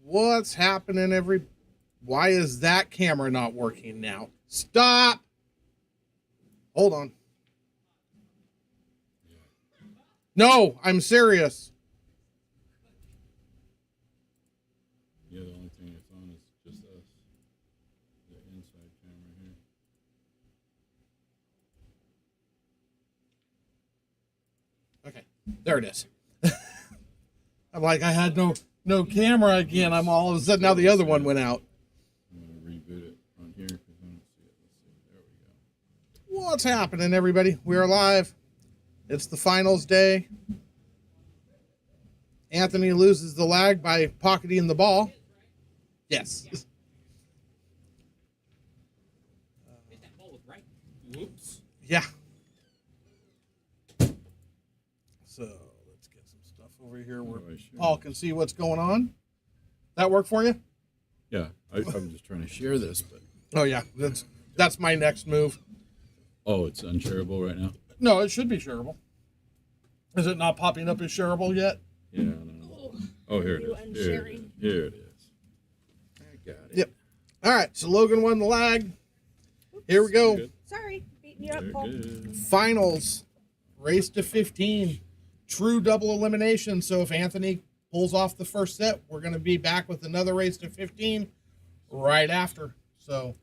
What's happening, Why is that camera not working now? Stop! Hold on. No, I'm serious. Yeah, the only thing that's on is just us. The inside camera here. Okay, there it is. I'm like, I had no camera again. I'm all of a sudden, now the other one went out. I'm going to reboot it on here because I don't see it. Let's see. There we go. What's happening, everybody? We are live. It's the finals day. Anthony loses the lag by pocketing the ball. Yes. Whoops. Yeah. So let's get some stuff over here where Paul can see what's going on. That work for you? Yeah, I'm just trying to share this, but Oh yeah, that's my next move. oh, it's unshareable right now. No, it should be shareable. Is it not popping up as shareable yet? Yeah, I don't know. Oh, here it is. Here it is. Here it is. I got it. Yep. All right, so Logan won the lag. Here we go. Good. Sorry, beating you up, Paul. Good. Finals, race to 15, true double elimination. So if Anthony pulls off the first set, we're going to be back with another race to 15 right after. So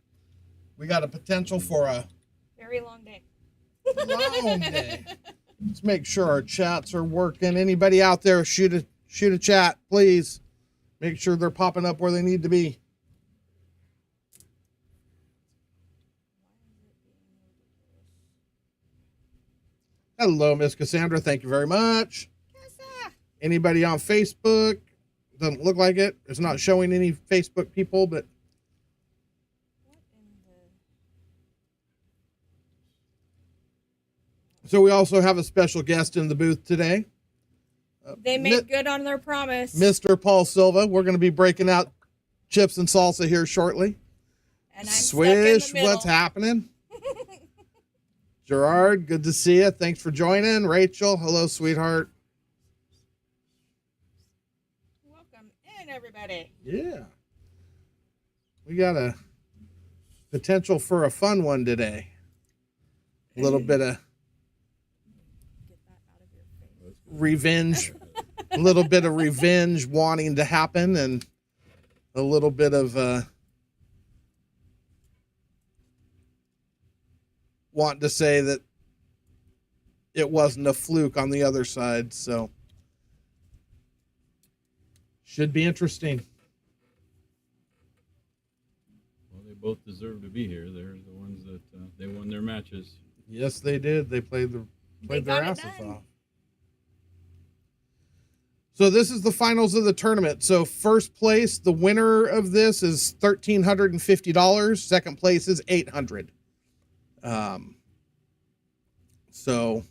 we got a potential for a Very long day. long day. Let's make sure our chats are working. Anybody out there, shoot a chat, please. Make sure they're popping up where they need to be. Hello, Miss Cassandra. Thank you very much. Anybody on Facebook? Doesn't look like it. It's not showing any Facebook people, but so we also have a special guest in the booth today. They made good on their promise. Mr. Paul Silva. We're going to be breaking out chips and salsa here shortly. And I'm Swish, stuck in the middle. what's happening? Gerard, good to see you. Thanks for joining. Rachel, hello, sweetheart. Welcome in, everybody. Yeah. We got a potential for a fun one today. A little bit of Get that out of your face. revenge, a little bit of revenge wanting to happen, and a little bit of wanting to say that it wasn't a fluke on the other side. So should be interesting. Well, they both deserve to be here. They're the ones that they won their matches. Yes, they did. They played their asses off. So this is the finals of the tournament. So first place, the winner of this is $1,350. Second place is $800. So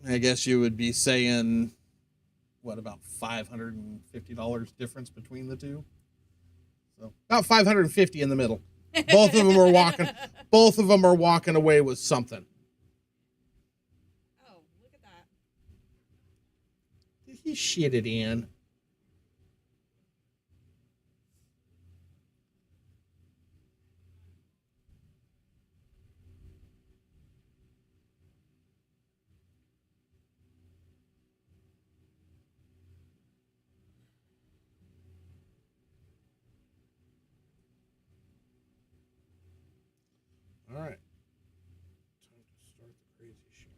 I guess you would be saying, what, about $550 difference between the two? So about 550 in the middle. Both of them are walking. Both of them are walking away with something. Oh, look at that. He shit it in. All right. Time to start the crazy shit.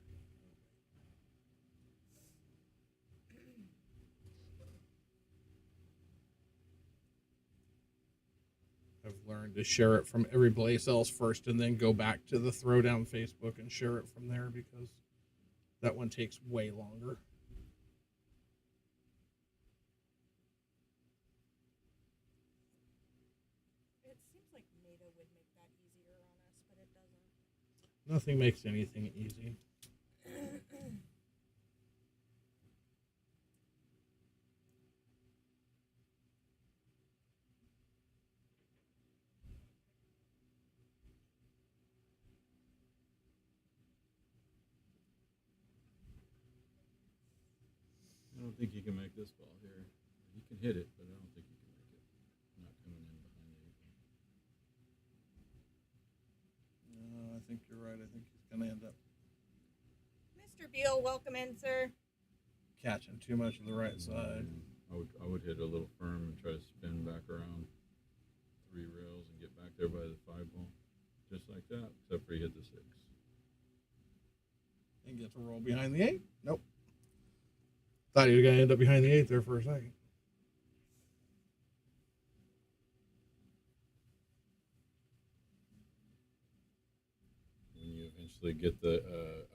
I've learned to share it from every place else first and then go back to the Throwdown Facebook and share it from there because that one takes way longer. It seems like Meta would make that easier on us, but it doesn't. Nothing makes anything easy. don't think you can make this ball here. You can hit it, but I don't think you can make it. Not coming in behind the 8 ball. No, I think you're right. I think he's going to end up Mr. Beal, welcome in, sir. catching too much of the right side. I would hit a little firm and try to spin back around 3 rails and get back there by the 5 ball. Just like that, except for he hit the 6. And get to roll behind the 8. Nope. Thought he was going to end up behind the 8 there for a second. When you eventually get the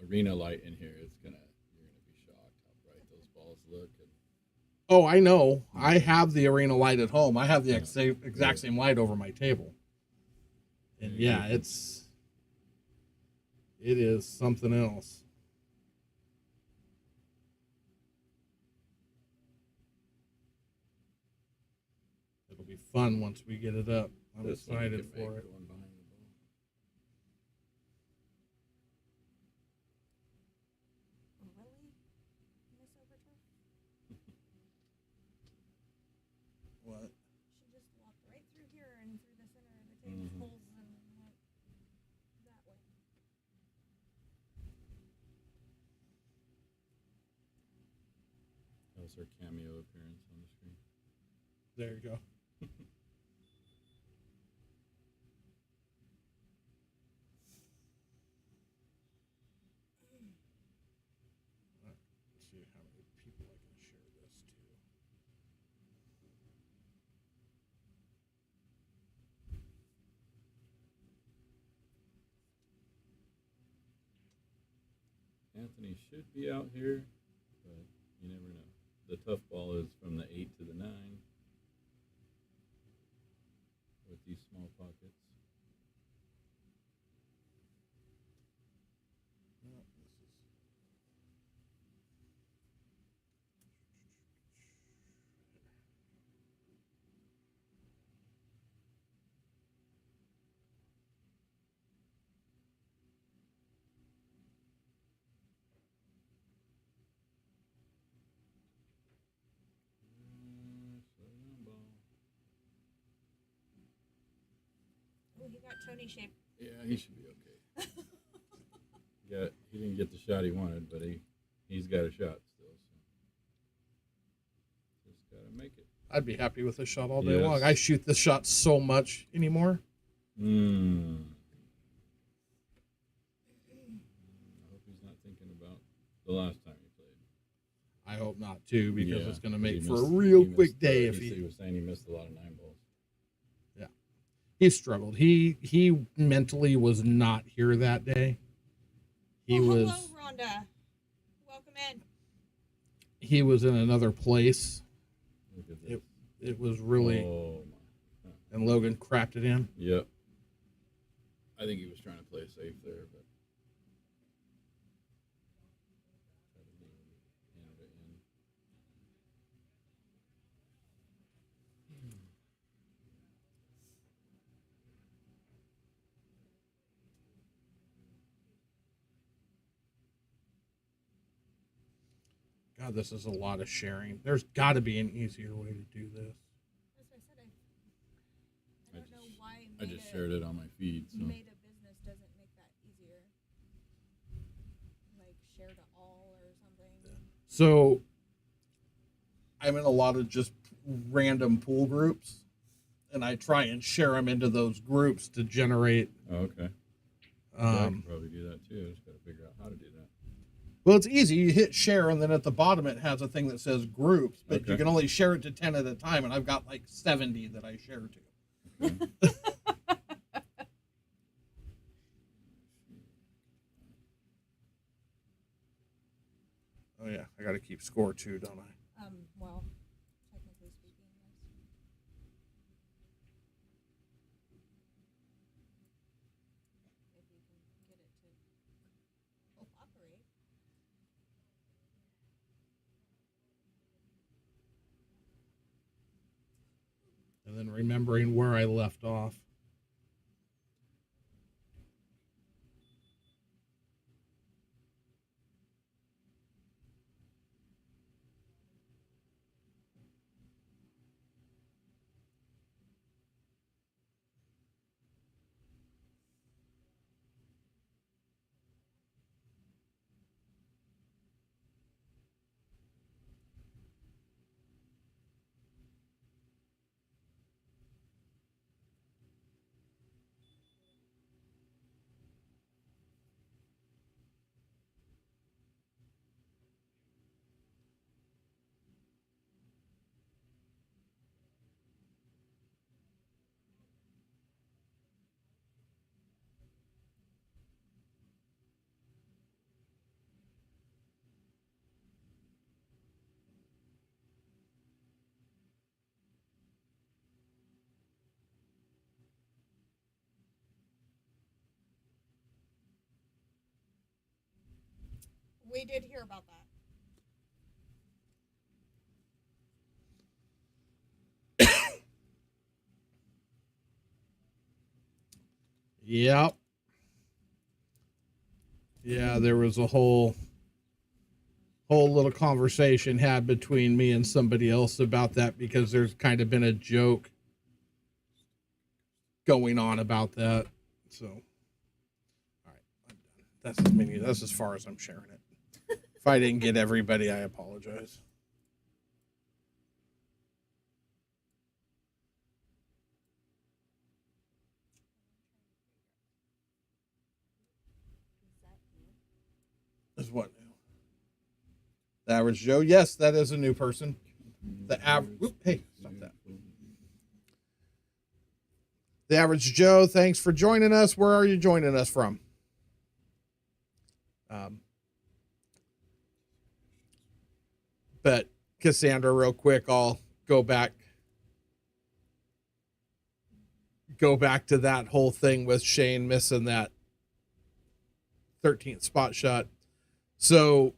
arena light in here, you're gonna be shocked how bright those balls look. And Oh, I know. I have the arena light at home. I have the exact same light over my table. And yeah, it is something else. It'll be fun once we get it up. I'm this one you excited can make for it. going behind the ball. Really? Miss Overturf? What? She just walked right through here and through the center of the table poles and went that way. That was her cameo appearance on the screen. There you go. Let's see how many people I can share this to. Anthony should be out here, but you never know. The tough ball is from the 8 to the 9 with these small pockets. No, this is. Slow down, ball. Oh, he got Tony shaped. Yeah, he should be okay. He didn't get the shot he wanted, but he's got a shot still. So just gotta make it. I'd be happy with this shot all day Yes. long. I shoot this shot so much anymore. I hope he's not thinking about the last time he played. I hope not too, because Yeah, it's going to he make for a missed- real he quick missed, day if he he was saying he missed a lot of 9 balls. he struggled. He mentally was not here that day. He Hello, was Rhonda. Welcome in. he was in another place. Look at this. It was really, Oh my. and Logan crapped it in. Yep. I think he was trying to play safe there, but tried to hammer it in. God, this is a lot of sharing. There's got to be an easier way to do this. As I said, I I don't know just- why I just shared it on my feed. So made a business doesn't make that easier. Like share to all or something. So I'm in a lot of just random pool groups, and I try and share them into those groups to generate. oh, okay. Yeah, I can probably do that too. I just got to figure out how to do that. Well, it's easy. You hit share, and then at the bottom it has a thing that says groups, but you Okay. can only share it to 10 at a time, and I've got like 70 that I share to. Okay. Oh yeah, I got to keep score too, don't I? Well, technically speaking, yes. If you can get it to cooperate. And then remembering where I left off. We did hear about that. Yep. Yeah, there was a whole little conversation had between me and somebody else about that because there's kind of been a joke going on about that. So, all right, I'm done. That's as far as I'm sharing it. If I didn't get everybody, I apologize. Is what new? The average Joe? Yes, that is a new person. The average. Hey, stop that. The average Joe, thanks for joining us. Where are you joining us from? But Cassandra, real quick, I'll go back to that whole thing with Shane missing that 13th spot shot. So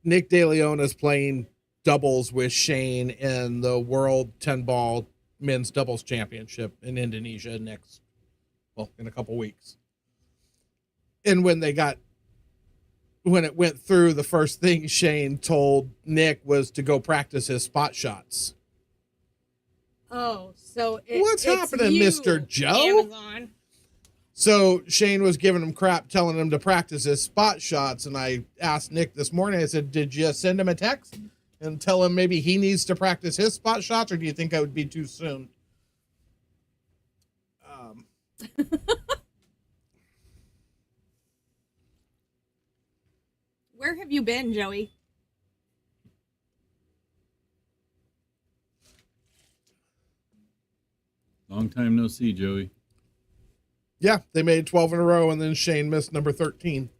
Nick DeLeon is playing doubles with Shane in the World 10 Ball Men's Doubles Championship in Indonesia in a couple weeks. And when it went through, the first thing Shane told Nick was to go practice his spot shots. Oh, so what's happening, you, Mr. Joe? Amazon. So Shane was giving him crap, telling him to practice his spot shots. And I asked Nick this morning, I said, did you send him a text and tell him maybe he needs to practice his spot shots, or do you think that would be too soon? Where have you been, Joey? Long time no see, Joey. Yeah, they made 12 in a row, and then Shane missed number 13.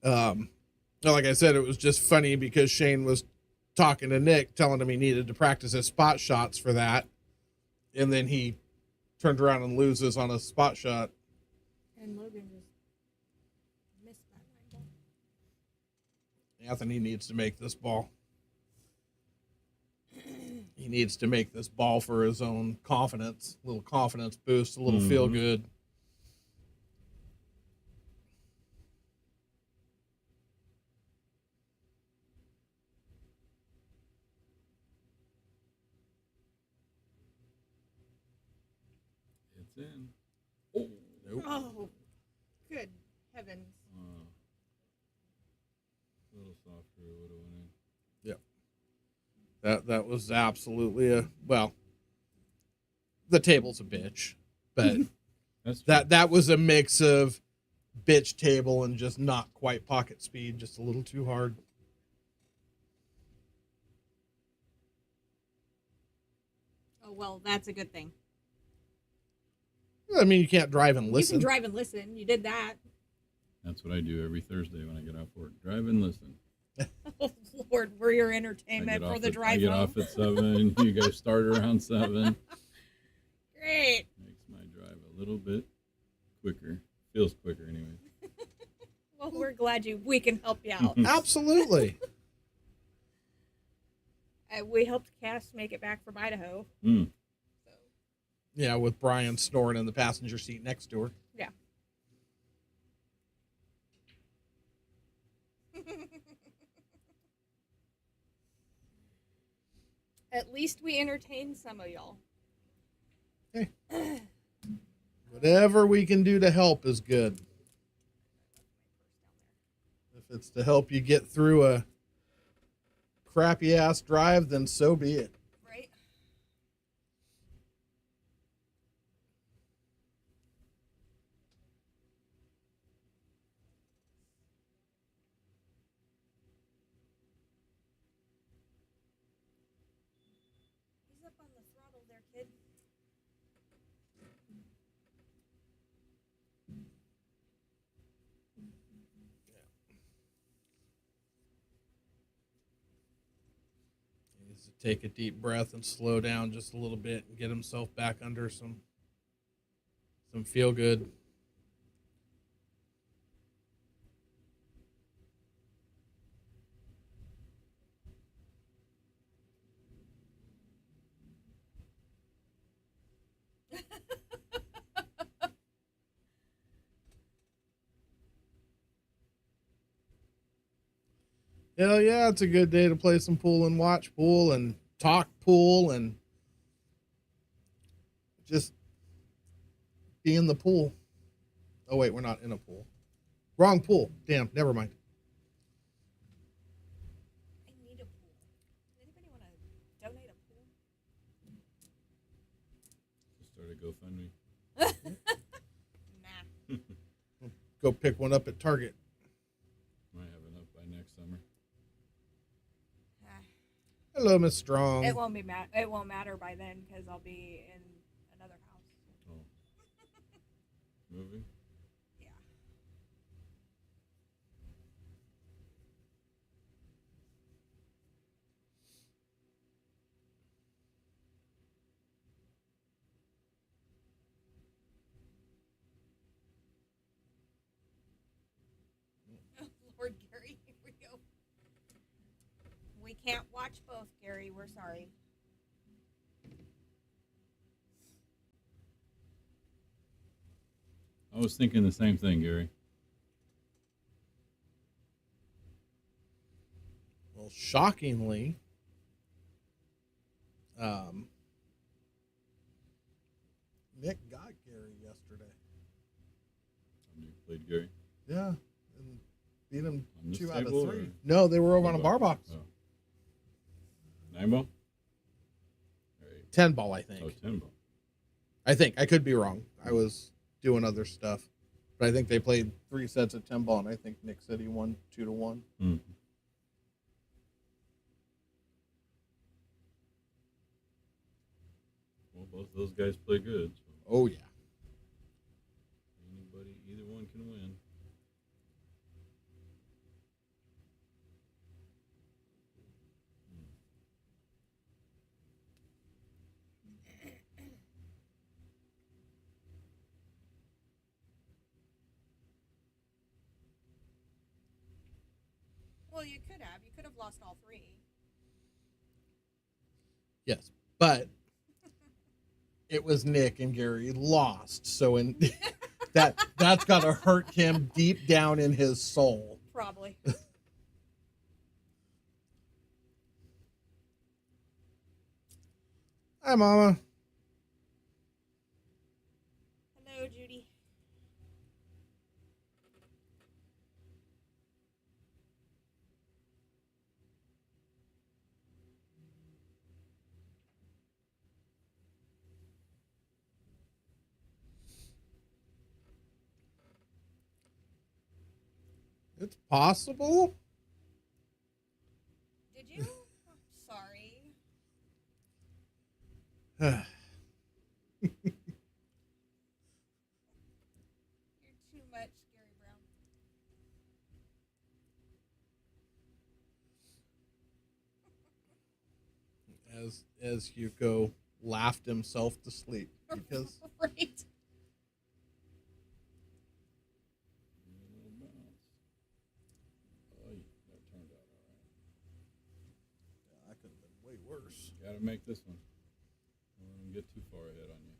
Like I said, it was just funny because Shane was talking to Nick, telling him he needed to practice his spot shots for that, and then he turned around and loses on a spot shot. And Logan just missed that line. Anthony needs to make this ball. He needs to make this ball for his own confidence, a little confidence boost, a little feel good. It's in. Nope. Oh, good heavens. A little softer would have went in. That was absolutely the table's a bitch, but that was a mix of bitch table and just not quite pocket speed, just a little too hard. Oh, well, that's a good thing. I mean, you can't drive and listen. You can drive and listen. You did that. That's what I do every Thursday when I get off work. Drive and listen. Oh, Lord, we're your entertainment for the drive I get home. off at 7. You guys start around 7. Great. Makes my drive a little bit quicker. Feels quicker anyway. Well, we're glad we can help you out. Absolutely. We helped Cass make it back from Idaho. Mm. So. Yeah, with Brian snoring in the passenger seat next to her. Yeah. At least we entertained some of y'all. Hey. Whatever we can do to help is good. If it's to help you get through a crappy ass drive, then so be it. Right? Ease up on the throttle there, kid. He needs to take a deep breath and slow down just a little bit and get himself back under some feel good. Hell yeah, it's a good day to play some pool and watch pool and talk pool and just be in the pool. Oh, wait, we're not in a pool. Wrong pool. Damn, never mind. I need a pool. Does anybody want to donate a pool? Just start a GoFundMe. Nah. Go pick one up at Target. Might have enough by next summer. Hello, Miss Strong. It won't be It won't matter by then because I'll be in another house. Oh. Moving? Yeah. Lord Gary, here we go. We can't watch both, Gary. We're sorry. I was thinking the same thing, Gary. Well, shockingly, Nick got Gary yesterday. You played Gary? Yeah, and beat him On this 2 out of table, 3. or- No, they were over on a bar box. Oh. 9 ball? Right. 10 ball, I think. Oh, 10 ball. I think. I could be wrong. I was doing other stuff. But I think they played 3 sets of 10 ball, and I think Nick said he won 2-1. Mm-hmm. Well, both of those guys play good. So Oh, yeah. either one can win. Well, you could have. You could have lost all 3. Yes. But it was Nick and Gary lost. So in that's got to hurt him deep down in his soul. Probably. Hi, Mama. Hello, Judy. It's possible. Did you? Sorry. You're too much, Gary Brown. As Hugo laughed himself to sleep because Right. Oh, that turned out all right. that could have been way worse. Got to make this one. Don't let them get too far ahead on you.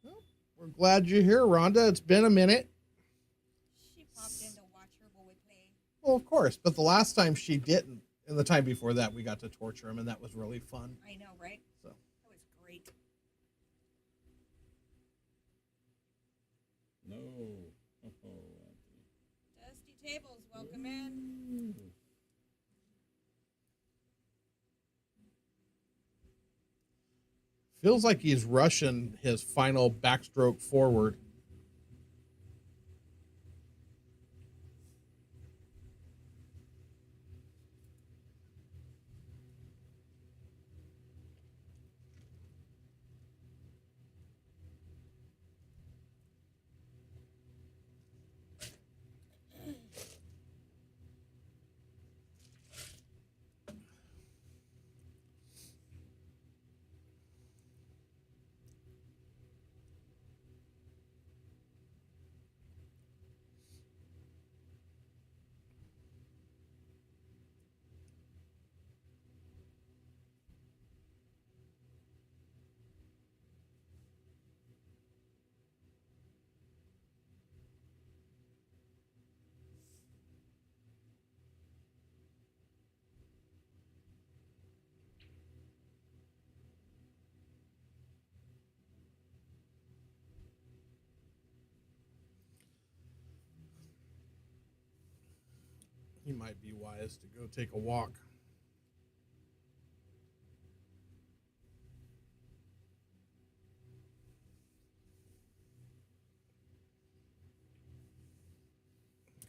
Well, we're glad you're here, Rhonda. It's been a minute. She popped in to watch her boy play. Well, of course, but the last time she didn't, and the time before that, we got to torture him, and that was really fun. I know, right? So That was great. No. Oh, Anthony. Dusty Tables, welcome in. feels like he's rushing his final backstroke forward. He might be wise to go take a walk.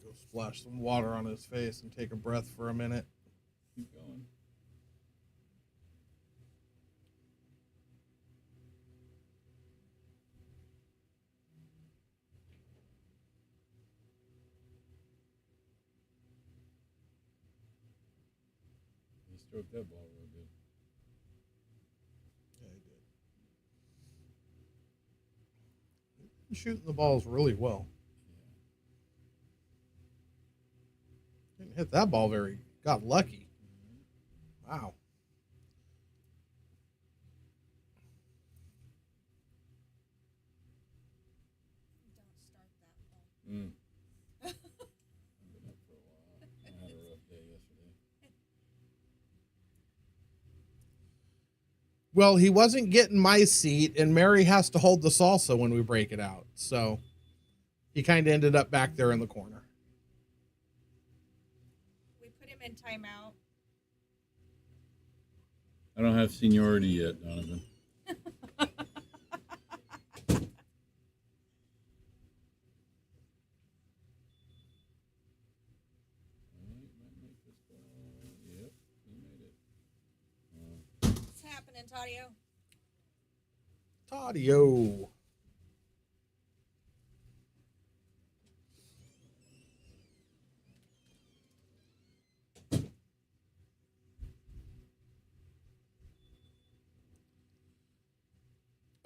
Go splash some water on his face and take a breath for a minute. Keep going. He stroked that ball real good. Yeah, he did. He's shooting the balls really well. Didn't hit that ball very. Got lucky. Wow. Don't start that ball. I've been up for a while. I had a rough day yesterday. Well, he wasn't getting my seat, and Mary has to hold the salsa when we break it out. So he kind of ended up back there in the corner. We put him in timeout. I don't have seniority yet, Donovan. Yep, he made it. What's happening, Tadio? Tadio.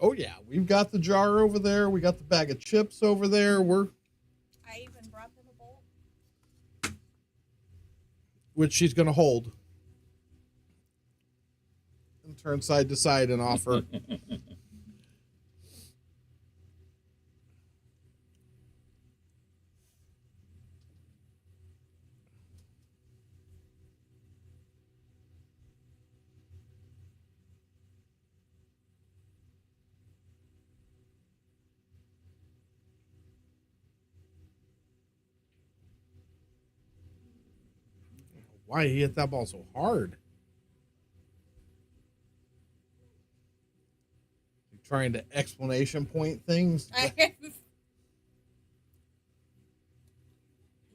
Oh yeah, we've got the jar over there. We got the bag of chips over there. I even brought them a bowl. Which she's going to hold and turn side to side and offer. Why he hit that ball so hard? Trying to explanation point things. Yeah,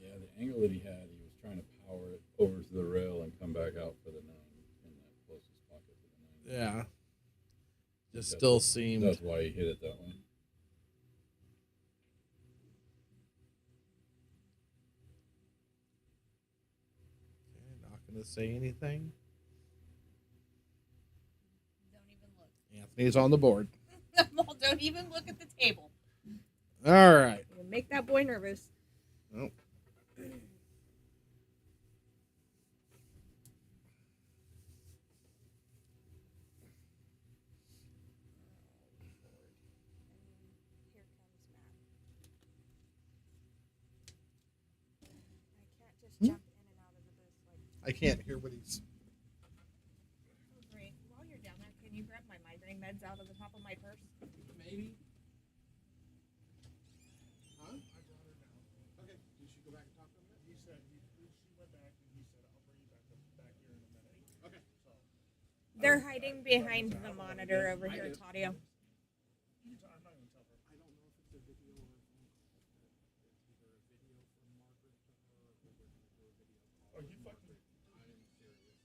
the angle that he had, he was trying to power it over to the rail and come back out for the 9 in that closest pocket to the 9. Yeah. Just still seemed. That's why he hit it that way. Okay, not going to say anything. Don't even look. Anthony's on the board. Well, don't even look at the table. All right. You'll make that boy nervous. Nope. Here comes Matt. I can't just jump in and out of the booth like. I can't hear what he's. Oh, great. While you're down there, can you grab my migraine meds out of the top of my purse? Maybe. Huh? I brought her down. Okay. Did she go back and talk to him? He said she went back and he said I'll bring you back here in a minute. Okay. So They're hiding behind the monitor over here, Tadio. I'm not gonna tell her. I don't know if it's a video or a phone call. It's either a video from Margaret to her or we're going to do a video call. Are you fucking? I'm serious.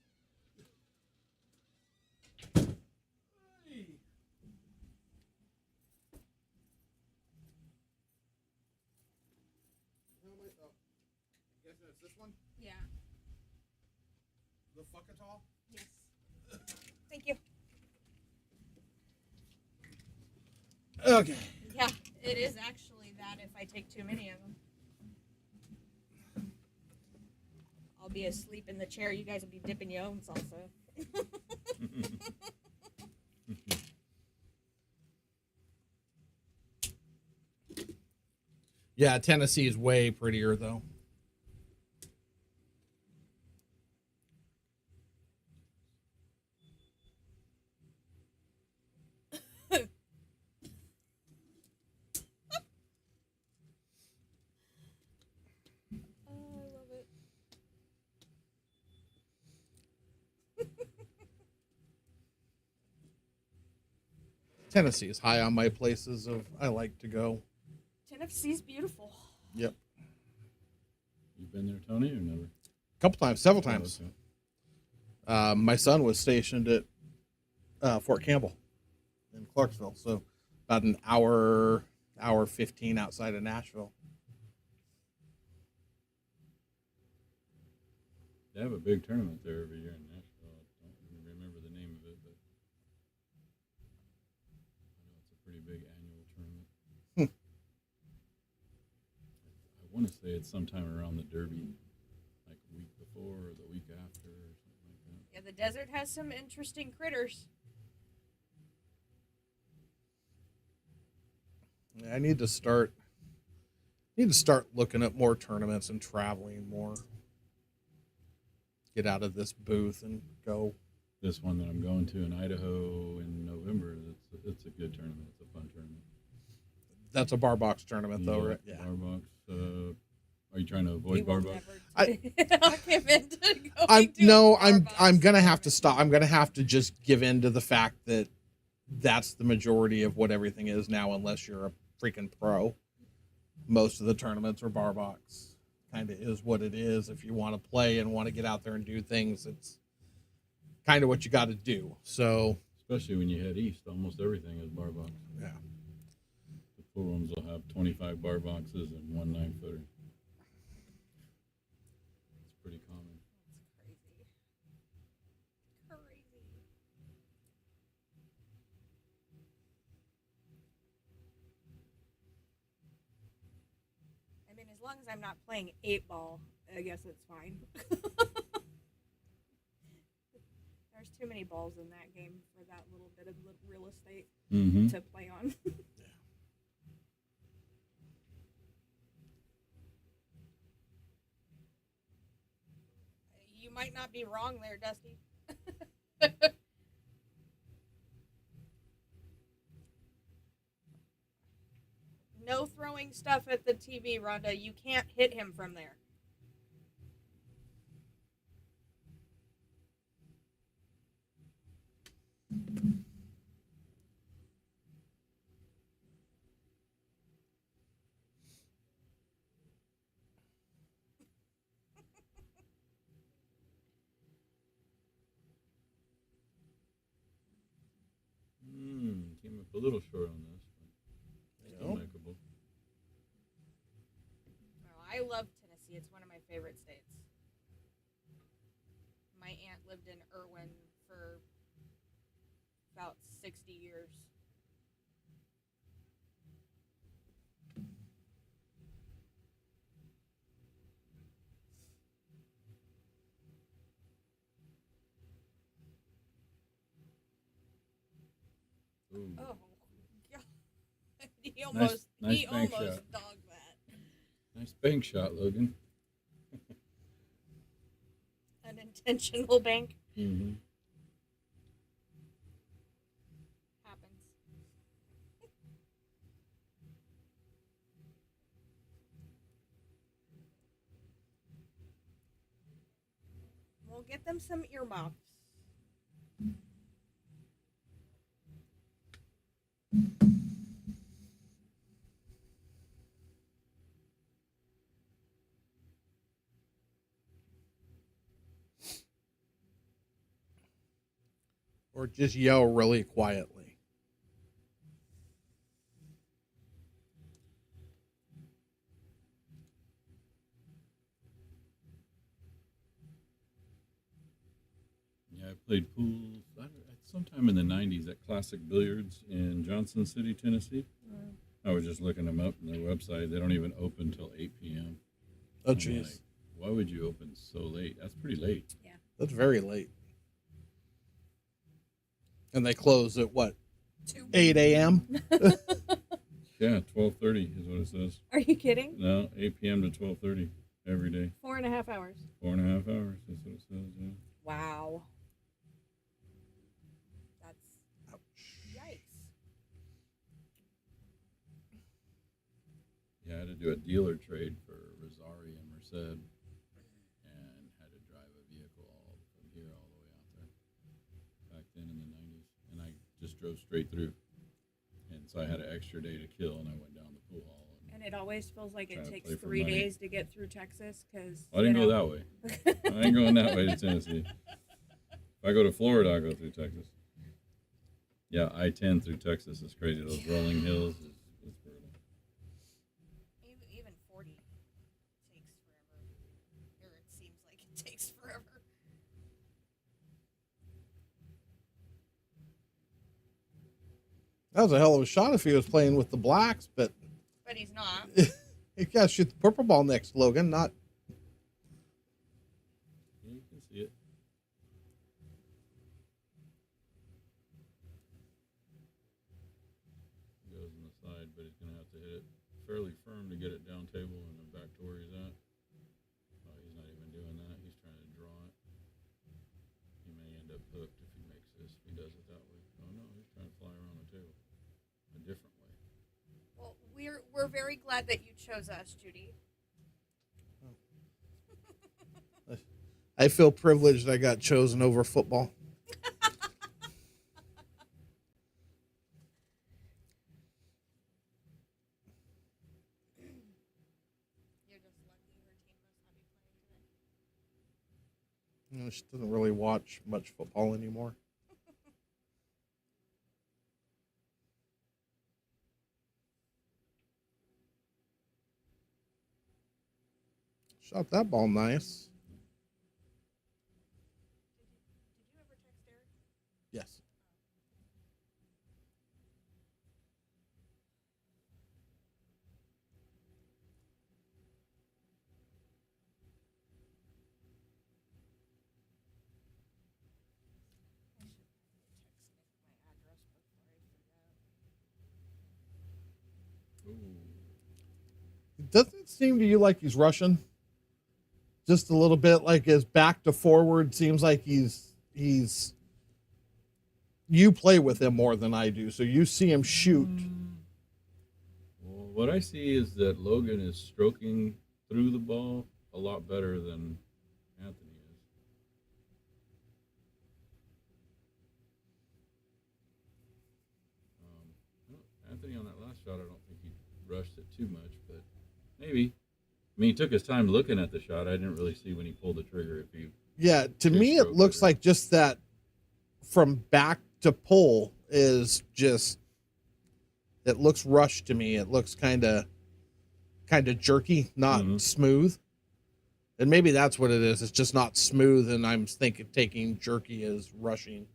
Guess that's this one? Yeah. The fuckatall? Yes. Thank you. Okay. Yeah, it is actually that if I take too many of them. I'll be asleep in the chair. You guys will be dipping your own salsa. Yeah, Tennessee is way prettier though. Oh, I love it. Tennessee is high on my places of I like to go. Tennessee's beautiful. Yep. You've been there, Tony, or never? Couple times, several times. Oh, okay. My son was stationed at Fort Campbell in Clarksville, so about an hour 15 outside of Nashville. They have a big tournament there every year in Nashville. I don't remember the name of it, but I know it's a pretty big annual tournament. I want to say it's sometime around the Derby, like a week before or the week after or something like that. Yeah, the desert has some interesting critters. I need to start looking at more tournaments and traveling more. Get out of this booth and go. This one that I'm going to in Idaho in November, it's a good tournament. It's a fun tournament. That's a bar box tournament, though, right? Yeah. Bar box. Are you trying to avoid bar box? Give in to going to a bar box. I'm gonna have to stop. I'm gonna have to just give in to the fact that that's the majority of what everything is now, unless you're a freaking pro. Most of the tournaments are bar box. Kind of is what it is. If you want to play and want to get out there and do things, it's kind of what you got to do. So, especially when you head east, almost everything is bar box. Yeah. The pool rooms will have 25 bar boxes and one 9-footer. It's pretty common. That's crazy. I mean, as long as I'm not playing 8-ball, I guess it's fine. There's too many balls in that game for that little bit of real estate to play on. You might not be wrong there, Dusty. No throwing stuff at the TV, Rhonda. You can't hit him from there. Came up a little short on this, but still makeable. Oh, I love Tennessee. It's one of my favorite states. My aunt lived in Irwin for about 60 years. Ooh. Oh, God. He almost nice bank shot. dogged that. Nice bank shot, Logan. Unintentional bank. Mm-hmm. Happens. We'll get them some earmuffs. Or just yell really quietly. Yeah, I played pool sometime in the 90s at Classic Billiards in Johnson City, Tennessee. I was just looking them up on their website. They don't even open till 8 p.m. Oh, jeez. Like, why would you open so late? That's pretty late. Yeah. That's very late. And they close at what? 8 a.m.? Yeah, 12:30 is what it says. Are you kidding? No, 8 p.m. to 12:30 every day. 4.5 hours. 4.5 hours. That's what it says. Yeah. Wow. That's yikes. Yeah, I had to do a dealer trade for Rosari and Merced, and had to drive a vehicle all from here all the way out there. Back then in the 90s, and I just drove straight through. so I had an extra day to kill, and I went down the pool hall. And it always feels like it Trying to takes play for 3 money. days to get through Texas because I didn't go that way. I ain't going that way to Tennessee. If I go to Florida, I'll go through Texas. Yeah, I-10 through Texas is crazy. Those rolling hills is brutal. Even 40 takes forever. Or it seems like it takes forever. That was a hell of a shot if he was playing with the blacks, but But he's not. you gotta shoot the purple ball next, Logan, not. Yeah, you can see it. Goes on the side, but he's going to have to hit it fairly firm to get it down table and then back to where he's at. Oh, he's not even doing that. He's trying to draw it. He may end up hooked if he makes this. If he does it that way. Oh no, he's trying to fly around the table a different way. Well, we're very glad that you chose us, Judy. I feel privileged I got chosen over football. You're just lucky her team must not be playing today. You know, she doesn't really watch much football anymore. Shot that ball nice. Did you ever text Eric? Yes. I should text Nick my address before I forget. Ooh. It doesn't seem to you like he's rushing. Just a little bit, like his back to forward seems like he's you play with him more than I do, so you see him shoot. Well, what I see is that Logan is stroking through the ball a lot better than Anthony is. Anthony on that last shot, I don't think he rushed it too much, but maybe. I mean, he took his time looking at the shot. I didn't really see when he pulled the trigger if he. Yeah, to Big me it stroke looks better. like just that from back to pull is just it looks rushed to me. It looks kind of jerky, not Mhm. smooth. And maybe that's what it is. It's just not smooth, and I'm thinking taking jerky as rushing.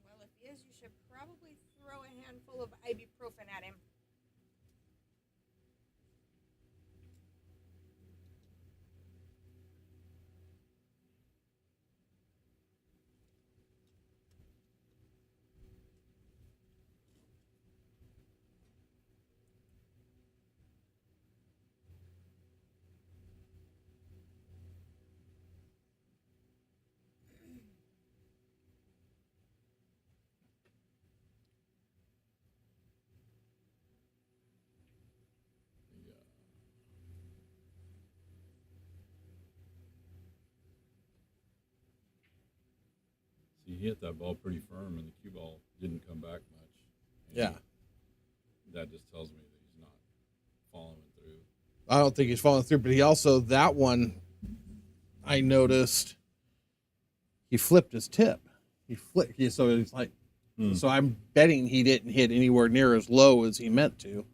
Well, if he is, you should probably throw a handful of ibuprofen at him. Yeah. See, he hit that ball pretty firm, and the cue ball didn't come back much. And Yeah. That just tells me that he's not following through. I don't think he's falling through, but he also that one I noticed he flipped his tip. So it's like so I'm betting he didn't hit anywhere near as low as he meant to.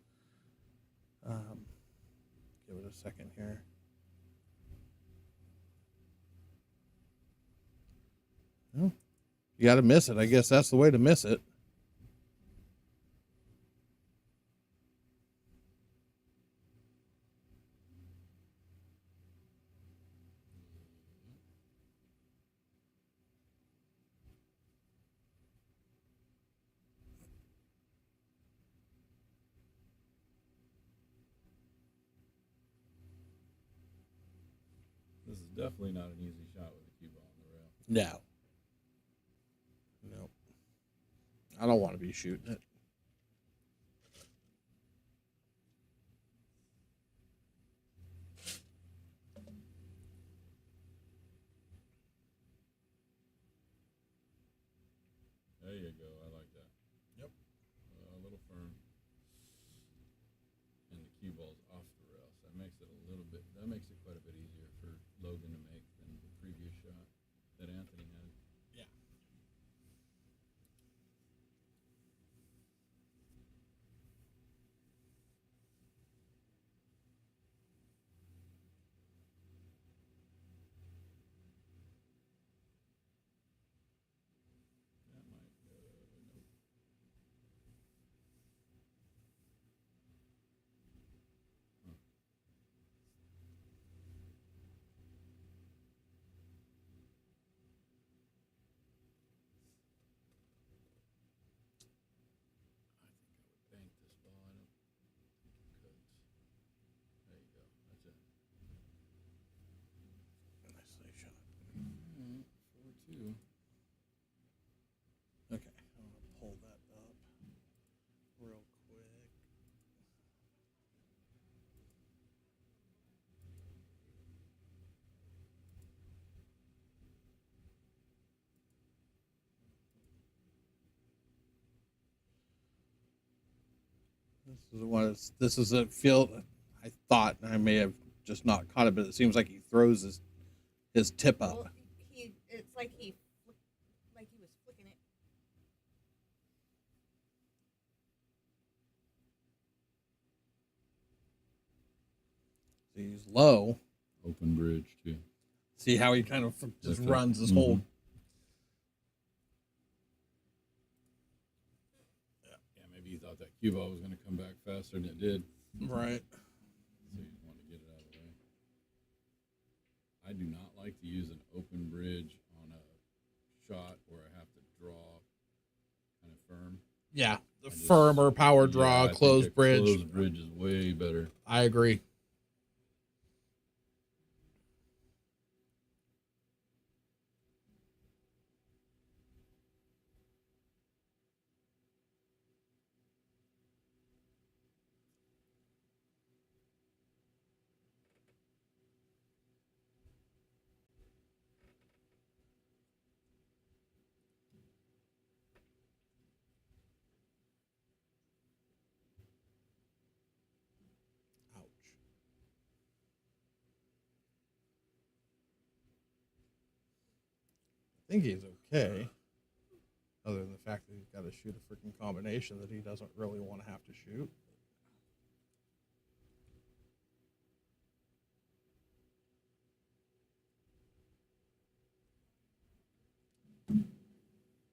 Give it a second here. Well, you got to miss it. I guess that's the way to miss it. definitely not an easy shot with a cue ball on the rail. No. No. I don't want to be shooting it. There you go. I like that. Yep. A little firm. And the cue ball's off the rail, so that makes it quite a bit easier for Logan to make than the previous shot that Anthony had. Yeah. That might, nope. I think I would bank this ball. I don't think you could. There you go. That's it. Nicely shot. 4-2. Okay. I'm going to pull that up real quick. This is a field I thought, and I may have just not caught it, but it seems like he throws his tip up. Well, it's like he was flicking it. He's low. Open bridge, too. See how he kind of just Like runs his that. whole. Yeah, maybe you thought that cue ball was going to come back faster than it did. Right. So you want to get it out of the way. I do not like to use an open bridge on a shot where I have to draw kind of firm. Yeah. The I just- firmer power draw, I think closed a bridge. Closed bridge is way better. I agree. Ouch. I think he's okay. Other than the fact that he's got to shoot a freaking combination that he doesn't really want to have to shoot.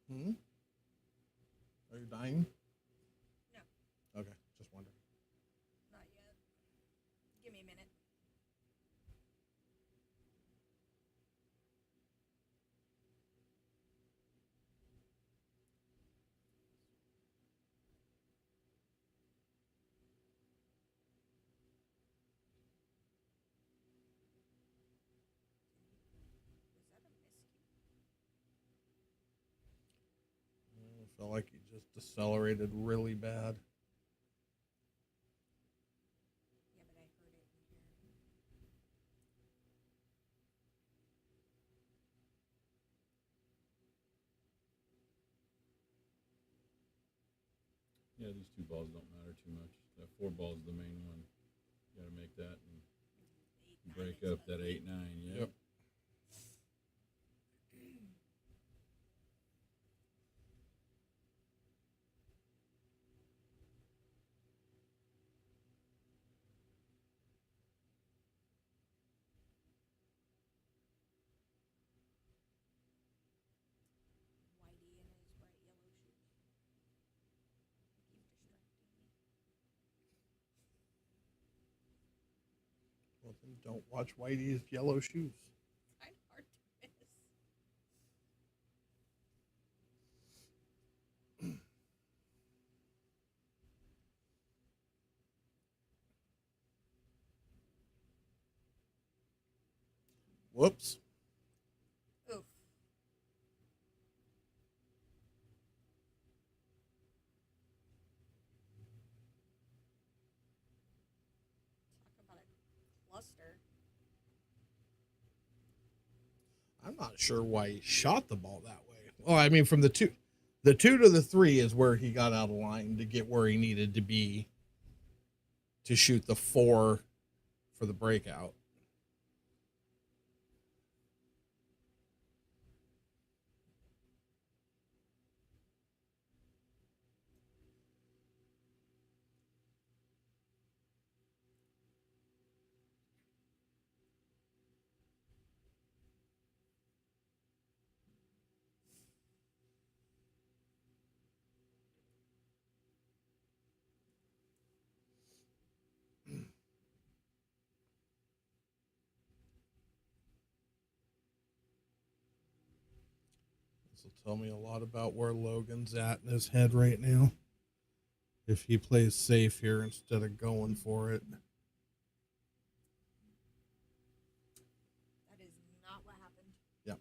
Hmm? Are you dying? No. Okay, just wondering. Not yet. Give me a minute. Was that a miscue? I felt like he just decelerated really bad. Yeah, but I heard it in here. Yeah, these two balls don't matter too much. That 4 ball is the main one. You got to make that and 8-9 break is up the that big- 8-9. Yeah. Yep. Whitey and his bright yellow shoes. Keep distracting me. Well, then don't watch Whitey's yellow shoes. Kind of hard to miss. Whoops. Oof. Talk about a cluster. I'm not sure why he shot the ball that way. Well, I mean, from the two to the three is where he got out of line to get where he needed to be to shoot the 4 for the breakout. This will tell me a lot about where Logan's at in his head right now. If he plays safe here instead of going for it. That is not what happened. Yep.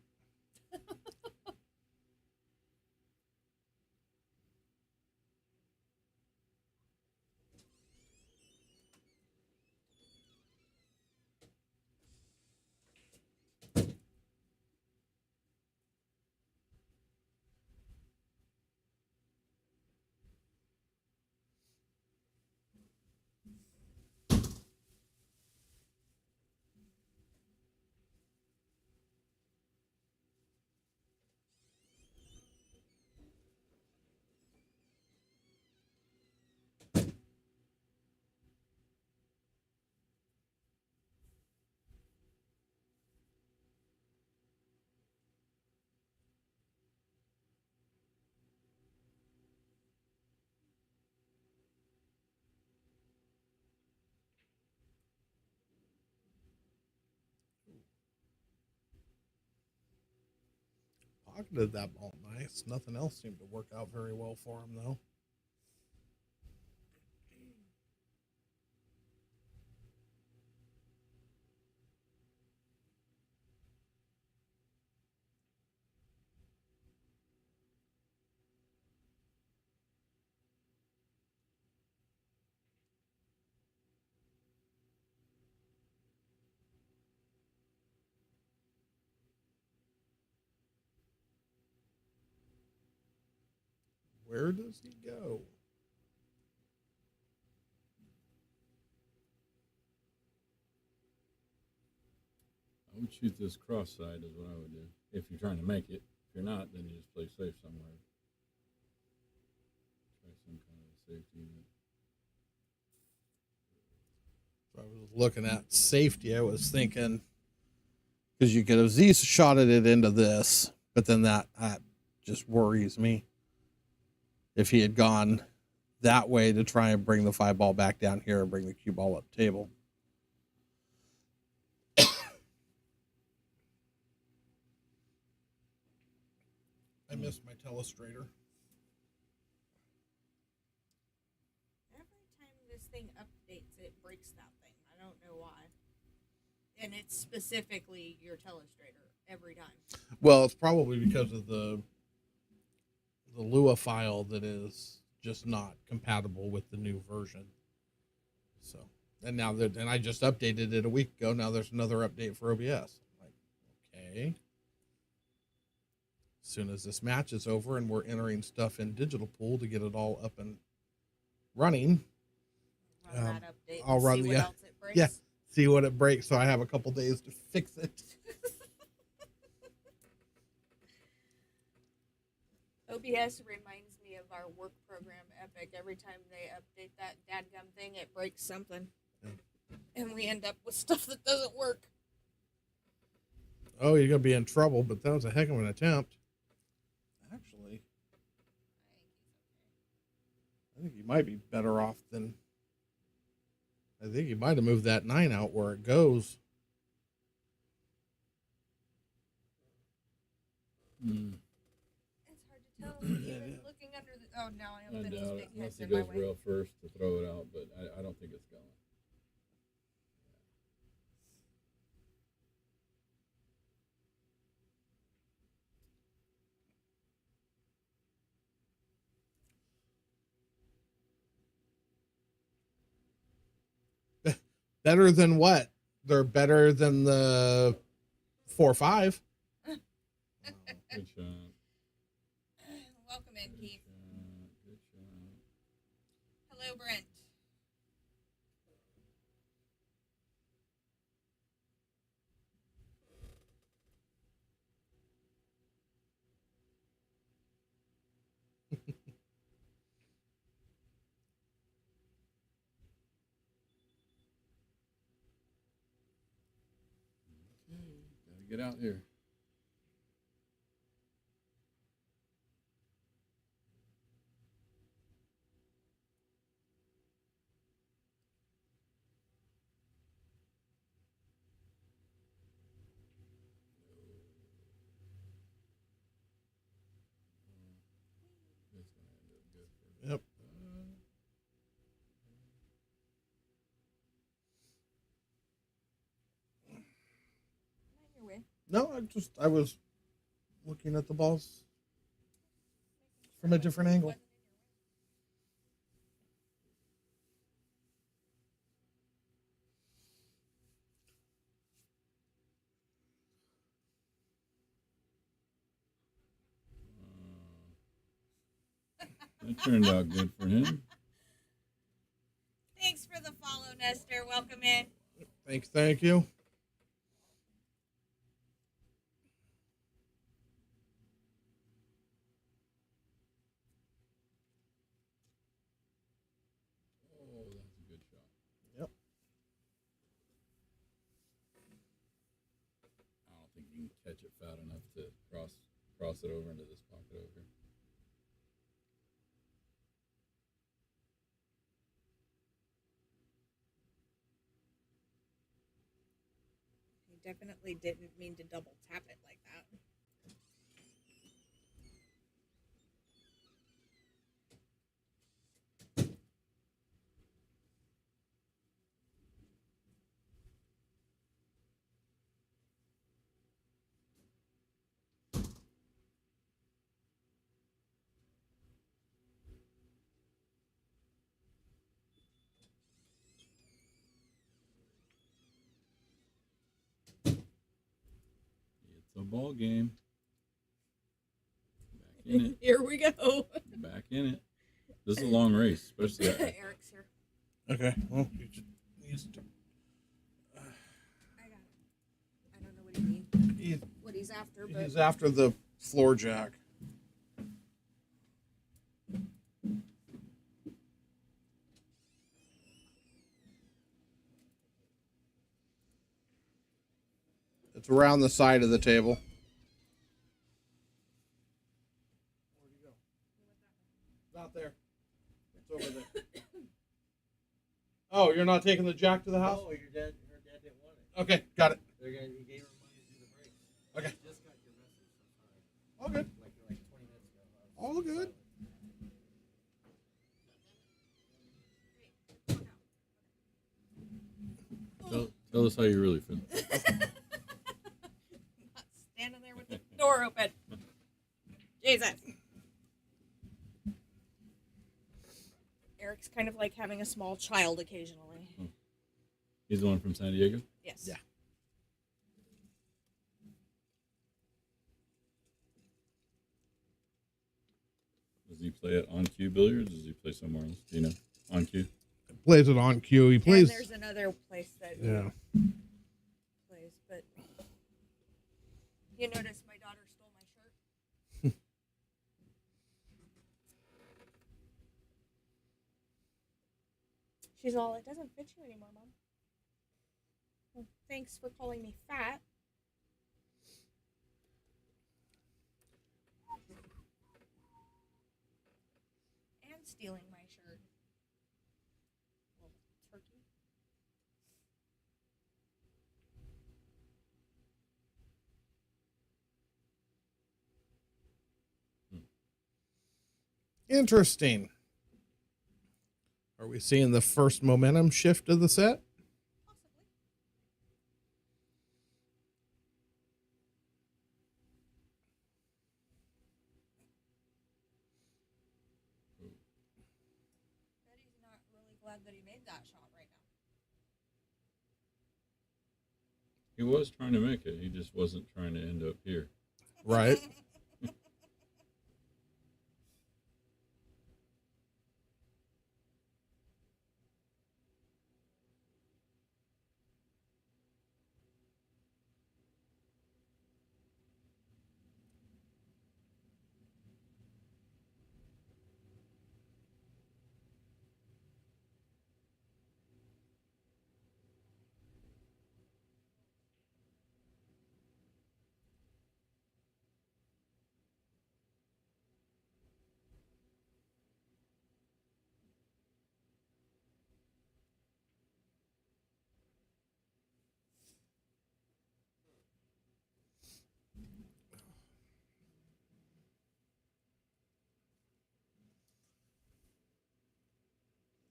Pocketed that ball nice. Nothing else seemed to work out very well for him, though. Where does he go? I would shoot this cross side is what I would do. If you're trying to make it. If you're not, then you just play safe somewhere. Try some kind of a safety net. I was looking at safety. I was thinking, because you could have Z shotted it into this, but then that just worries me. If he had gone that way to try and bring the 5 ball back down here and bring the cue ball up table. I missed my telestrator. Every time this thing updates, it breaks that thing. I don't know why. And it's specifically your telestrator every time. Well, it's probably because of the Lua file that is just not compatible with the new version. So, and now that, and I just updated it a week ago. Now there's another update for OBS. I'm like, okay. As soon as this match is over and we're entering stuff in Digital Pool to get it all up and running, Run that update. I'll and run see the what else it breaks. yeah, see what it breaks. So I have a couple days to fix it. OBS reminds me of our work program Epic. Every time they update that dadgum thing, it breaks something. Yeah. And we end up with stuff that doesn't work. Oh, you're gonna be in trouble, but that was a heck of an attempt. Actually, I think you might be better off than. I think you might have moved that 9 out where it goes. Mm. It's hard to tell. Even looking under the. Oh, now I I have those doubt big it. Unless heads he in my goes way. rail first to throw it out, but I don't think it's going. Better than what? They're better than the 4.5. Good shot. Welcome in, Good Keith. shot. Good shot. Hello, Brent. Gotta get out here. It's gonna end up good for Yep. On your way. No, I was looking at the balls from a different angle. That turned out good for him. Thanks for the follow, Nestor. Welcome in. Thank you. Oh, that's a good shot. Yep. I don't think you can catch it fat enough to cross it over into this pocket over here. He definitely didn't mean to double tap it like that. It's a ball game. Back in it. Here we go. Back in it. This is a long race, especially Eric's here. Okay. Well, you just, I got it. I don't know what he means. What he's after, but he's after the floor jack. It's around the side of the table. Where'd he go? Not there. It's over there. Oh, you're not taking the jack to the house? Oh, her dad didn't want it. Okay, got it. He gave her money to do the break. Okay. I just got your message. I'm sorry. All good. Like 20 minutes ago. All good. Tell us how you really feel. not standing there with the door open. Jesus. Eric's kind of like having a small child occasionally. He's the one from San Diego? Yes. Yeah. Does he play at On Cue Billiards? Does he play somewhere else? Do you know? On Cue? Plays it on cue. He plays. And there's another place that Yeah. plays, but you notice my daughter stole my shirt. She's all, it doesn't fit you anymore, Mom. Well, thanks for calling me fat. And stealing my shirt. Little turkey. Interesting. Are we seeing the first momentum shift of the set? Possibly. Betty's not really glad that he made that shot right now. He was trying to make it. He just wasn't trying to end up here. Right.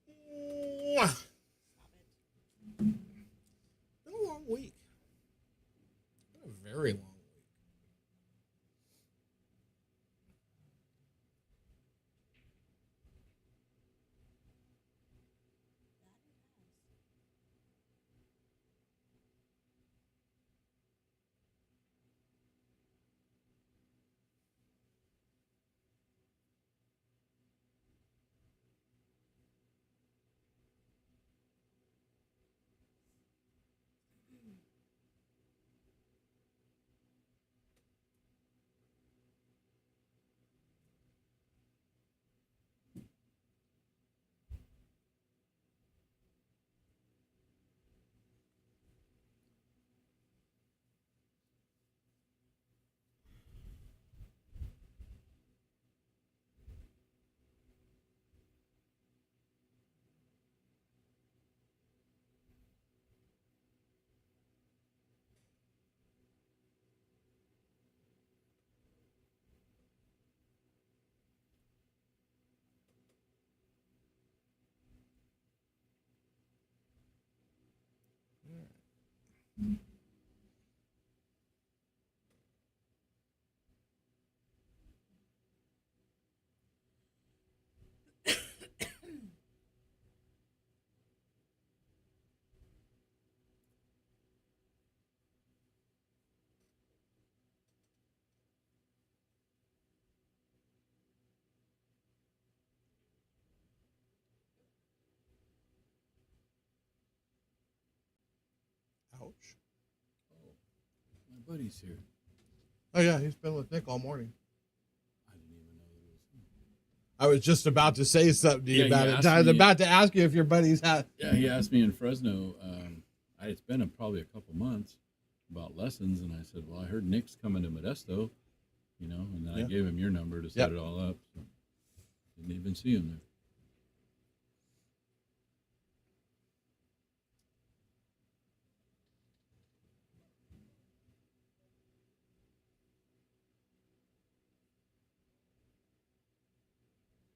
Mwah. Stop it. Been a long week. Been a very long week. Ouch. Oh, my buddy's here. Oh yeah, he's been with Nick all morning. I didn't even know it was him. I was just about to say something to you Yeah, about you it. asked I was me- about to ask you if your buddies had. Yeah, he asked me in Fresno. It's been probably a couple months about lessons, and I said, "Well, I heard Nick's coming to Modesto, and then I Yeah. gave him your number to set it all up. So didn't even see him there.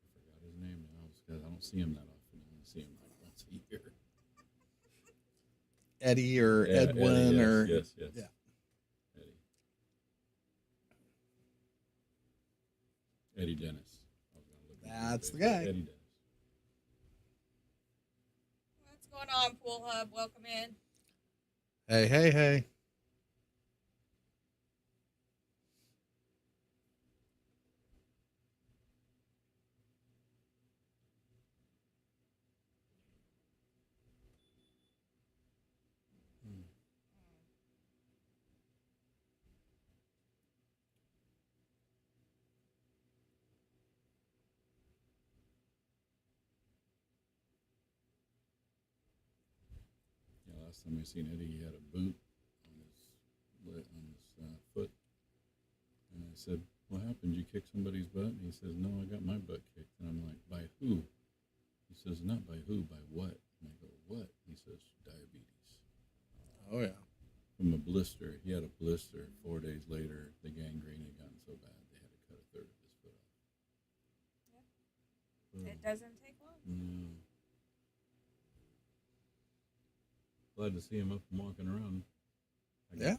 I forgot his name now because I don't see him that often. I only see him like once a year. Eddie or Yeah, Edwin Eddie, or yes, yeah. Eddie. Eddie Dennis. I was gonna look into That's it. the guy. Eddie Dennis. What's going on, Pool Hub? Welcome in. Hey, hey, hey. Yeah, last time we seen Eddie, he had a boot on his foot, and I said, "What happened? You kick somebody's butt?" And he says, "No, I got my butt kicked." And I'm like, "By who?" He says, "Not by who, by what?" And I go, "What?" He says, "Diabetes." Oh yeah. From a blister. He had a blister. 4 days later, the gangrene had gotten so bad they had to cut a third of his foot off. It doesn't take long. No. Glad to see him up and walking around. Yeah.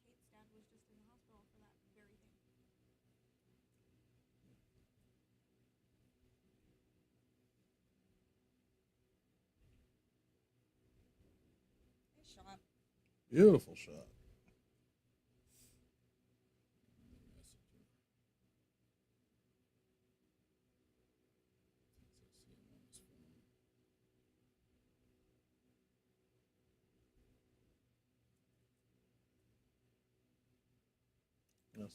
Kate's dad was just in the hospital for that very thing. shot. Beautiful shot.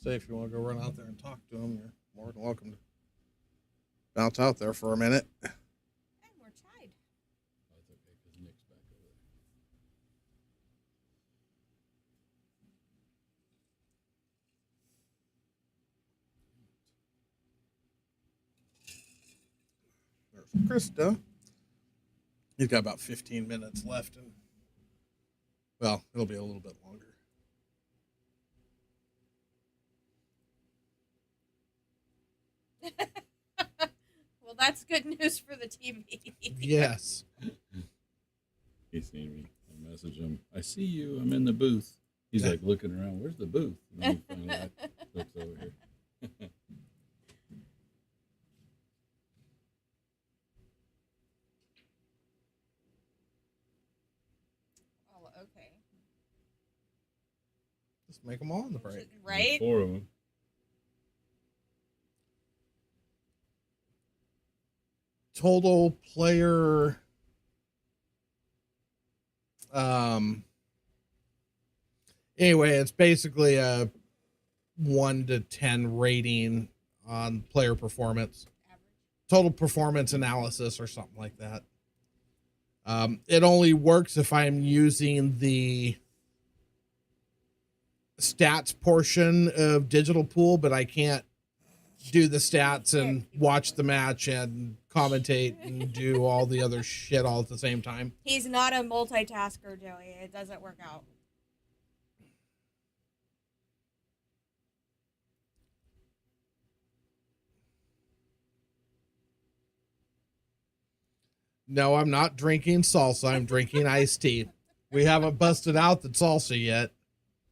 Say if you want to go run out there and talk to him, you're more than welcome to bounce out there for a minute. And we're tied. That's okay, because Nick's back over There's Krista. He's got about 15 minutes left, and well, it'll be a little bit longer. Well, that's good news for the TV. Yes. He's seen me. I message him. I see you. I'm in the booth. He's like looking around. Where's the booth? And then he finally looks over here. Oh, okay. Just make them all in the break. Right? 4 of them. Total player anyway, it's basically a 1 to 10 rating on player performance, Average. total performance analysis or something like that. It only works if I'm using the stats portion of digital pool, but I can't do the stats and watch the match and commentate and do all the other shit all at the same time. He's not a multitasker, Joey. It doesn't work out. No, I'm not drinking salsa. I'm drinking iced tea. We haven't busted out the salsa yet.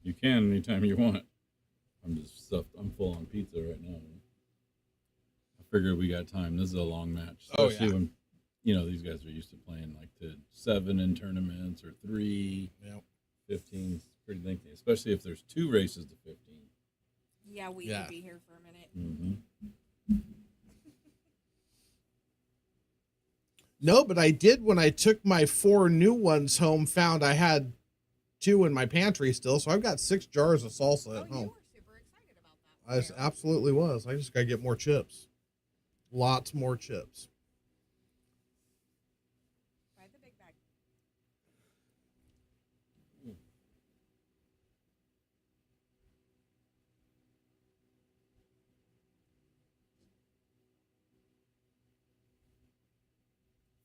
You can anytime you want. I'm just stuffed. I'm full on pizza right now. I figured we got time. This is a long match. Oh, Especially yeah. when, these guys are used to playing like to 7 in tournaments or 3. Yep. 15 is pretty lengthy, especially if there's 2 races to 15. Yeah, we Yeah. could be here for a minute. Mm-hmm. No, but I did when I took my 4 new ones home, found I had 2 in my pantry still, so I've got 6 jars of salsa Oh, at you home. were super excited about that. Absolutely was. I just got to get more chips. Lots more chips. Buy the big bag.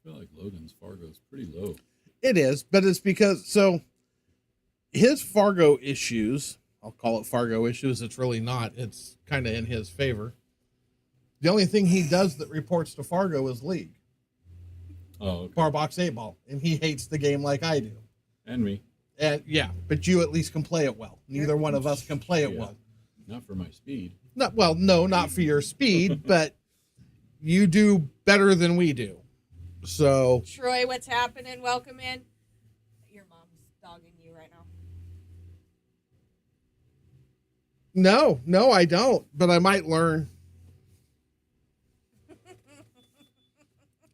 I feel like Logan's Fargo's pretty low. It is, but it's because, so his Fargo issues, I'll call it Fargo issues, it's really not. It's kind of in his favor. The only thing he does that reports to Fargo is League. Oh, okay. Bar box 8 ball. And he hates the game like I do. And me. And yeah, but you at least can play it well. Neither one of us can play it Yeah. well. Not for my speed. Not well, no, not for your speed, but you do better than we do. So Troy, what's happening? Welcome in. Your mom's dogging you right now. no, I don't. But I might learn.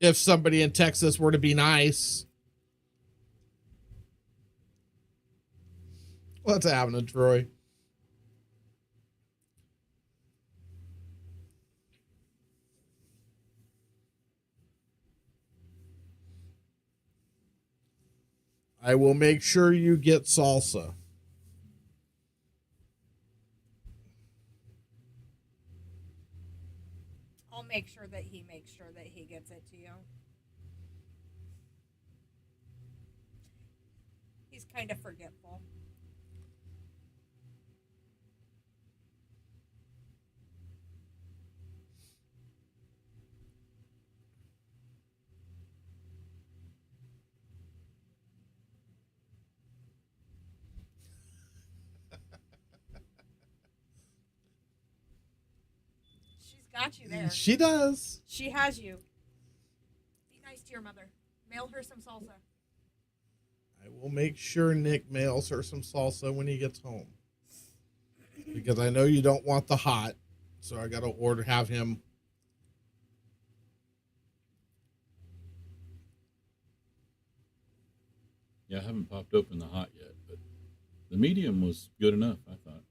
If somebody in Texas were to be nice. What's happening, Troy? I will make sure you get salsa. I'll make sure that he makes sure that he gets it to you. He's kind of forgetful. She's got you there. She does. She has you. Be nice to your mother. Mail her some salsa. I will make sure Nick mails her some salsa when he gets home. Because I know you don't want the hot. So I got to have him. Yeah, I haven't popped open the hot yet, but the medium was good enough, I thought.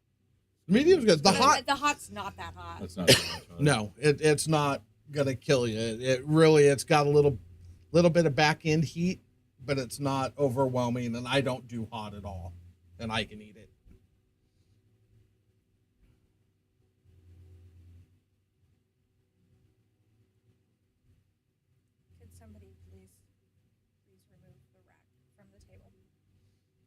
The medium's good. The hot's not that hot. That's not too much hot. No, it's not going to kill you. It's got a little bit of back end heat, but it's not overwhelming. And I don't do hot at all. And I can eat it. Could somebody please remove the rack from the table?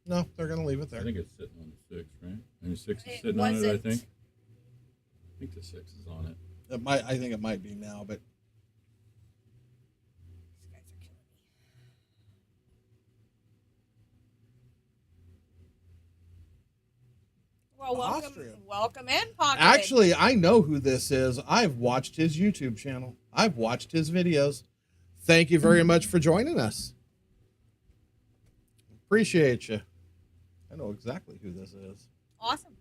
No, they're going to leave it I there. think it's sitting on the 6, right? I mean, 6 is It sitting on it, I wasn't. think. I think the 6 is on it. I think it might be now, but These guys are killing me. Well, Austria. welcome in, Pocket. actually, I know who this is. I've watched his YouTube channel. I've watched his videos. Thank you very much for joining us. Appreciate you. I know exactly who this is. Awesome.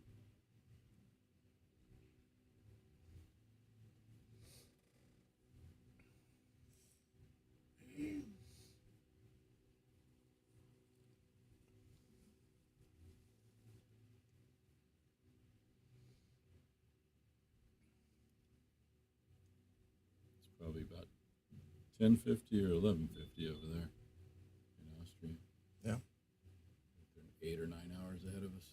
It's probably about 10:50 or 11:50 over there in Austria. Yeah. They're 8 or 9 hours ahead of us.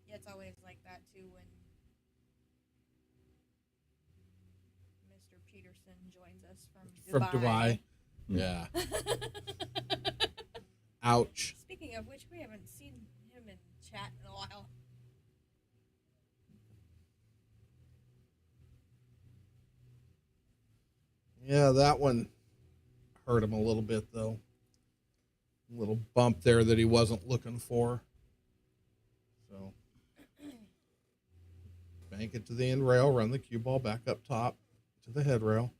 Yeah, it's always like that too when Mr. Peterson joins us from Dubai. Yeah. Ouch. Speaking of which, we haven't seen him in chat in a while. Yeah, that one hurt him a little bit, though. A little bump there that he wasn't looking for. So, bank it to the end rail, run the cue ball back up top to the head rail.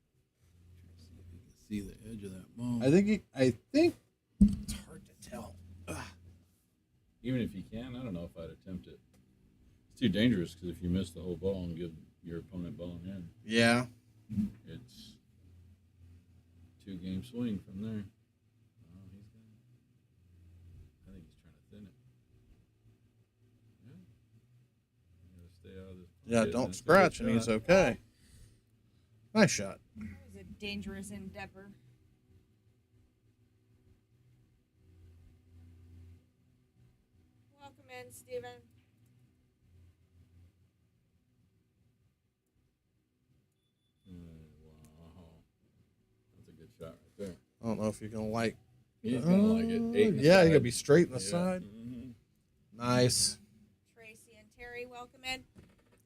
See the edge of that ball. I think it's hard to tell. Ugh. Even if you can, I don't know if I'd attempt it. It's too dangerous because if you miss the whole ball and give your opponent ball in, Yeah. it's 2-game swing from there. Oh, he's got it. I think he's trying to thin it. Yeah. You gotta stay out of this Yeah, pocket, don't that's a good scratch, and he's shot. okay. Nice shot. It was a dangerous endeavor. Welcome in, Steven. Wow. That's a good shot right there. I don't know if you're going to like. He's gonna like it. 8 in the Yeah, side. you're going to be straight in the Yeah. side. Mhm. Nice. Tracy and Terry, welcome in.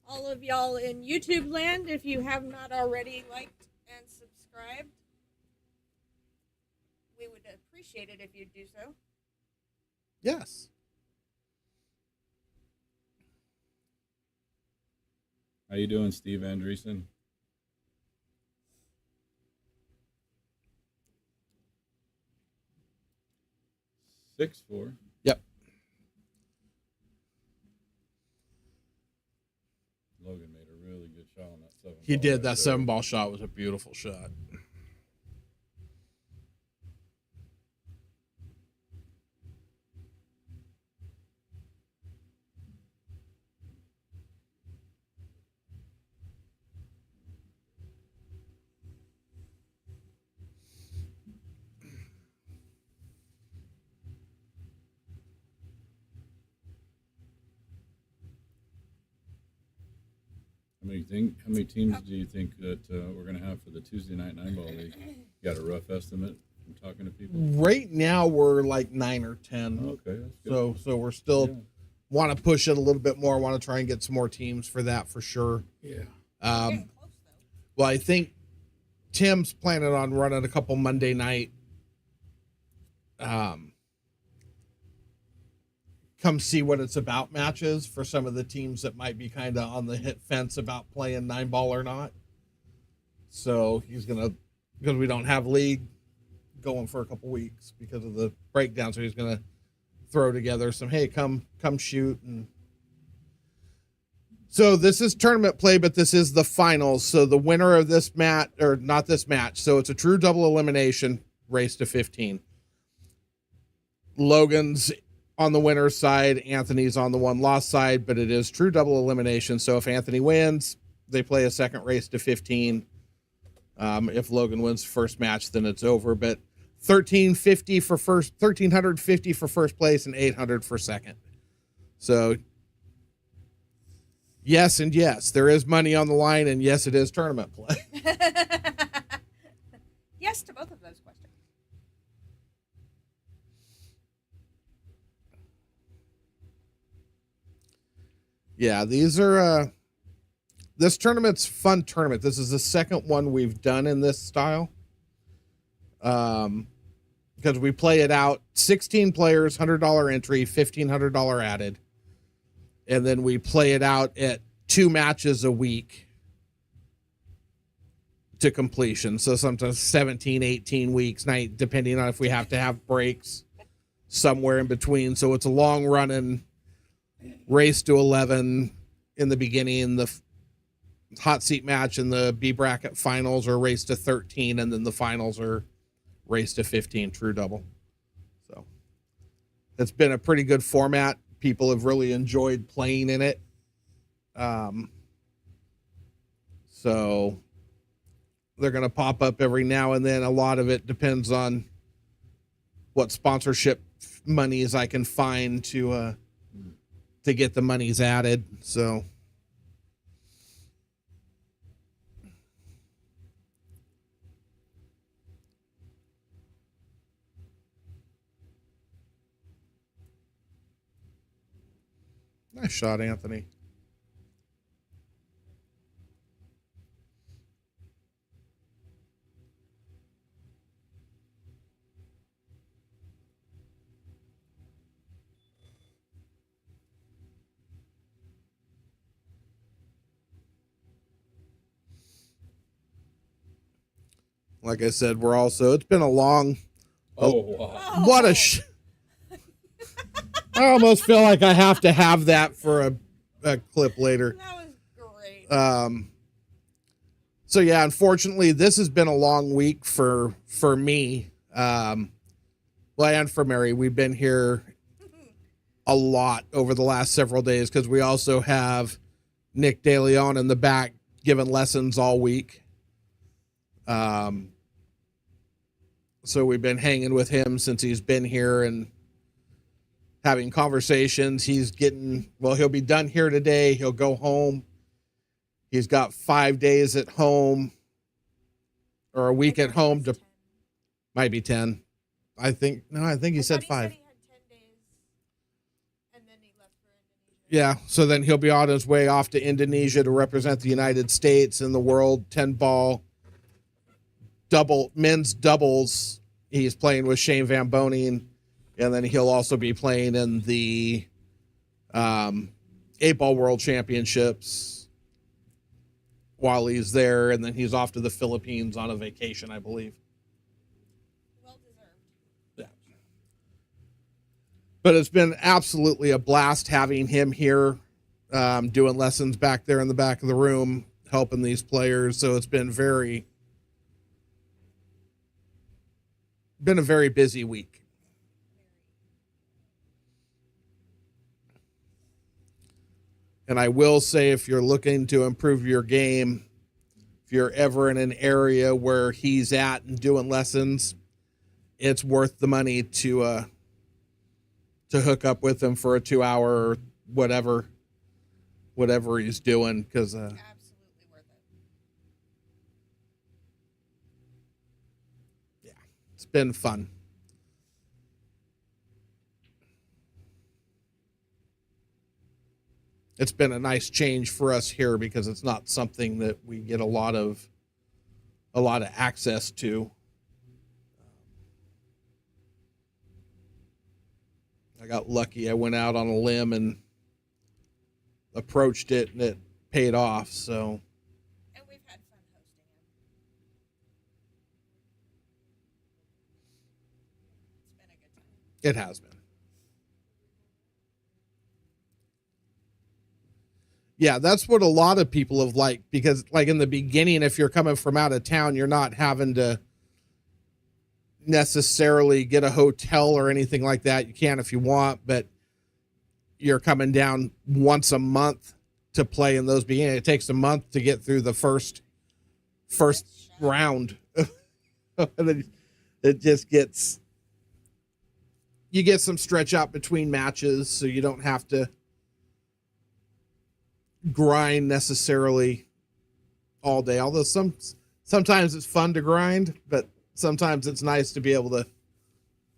All of y'all in YouTube land, if you have not already liked and subscribed, we would appreciate it if you'd do so. Yes. How you doing, Steve Andreessen? Six four. Yep. Logan made a really good shot on that 7. He ball did. right That there. 7-ball shot was a beautiful shot. How many teams do you think that we're going to have for the Tuesday night 9-ball league? You got a rough estimate from talking to people? Right now, we're like 9 or 10. Okay, that's good. So we're still Yeah. want to push it a little bit more. Want to try and get some more teams for that for sure. Yeah. Getting close, though. Well, I think Tim's planning on running a couple Monday night. Come see what it's about matches for some of the teams that might be kind of on the hit fence about playing 9-ball or not. So he's gonna because we don't have league going for a couple weeks because of the breakdown. So he's going to throw together some, hey, come shoot. And so this is tournament play, but this is the finals. So the winner of this match, or not this match, so it's a true double elimination race to 15. Logan's on the winner's side, Anthony's on the one loss side, but it is true double elimination. So if Anthony wins, they play a second race to 15. If Logan wins the first match, then it's over. But $1,350 for first, $1,350 for first place, and $800 for second. So yes, and yes, there is money on the line, and yes, it is tournament play. Yes to both of those questions. Yeah, these are this tournament's fun tournament. This is the second one we've done in this style. Because we play it out 16 players, $100 entry, $1,500 added. And then we play it out at 2 matches a week to completion. So sometimes 17, 18 weeks, depending on if we have to have breaks somewhere in between. So it's a long running race to 11 in the beginning, the hot seat match and the B bracket finals are race to 13, and then the finals are race to 15 true double. So it's been a pretty good format. People have really enjoyed playing in it. So they're going to pop up every now and then. A lot of it depends on what sponsorship monies I can find to get the monies added. So nice shot, Anthony. Like I said, it's been a long, Oh, wow. what a, I almost feel like I have to have that for a clip later. That was great. So yeah, unfortunately, this has been a long week for me. And for Mary. We've been here a lot over the last several days because we also have Nick DeLeon in the back giving lessons all week. So we've been hanging with him since he's been here and having conversations. He'll be done here today. He'll go home. He's got 5 days at home or a week at home might be 10. I think he said 5. He had 10 days, and then he left for Indonesia. Yeah. So then he'll be on his way off to Indonesia to represent the United States in the world 10 ball men's doubles. He's playing with Shane Van Boning, and then he'll also be playing in the 8-ball world championships while he's there, and then he's off to the Philippines on a vacation, I believe. Well deserved. Yeah. But it's been absolutely a blast having him here, doing lessons back there in the back of the room, helping these players. So it's been a very busy week. And I will say, if you're looking to improve your game, if you're ever in an area where he's at and doing lessons, it's worth the money to hook up with him for a 2-hour or whatever he's doing, because Absolutely worth it. it's been fun. It's been a nice change for us here because it's not something that we get a lot of access to. I got lucky. I went out on a limb and approached it, and it paid off. So And we've had fun hosting It has been. Yeah, that's what a lot of people have liked, because like in the beginning, if you're coming from out of town, you're not having to necessarily get a hotel or anything like that. You can if you want, but you're coming down once a month to play in those beginning. It takes a month to get through the first round. And then it just gets, you get some stretch out between matches, so you don't have to grind necessarily all day. Although sometimes it's fun to grind, but sometimes it's nice to be able to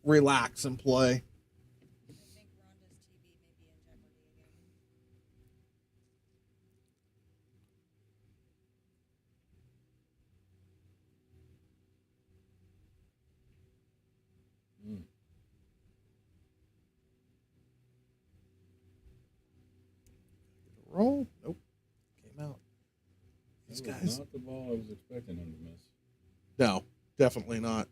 relax and play. I think Rhonda's TV may be in jeopardy again. Mm. Roll? Nope. Came out. These That was guys. not the ball I was expecting him to miss. No, definitely not.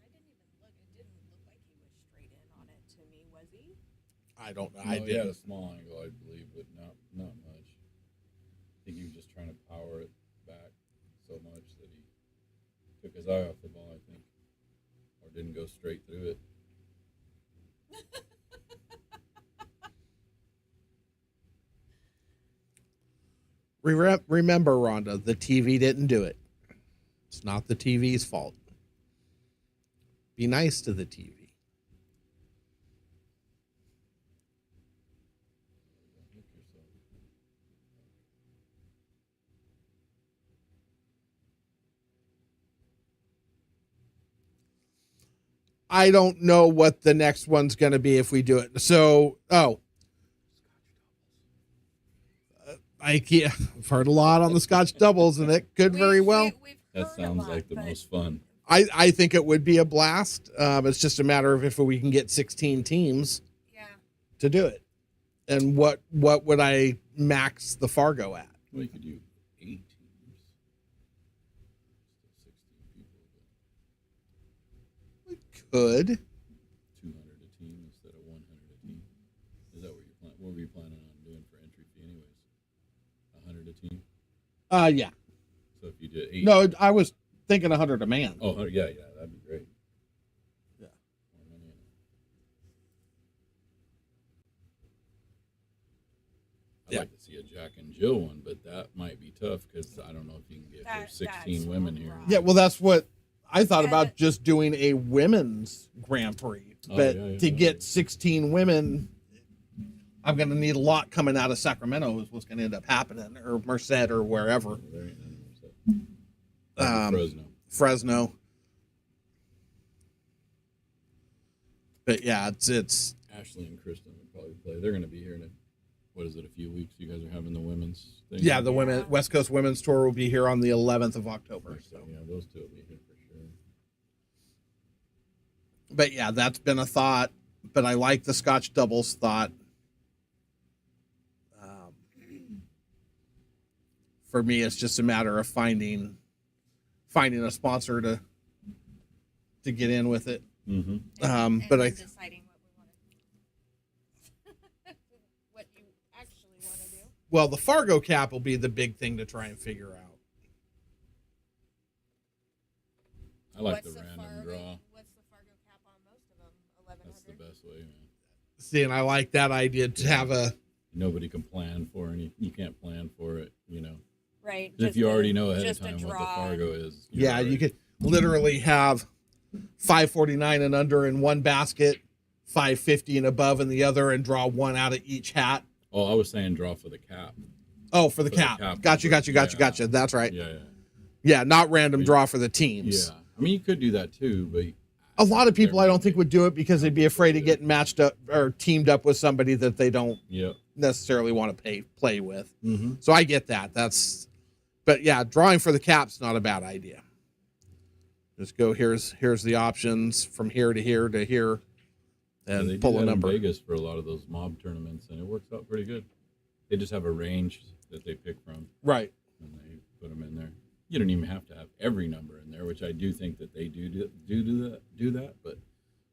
I didn't even look. It didn't look like he was straight in on it to me, was he? I don't know. No, I he had a did. small angle, I believe, but not much. I think he was just trying to power it back so much that he took his eye off the ball, I think, or didn't go straight through it. Remember, Rhonda, the TV didn't do it. It's not the TV's fault. Be nice to the TV. Look yourself. I don't know what the next one's going to be if we do it. So, I've heard a lot on the Scotch doubles, and it could very well. We've That heard a sounds lot, like the but most fun. I think it would be a blast. It's just a matter of if we can get 16 teams yeah. to do it, and what would I max the Fargo at? Well, you could do 8 teams. Still 16 people, We could. but 200 a team instead of 100 a team. Is that what you're planning? What were you planning on doing for entry fee, anyways? 100 a team. Yeah. So if you did 8. No, I was thinking 100 a man. Oh, yeah, that'd be great. Yeah. More money in it. I'd Yeah. like to see a Jack and Jill one, but that might be tough because I don't know if you can get That- 16 that's women here. right. Yeah, well, that's what I thought Yeah, about, that- just doing a women's Grand Prix. Oh, But yeah, to yeah. get 16 women, I'm going to need a lot coming out of Sacramento is what's going to end up happening, or Merced or wherever. There ain't none of them, so. That'd be Fresno. Fresno. But yeah, it's Ashley and Kristen would probably play. They're going to be here in a few weeks. You guys are having the women's thing. yeah, the Yeah. women West Coast Women's Tour will be here on the 11th of October. So yeah, those two will be here for sure. But yeah, that's been a thought. But I like the Scotch doubles thought. For me, it's just a matter of finding a sponsor to get in with it. Mm-hmm. And but then I deciding what we want to, what you actually want to do. well, the Fargo cap will be the big thing to try and figure out. I like What's the random Fargo, draw. What's the Fargo cap on most of them? That's the 1100. best way, man. See, and I like that idea to have a Nobody can plan for it. You can't plan for it, Right. If you already know ahead of just a time what the draw. Fargo is. yeah. You could literally have 549 and under in one basket, 550 and above in the other, and draw one out of each hat. Oh, I was saying draw for the cap. Oh, for the For the cap. cap Gotcha. number. Yeah. That's right. Yeah. Yeah, not random draw for the teams. Yeah. I mean, you could do that too, but A lot of people I don't think would do it because they'd be afraid of getting matched up or teamed up with somebody that they don't yeah. necessarily want to play with. Mm-hmm. So I get that. But yeah, drawing for the cap's not a bad idea. Just go here's the options from here to here to here, and they pull do a that number. in Vegas for a lot of those mob tournaments, and it works out pretty good. They just have a range that they pick from, Right. and they put them in there. You don't even have to have every number in there, which I do think that they do that. But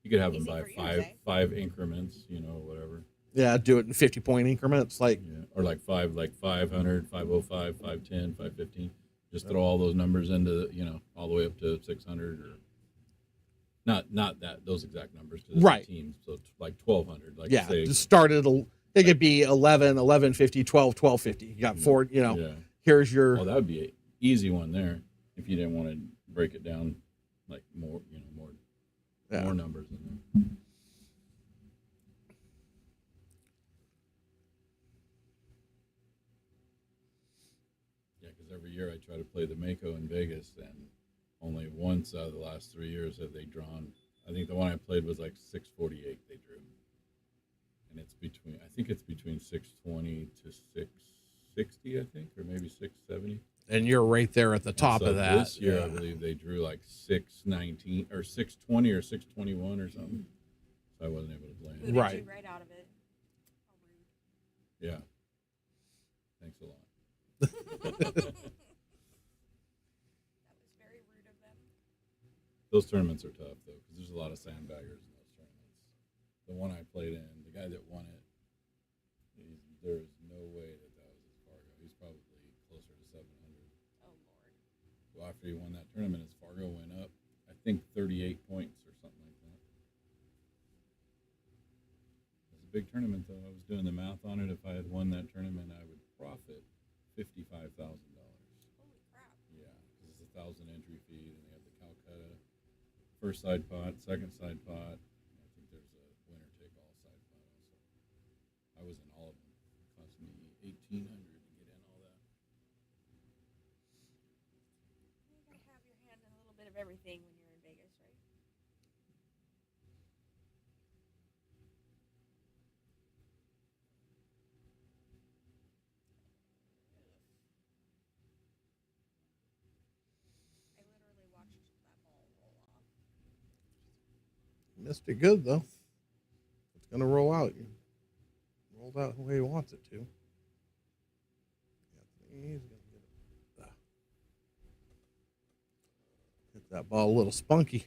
you could have them Easy by for you to say. five increments, whatever. Yeah, do it in 50-point increments. Like, Yeah, or like 500, 505, 510, 515. Just throw all those numbers into, all the way up to 600 or not that those exact numbers to Right. teams. So it's like 1200. Like yeah, say, just start at it could be 11, 1150, 12, 1250. You got four. yeah. Here's your. Oh, that would be an easy one there if you didn't want to break it down like more, Yeah. more numbers in there. Yeah, because every year I try to play the Mako in Vegas, and only once out of the last 3 years have they drawn. I think the one I played was like 648 they drew, and I think it's between 620 to 660, I think, or maybe 670. And you're right there at the top So of that. This year, yeah. I believe they drew like 619 or 620 or 621 or something. So I wasn't able to play it. Booted Right. you right out of it. How rude. Yeah. Thanks a lot. That was very rude of them. Those tournaments are tough, though, because there's a lot of sandbaggers in those tournaments. The one I played in, the guy that won it, there is no way that was his Fargo. He's probably closer to 700. Oh, Lord. Well, after he won that tournament, his Fargo went up, I think, 38 points or something like that. It was a big tournament, though. I was doing the math on it. If I had won that tournament, I would profit $55,000. Holy crap. Yeah, because it's 1,000 entry fee, and they have the Calcutta first side pot, second side pot. I think there's a winner take all side pot also. I was in all of them. It cost me $1,800 to get in all that. You gotta have your hand in a little bit of everything when you're in Vegas, right? I literally watched that ball roll off. Missed it good though. It's gonna roll out. Rolled out the way he wants it to. He's gonna get that ball a little spunky.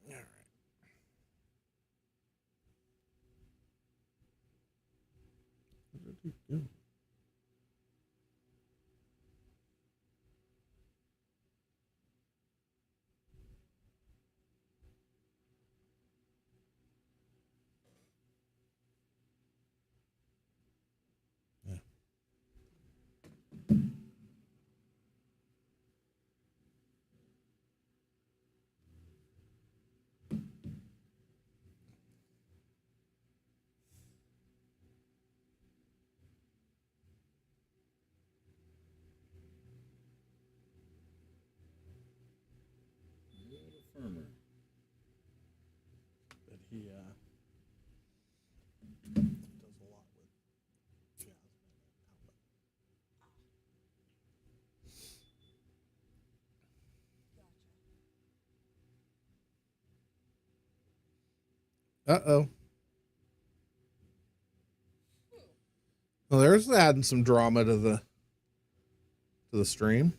All right. Where did he go? A little firmer. But he does a lot with Jasmine. Uh-oh. Well, there's adding some drama to the stream.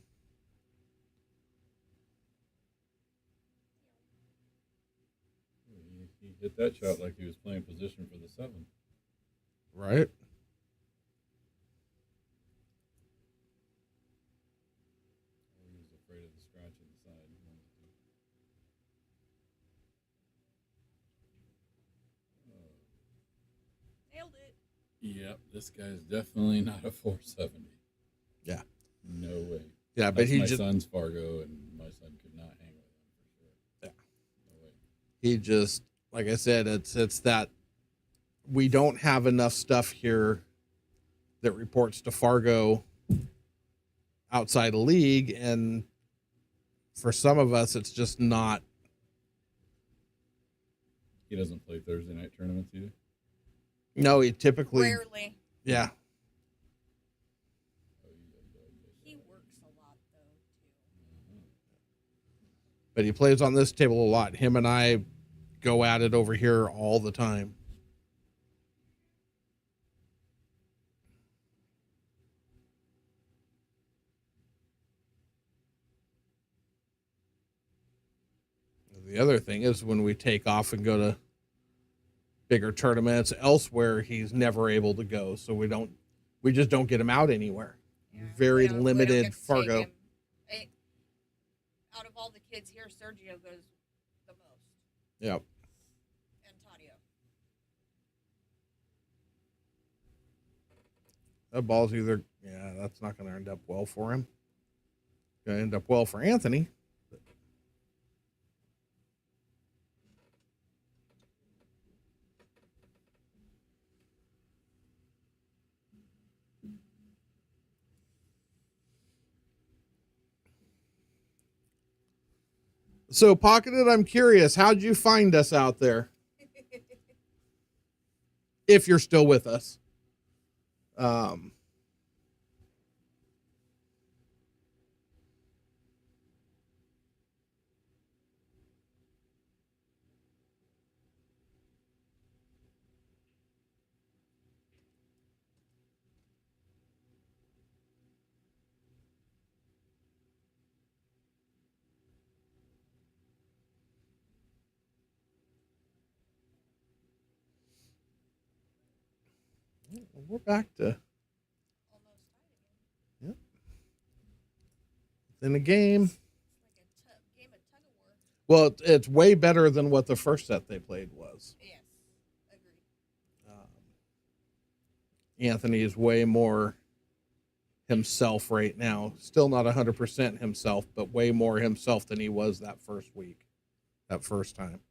He hit that shot like he was playing position for the 7. Right? He was afraid of the scratch at the side. Yep, this guy's definitely not a 470. Yeah. No way. Yeah, but That's he my just son's Fargo, and my son could not hang with him for sure. Yeah. No way. he just like I said, it's that we don't have enough stuff here that reports to Fargo outside of league, and for some of us it's just not. He doesn't play Thursday night tournaments either. No, he typically Rarely. yeah. He works a lot though too. But he plays on this table a lot. Him and I go at it over here all the time. The other thing is when we take off and go to bigger tournaments elsewhere, he's never able to go. So we just don't get him out anywhere. Yeah, Very we don't limited get to take Fargo. him. Out of all the kids here, Sergio goes the most, Yep. and Tadio. That ball's either, yeah, that's not going to end up well for him. Going to end up well for Anthony. So, Pocketed, I'm curious, how'd you find us out there? If you're still with us. We're back to Almost tied again. in the game. It's like a game of tug of war. Well, it's way better than what the first set they played was. Yes, agreed. Anthony is way more himself right now. Still not 100% himself, but way more himself than he was that first week, that first time.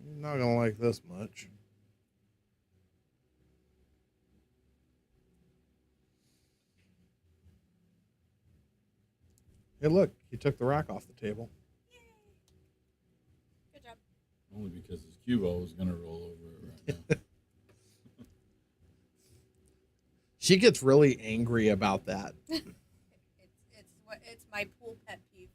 You're not going to like this much. Hey, look, he took the rack off the table. Good job. Only because his cue ball was going to roll over it right now. She gets really angry about that. It's my pool pet peeve.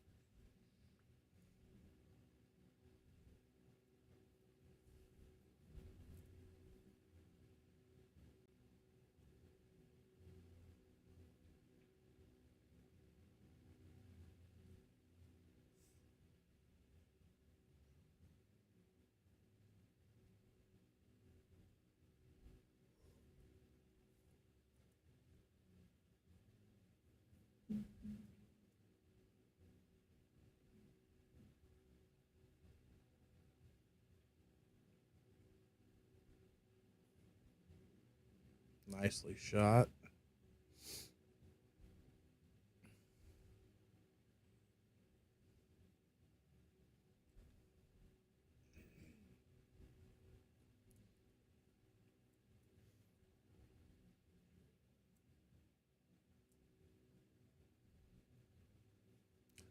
Nicely shot.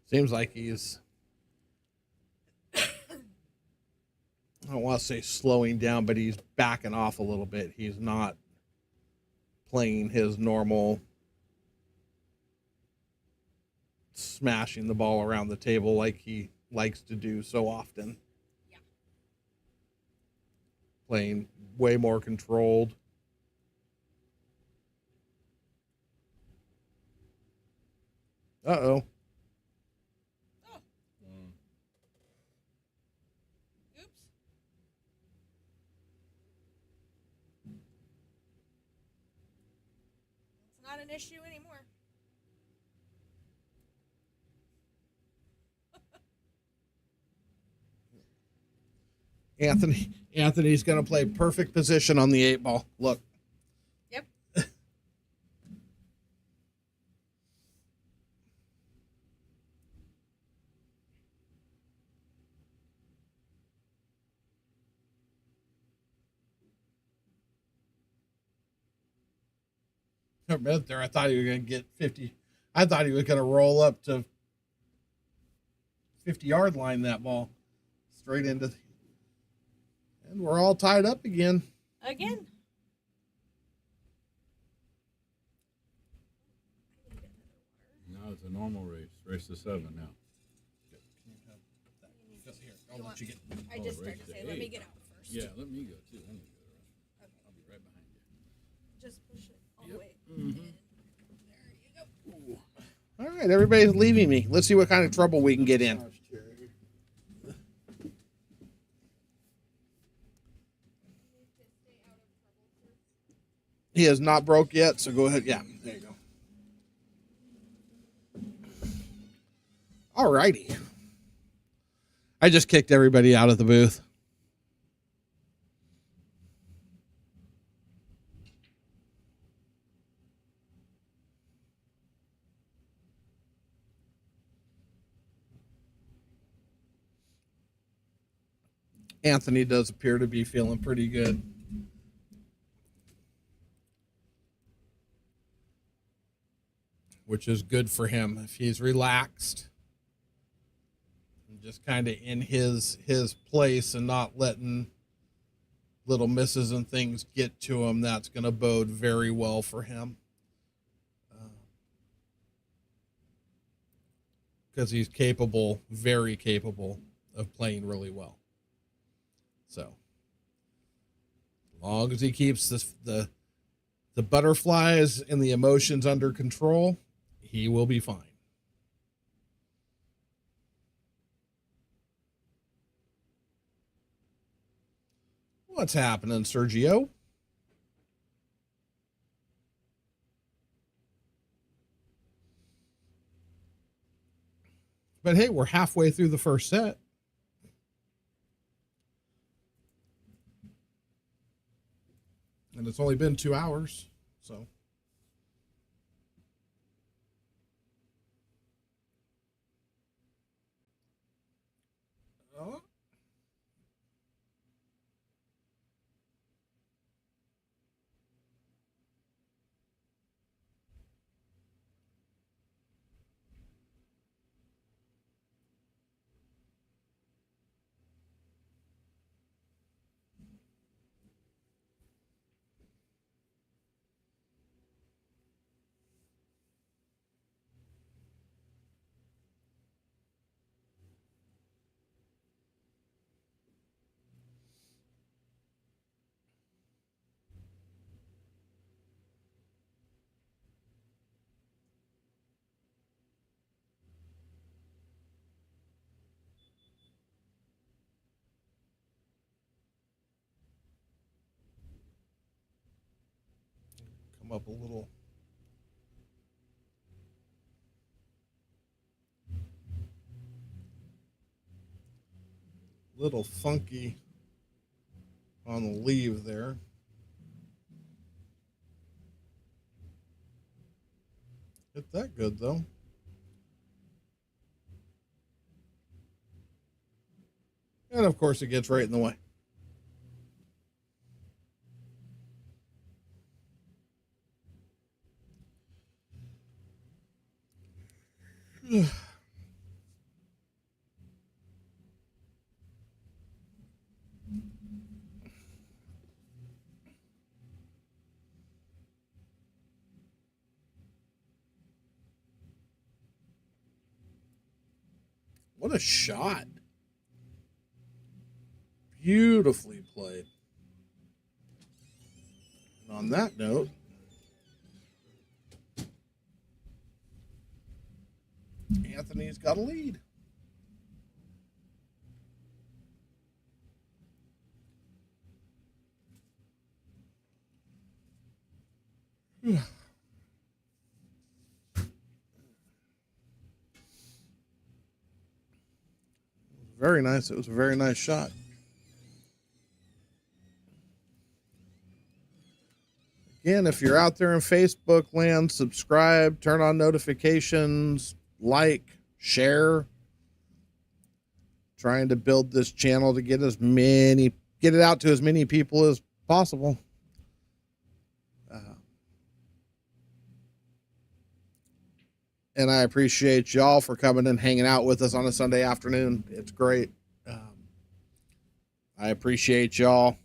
Seems like he's, I don't want to say slowing down, but he's backing off a little bit. He's not playing his normal smashing the ball around the table like he likes to do so often. Yeah. playing way more controlled. Uh-oh. Oops. It's not an issue anymore. Anthony's going to play perfect position on the 8-ball. Look. Yep. For a minute there, I thought he was going to get 50. I thought he was going to roll up to 50-yard line that ball. Straight into the... And we're all tied up again. Again. Now it's a normal race. Race to 7 now. Here, I'll let you get... I just started to say, let me get out first. Yeah, let me go too. I need to go around. I'll be right behind you. Just push it all the Yep. way. Mhm. There you go. All right, everybody's leaving me. Let's see what kind of trouble we can get in. Gosh, Jerry. He is not broke yet, so go ahead. Yeah, there you go. All righty. I just kicked everybody out of the booth. Anthony does appear to be feeling pretty good. Which is good for him. If he's relaxed and just kind of in his place and not letting little misses and things get to him, that's going to bode very well for him. Because he's capable, very capable of playing really well. So, as long as he keeps the butterflies and the emotions under control, he will be fine. What's happening, Sergio? But hey, we're halfway through the first set. And it's only been 2 hours, so. Oh. Come up a little funky on the leave there. Hit that good though. And of course it gets right in the way. What a shot. Beautifully played. On that note, Anthony's got a lead. Very nice. It was a very nice shot. Again, if you're out there in Facebook land, subscribe, turn on notifications, like, share. Trying to build this channel to get it out to as many people as possible. And I appreciate y'all for coming and hanging out with us on a Sunday afternoon. It's great. I appreciate y'all.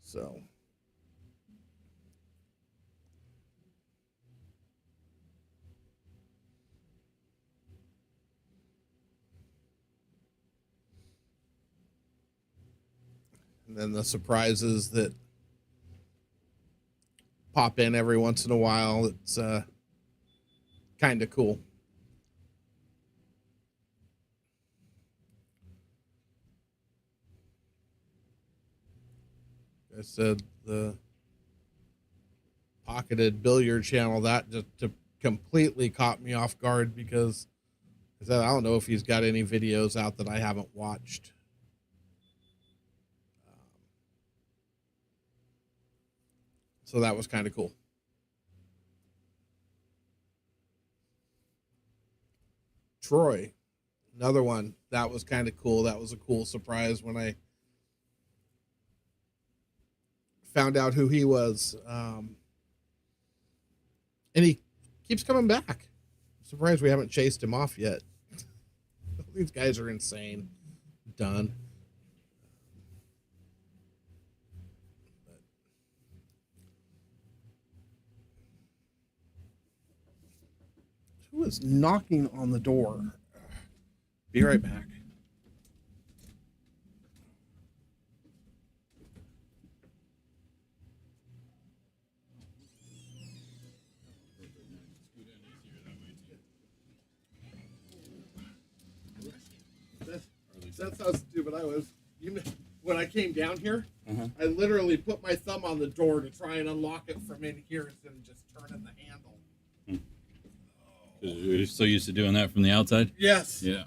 So. And then the surprises that pop in every once in a while. It's kind of cool. I said the pocketed billiard channel, that just completely caught me off guard because I don't know if he's got any videos out that I haven't watched. So that was kind of cool. Troy, another one that was kind of cool. That was a cool surprise when I found out who he was. And he keeps coming back. I'm surprised we haven't chased him off yet. These guys are insane. Done. Who is knocking on the door? Be right back. That's how stupid I was. When I came down here, I literally put my thumb on the door to try and unlock it from in here instead of just turning the handle. You're so used to doing that from the outside? Yes. Yeah.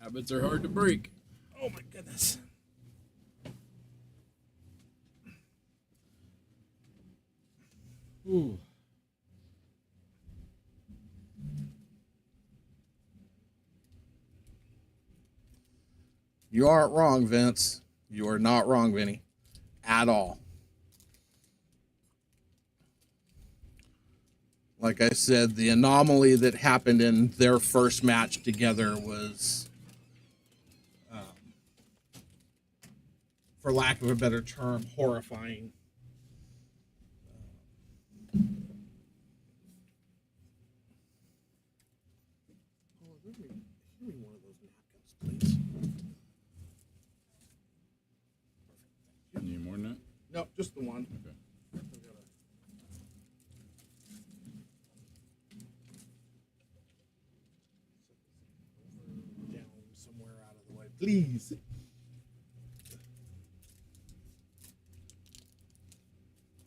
Habits are hard to break. Oh my goodness. Ooh. You aren't wrong, Vince. You are not wrong, Vinny. At all. Like I said, the anomaly that happened in their first match together was, for lack of a better term, horrifying. Give me one of those napkins, please. Need more than that? No, just the one. Okay. Down somewhere out of the way, please.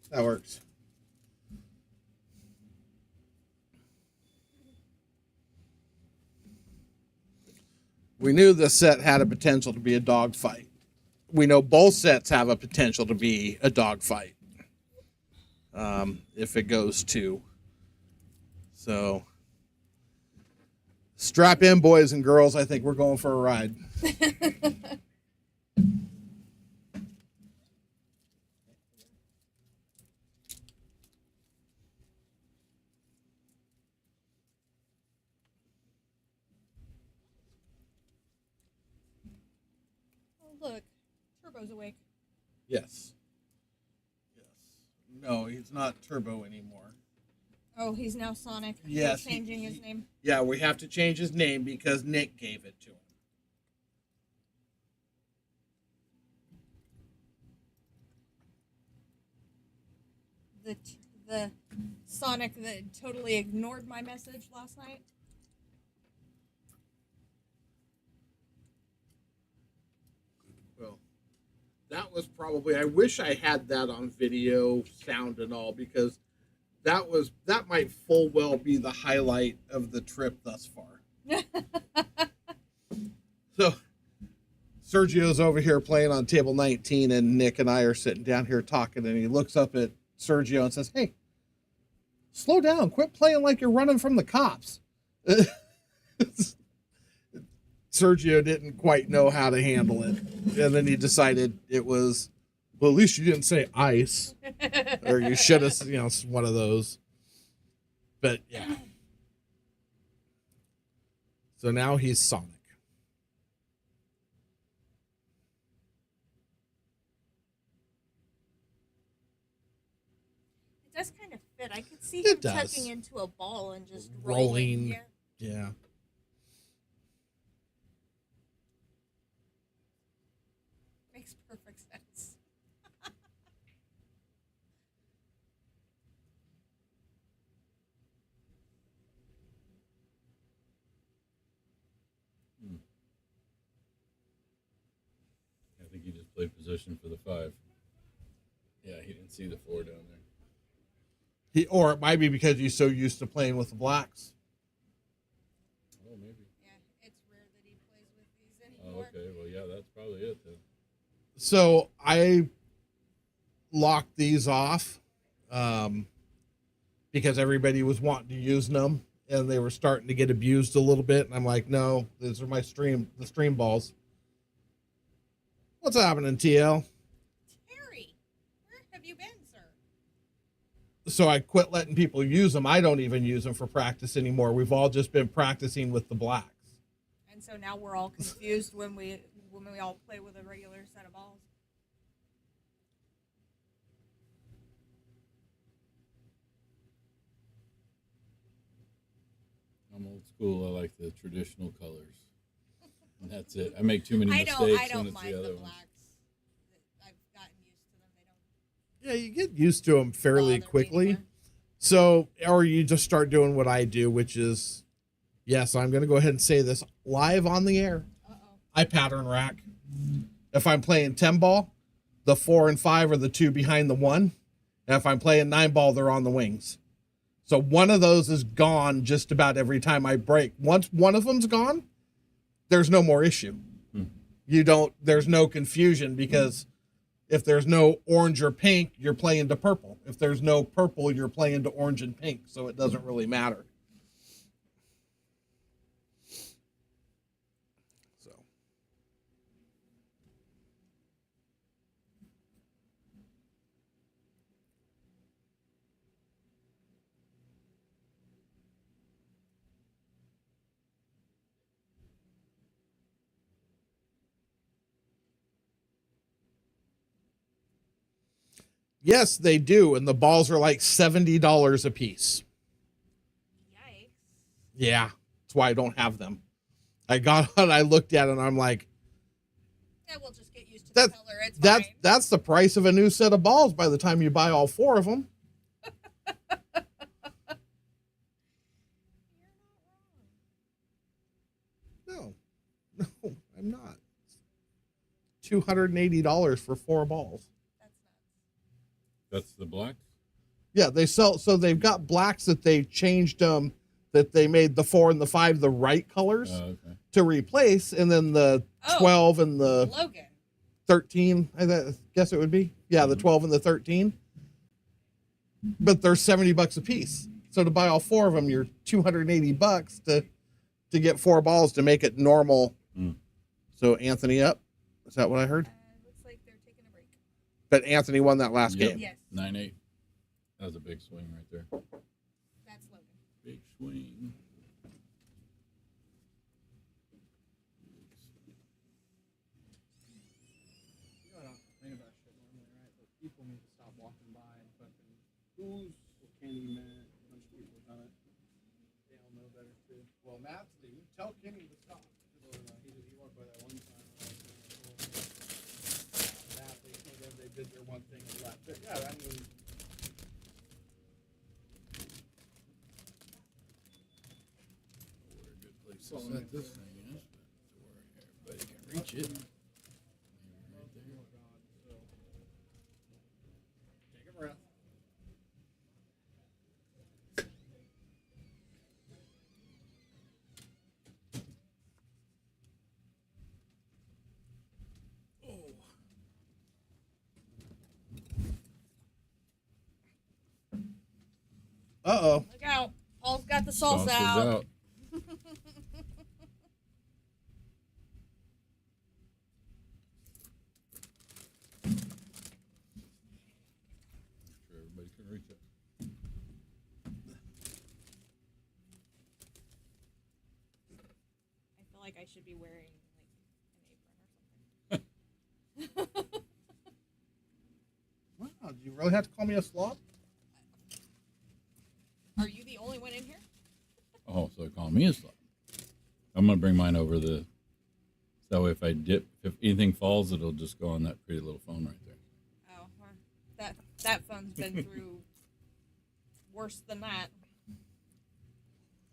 That works. We knew this set had a potential to be a dogfight. We know both sets have a potential to be a dogfight. If it goes to. So, strap in, boys and girls. I think we're going for a ride. Oh, look. Turbo's awake. Yes. Yes. No, he's not Turbo anymore. Oh, he's now Sonic. Yes, He's changing his name. Yeah, we have to change his name because Nick gave it to him. the Sonic that totally ignored my message last night. Well, that was probably. I wish I had that on video, sound and all, because that might full well be the highlight of the trip thus far. So, Sergio's over here playing on table 19, and Nick and I are sitting down here talking, and he looks up at Sergio and says, "Hey, slow down. Quit playing like you're running from the cops." Sergio didn't quite know how to handle it. And then he decided it was, well, at least you didn't say ice. Or you should have, it's one of those. But yeah. So now he's Sonic. It does kind of fit. I could see It him does. tucking into a ball and just Rolling. rolling. Yeah. Yeah. Makes perfect sense. I think he just played position for the 5. Yeah, he didn't see the 4 down there. Or it might be because he's so used to playing with the blacks. Oh, maybe. Yeah, it's rare that he plays with these Oh, anymore. okay. Well, yeah, that's probably it then. So I locked these off because everybody was wanting to use them, and they were starting to get abused a little bit. And I'm like, no, these are the stream balls. What's happening, TL? Terry, where have you been, sir? So I quit letting people use them. I don't even use them for practice anymore. We've all just been practicing with the blacks. And so now we're all confused when we all play with a regular set of balls. I'm old school. I like the traditional colors. And that's it. I make too many I mistakes don't when it's mind the other the ones. blacks. I've gotten used to them. They don't Yeah, you get used to them fairly bother me quickly. anymore. So, or you just start doing what I do, which is, yes, I'm going to go ahead and say this live on the air. Uh-oh. I pattern rack. If I'm playing 10 ball, the 4 and 5 are the 2 behind the 1. And if I'm playing 9 ball, they're on the wings. So one of those is gone just about every time I break. Once one of them's gone, there's no more issue. There's no confusion, because if there's no orange or pink, you're playing to purple. If there's no purple, you're playing to orange and pink. So it doesn't really matter. So. Yes, they do. And the balls are like $70 a piece. Yikes. Yeah. That's why I don't have them. I got on, I looked at it, and I'm like, Yeah, we'll just get used to the color. It's fine. that's the price of a new set of balls by the time you buy all 4 of them. No, I'm not. $280 for 4 balls. That's nuts. That's the black? Yeah, they sell. So they've got blacks that they changed them, that they made the 4 and the 5 the right colors Okay. to replace, and then the 12 and the Logan. 13, I guess it would be. Yeah, the 12 and the 13. But they're $70 a piece. So to buy all 4 of them, you're $280 to get 4 balls to make it normal. So Anthony up. Is that what I heard? Looks like they're taking a break. But Anthony won that last Yep. game. Yes. 9-8. That was a big swing right there. That's Logan. Big swing. You know, I don't complain about shit normally, right? But people need to stop walking by and fucking who's Kenny, man. A bunch of people have done it. They all know better too. Well, Matt, you tell Kenny to stop. He walked by that one time. Matt, they did their one thing and left. But yeah, I mean, Set this thing in to where everybody can reach it. Right there. Take a breath. Uh-oh. Look out. Paul's got the salsa Sauce is out. out. Sure, everybody can reach it. I feel like I should be wearing like an apron or something. Wow, do you really have to call me a slob? Are you the only one in here? Oh, so call me a slot. I'm gonna bring mine over the. That way, if anything falls, it'll just go on that pretty little phone right there. Oh, well, that phone's been through worse than that.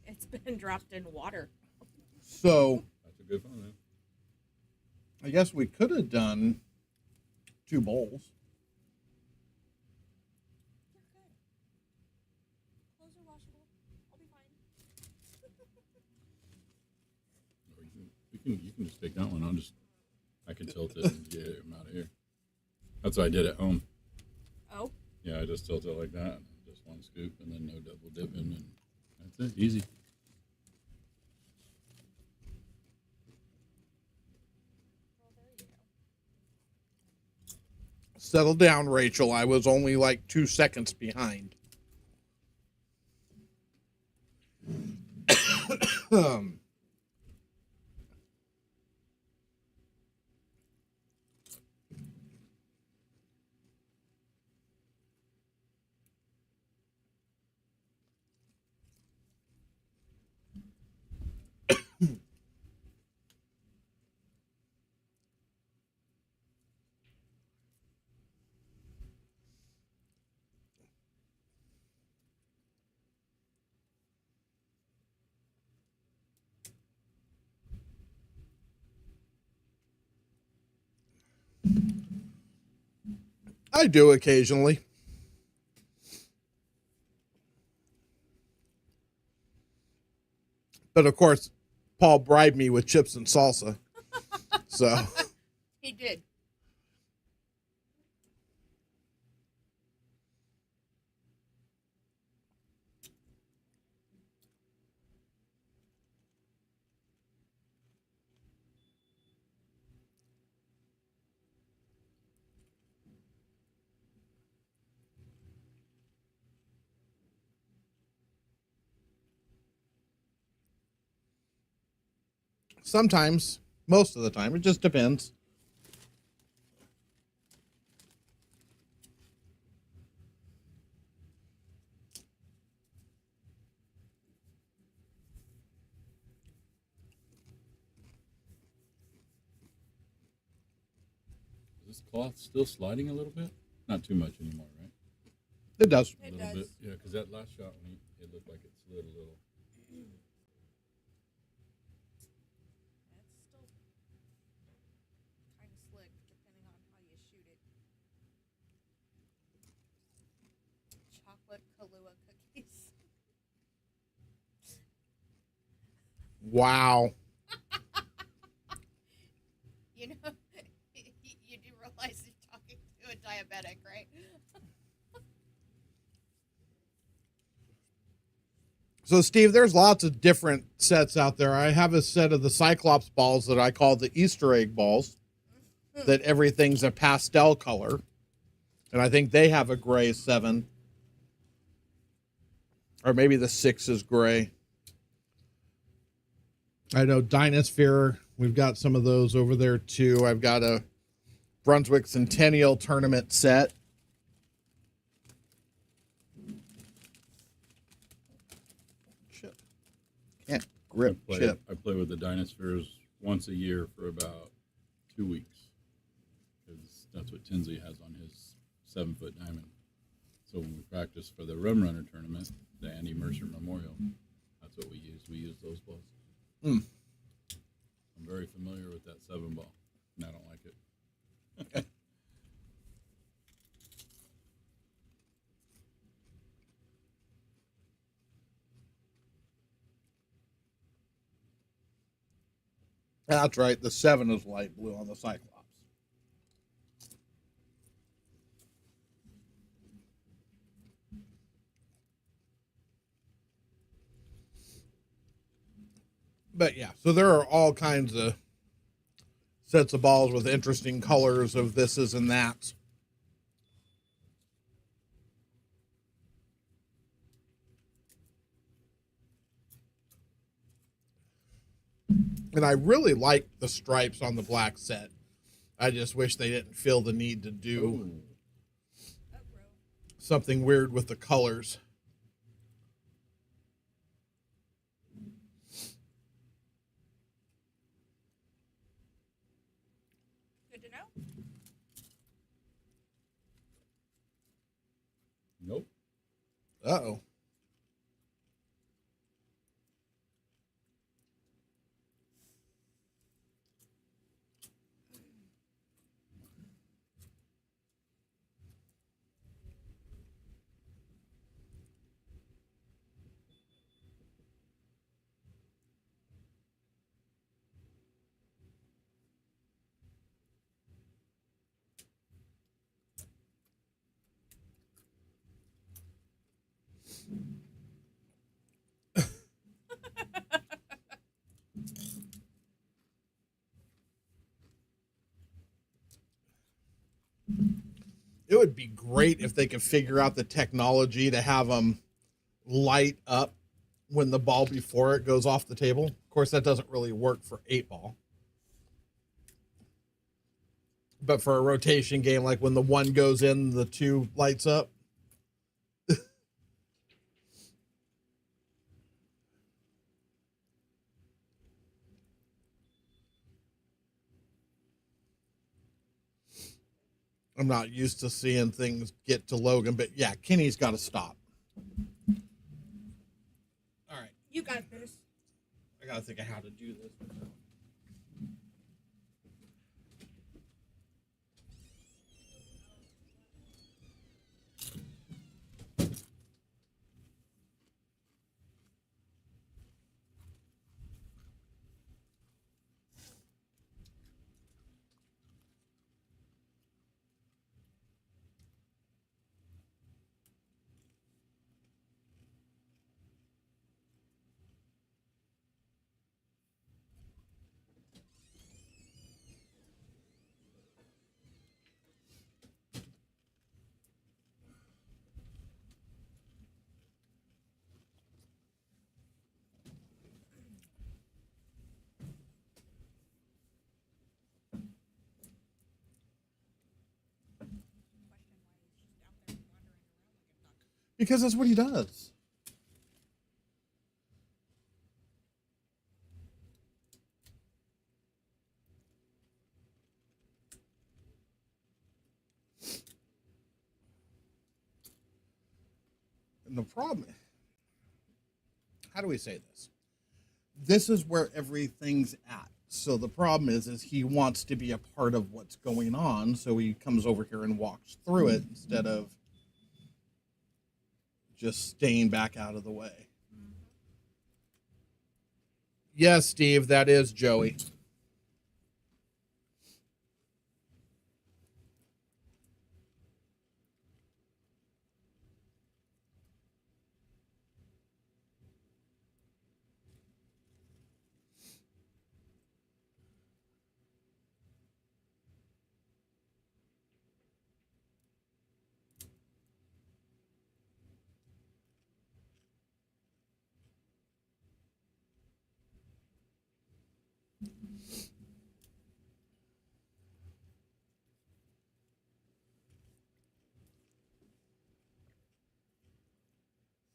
It's been dropped in water. So, That's a good phone, man. I guess we could have done 2 bowls. You're good. Clothes are washable. I'll be fine. Or you can just take that one. I can tilt it and get him out of here. That's what I did at home. Oh, Yeah, I just tilt it like that, just one scoop, and then no double dipping, and that's it. Easy. well, there you go. Settle down, Rachel. I was only like 2 seconds behind. I do occasionally. But of course, Paul bribed me with chips and salsa. So, He did. sometimes, most of the time, it just depends. Is this cloth still sliding a little bit? Not too much anymore, right? It does. A It little does. bit. Yeah, because that last shot, it looked like it slid a little. It's still kind of slick, depending on how you shoot it. Chocolate Kahlua cookies. Wow. You know, you do realize you're talking to a diabetic, right? So, Steve, there's lots of different sets out there. I have a set of the Cyclops balls that I call the Easter egg balls, that everything's a pastel color. And I think they have a gray 7. Or maybe the 6 is gray. I know Dinosphere, we've got some of those over there too. I've got a Brunswick Centennial Tournament set. Chip. Can't grip chip. I play with the Dinospheres once a year for about 2 weeks. Because that's what Tinsley has on his 7-foot diamond. So when we practice for the Rum Runner tournament, the Andy Mercer Memorial, that's what we use. We use those balls. Mm. I'm very familiar with that 7-ball, and I don't like it. That's right. The 7 is light blue on the Cyclops. But yeah, so there are all kinds of sets of balls with interesting colors of thises and that's. And I really like the stripes on the black set. I just wish they didn't feel the need to do Ooh. something weird with the colors. Good to know. Nope. Uh-oh. It would be great if they could figure out the technology to have them light up when the ball before it goes off the table. Of course, that doesn't really work for 8-ball. But for a rotation game, like when the 1 goes in, the 2 lights up. I'm not used to seeing things get to Logan, but yeah, Kenny's got to stop. All right, You got this. I got to think of how to do this. Because that's what he does. And the problem, how do we say this? This is where everything's at. So the problem is he wants to be a part of what's going on. So he comes over here and walks through it instead of just staying back out of the way. Yes, Steve, that is Joey.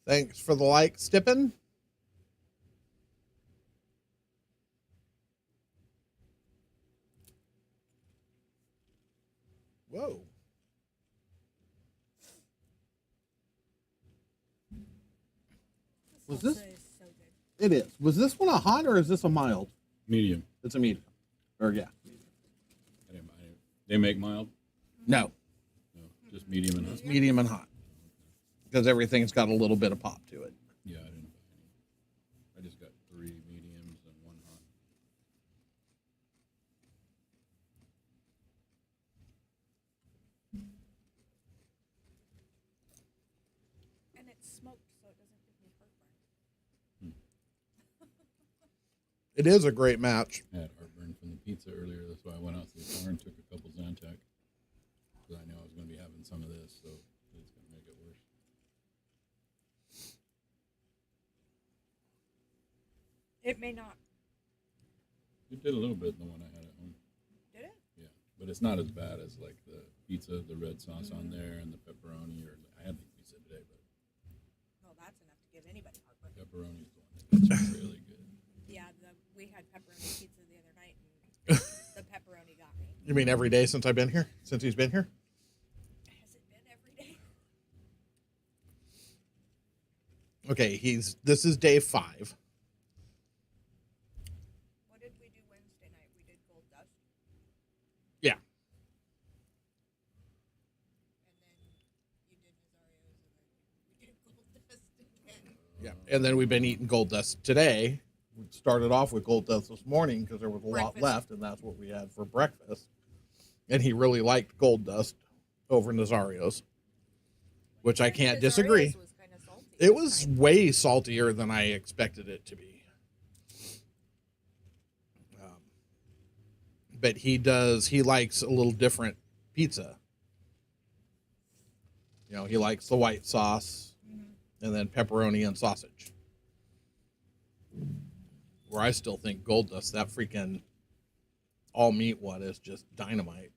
Thanks for the like, Stippen. Whoa. Was this? Salsa is so good. It is. Was this one a hot or is this a mild? Medium. It's a medium. Or yeah. They make mild? No, No, just medium and hot. it's medium and hot. Because everything's got a little bit of pop to it. Yeah, I didn't buy any. I just got 3 mediums and 1 hot. And it's smoked, so it doesn't give me heartburn. It is a great match. I had heartburn from the pizza earlier. That's why I went out to the car and took a couple Zantac. Because I knew I was going to be having some of this, so it's going to make it worse. It may not. It did a little bit in the one I had at home. Did it? Yeah, but it's not as bad as like the pizza, the red sauce on there, and the pepperoni. Or I had the pizza today, but Well, that's enough to give anybody heartburn. pepperoni's the one that gets really good. Yeah, we had pepperoni pizza the other night, and the pepperoni got me. You mean every day since I've been here? Since he's been here? Has it been every day? Okay, this is day 5. What did we do Wednesday night? We did Gold Dust. Yeah. And then you did Nazario's, and then we did Gold Dust again. Yeah. And then we've been eating Gold Dust today. We started off with Gold Dust this morning because there was a lot Breakfast. left, and that's what we had for breakfast. And he really liked Gold Dust over Nazario's, which I can't disagree. Nazario's was kind of salty. It was way saltier than I expected it to be. But he likes a little different pizza. You know, he likes the white sauce and then pepperoni and sausage. Where I still think Gold Dust, that freaking all meat one is just dynamite.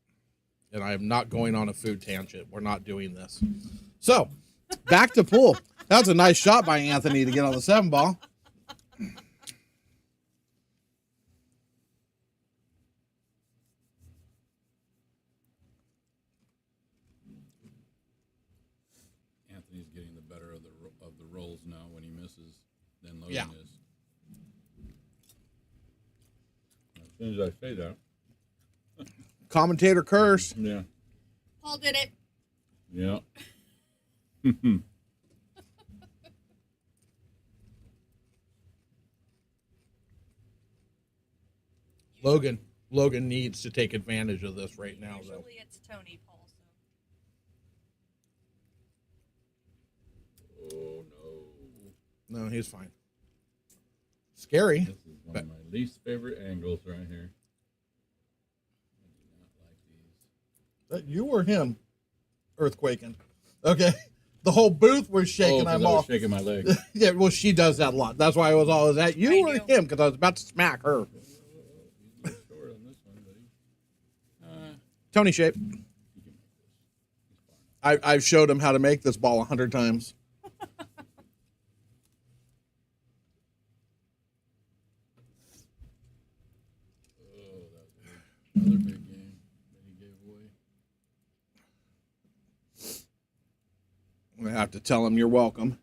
And I'm not going on a food tangent. We're not doing this. So, back to pool. That was a nice shot by Anthony to get on the 7-ball. Anthony's getting the better of the rolls now when he misses than Logan Yeah. is. As soon as I say that, Commentator curse. yeah, Paul did it. yeah. Logan needs to take advantage of this right now, though. Usually it's Tony, Paul. So Oh no. No, he's fine. Scary. This is one of my least favorite angles right here. I do not like these. That you or him? Earthquaking. Okay. The whole booth was shaking. 'Cause I'm I was off. shaking my leg. Yeah, well, she does that a lot. That's why I was always at you I or do. him because I was about to smack her. He's a little short on this one, buddy. Tony shape. He can make this. He's far enough. I've showed him how to make this ball 100 times. Oh, that was another big game that he gave away. I'm going to have to tell him you're welcome.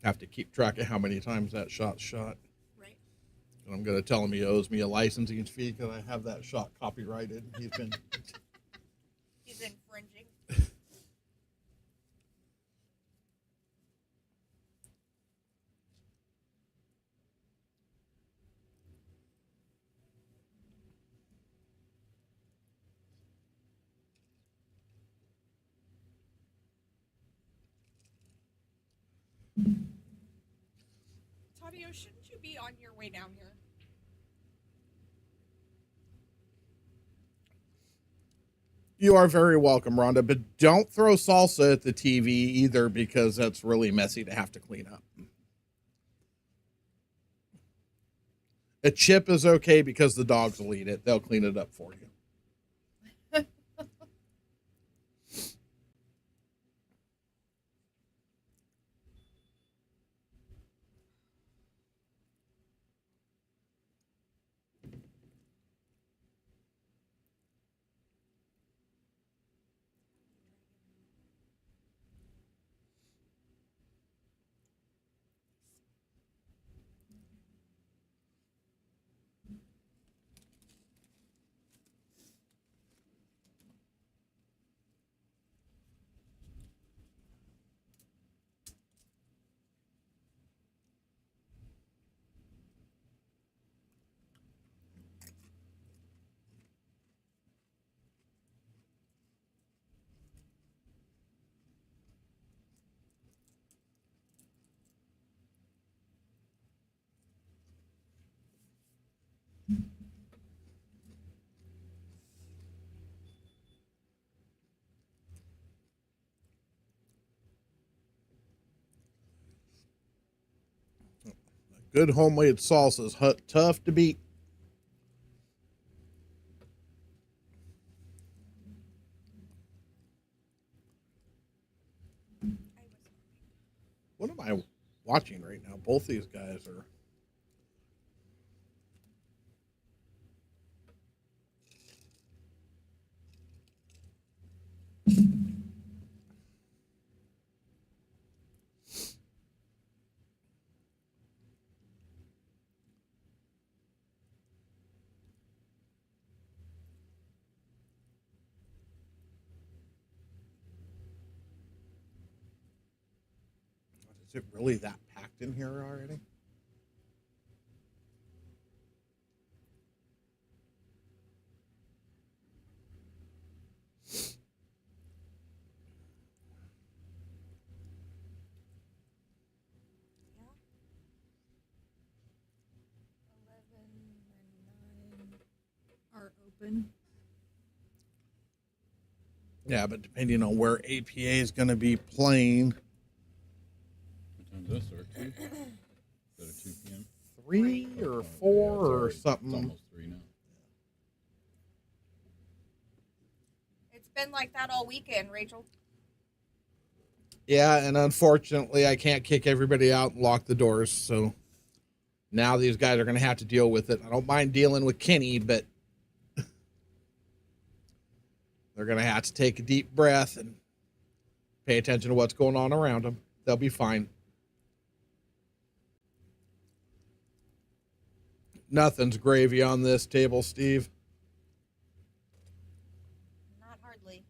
Have to keep track of how many times that shot's shot. right. And I'm going to tell him he owes me a licensing fee because I have that shot copyrighted. He's been. He's infringing. Tavio, shouldn't you be on your way down here? You are very welcome, Rhonda, but don't throw salsa at the TV either because that's really messy to have to clean up. A chip is okay because the dogs will eat it. They'll clean it up for you. Good homemade salsa is tough to beat. What am I watching right now? Both these guys are. Is it really that packed in here already? Yeah. 11 and 9 are open. Yeah, but depending on where APA is going to be playing, What time's that start? 2? Is that a 2 p.m.? 3 or Oh, 4 yeah, it's or already- something. It's almost 3 now. It's been like that all weekend, Rachel. Yeah, and unfortunately, I can't kick everybody out and lock the doors. So now these guys are going to have to deal with it. I don't mind dealing with Kenny, but they're going to have to take a deep breath and pay attention to what's going on around them. They'll be fine. Nothing's gravy on this table, Steve. Not hardly.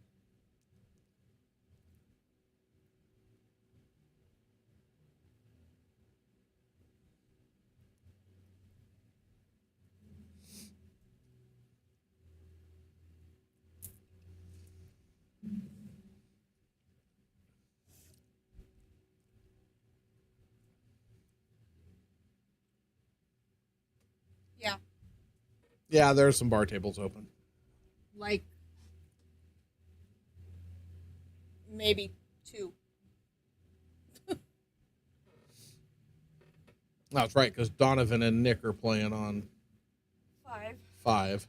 Yeah. Yeah, there's some bar tables open. Like maybe 2. That's right, because Donovan and Nick are playing on 5. 5.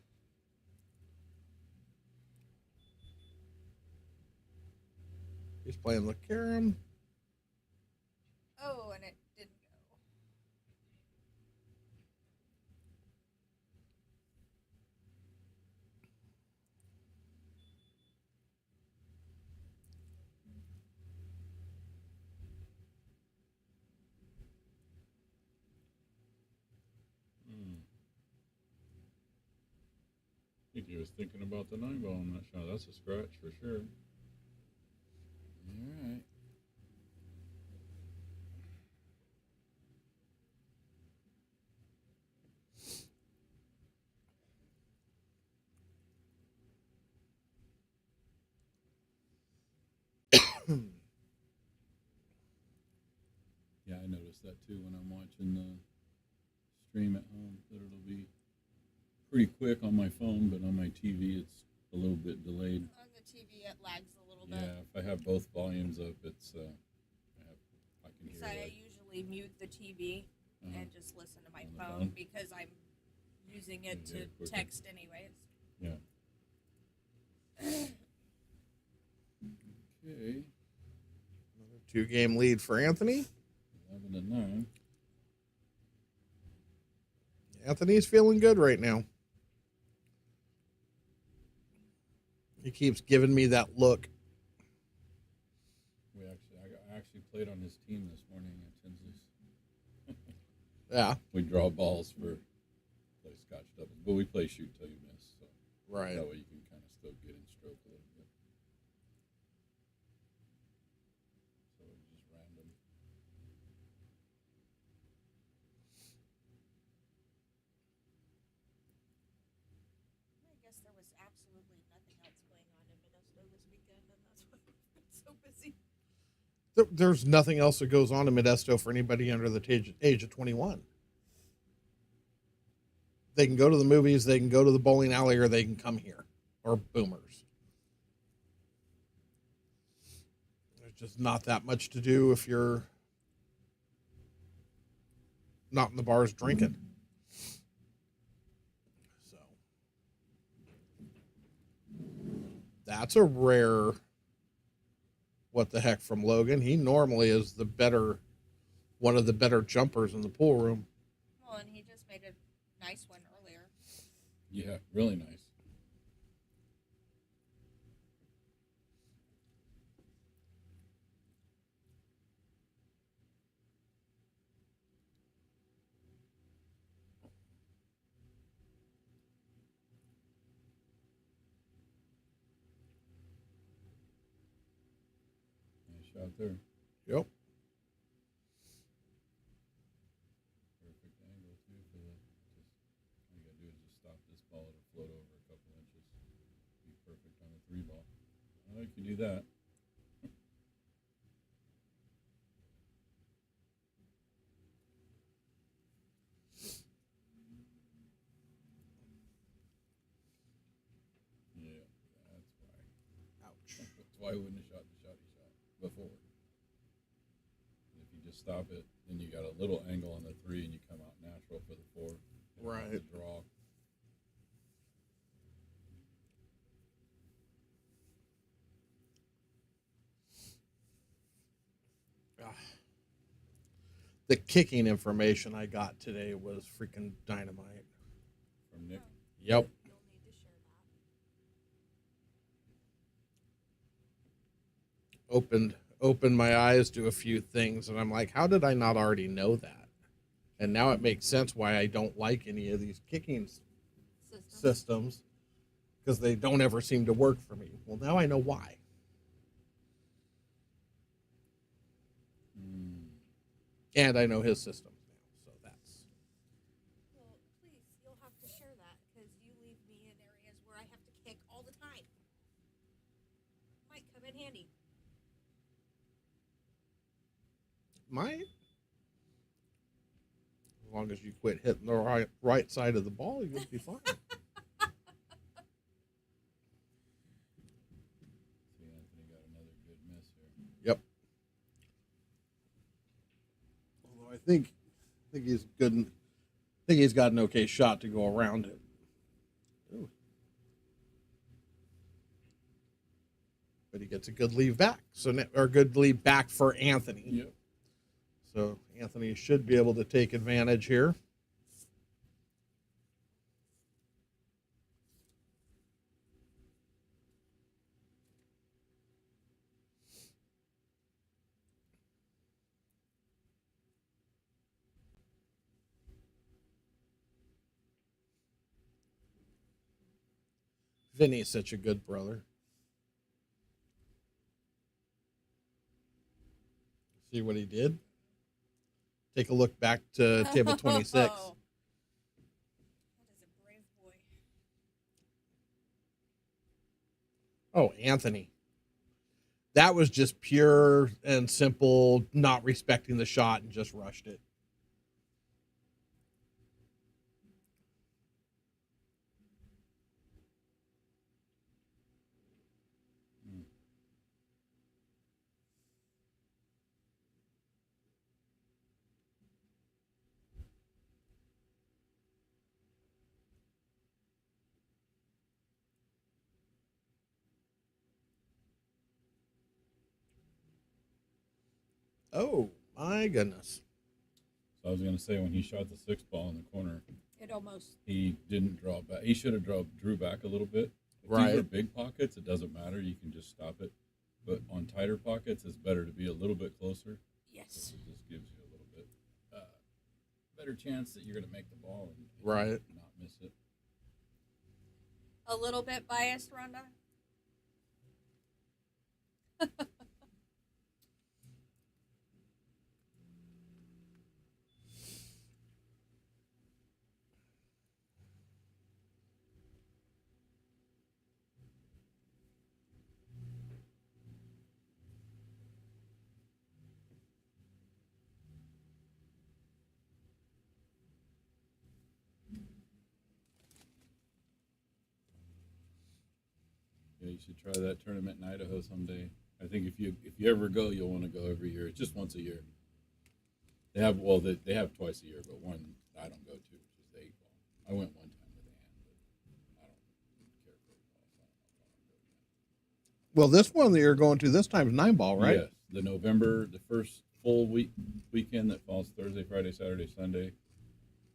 He's playing the carom. Oh, and it didn't go. I think he was thinking about the 9 ball. I'm not sure. That's a scratch for sure. All right. Yeah, I noticed that too when I'm watching the stream at home. That it'll be pretty quick on my phone, but on my TV it's a little bit delayed. On the TV, it lags a little Yeah, bit. if I have both volumes up, it's I can hear So I like, usually mute the TV uh-huh. and just listen to my On the phone phone? because I'm using it Yeah, to quicker. text anyways. Yeah. Okay. 2-game lead for Anthony. 11 to 9. Anthony's feeling good right now. He keeps giving me that look. I actually played on his team this morning at Tinsley's. Yeah. We draw balls for play scotch doubles, but we play shoot till you miss. So Right. that way you can kind of still get in stroke a little bit. So it's just random. I guess there was absolutely nothing else going on in Modesto this weekend, and that's why we've been so busy. There's nothing else that goes on in Modesto for anybody under the age of 21. They can go to the movies, they can go to the bowling alley, or they can come here, or Boomers. There's just not that much to do if you're not in the bars drinking. So that's a rare what the heck from Logan. He normally is one of the better jumpers in the pool room. Well, and he just made a nice one earlier. Yeah, really nice. Nice shot there. Yep. Perfect angle too for the. All you gotta do is just stop this ball; it'll float over a couple inches. Be perfect on a 3-ball. Oh, you can do that. Yeah, that's why. Ouch. That's why I wouldn't have shot the shot he shot before. If you just stop it, then you got a little angle on the 3 and you come out natural for the 4. Right. The draw. The kicking information I got today was freaking dynamite. From Nick. Yep. You'll need to share that. Opened my eyes to a few things, and I'm like, how did I not already know that? And now it makes sense why I don't like any of these kicking systems, because they don't ever seem to work for me. Well, now I know why. And I know his systems now, so that's. Well, please, you'll have to share that because you leave me in areas where I have to kick all the time. Might come in handy. Might. As long as you quit hitting the right side of the ball, you'll be fine. See, Anthony got another good miss here. Yep. Although I think he's good. I think he's got an okay shot to go around it. Ooh. But he gets a good lead back. Or good lead back for Anthony. Yep. So Anthony should be able to take advantage here. Vinny's such a good brother. See what he did? Take a look back to table 26. That is a brave boy. Oh, Anthony. That was just pure and simple, not respecting the shot and just rushed it. Oh, my goodness. So I was going to say, when he shot the 6-ball in the corner, It almost. he didn't draw back. He should have drew back a little bit. If Right. these are big pockets, it doesn't matter. You can just stop it. But on tighter pockets, it's better to be a little bit closer. Yes. It just gives you a little bit better chance that you're going to make the ball and Right. not miss it. A little bit biased, Rhonda. Yeah, you should try that tournament in Idaho someday. I think if you ever go, you'll want to go every year. It's just once a year. They have they have twice a year, but one I don't go to, which is the 8 ball. I went one time with Ann, but I don't care for 8 ball. So I don't know if I want to go again. Well, this one that you're going to this time is 9 ball, right? Yes, the first full weekend that falls Thursday, Friday, Saturday, Sunday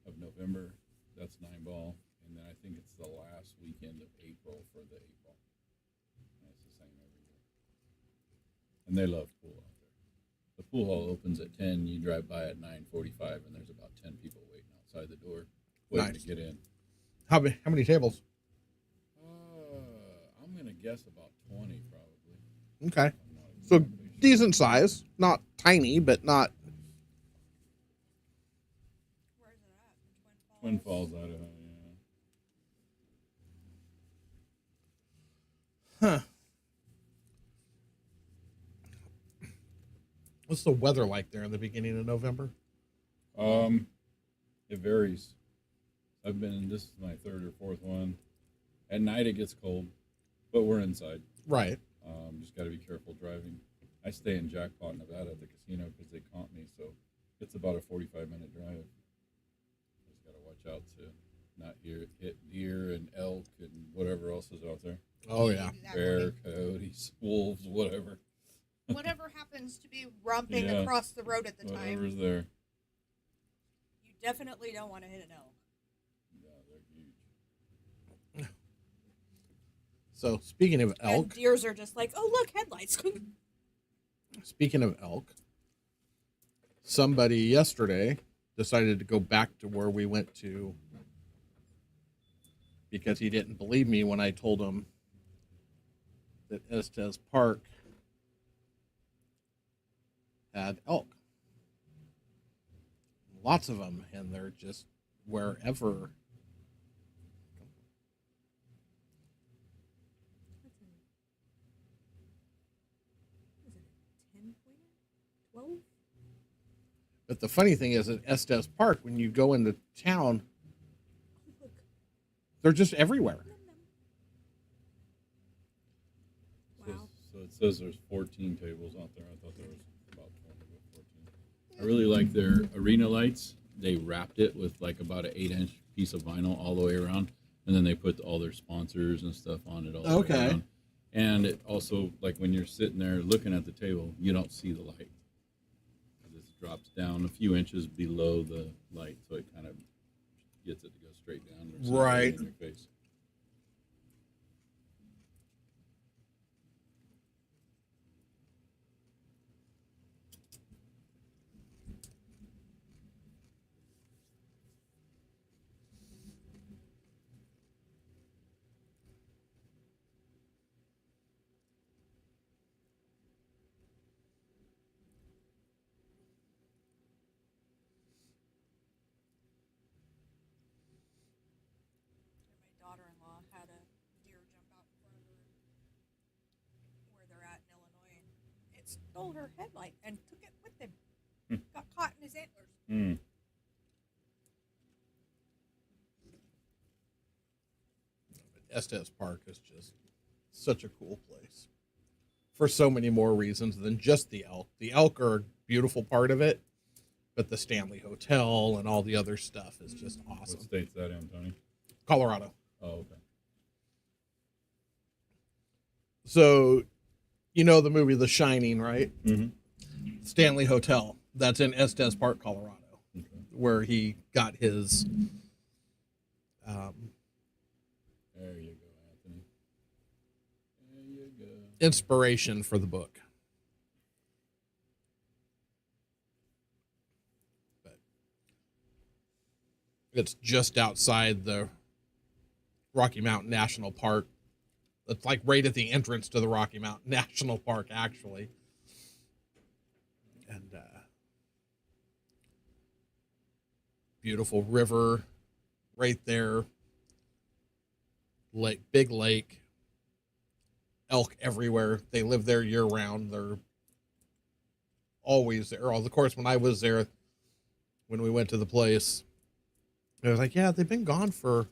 of November. That's 9 ball, and then I think it's the last weekend of April for the 8 ball. And it's the same every year. And they love pool out there. The pool hall opens at 10. You drive by at 9:45, and there's about 10 people waiting outside the door, waiting Nice. to get in. How many tables? I'm gonna guess about 20 probably. Okay. I'm not So exactly sure. decent size, not tiny, but not. Where's it at? Twin Falls, Idaho. Yeah. Huh. What's the weather like there in the beginning of November? It varies. I've been in, this is my third or fourth one. At night it gets cold, but we're inside. Right. Just got to be careful driving. I stay in Jackpot, Nevada at the casino because they comp me, so it's about a 45-minute drive. Just got to watch out to not hit deer and elk and whatever else is out there. Oh yeah. Bear, coyotes, wolves, whatever. Whatever happens to be romping Yeah. across the road at the time, Whatever's there. you definitely don't want to hit an elk. Yeah, they're huge. So speaking of And elk, deers are just like, oh look, headlights. speaking of elk, somebody yesterday decided to go back to where we went to because he didn't believe me when I told him that Estes Park had elk. Lots of them, and they're just wherever. Is it 10 pointer? 12? But the funny thing is, at Estes Park, when you go into town, Oh, look. they're just everywhere. Wow. So it says there's 14 tables out there. I thought there was about 20, but 14. I really like their arena lights. They wrapped it with like about an 8-inch piece of vinyl all the way around, and then they put all their sponsors and stuff on it all the way Okay. around. And it also, like when you're sitting there looking at the table, you don't see the light. It drops down a few inches below the light, so it kind of gets it to go straight down. There's nothing Right. in your face. My daughter-in-law had a deer jump out in front of her where they're at in Illinois, and it stole her headlight and took it with him. Got caught in his antlers. Mm. Estes Park is just such a cool place for so many more reasons than just the elk. The elk are a beautiful part of it, but the Stanley Hotel and all the other stuff is just What awesome. state's that in, Tony? Colorado. Oh, okay. So, you know the movie The Shining, right? Mm-hmm. Stanley Hotel. That's in Estes Park, Colorado, Okay. where he got his There you go, Anthony. There you go. inspiration for the book. But it's just outside the Rocky Mountain National Park. It's like right at the entrance to the Rocky Mountain National Park, actually. And beautiful river right there. Lake, big lake. Elk everywhere. They live there year round. They're always there. Of course, when I was there, when we went to the place, I was like, yeah, they've been gone for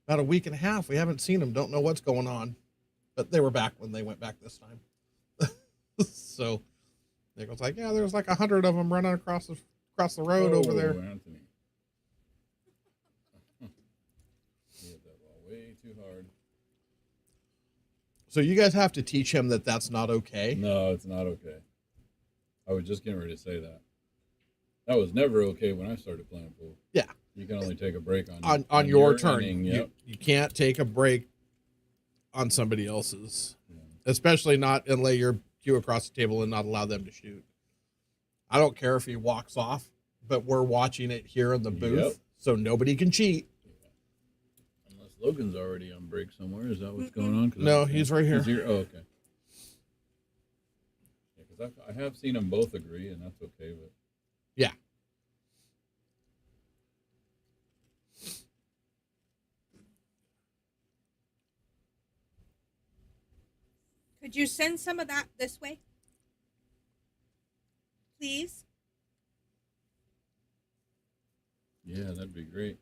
about a week and a half. We haven't seen them. Don't know what's going on. But they were back when they went back this time. So they was like, yeah, there's like 100 of them running across the across the road over there. Anthony. He hit that ball way too hard. So you guys have to teach him that that's not okay. No, it's not okay. I was just getting ready to say that. That was never okay when I started playing pool. Yeah. You can only take a break on your turn. inning, yep. You can't take a break on somebody else's, Yeah. especially not and lay your cue across the table and not allow them to shoot. I don't care if he walks off, but we're watching it here in the booth, Yep. so nobody can cheat. Unless Logan's already on break somewhere. Is that what's going on? 'Cause No, he's right here. He's here? Oh, okay. Yeah, because I have seen them both agree, and that's okay. But Yeah. Could you send some of that this way? Please? yeah, that'd be great.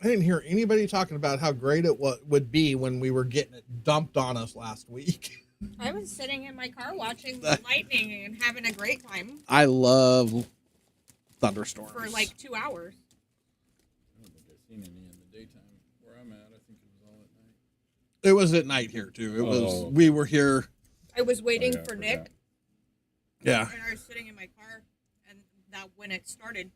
I didn't hear anybody talking about how great it would be when we were getting it dumped on us last week. I was sitting in my car watching the lightning and having a great time I love thunderstorms. for like 2 hours. I don't think I've seen any in the daytime where I'm at. I think it was all at night. It was at night here too. It was. Oh. We were here. I was waiting Oh, yeah, for I Nick, forgot. Yeah. and I was sitting in my car, and that when it started.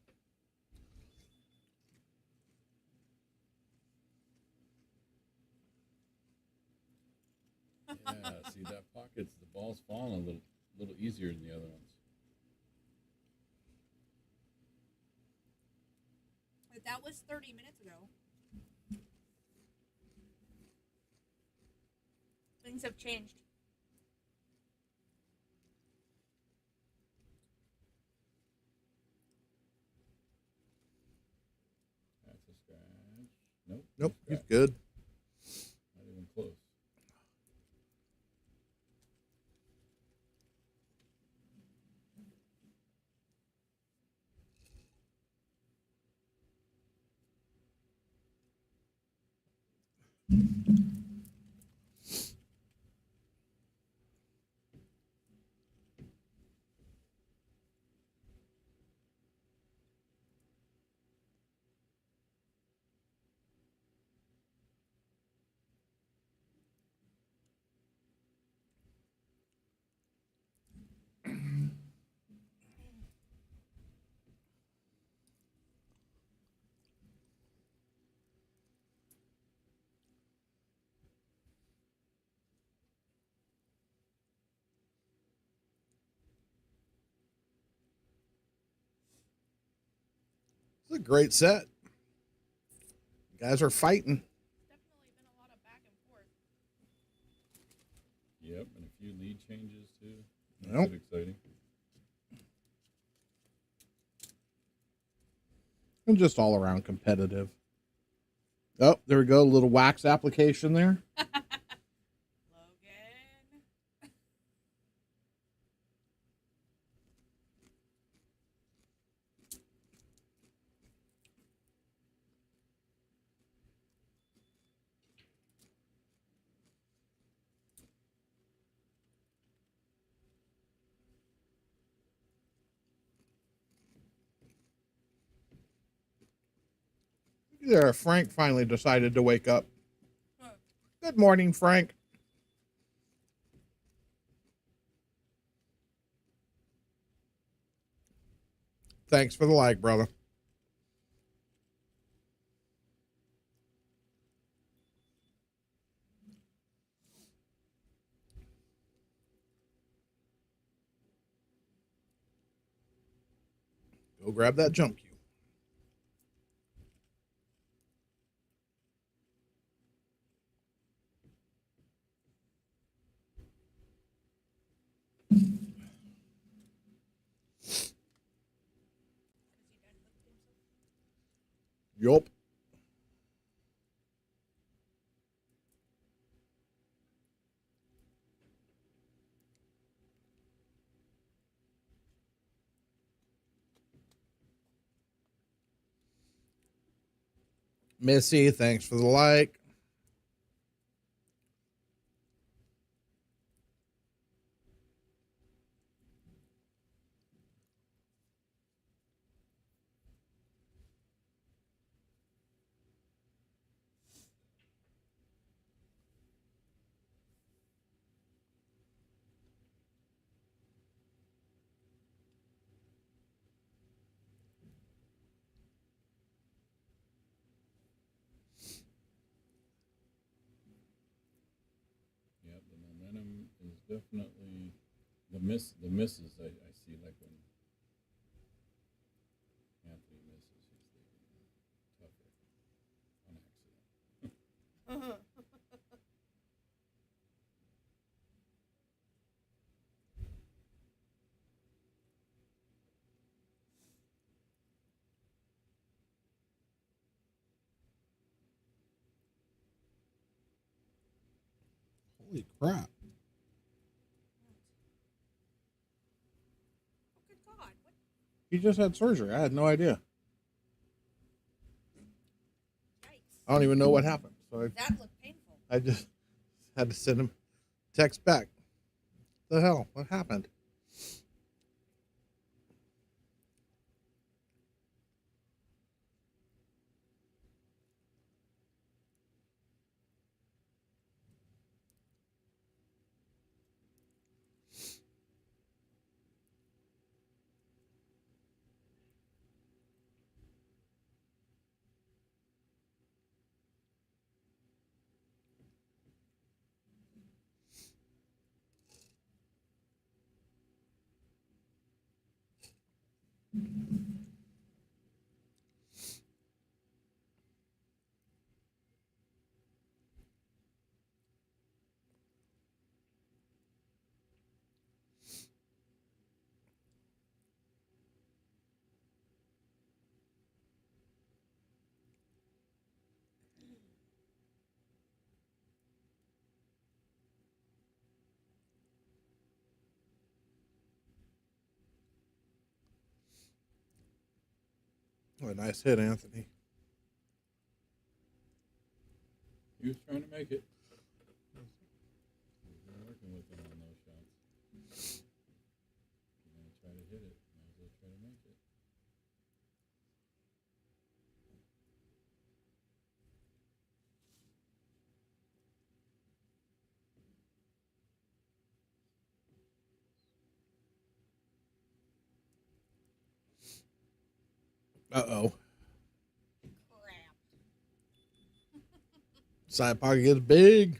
Yeah, see that pockets, the ball's falling a little easier than the other ones. But that was 30 minutes ago. Things have changed. That's a scratch. Nope. Nope. no He's scratch. good. Not even close. It's a great set. You guys are fighting. Definitely been a lot of back and forth. Yep, and a few lead changes too. Makes Yep. it exciting. And just all around competitive. Oh, there we go. A little wax application there. Logan. There, Frank finally decided to wake up. Good morning, Frank. Thanks for the like, brother. Go grab that jump cue. Yup. Missy, thanks for the like. definitely the misses I see, like when Anthony misses, he's thinking tougher on accident. Holy crap! Oh, good God. What? He just had surgery. I had no idea. Yikes. I don't even know what happened. So That looked painful. I just had to send him text back. The hell? What happened? Oh, a nice hit, Anthony. He was trying to make it. We've been working with him on those shots. You're gonna try to hit it. Might as well try to make it. Uh-oh. Crap. Side pocket gets big.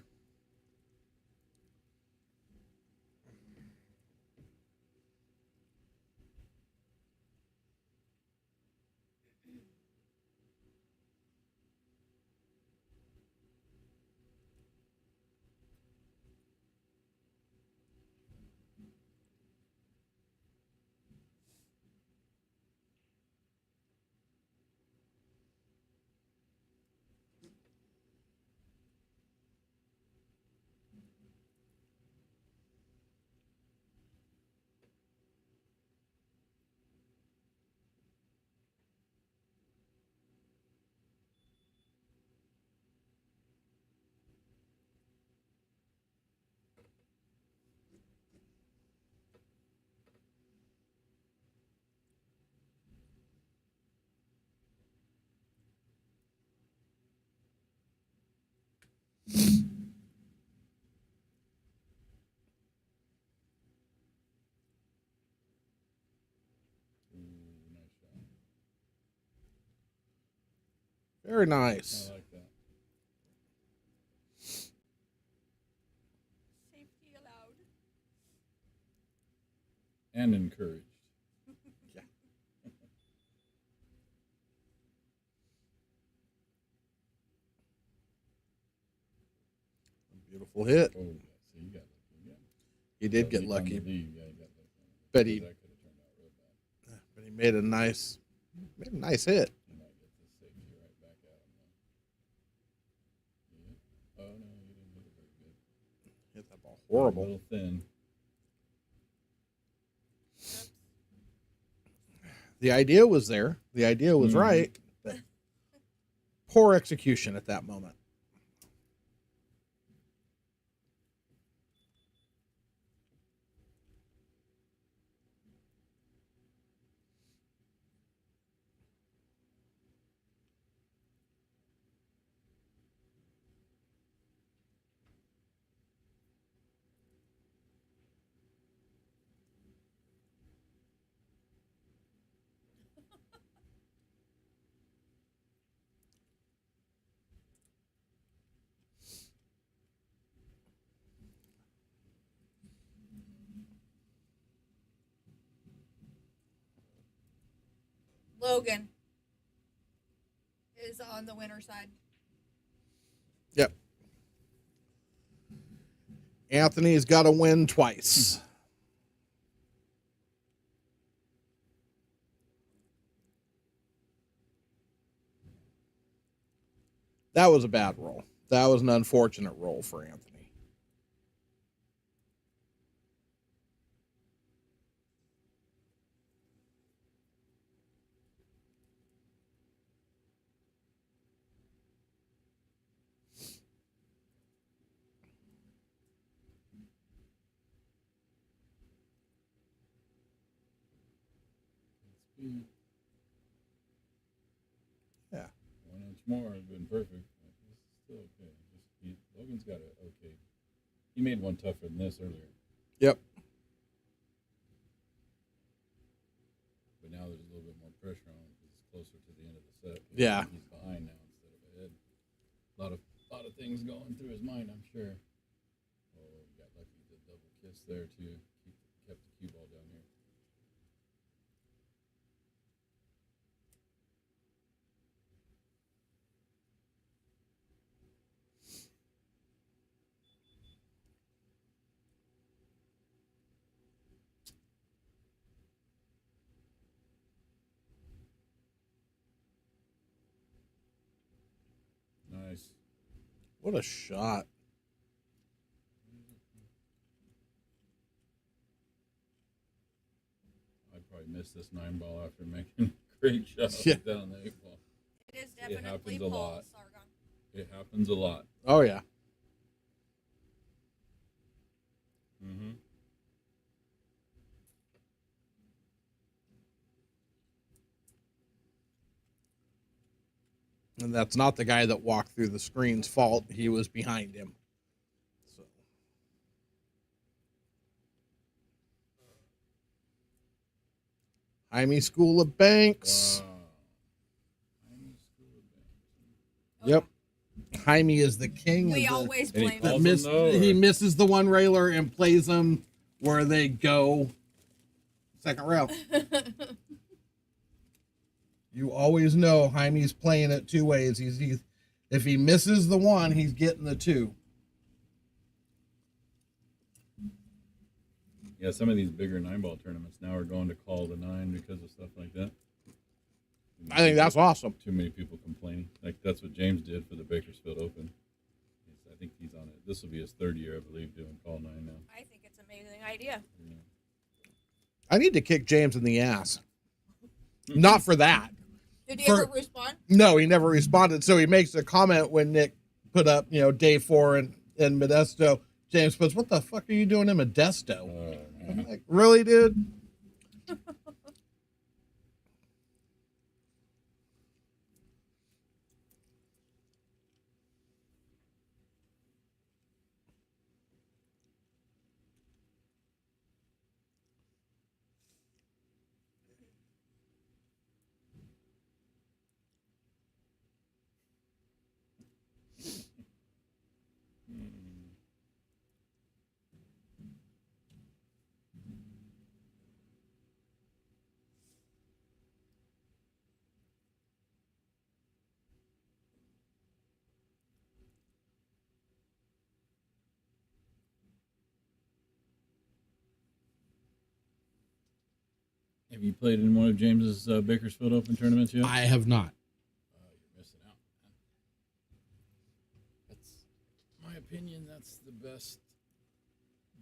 Ooh, nice shot. Very nice. I like that. Safety allowed. And encouraged. Yeah. Beautiful hit. Oh, yeah. See, you got lucky again. He did That get leap on the lucky, lead, yeah, you got lucky. But he- That could have turned out real bad. but he made a nice hit. You might get this safety right back at him, though. Yeah. Oh, no, you didn't hit it very good. Hit that ball A horrible. little thin. The idea was there. The idea was Mhm. right. But poor execution at that moment. Logan is on the winner side. Yep. Anthony's got to win twice. That was a bad roll. That was an unfortunate roll for Anthony. Yeah. 1 inch more would have been perfect. It's still okay. Logan's got it okay. He made one tougher than this earlier. Yep. But now there's a little bit more pressure on him because it's closer to the end of the set. Yeah. He's behind now instead of ahead. A lot of things going through his mind, I'm sure. Oh, he got lucky with the double kiss there too. Kept the cue ball down here. Nice. What a shot. I probably missed this 9-ball after making great shots Yeah. down the 8-ball. It is definitely happens a Paul lot. Sargon. It happens a lot. Oh, yeah. Mm-hmm. And that's not the guy that walked through the screen's fault. He was behind him. So. Jaime School of Banks. Wow. Yep. Jaime is the king. We of the, always And he blame calls him. miss, them though, or- he misses the one railer and plays them where they go second rail. You always know Jaime's playing it two ways. He's if he misses the one, he's getting the two. Yeah, some of these bigger 9-ball tournaments now are going to call the 9 because of stuff like that. I think that's awesome. Too many people complaining. Like that's what James did for the Bakersfield Open. I think he's on it. This will be his 3rd year, I believe, doing call 9 now. I think it's an amazing idea. Yeah. I need to kick James in the ass. Not for that. Did he For- ever respond? No, he never responded. So he makes a comment when Nick put up, day 4 in Modesto. James puts, "What the fuck are you doing in Modesto?" I'm like, really, dude? Have you played in one of James's Bakersfield Open tournaments yet? I have not. You're missing out, man. That's my opinion. That's the best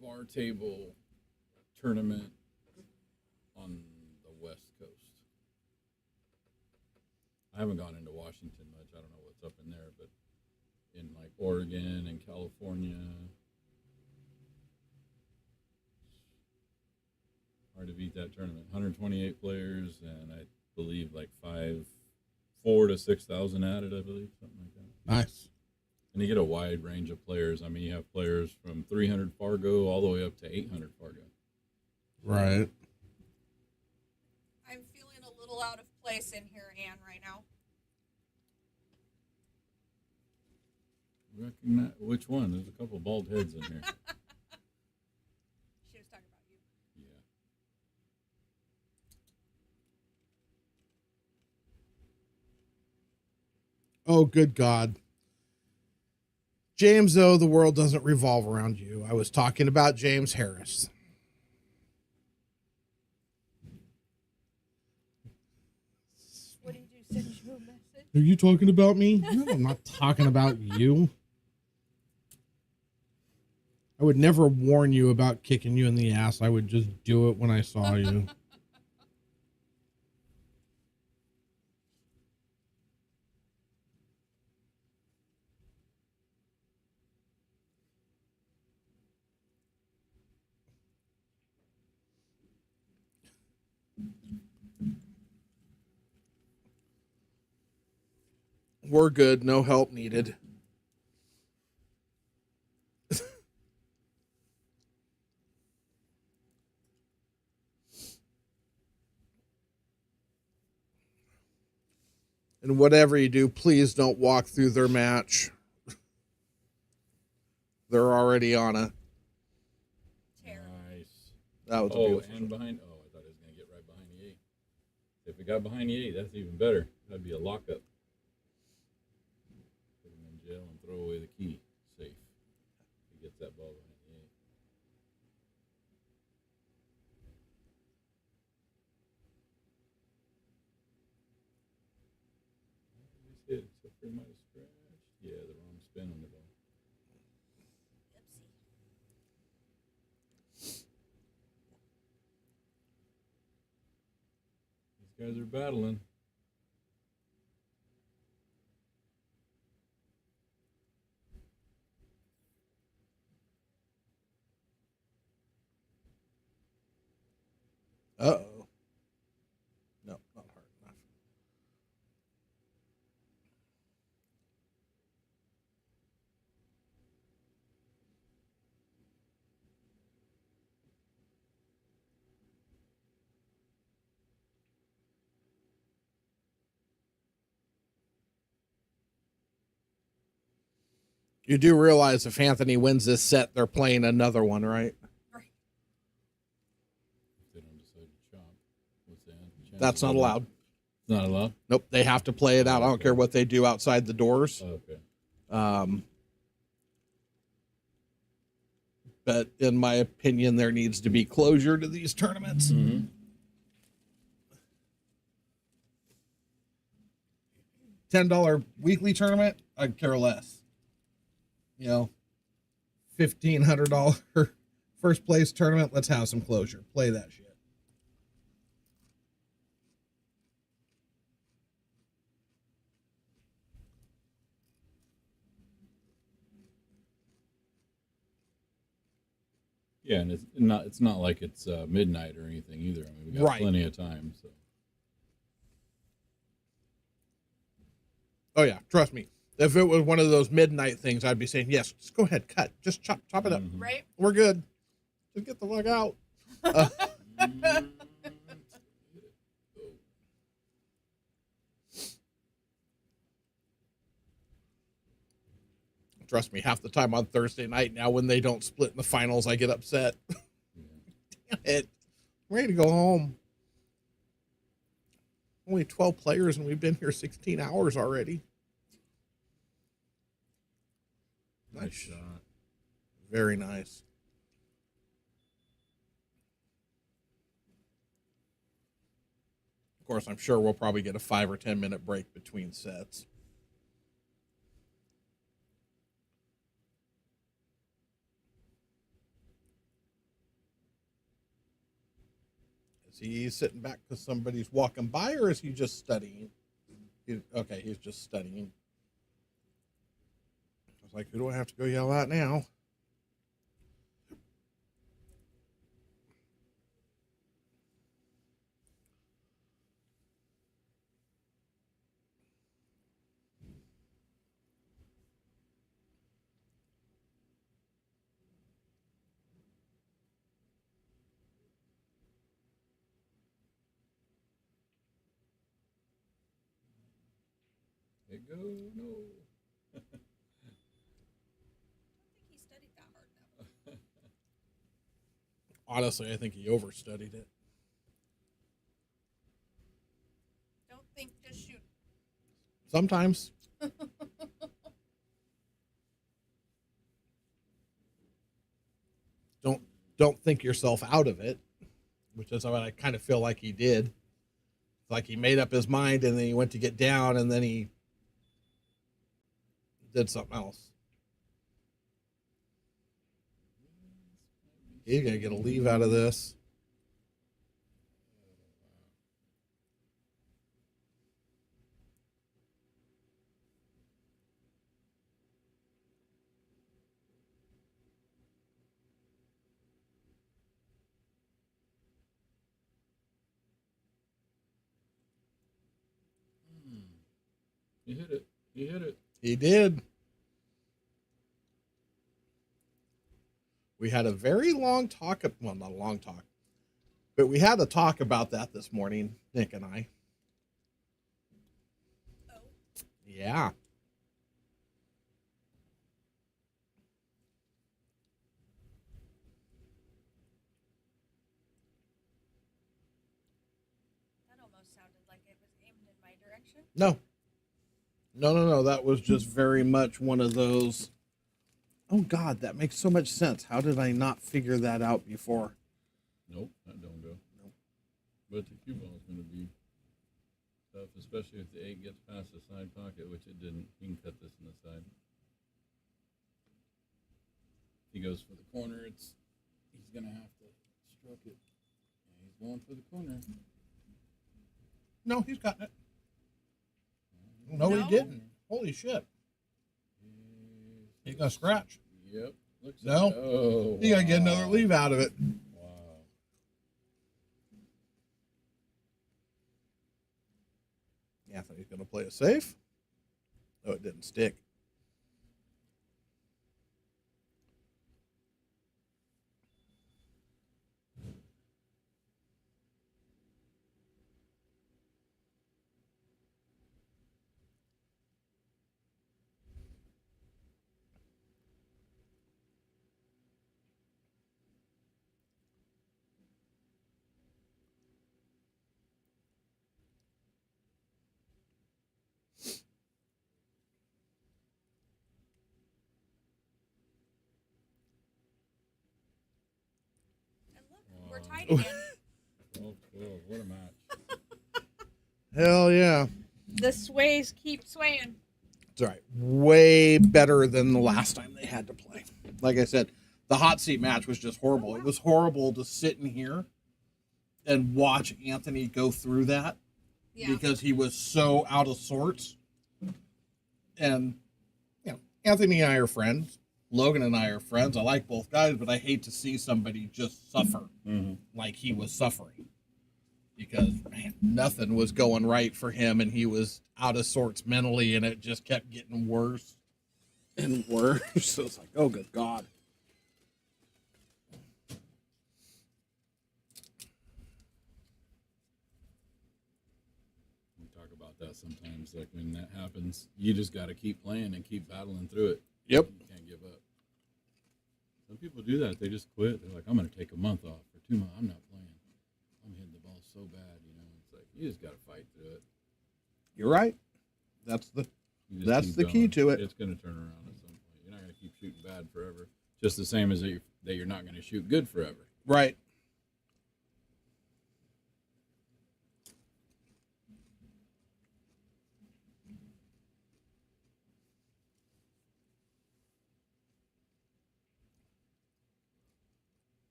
bar table tournament on the West Coast. I haven't gone into Washington much. I don't know what's up in there, but in like Oregon and California, hard to beat that tournament. 128 players, and I believe like 4,000 to 6,000 added. I believe something like that. Nice. And you get a wide range of players. I mean, you have players from 300 Fargo all the way up to 800 Fargo. Right. I'm feeling a little out of place in here, Anne, right now. Recognize which one? There's a couple bald heads in here. She was talking about you. Yeah. Oh, good God. James, though, the world doesn't revolve around you. I was talking about James Harris. What did you send you a message? Are you talking about me? No, I'm not talking about you. I would never warn you about kicking you in the ass. I would just do it when I saw you. We're good. No help needed. And whatever you do, please don't walk through their match. They're already on a. Nice. That was a Oh, beautiful and shot. behind. Oh, I thought it was going to get right behind the 8. If it got behind the 8, that's even better. That'd be a lockup. Put him in jail and throw away the key. Safe. He gets that ball behind the 8. He's hit, except for he might have scratched. Yeah, the wrong spin on the ball. These guys are battling. Uh-oh. No, not hard enough. You do realize if Anthony wins this set, they're playing another one, right? Right. If they don't decide to chop, what's that? Chance That's of not that? allowed. It's not allowed? Nope, they have to play it out. I don't Okay. care what they do outside the doors. Oh, okay. But in my opinion, there needs to be closure to these tournaments. Mm-hmm. $10 weekly tournament, I'd care less. You know, $1,500 first place tournament, let's have some closure. Play that shit. Yeah, and it's not like it's midnight or anything either. I mean, we got Right. plenty of time. So Oh yeah, trust me. If it was one of those midnight things, I'd be saying, yes, just go ahead, cut. Just chop it up. Mhm. Right? We're good. Just get the fuck out. Trust me, half the time on Thursday night now when they don't split in the finals, I get upset. Damn it. I'm ready to go home. Only 12 players and we've been here 16 hours already. Nice shot. Very nice. Of course, I'm sure we'll probably get a 5 or 10 minute break between sets. Is he sitting back because somebody's walking by, or is he just studying? Okay, he's just studying. I was like, who do I have to go yell at now? They go no. I don't think he studied that hard though. Honestly, I think he overstudied it. Don't think, just shoot. Sometimes. don't think yourself out of it, which is what I kind of feel like he did. It's like he made up his mind and then he went to get down and then he did something else. He's going to get a leave out of this. He hit it. He hit it. He did. We had a very long talk. Well, not a long talk, but we had a talk about that this morning, Nick and I. Oh, Yeah. that almost sounded like it was aimed in my direction. No. No. That was just very much one of those. Oh, God, that makes so much sense. How did I not figure that out before? Nope, that don't go. Nope. But the cue ball is going to be tough, especially if the 8 gets past the side pocket, which it didn't. He can cut this in the side. If he goes for the corner, he's going to have to stroke it. And he's going for the corner. No, he's gotten it. No, No? he didn't. Holy shit. He's going to scratch. Yep. Looks No. like, oh, He's going to get another wow. leave out of it. Wow. Anthony's going to play it safe. Oh, it didn't stick. And look, we're Wow. tied again. 12-12. What a match. Hell yeah. The sways keep swaying. It's all right. Way better than the last time they had to play. Like I said, the hot seat match was just horrible. It was horrible to sit in here and watch Anthony go through that Yeah. because he was so out of sorts. And, you know, Anthony and I are friends. Logan and I are friends. I like both guys, but I hate to see somebody just suffer like he was suffering. Because, man, nothing was going right for him, and he was out of sorts mentally, and it just kept getting worse and worse. So it's like, oh, good God. We talk about that sometimes. Like when that happens, you just got to keep playing and keep battling through it. Yep. You can't give up. Some people do that. They just quit. They're like, I'm going to take a month off or 2 months. I'm not playing. I'm hitting the ball so bad, you know. It's like you just got to fight through it. You're right. That's the You just That's keep the key going. to it. It's going to turn around at some point. You're not going to keep shooting bad forever. Just the same as that you're not going to shoot good forever. right.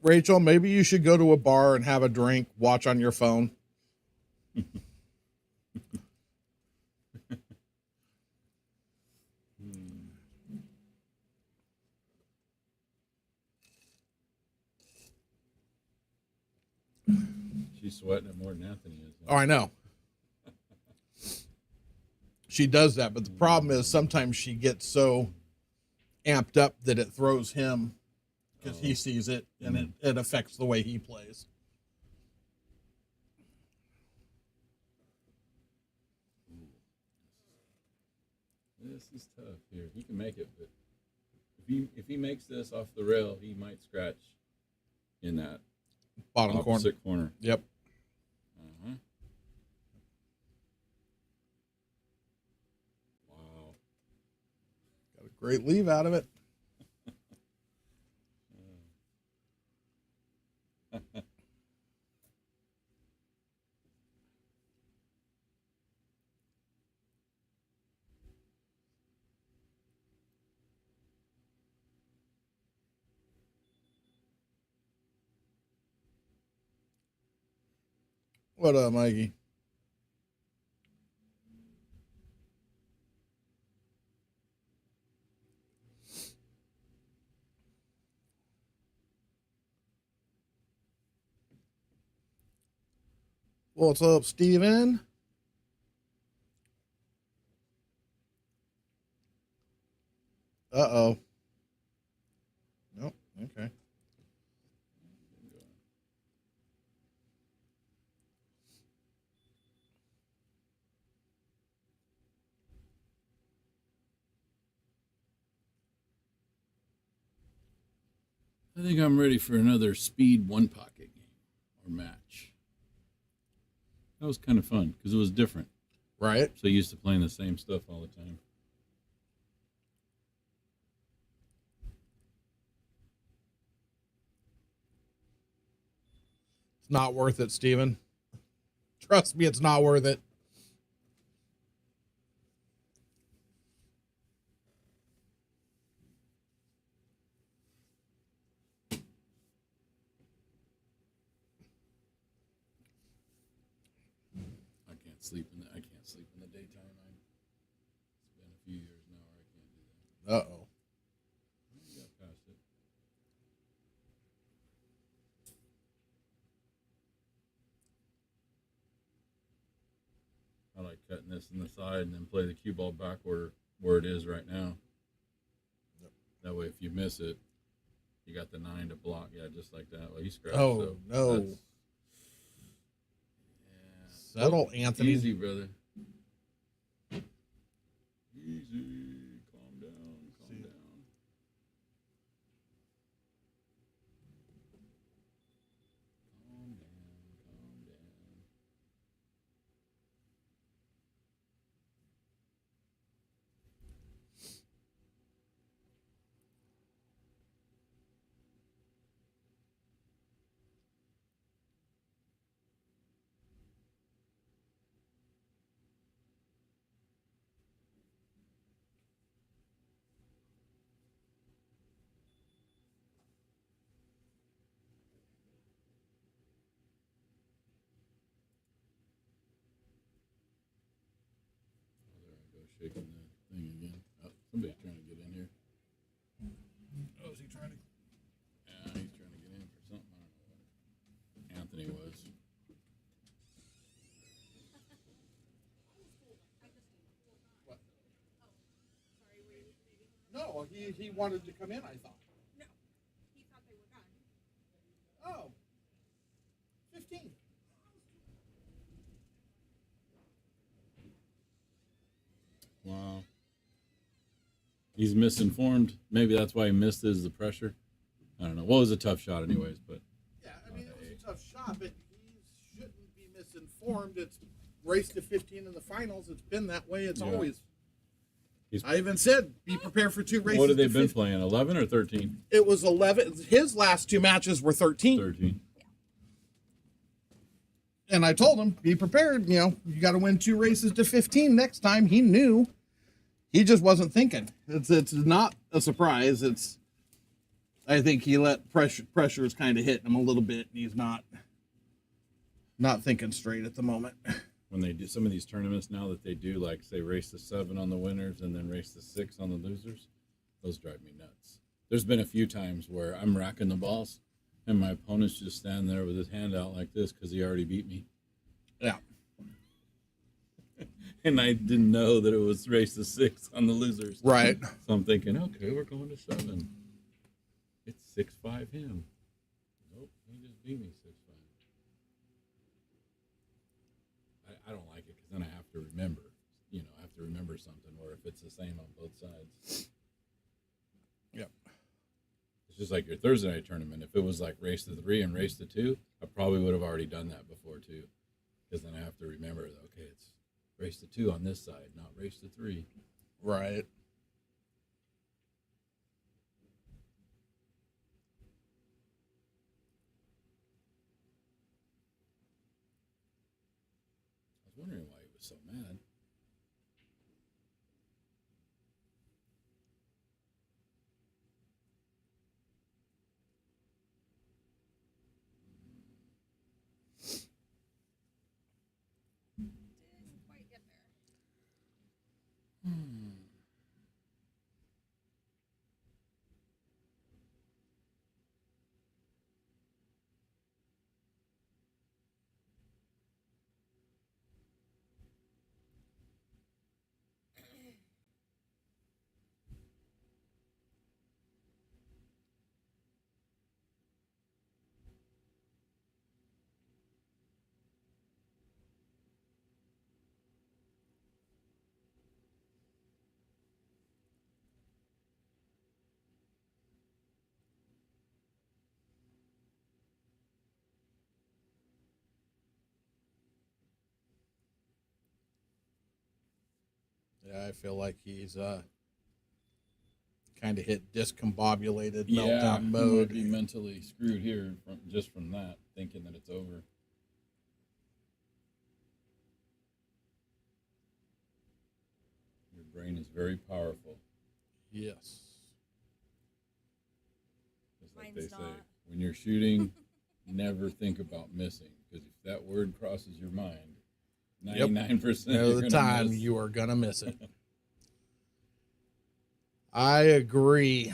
Rachel, maybe you should go to a bar and have a drink, watch on your phone. She's sweating it more than Anthony is. Oh, I know. She does that, but the problem is sometimes she gets so amped up that it throws him because he sees it and it affects the way he plays. This is tough here. He can make it, but if he makes this off the rail, he might scratch in that Bottom corner. opposite corner. Yep. Uh-huh. Great leave out of it. What up, Mikey? What's up, Steven? Uh-oh. Nope. Okay. I think I'm ready for another speed one pocket game or match. That was kind of fun because it was different. Right. So used to playing the same stuff all the time. It's not worth it, Steven. Trust me, it's not worth it. I can't sleep in the daytime. It's been a few years now where I can't do that. Uh-oh. I got past it. I like cutting this in the side and then play the cue ball back where it is right now. Yep. That way, if you miss it, you got the 9 to block. Yeah, just like that. Well, he scratched. Oh, so no. yeah. Settle, Anthony. Easy, brother. Easy. Calm down. Calm down. Calm down. Calm down. Shaking the thing again. Oh, somebody's trying to get in here. Oh, is he trying to? Yeah, he's trying to get in for something. I don't know what. Anthony was. No, he wanted to come in, I thought. No, he thought they were done. Oh. 15. Wow. He's misinformed. Maybe that's why he missed the pressure. I don't know. Well, it was a tough shot anyways, but Yeah, I mean, it was a tough shot, but he shouldn't be misinformed. It's race to 15 in the finals. It's been that way. It's Yeah. always. He's- I even said, be prepared for 2 races. what have they to been 15. playing? 11 or 13? It was 11. His last 2 matches were 13. 13. And I told him, be prepared. You got to win 2 races to 15 next time. He knew. He just wasn't thinking. It's not a surprise. I think he let pressures kind of hit him a little bit, and he's not thinking straight at the moment. When they do some of these tournaments now that they do, like say race to 7 on the winners and then race to 6 on the losers, those drive me nuts. There's been a few times where I'm racking the balls and my opponent's just standing there with his hand out like this because he already beat me. Yeah. And I didn't know that it was race to 6 on the losers. Right. So I'm thinking, okay, we're going to 7. It's 6-5 him. Nope, he just beat me 6-5. I don't like it because then I have to remember. I have to remember something. Or if it's the same on both sides. Yep. It's just like your Thursday night tournament. If it was like race to 3 and race to 2, I probably would have already done that before too. Because then I have to remember, okay, it's race to 2 on this side, not race to 3. Right. wondering why he was so mad. Didn't quite get there. Yeah, I feel like he's kind of hit discombobulated Yeah, meltdown he might mode. be mentally screwed here just from that, thinking that it's over. Your brain is very powerful. Yes. Just like Mine's they say, not. when you're shooting, never think about missing, because if that word crosses your mind, 99% Know you're the gonna time miss. you are gonna miss it. I agree.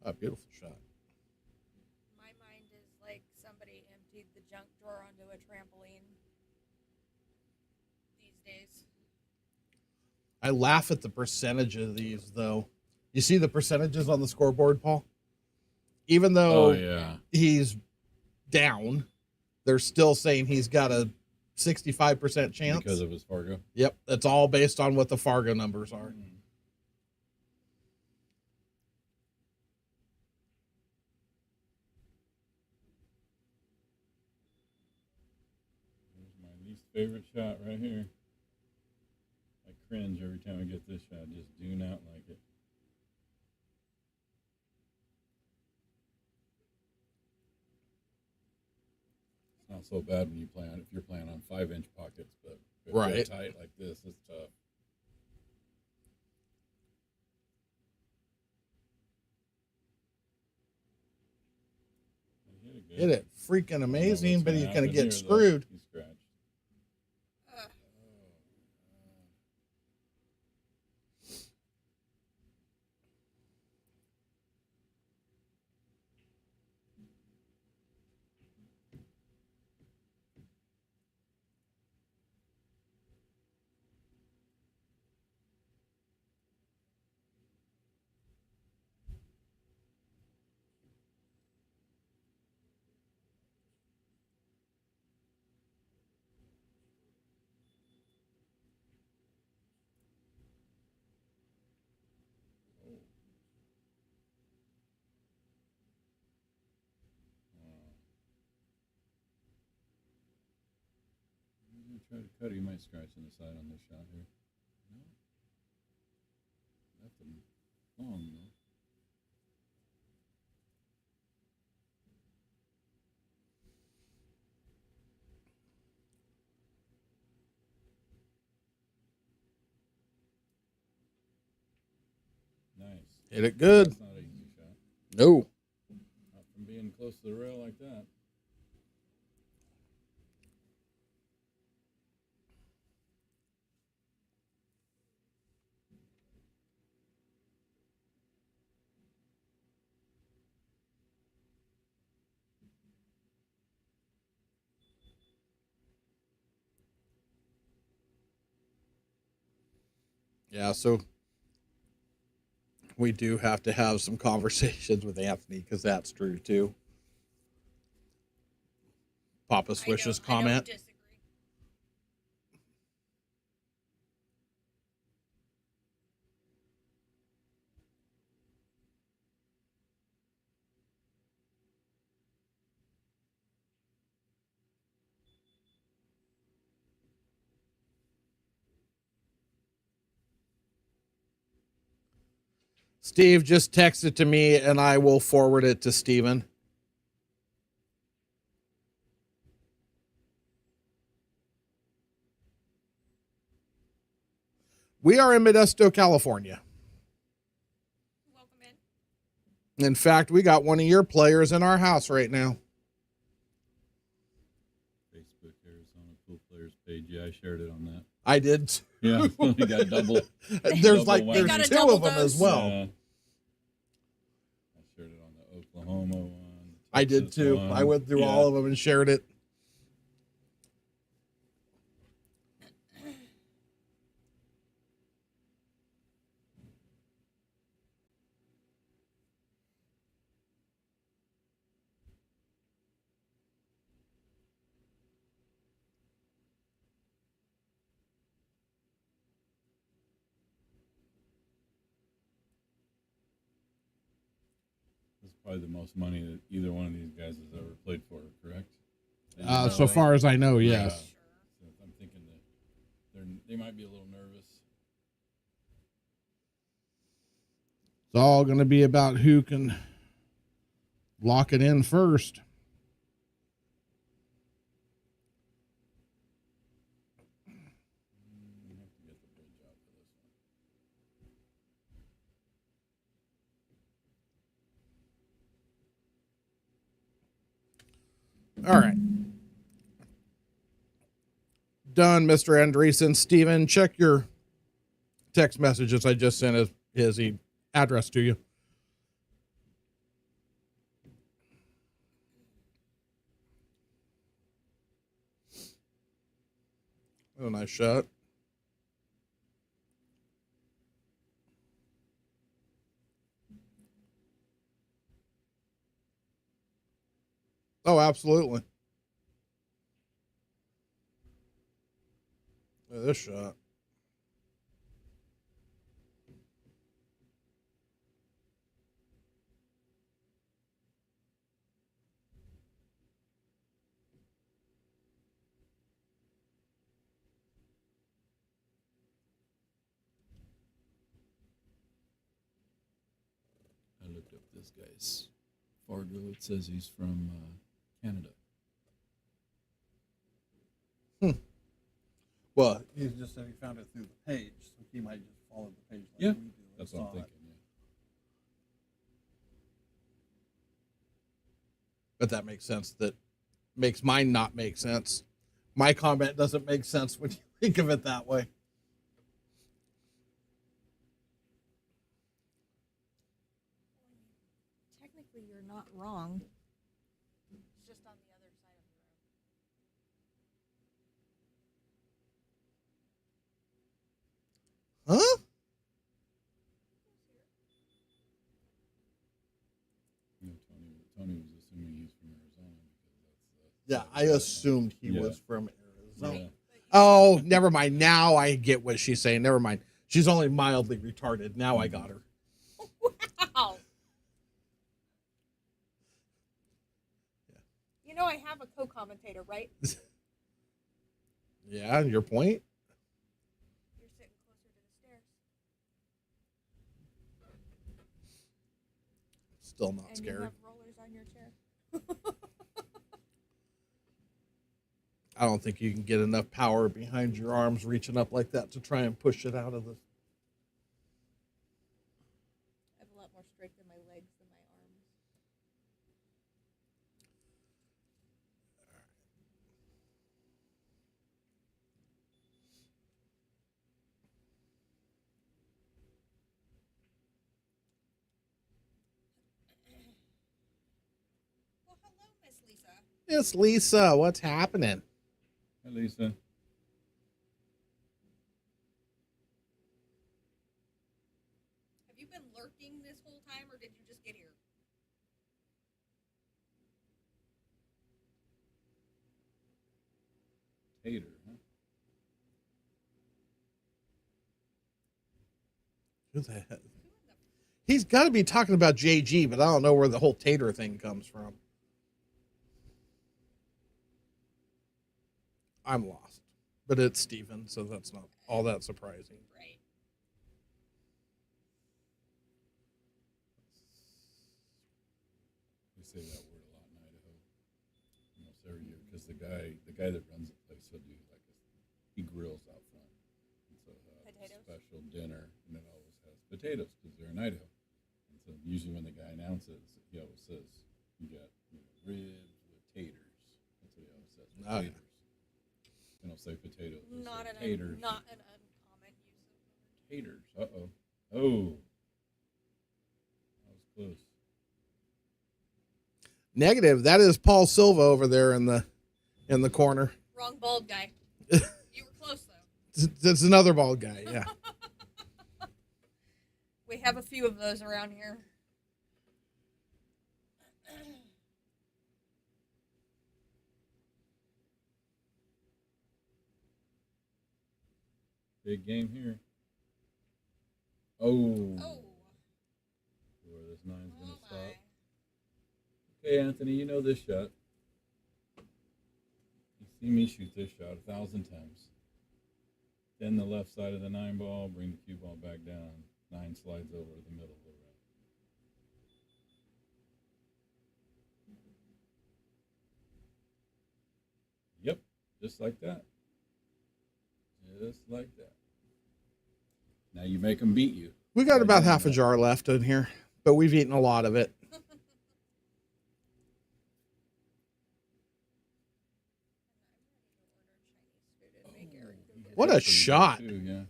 A beautiful shot. My mind is like somebody emptied the junk drawer onto a trampoline these days. I laugh at the percentage of these, though. You see the percentages on the scoreboard, Paul? Even though Oh yeah, he's down, they're still saying he's got a 65% chance. because of his Fargo. Yep, that's all based on what the Fargo numbers are. Here's my least favorite shot right here. I cringe every time I get this shot. Just do not like it. It's not so bad when you play on if you're playing on 5-inch pockets, but if Right. they're tight like this, it's tough. He Hit it freaking I don't know amazing, what's but he's going to happen get here, though. screwed. He's scratched. Ugh. I'm gonna try to cut it. He might scratch on the side on this shot here. No. Left him long though. Nice. Hit it good. That's not an easy shot. No. Not from being close to the rail like that. Yeah, so we do have to have some conversations with Anthony because that's true too. Papa Swish's I don't comment. disagree. Steve just texted to me and I will forward it to Steven. We are in Modesto, California. Welcome in. In fact, we got one of your players in our house right now. Facebook Arizona Pool Players page. Yeah, I shared it on that. I did. Yeah, we got double. There's double like whammy. there's got a two double of them as dose. well. Yeah. I shared it on the Oklahoma one. the I did Texas too. one. I went through Yeah. all of them and shared it. This is probably the most money that either one of these guys has ever played for, correct? So far as I know, Yeah. yes. So I'm thinking that they might be a little nervous. It's all going to be about who can lock it in first. We have to get the bridge out for this one. All right. Done, Mr. Andreessen. Steven, check your text messages. I just sent his address to you. Oh, nice shot. Oh, absolutely. Look at this shot. I looked up this guy's Fargo. It says he's from Canada. Well, he just said he found it through the page, so he might just follow the page like Yeah, we do. That's what I'm thinking. Yeah. But that makes sense. That makes mine not make sense. My comment doesn't make sense when you think of it that way. Technically, you're not wrong. It's just on the other side of the road. Huh? You know, Tony was assuming he's from Arizona because Yeah, I assumed he was from Arizona. Yeah. Oh, never mind. Now I get what she's saying. Never mind. She's only mildly retarded. Now I got her. Wow. You know I have a co-commentator, right? Yeah, your point? You're sitting closer to the stairs. Still not And scared. you have rollers on your chair. I don't think you can get enough power behind your arms reaching up like that to try and push it out of the. I have a lot more strength in my legs than my arms. Well, hello, Miss Lisa. It's Lisa. What's happening? Hi, Lisa. Have you been lurking this whole time, or did you just get here? Tater, huh? Who the heck? He's got to be talking about JG, but I don't know where the whole tater thing comes from. I'm lost. But it's Steven, so that's not all that surprising. Right. We say that word a lot in Idaho, almost every year, because the guy that runs the place, he'll do he grills out front. also have Potatoes? a special dinner, and it always has potatoes because they're in Idaho. And so usually when the guy announces, he always says, "You got ribs with taters." That's what he always says. Oh, yeah. Taters. They don't say potatoes. They Not say an taters. not an uncommon use of the word. Taters. Uh-oh. Oh. That was close. Negative. That is Paul Silva over there in the corner. Wrong bald guy. You were close though. That's another bald guy. Yeah. We have a few of those around here. Big game here. Oh. Oh. Where this nine's going Oh to stop. my. Okay, Anthony, you know this shot. You see me shoot this shot 1,000 times. Then the left side of the 9 ball, bring the cue ball back down. 9 slides over to the middle of the red. Yep, just like that. Just like that. Now you make them beat you. We got about half a jar left in here, but we've eaten a lot of it. What a shot. Too, yeah.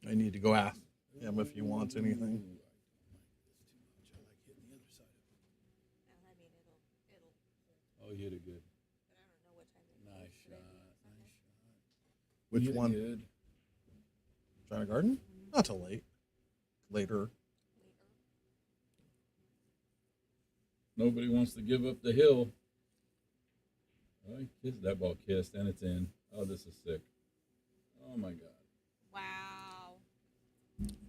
I need to go ask him if he wants anything. Well, I mean, it'll. Oh, you hit it good. But I don't know what time. Nice shot. Nice shot. Which You hit it one? Good. China Garden? Not till late. Later. Nobody wants to give up the hill. Oh, that ball kissed, and it's in. Oh, this is sick. Oh, my God. Wow.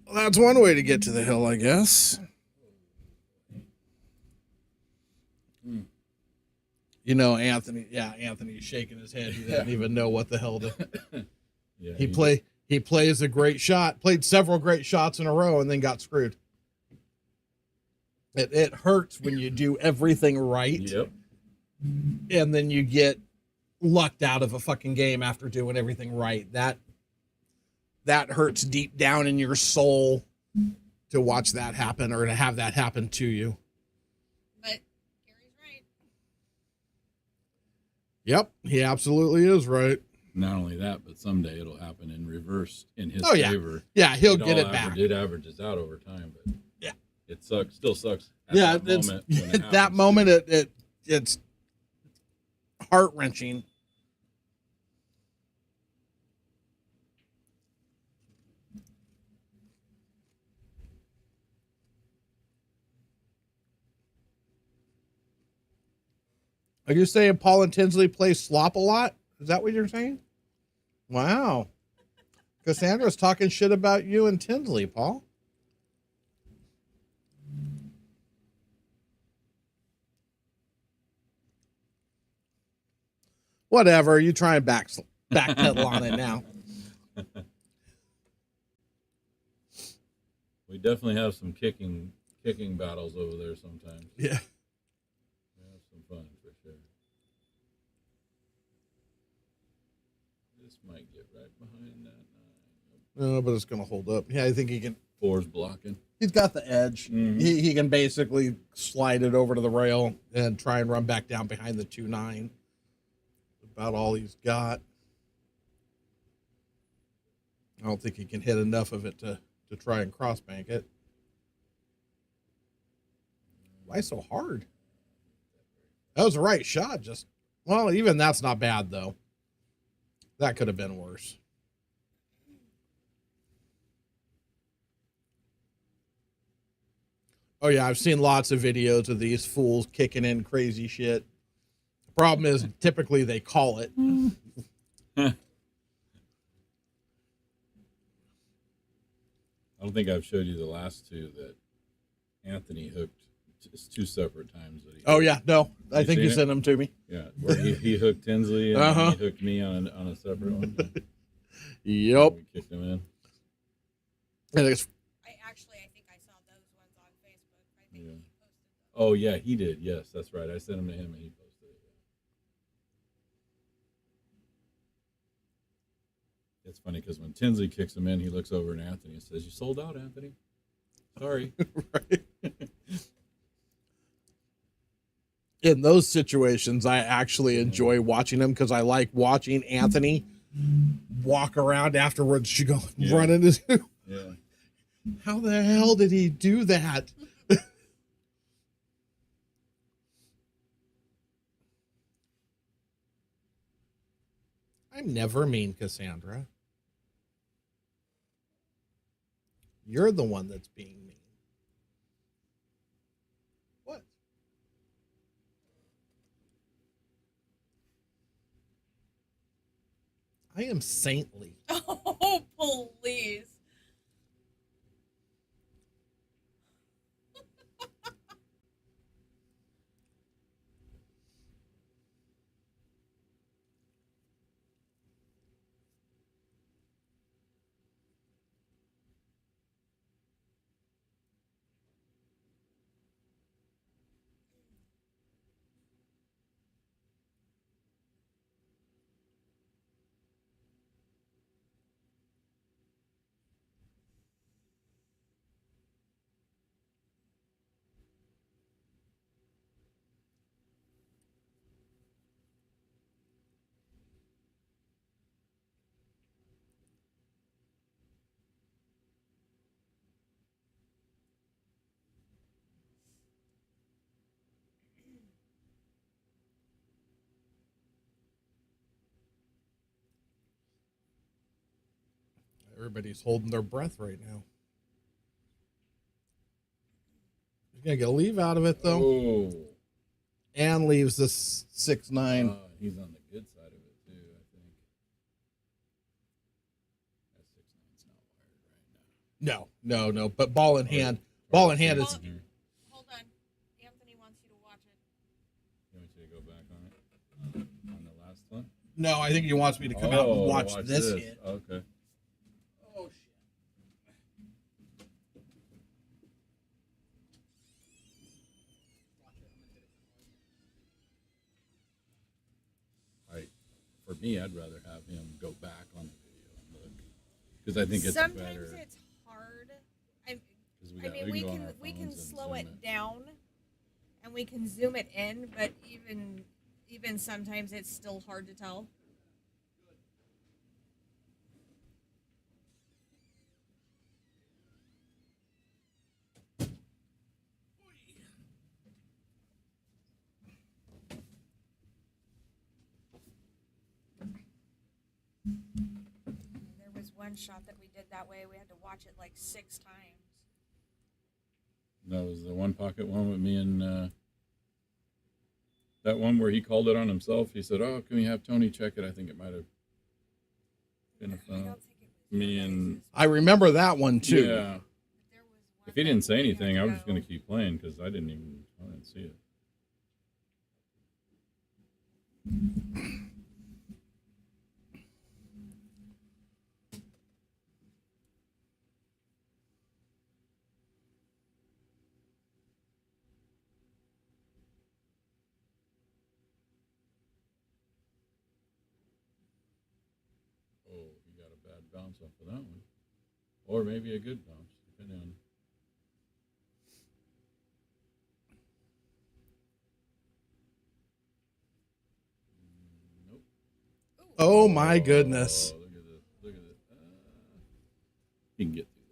Well, that's one way to get to the hill, I guess. Hmm. You know, Anthony's shaking his head. He doesn't even know what the hell to. Yeah, He plays a great shot, played several great shots in a row, and then got screwed. It hurts when you do everything right. Yep. And then you get lucked out of a fucking game after doing everything right. That hurts deep down in your soul to watch that happen or to have that happen to you. But Gary's right. Yep, he absolutely is right. Not only that, but someday it'll happen in reverse in his Oh, yeah. favor. Yeah, he'll get it back. It averages out over time, but yeah, it sucks. Still sucks. At yeah, that moment when it at that happens. moment it's heart wrenching. Are you saying Paul and Tinsley play slop a lot? Is that what you're saying? Wow. Cassandra's talking shit about you and Tinsley, Paul. Whatever. You try and backpedal on it now. We definitely have some kicking battles over there sometimes. Yeah. We have some fun for sure. This might get right behind that 9. No, but it's going to hold up. Yeah, I think he can. 4's blocking. He's got the edge. Mhm. He can basically slide it over to the rail and try and run back down behind the 2-9. About all he's got. I don't think he can hit enough of it to try and cross bank it. Why so hard? That was the right shot. Well, even that's not bad though. That could have been worse. Oh yeah, I've seen lots of videos of these fools kicking in crazy shit. Problem is, typically they call it. I don't think I've showed you the last two that Anthony hooked. It's 2 separate times that he. Oh yeah, no, I You think you seen it? sent them to me. Yeah, where he hooked Tinsley and Uh-huh. he hooked me on a separate one. Yep. We kicked him in. And it's, I think I saw those ones on Facebook. I think Yeah. he posted those. Oh yeah, he did. Yes, that's right. I sent him to him and he posted it. It's funny because when Tinsley kicks him in, he looks over at Anthony and says, "You sold out, Anthony. Sorry." Right. In those situations, I actually enjoy watching them because I like watching Anthony walk around afterwards. You go Yeah. running his. Yeah. How the hell did he do that? I'm never mean, Cassandra. You're the one that's being mean. What? I am saintly. Oh, please. Everybody's holding their breath right now. You're gonna get a leave out of it though, Oh. and leaves this 6-9. He's on the good side of it too, I think. That 6-9's not wired right now. No. But ball in hand. Ball in hand is. Hold on. Anthony wants you to watch it. You want me to go back on it? On the last one? No, I think he wants me to come out and watch this hit. Okay. Oh shit. Watch it. I'm gonna hit it. For me, I'd rather have him go back on the video and look, because I think it's Sometimes better. it's hard. 'Cause I mean, we go on can our we can phones and slow zoom it down, and we can zoom it in, but even sometimes it's still hard to tell. There was one shot that we did that way. We had to watch it like 6 times. That was the one pocket one with me and that one where he called it on himself. He said, "Oh, can we have Tony check it?" I think it might have been a I phone. don't think it was Me you and- guys'. I remember that one too. Yeah. There was one If he that didn't say we had anything, I was just go. going to keep playing because I didn't see it. Oh, he got a bad bounce off of that one. Or maybe a good bounce, depending on. Nope. Oh my goodness. Oh, look at this. Look at this. He can get through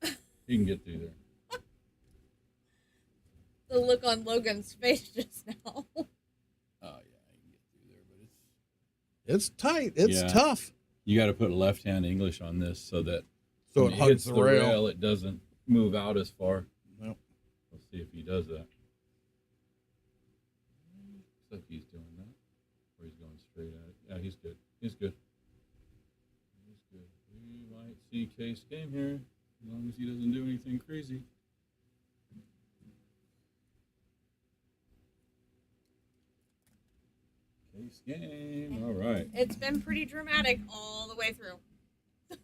there. He can get through there. The look on Logan's face just now. Oh, yeah, he can get through there, but It's tight. It's Yeah. tough. you got to put left-hand English on this so that So when it it hugs hits the the rail. it doesn't move out as far. Nope. Let's see if he does that. Looks like he's doing that. Or he's going straight at it. Yeah, he's good. He's good. He's good. We might see Case game here as long as he doesn't do anything crazy. Case game. All right. It's been pretty dramatic all the way through. Yeah,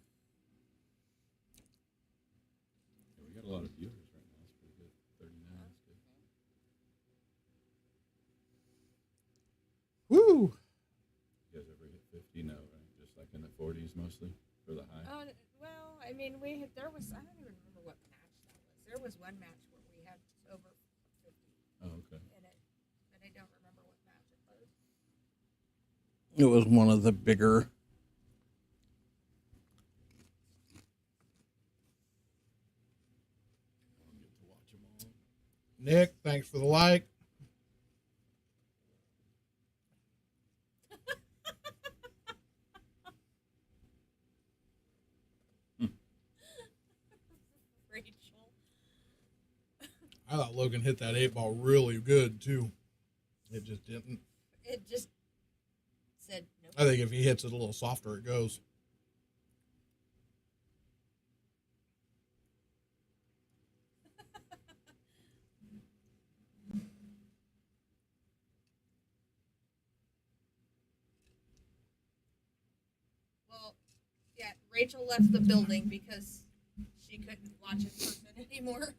we got a lot of viewers right now. That's pretty good. 39. That's good. Woo. You guys ever hit 50? No, right? Just like in the 40s mostly for the high. Well, I mean, there was, I don't even remember what match that was. There was one match where we had over 50 Oh, okay. in it, but I don't remember what match it was. It was one of the bigger. I don't get to watch them all. Nick, thanks for the like. Rachel. I thought Logan hit that 8-ball really good too. It just didn't. It just said nope. I think if he hits it a little softer, it goes. Well, yeah, Rachel left the building because she couldn't watch in person anymore.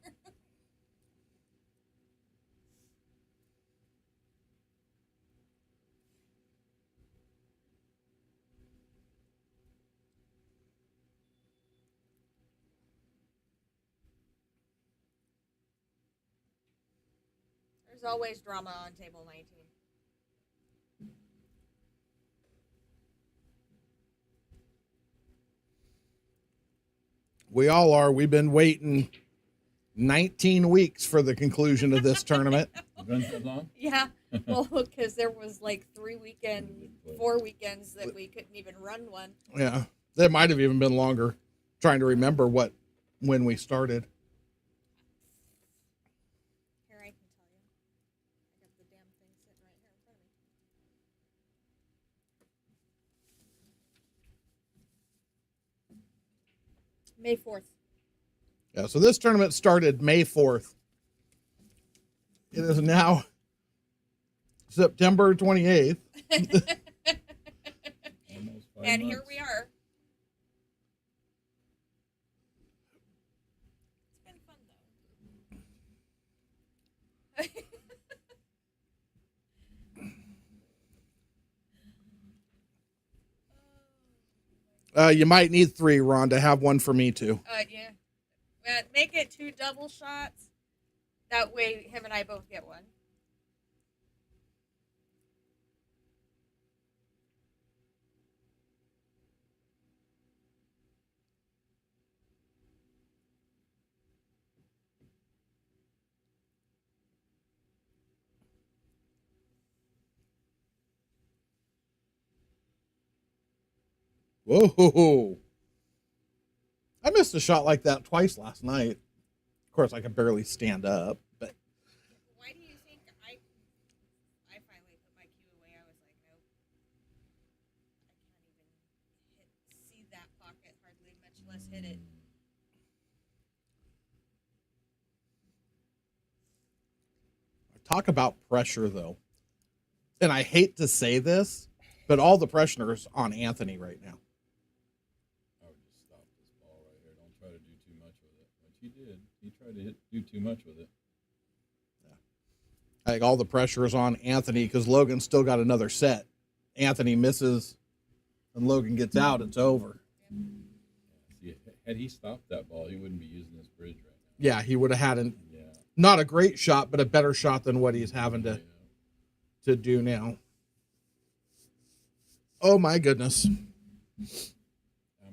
There's always drama on table 19. We all are. We've been waiting 19 weeks for the conclusion of this tournament. It's been that long? Yeah, well, because there was like 4 weekends that we couldn't even run one. Yeah, that might have even been longer. Trying to remember when we started. Here, I can tell you. I got the damn thing sitting right here in front of me. May 4th. Yeah, so this tournament started May 4th. It is now September 28th. Almost 5 And months. here we are. It's been fun, though. You might need 3, Rhonda. Have one for me too. Yeah. Make it 2 double shots. That way, him and I both get one. Whoa. I missed a shot like that twice last night. Of course, I could barely stand up, but Why do you think I finally put my cue away? I was like, nope. I can't even see that pocket hardly, much less hit it. talk about pressure though. And I hate to say this, but all the pressure is on Anthony right now. I would just stop this ball right here. Don't try to do too much with it. Which he did. He tried to do too much with it. I think all the pressure is on Anthony because Logan's still got another set. Anthony misses and Logan gets out, it's over. See, had he stopped that ball, he wouldn't be using this bridge right now. Yeah, he would have had Yeah. not a great shot, but a better shot than what he's having Yeah. to do now. Oh my goodness. I'm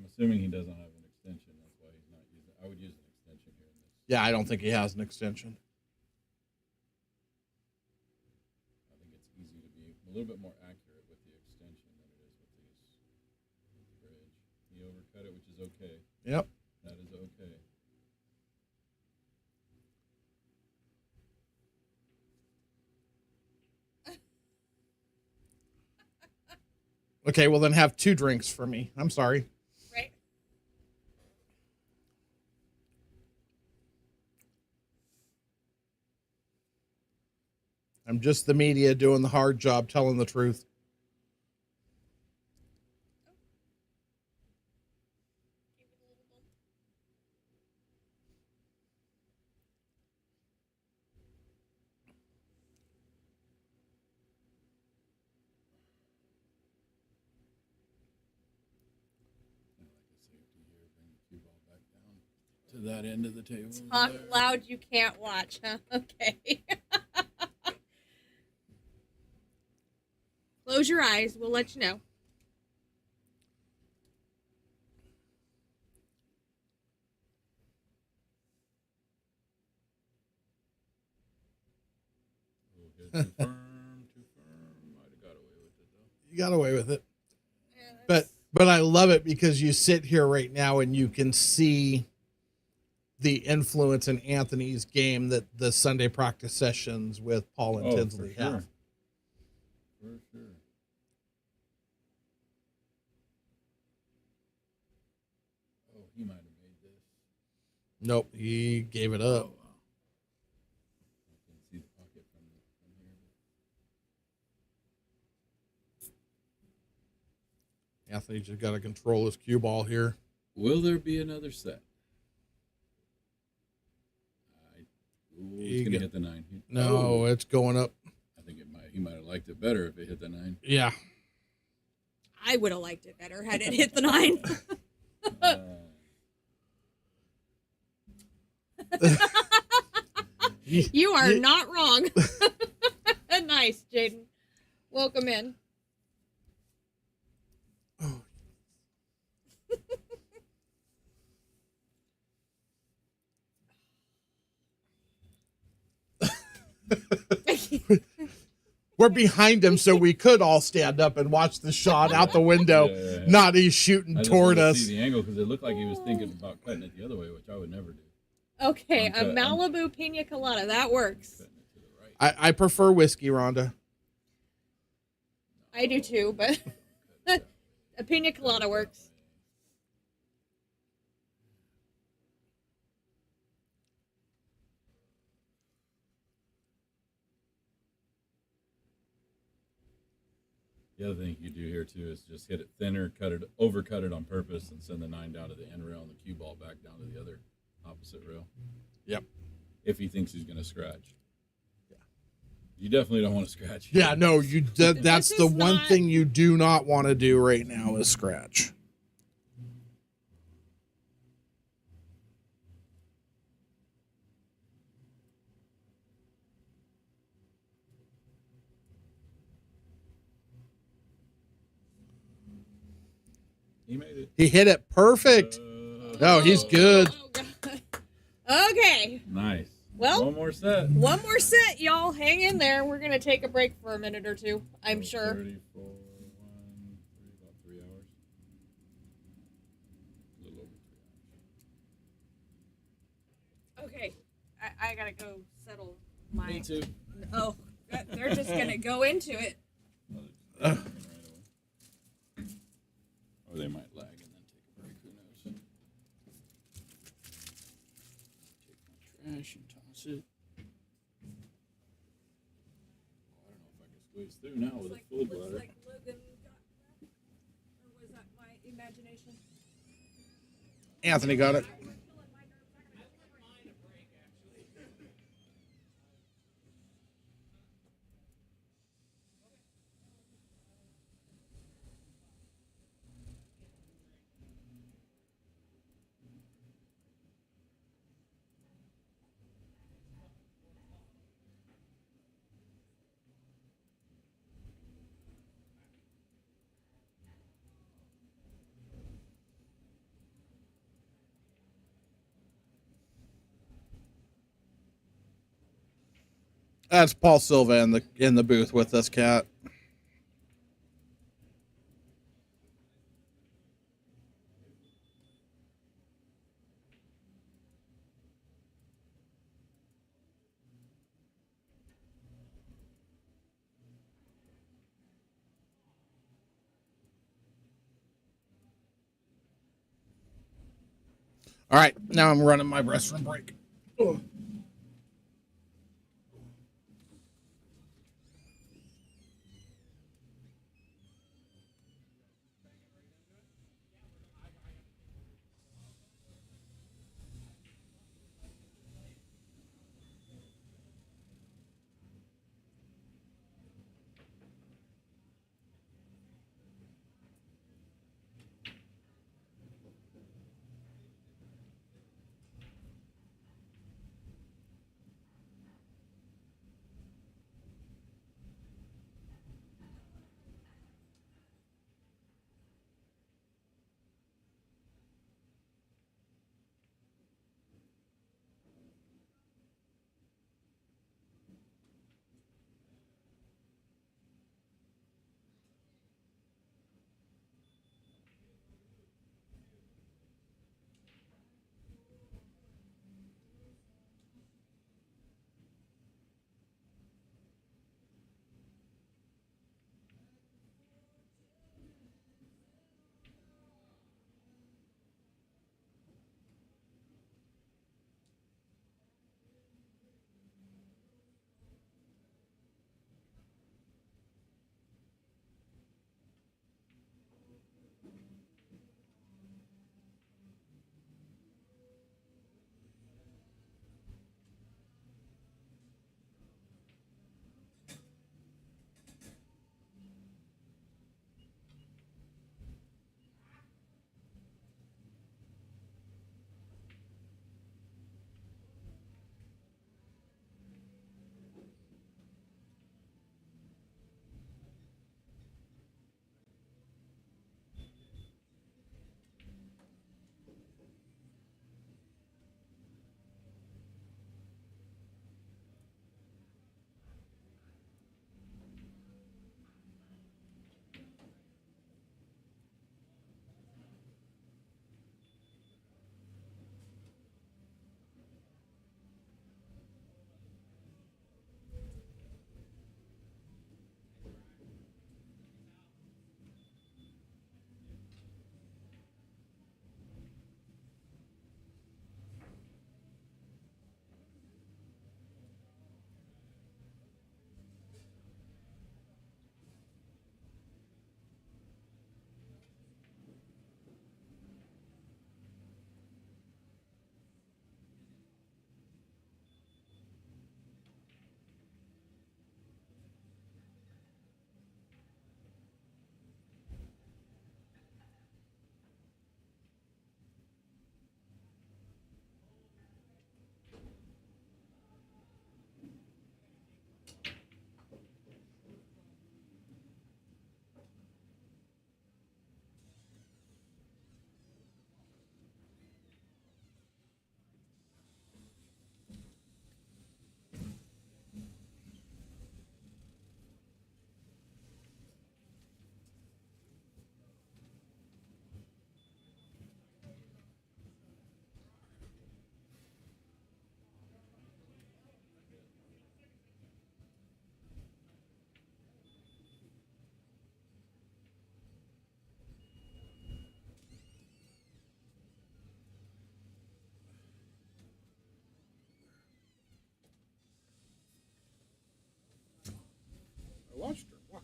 assuming he doesn't have an extension. That's why he's not using. I would use an extension here in this. Yeah, I don't think he has an extension. I think it's easy to be a little bit more accurate with the extension than it is with the bridge. He overcut it, which is okay. Yep. That is okay. Okay, well then have 2 drinks for me. I'm sorry. Right? I'm just the media doing the hard job telling the truth. Give it a little bump. to that end of the table. Talk there. loud, you can't watch, huh? Okay. Close your eyes. We'll let you know. Too firm, too firm. Might have got away with it though. You got away with it. But I love it because you sit here right now and you can see the influence in Anthony's game that the Sunday practice sessions with Paul and Tinsley for sure. have. For sure. Oh, he might have made this. Nope, he gave it Oh, up. wow. I can see the pocket from here. Anthony just got to control his cue ball here. Will there be another set? It's going to hit the 9. No, it's going up. I think he might have liked it better if it hit the 9. Yeah. I would have liked it better had it hit the 9. You are not wrong. Nice, Jaden. Welcome in. Oh. We're behind him, so we could all stand up and watch the shot out the window. Yeah. Not he's shooting I just toward wanted to us. see the angle because it looked like he was thinking about cutting it the other way, which I would never do. Okay, I'm a cut- Malibu Pina Colada. That works. Cutting it to the right. I prefer whiskey, Rhonda. I do too, but a Pina Colada works. The other thing you could do here too is just hit it thinner, overcut it on purpose, and send the 9 down to the end rail and the cue ball back down to the other opposite rail. Yep. If he thinks he's going to scratch. Yeah. You definitely don't want to scratch. Yeah, no, that's This the is one not- thing you do not want to do right now is scratch. He made it. He hit it perfect. No, he's good. Oh, God. Okay. Nice. Well- one more set. One more set, y'all. Hang in there. We're going to take a break for a minute or two, I'm sure. 34, about 3 hours. A little over 3 hours. Okay. I got to go settle my... Me too. Oh, they're just going to go into it. Right away. Or they might lag and then take a break. Who knows? Take my trash and toss it. I don't know if I can squeeze through now with a full bladder. Looks like Logan got that. Or was that my imagination? Anthony got it. That's Paul Silva in the booth with us, Kat. All right, now I'm running my restroom break. Ugh.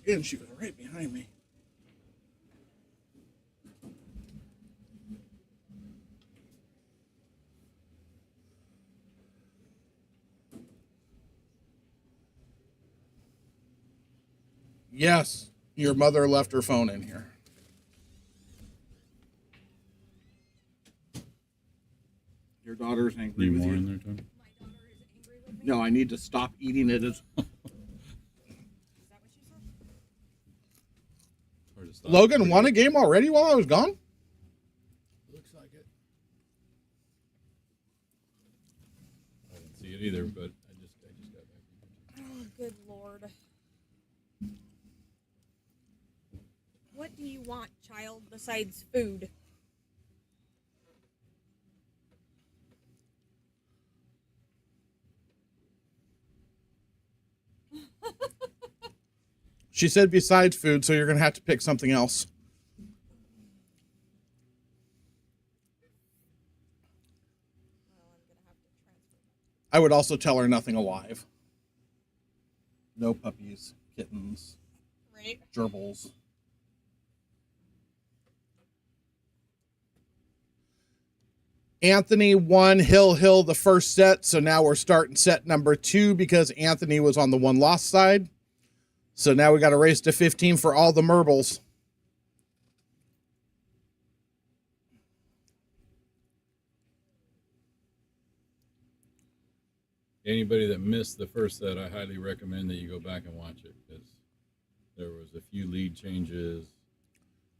And she was right behind me. Yes, your mother left her phone in here. Your daughter's angry Need with more you. in there, Tony? My daughter is angry with me. No, I need to stop eating it. Is that what you said? Hard to stop. Logan won a game already while I was gone? Looks like it. I didn't see it either, but I just got back. Oh, good Lord. What do you want, child, besides food? She said besides food, so you're going to have to pick something else. Well, I'm going to have to transfer. I would also tell her nothing alive. No puppies, kittens, Right? gerbils. Anthony won Hill the first set, so now we're starting set number 2 because Anthony was on the 1-loss side. So now we got to race to 15 for all the marbles. Anybody that missed the first set, I highly recommend that you go back and watch it because there was a few lead changes.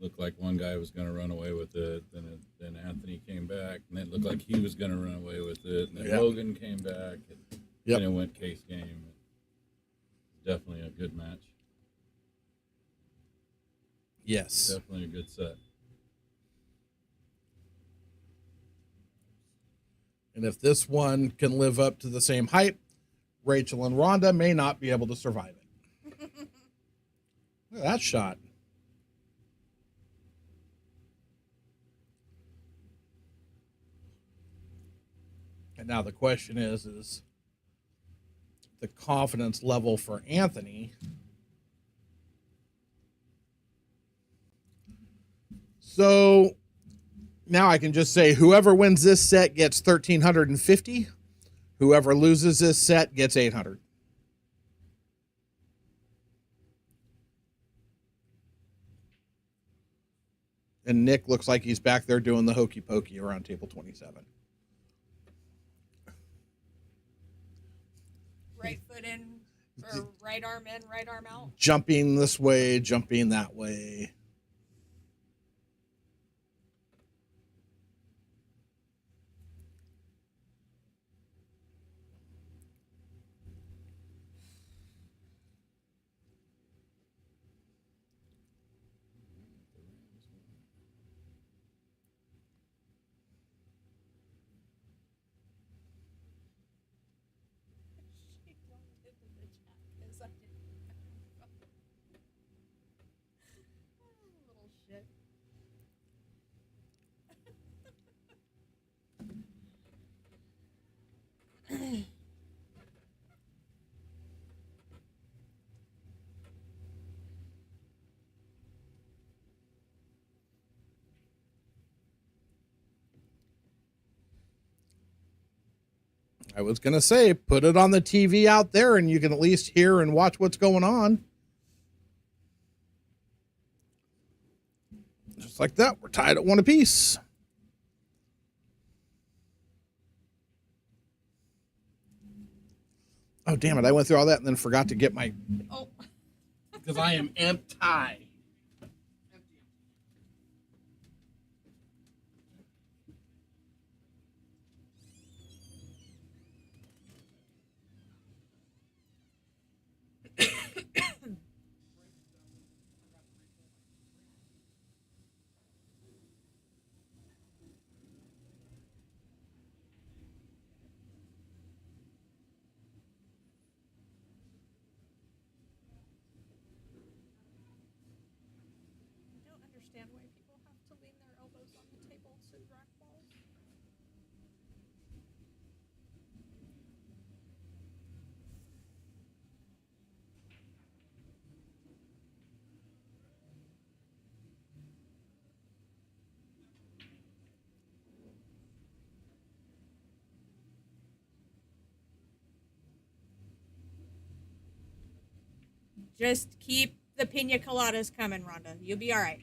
Looked like one guy was going to run away with it. Then Anthony came back, and it looked like he was going to run away with it. And then Yep. Logan came back, and Yep. then it went case game. Definitely a good match. Yes. Definitely a good set. And if this one can live up to the same hype, Rachel and Rhonda may not be able to survive it. Look at that shot. And now the question is the confidence level for Anthony. So now I can just say whoever wins this set gets 1,350. Whoever loses this set gets 800. And Nick looks like he's back there doing the hokey pokey around table 27. Right foot in, or right arm in, right arm out. Jumping this way, jumping that way. She wanted in the chat 'cause I didn't know. Little shit. I was going to say, put it on the TV out there and you can at least hear and watch what's going on. Just like that, we're tied at 1 apiece. Oh, damn it. I went through all that and then forgot to get my... Oh. Because I am empty. I don't understand why people have to lean their elbows on the table to rack balls. Just keep the pina coladas coming, Rhonda. You'll be all right.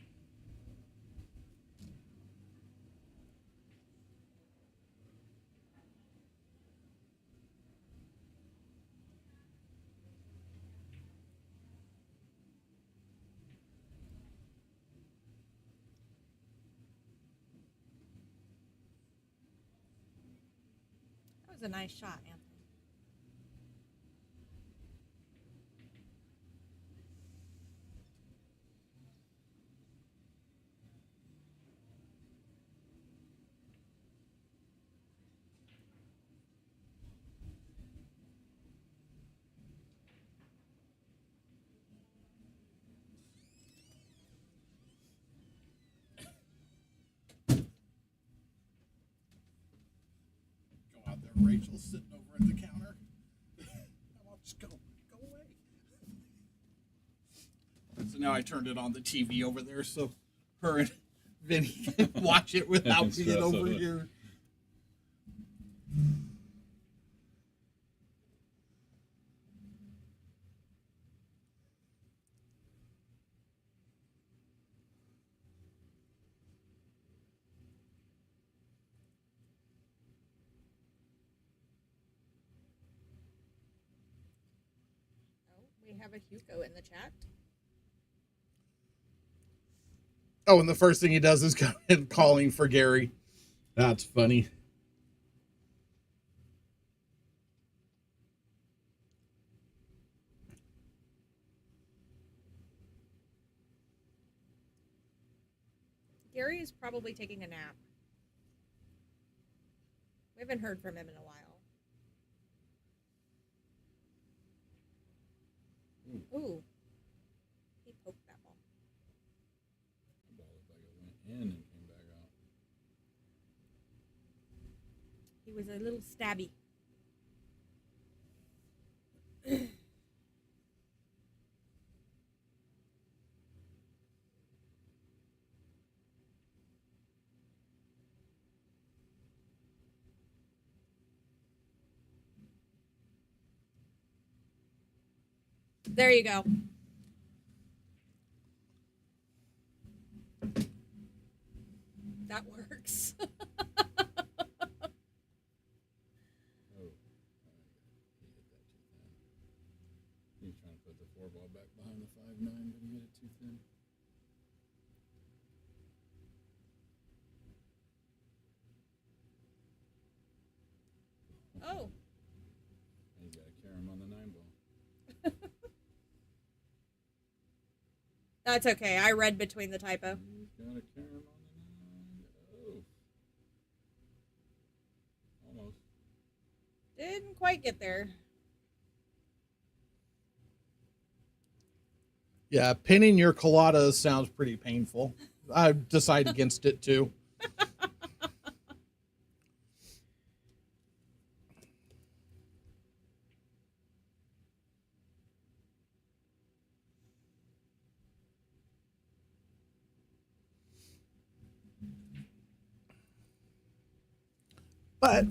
That was a nice shot, Anthony. Go out there, Rachel's sitting over at the counter. I'll just go away. So now I turned it on the TV over there so her and Vinny can watch it without being over here. Oh, we have a Hugo in the chat. Oh, and the first thing he does is go and calling for Gary. That's funny. Gary is probably taking a nap. We haven't heard from him in a while. Ooh. He poked that ball. The ball looked like it went in and came back out. He was a little stabby. There you go. That works. Oh. He hit that too thin. He was trying to put the 4-ball back behind the 5-9, but he hit it too thin. Oh. He's got to carry him on the 9-ball. That's okay. I read between the typo. He's got to carry him on the 9. Oh. Almost. Didn't quite get there. Yeah, pinning your coladas sounds pretty painful. I decide against it too. But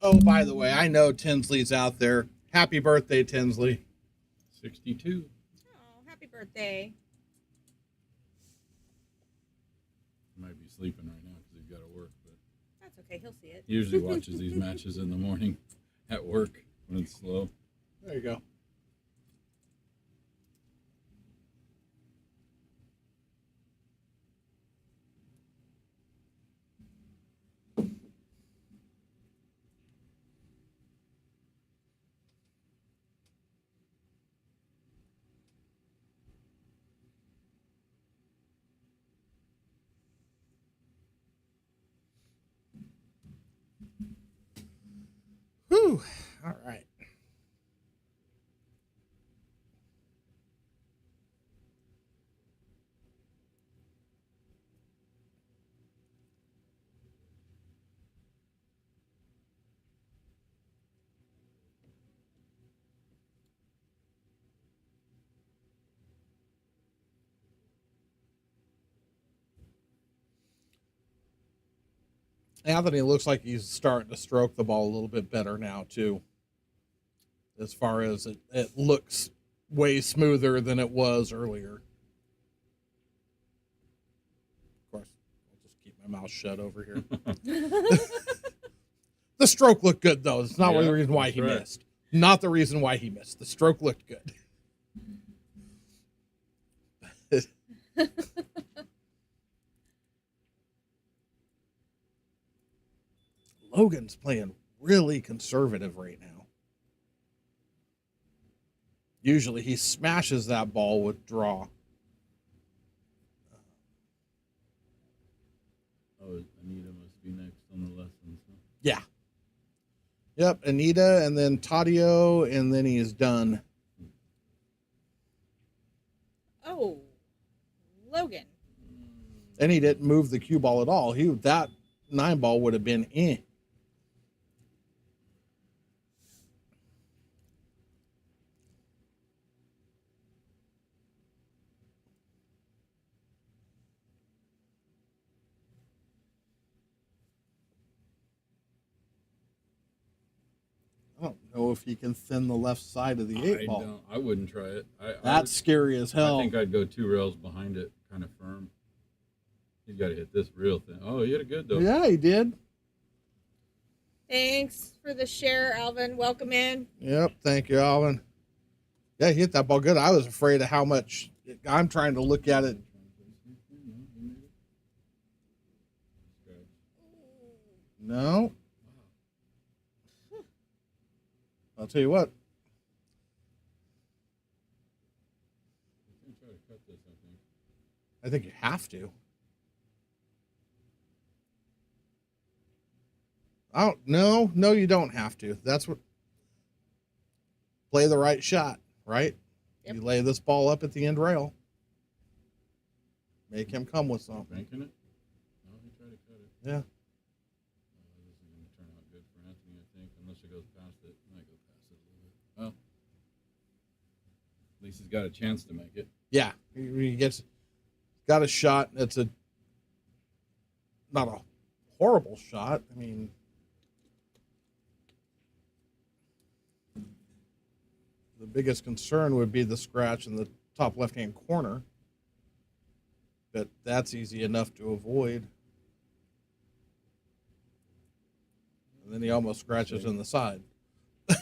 oh, by the way, I know Tinsley's out there. Happy birthday, Tinsley. 62. Oh, happy birthday. He might be sleeping right now because he's got to work, but That's okay. He'll see it. he usually watches these matches in the morning at work when it's slow. There you go. Whew. All right. Anthony looks like he's starting to stroke the ball a little bit better now too. As far as it looks way smoother than it was earlier. Of course, I'll just keep my mouth shut over here. The stroke looked good though. It's not the reason why he missed. Not the reason why he missed. The stroke looked good. Logan's playing really conservative right now. Usually he smashes that ball with draw. Oh, Anita must be next on the lessons. Huh? Yeah. Yep, Anita and then Tadio, and then he is done. Oh, Logan. And he didn't move the cue ball at all. That 9 ball would have been eh. I don't know if he can thin the left side of the 8 ball. I wouldn't try it. That's scary as hell. I think I'd go 2 rails behind it, kind of firm. He's got to hit this real thin. Oh, he hit it good though. Yeah, he did. Thanks for the share, Alvin. Welcome in. Yep, thank you, Alvin. Yeah, he hit that ball good. I was afraid of how much. I'm trying to look at it. No. I'll tell you what. I think you have to. Oh, no, you don't have to. That's what. Play the right shot, right? Yep. You lay this ball up at the end rail. Make him come with something. Banking it? No, he tried to cut it. Yeah. This is going to turn out good for Anthony, I think, unless it goes past it. It might go past it a little bit. Well, at least he's got a chance to make it. Yeah, he got a shot. It's not a horrible shot. I mean, the biggest concern would be the scratch in the top left-hand corner, but that's easy enough to avoid. And then he almost scratches in the side. 2-1.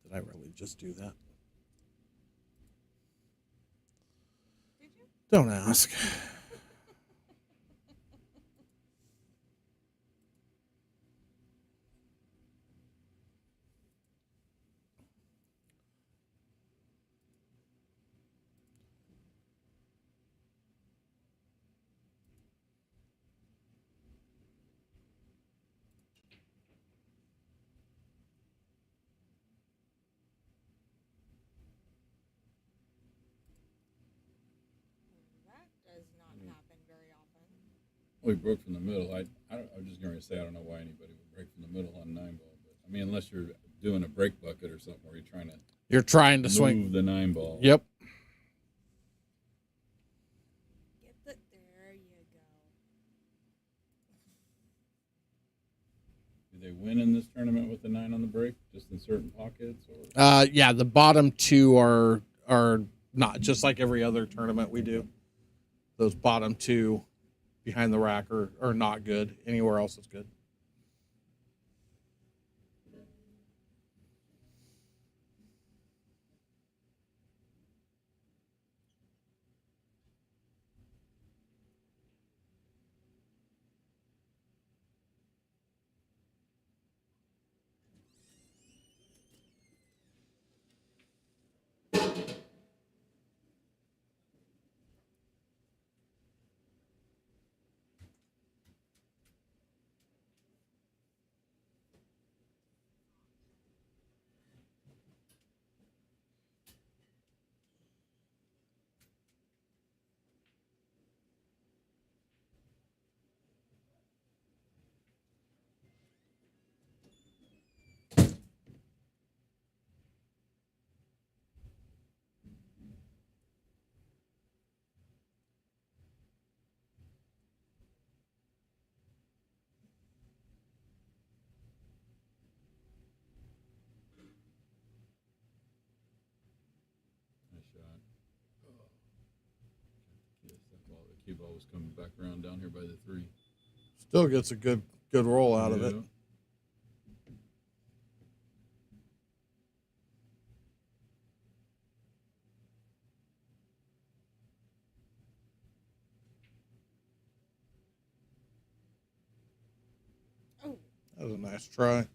Did I really just do that? Did you? Don't ask. That does not happen very often. Well, he broke from the middle. I was just going to say, I don't know why anybody would break from the middle on 9 ball. But I mean, unless you're doing a break bucket or something where You're trying to move swing. the 9 ball. Yep. There you go. Do they win in this tournament with the 9 on the break, just in certain pockets? Or Yeah, the bottom 2 are not just like every other tournament we do. Those bottom 2 behind the rack are not good. Anywhere else is good. shot. Oh. Yes, that ball, the cue ball was coming back around down here by the 3. Still gets a good roll out of it. Yeah. Oh, That was a nice try.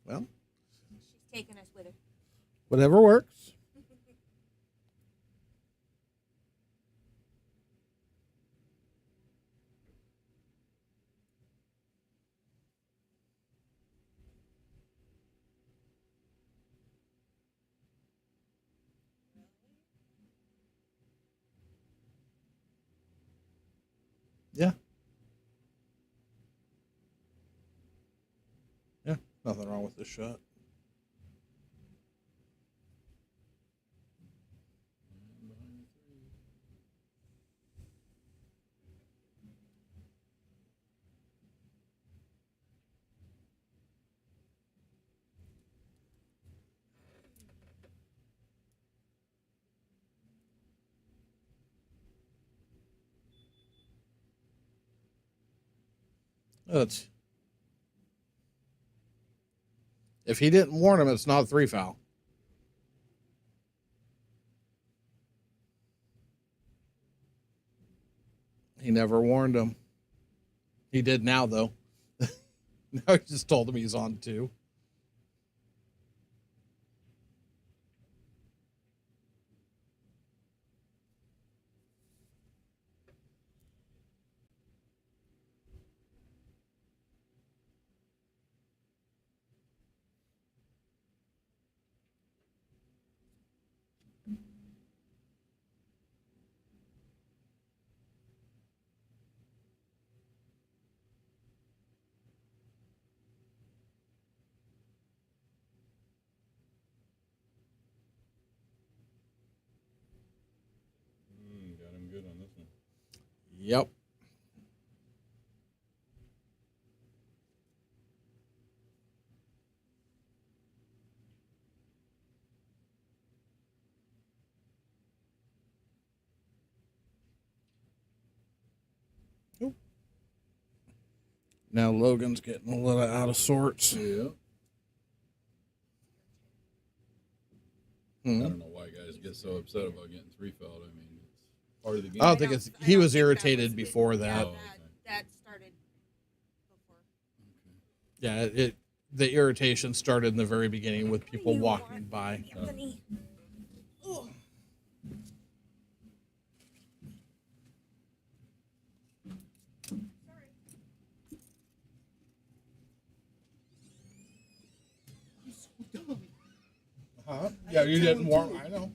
Well, she's taking us with her. whatever works. Yeah. Yeah. Nothing wrong with this shot. Behind the 3. It's if he didn't warn him, it's not a 3 foul. He never warned him. He did now, though. Now he just told him he's on 2. Got him good on this one. Yep. Oop. Now Logan's getting a little out of sorts. Yeah. I Hmm. don't know why guys get so upset about getting 3 fouled. I mean, it's part of the game. I don't think it's. He I don't was think that irritated was- before yeah, that. Oh, okay. that started before. Yeah, the irritation started in the very beginning with people you walking want, by. Anthony? Ugh. You're so dumb. Huh? Yeah, you didn't warn. I know.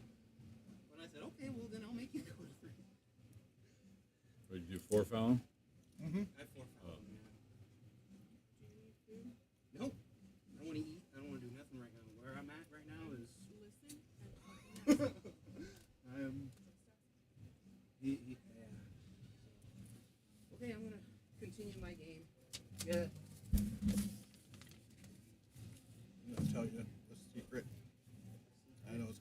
But I said, okay, well then I'll make you go to 3. Would you do 4 foul? Mm-hmm. I had 4 fouls. Nope. I don't want to eat. I don't want to do nothing right now. Where I'm at right now is. I am. Yeah. Okay, I'm gonna continue my game. Yeah. I'm gonna tell you the secret. I know it's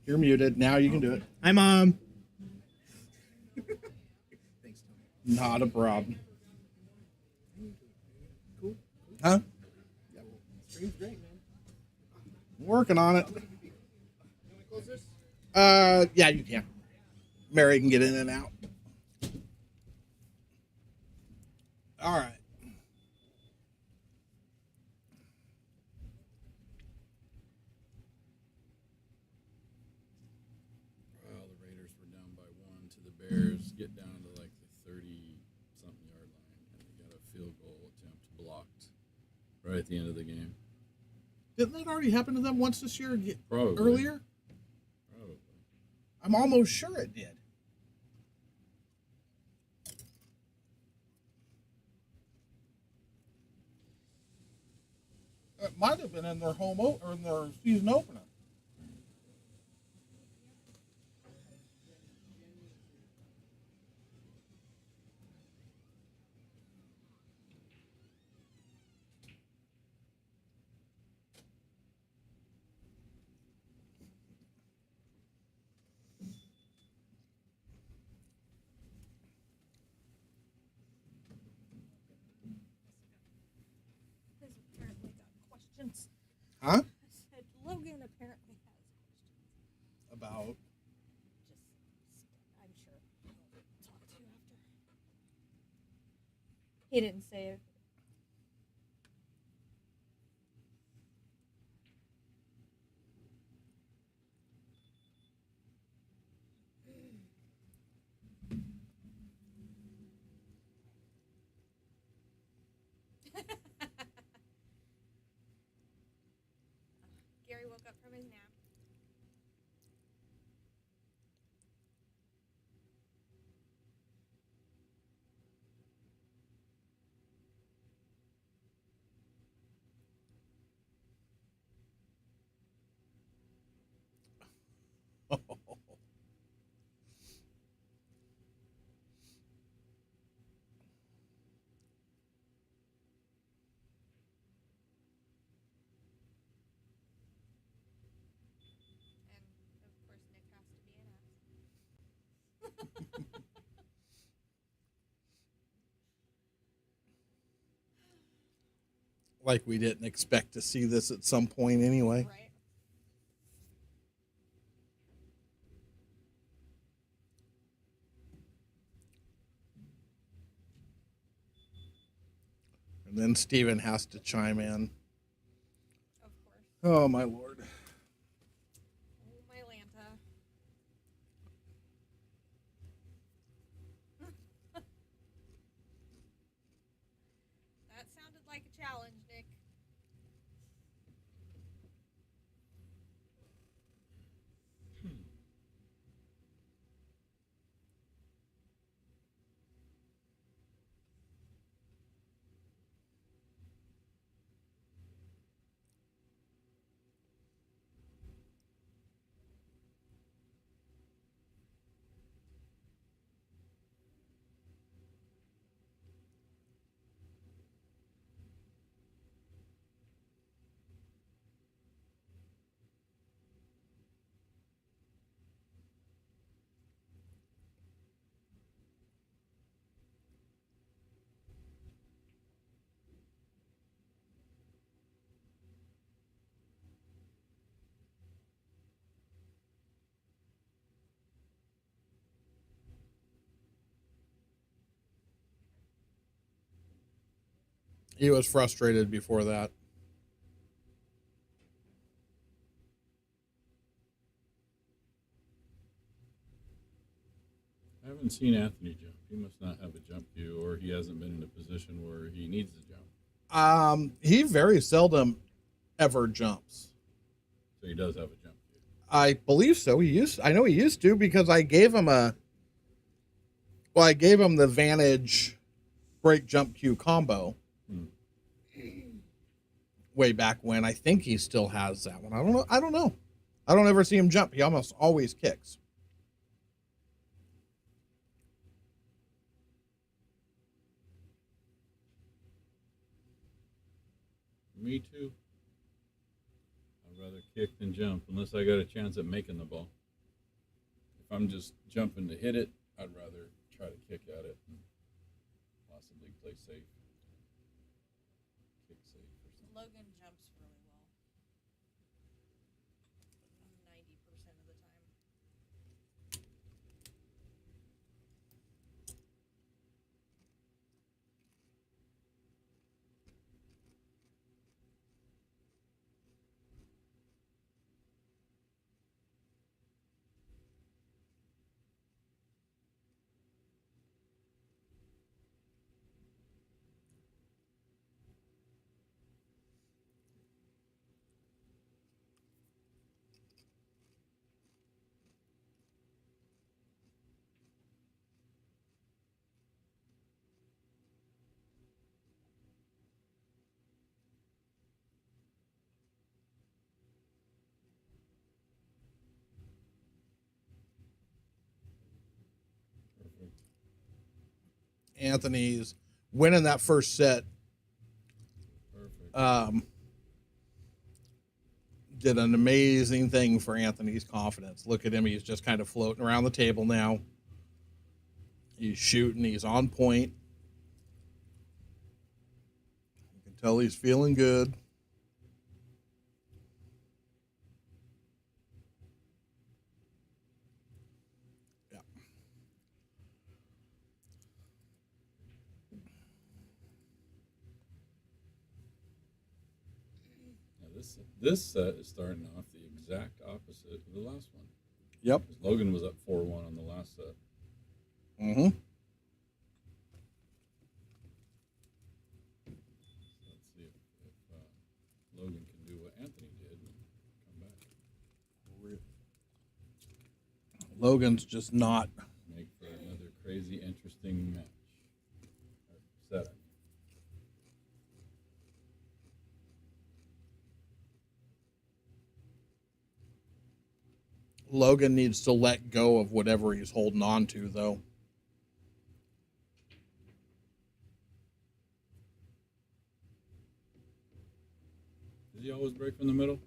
You're muted. Now you can do it. Hi, Mom. Thanks, Tony. Not a problem. Cool. Huh? Yeah, well, stream's great, man. Working on it. You want to close this? Yeah, you can. Mary can get in and out. All right. Well, the Raiders were down by 1 to the Bears, get down to like the 30-something yard line, and they got a field goal attempt blocked right at the end of the game. Didn't that already happen to them once this year? Probably. Earlier? Probably. I'm almost sure it did. It might have been in their or in their season opener. Has apparently got questions. Huh? I said Logan apparently has questions. About. I'm sure he'll talk to you after. He didn't say it. Gary woke up from his nap. And of course, Nick has to be an ass. Like we didn't expect to see this at some point anyway. Right? And then Steven has to chime in. Of course. Oh, my Lord. Oh, my Lanta. That sounded like a challenge, Nick. He was frustrated before that. I haven't seen Anthony jump. He must not have a jump cue, or he hasn't been in a position where he needs to jump. He very seldom ever jumps. So he does have a jump cue. I believe so. I know he used to because I gave him the Vantage break jump cue combo way back when. I think he still has that one. I don't know. I don't ever see him jump. He almost always kicks. Me too. I'd rather kick than jump, unless I got a chance at making the ball. if I'm just jumping to hit it, I'd rather try to kick at it and possibly play safe. Kick safe or something. Logan jumps really well. 90% of the time. Perfect. Anthony's winning that first set. Perfect. Did an amazing thing for Anthony's confidence. Look at him. He's just kind of floating around the table now. He's shooting. He's on point. You can tell he's feeling good. Yeah. Now this set is starting off the exact opposite of the last one. Yep. 'Cause Logan was up 4-1 on the last set. Mm-hmm. So let's see if Logan can do what Anthony did and come back. Logan's just not. Make for another crazy, interesting match. Or set. Logan needs to let go of whatever he's holding on to, though. Does he always break from the middle?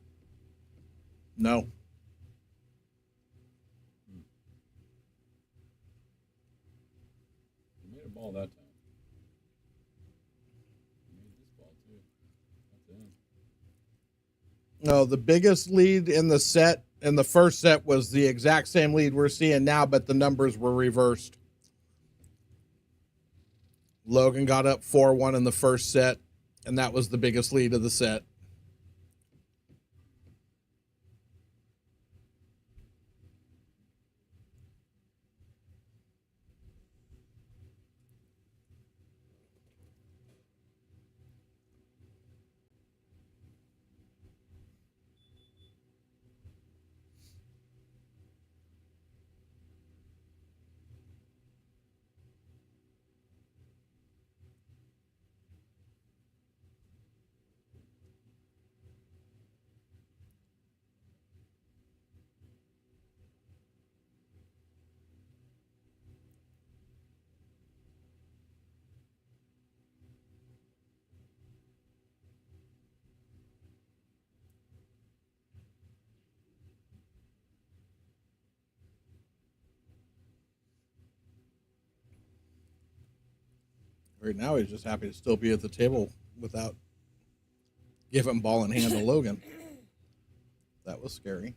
No. He made a ball that time. He made this ball too. At the end. No, the biggest lead in the set, in the first set, was the exact same lead we're seeing now, but the numbers were reversed. Logan got up 4-1 in the first set, and that was the biggest lead of the set. Right now, he's just happy to still be at the table without giving ball in hand to Logan. That was scary.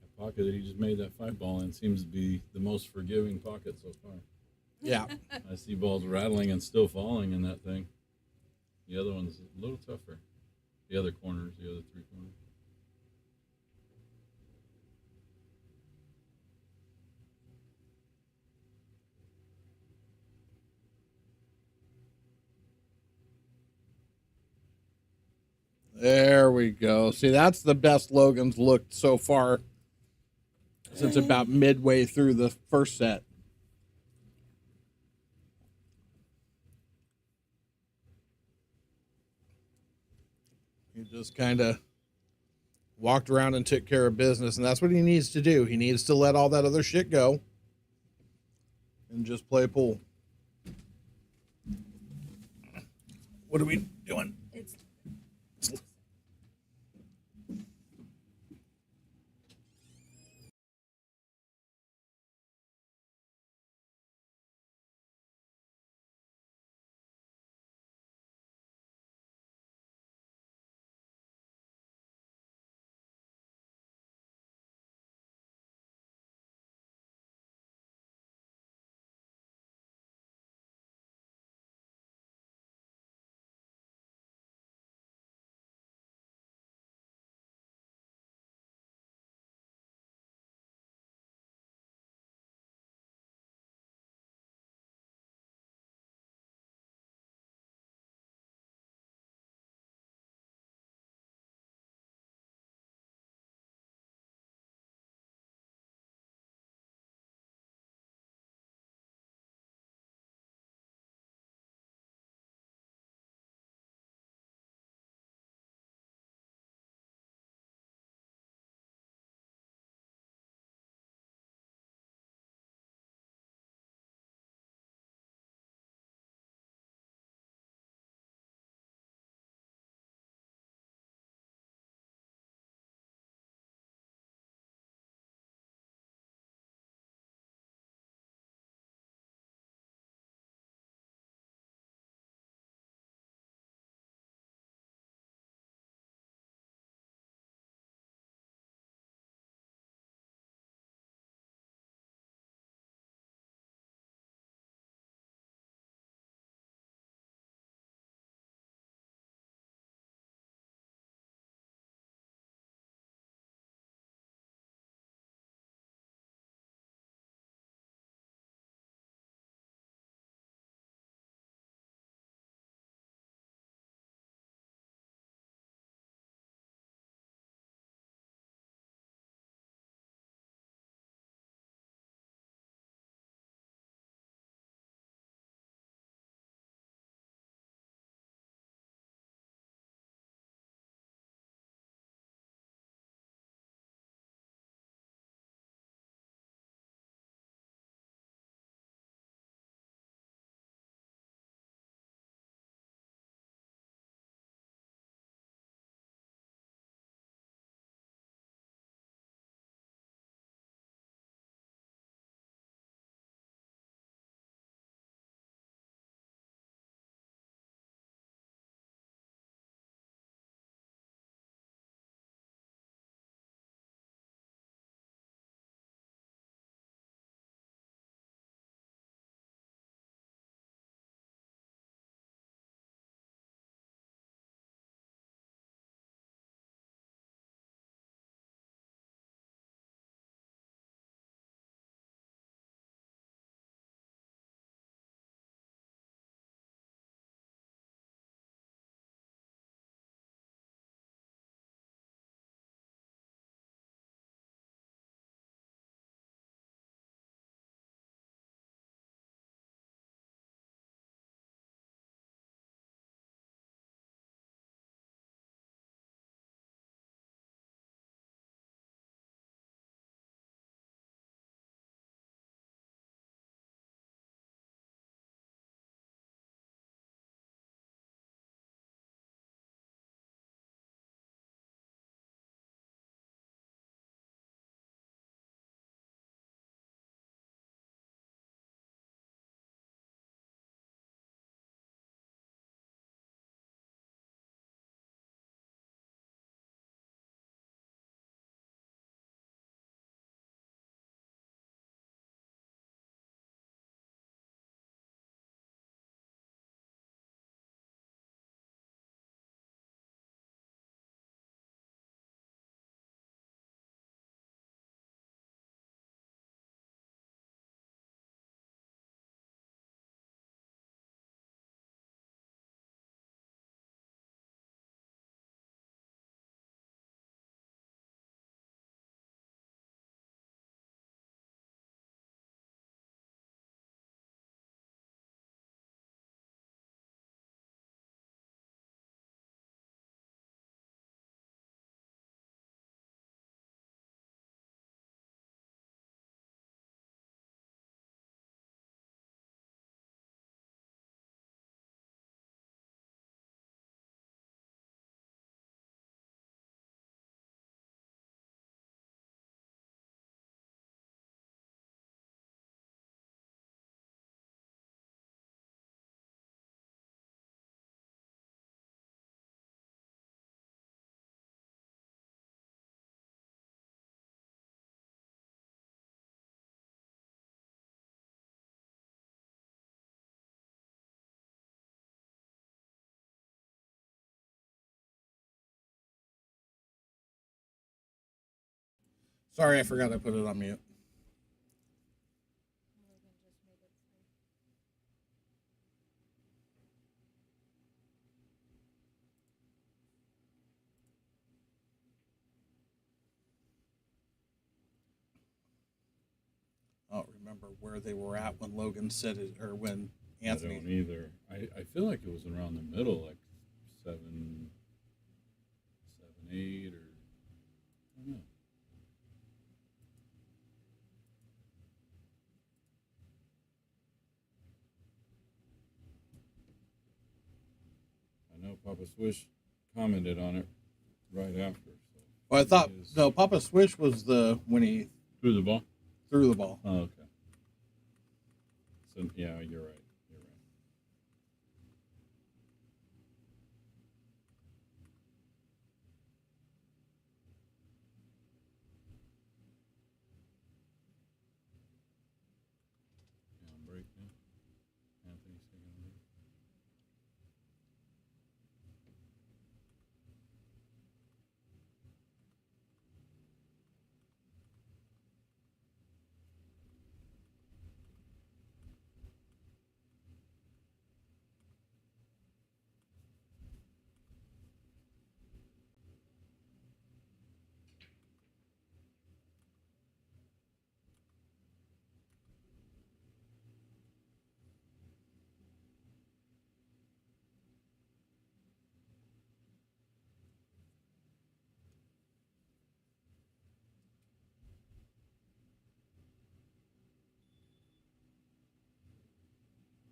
That pocket that he just made that 5 ball in seems to be the most forgiving pocket so far. Yeah. I see balls rattling and still falling in that thing. The other one's a little tougher. The other corners, the other 3 corners. There we go. See, that's the best Logan's looked so far since about midway through the first set. He just kind of walked around and took care of business, and that's what he needs to do. He needs to let all that other shit go and just play pool. What are we doing? It's Sorry, I forgot I put it on mute. Logan just made it free. I don't remember where they were at when Logan said it, or when I don't Anthony. either. I feel like it was around the middle, like 7, 8, or I don't know. I know Papa Swish commented on it right after. So Well, I thought he is- no. Papa Swish was the when he threw the ball. threw the ball. Oh, okay. So yeah, you're right. You're right. Yeah, on break now. Anthony's taking a break.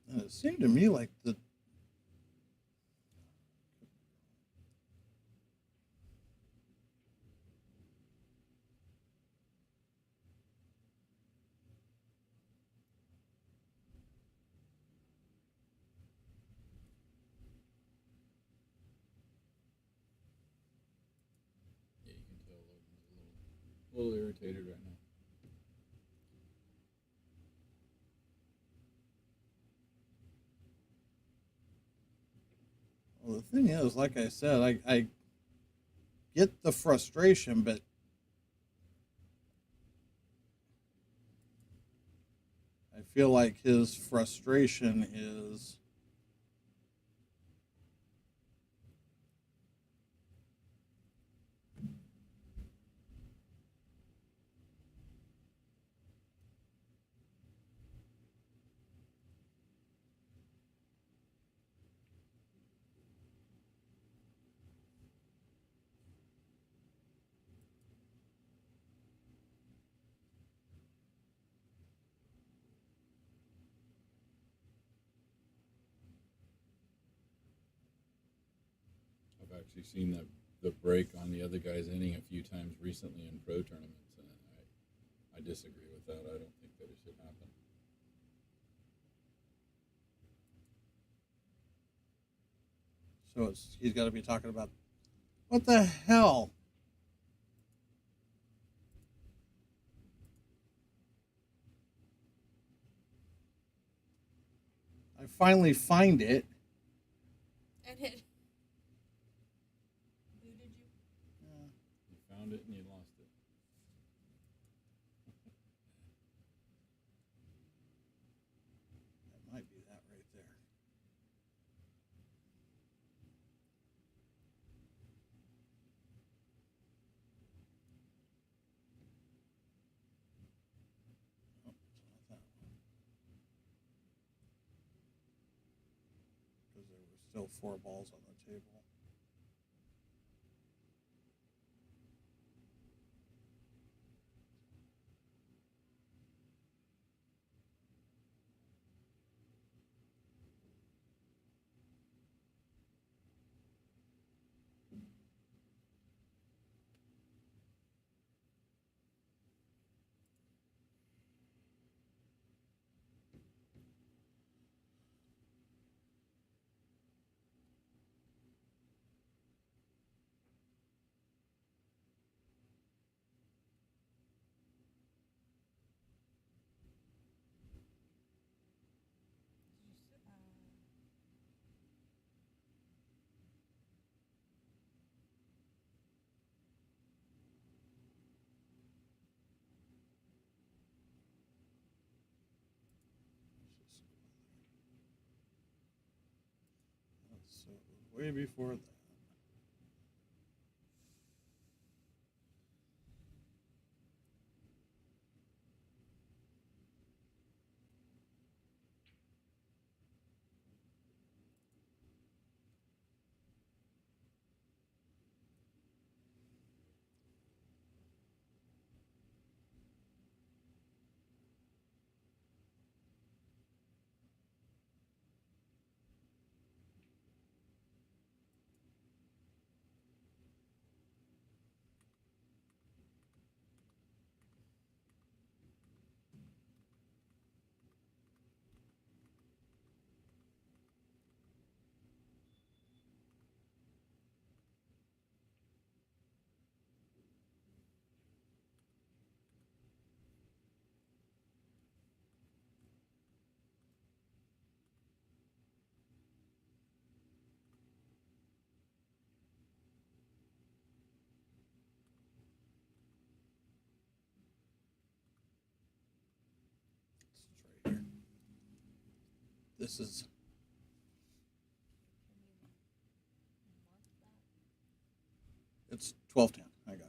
And it seemed to me like the Yeah, you can tell Logan's a little irritated right now. well, the thing is, like I said, I get the frustration, but I feel like his frustration is I've actually seen the break on the other guy's inning a few times recently in pro tournaments, and I disagree with that. I don't think that it should happen. so he's got to be talking about what the hell. I finally find it. And it booted you. You found it and you lost it. That might be that right there. Oh, it's not that one. Because there were still 4 balls on the table. So it was way before that. It's right here. This is it's 12:10. I got it.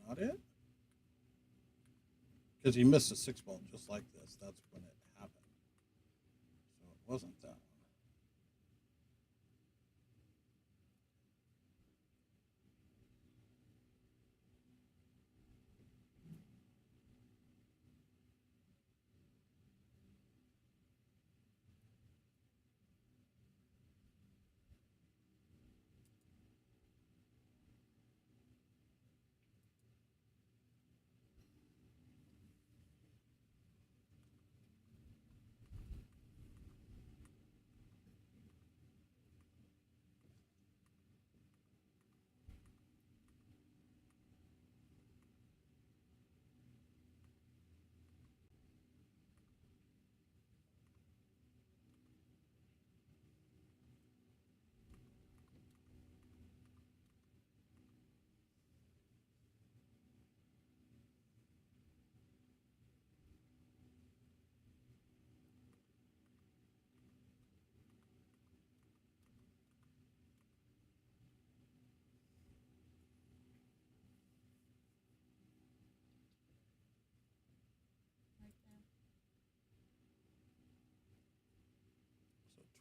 Not it? Because he missed a 6-ball just like this. That's when it happened. So it wasn't that one.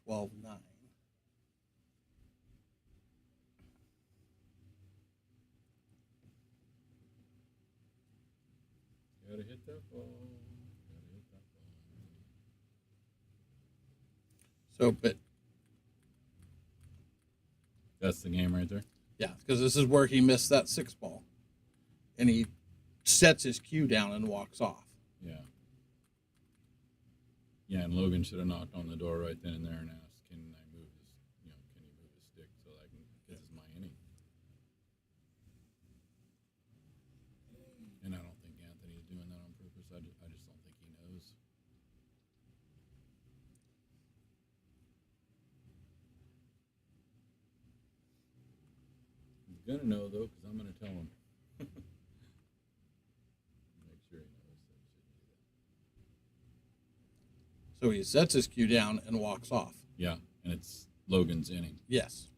So 12-9. Gotta hit that ball. Gotta hit that ball. So, but That's the game right there. yeah, because this is where he missed that 6-ball, and he sets his cue down and walks off. Yeah. Yeah, and Logan should have knocked on the door right then and there and asked, "Can I move his? You know, can he move his stick so I can? This is my inning." And I don't think Anthony's doing that on purpose. I just don't think he knows. He's gonna know though, because I'm gonna tell him. Make sure he knows that he shouldn't do that. So he sets his cue down and walks off. Yeah, and it's Logan's inning. Yes.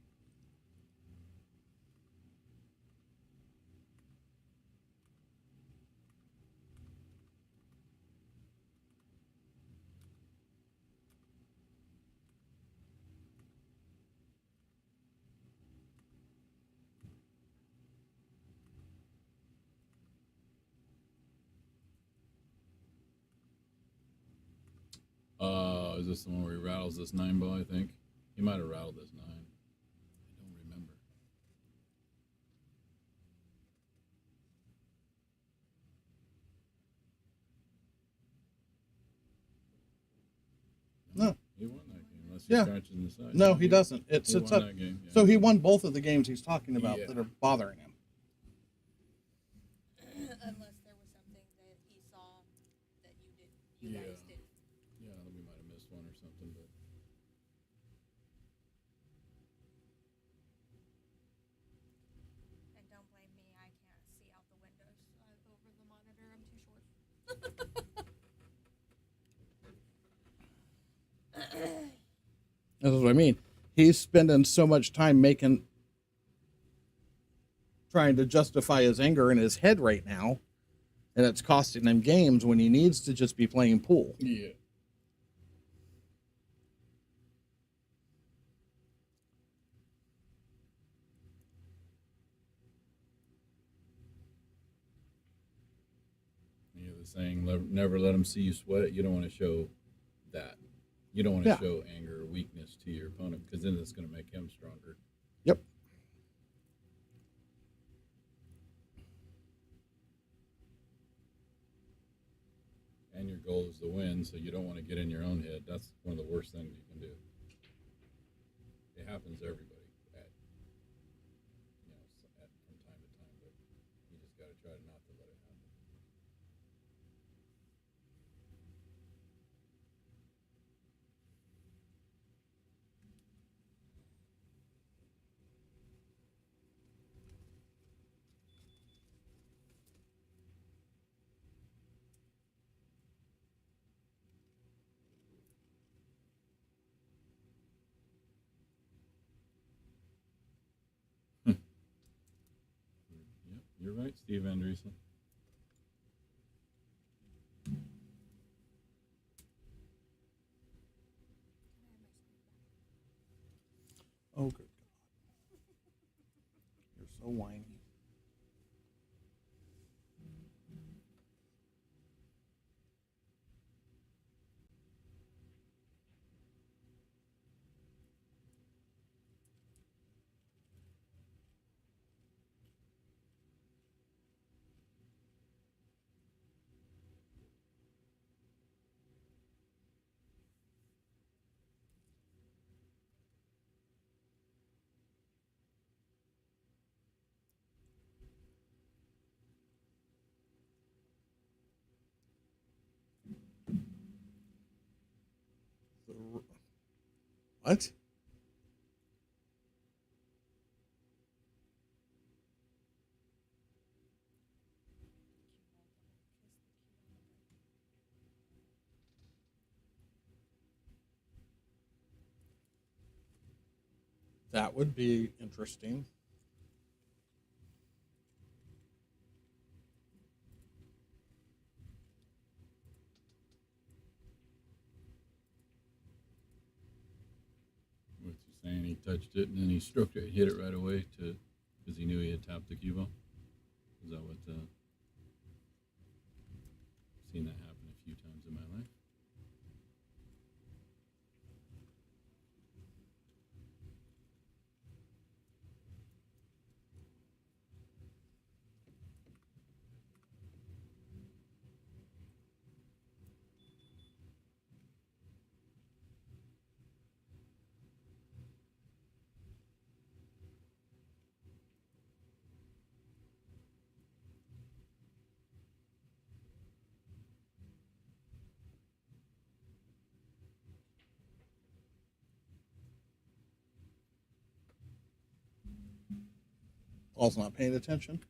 Is this the one where he rattles this 9-ball? I think he might have rattled this 9. I don't remember. No. He won that game unless he Yeah. scratches in the side. No, he doesn't. It He sits won up. that game. Yeah. So he won both of the games he's talking about Yeah. that are bothering him. Unless there was something that he saw that you Yeah. guys didn't. Yeah, we might have missed one. something. But And don't blame me, I can't see out the windows over the monitor. I'm too short. That's what I mean. He's spending so much time trying to justify his anger in his head right now, and it's costing him games when he needs to just be playing pool. yeah. You know the saying, never let them see you sweat. You don't want to show that. You don't want to Yeah. show anger or weakness to your opponent because then it's going to make him stronger. Yep. And your goal is to win, so you don't want to get in your own head. That's one of the worst things you can do. It happens to everybody from time to time, but you just got to try not to let it happen. Yep, you're right, Steve Andreessen. Oh, good God. You're so whiny. What? That would be interesting. What's he saying? He touched it and then he stroked it, hit it right away because he knew he had tapped the cue ball. Is that what? I've seen that happen a few times in my life. Paul's not paying attention.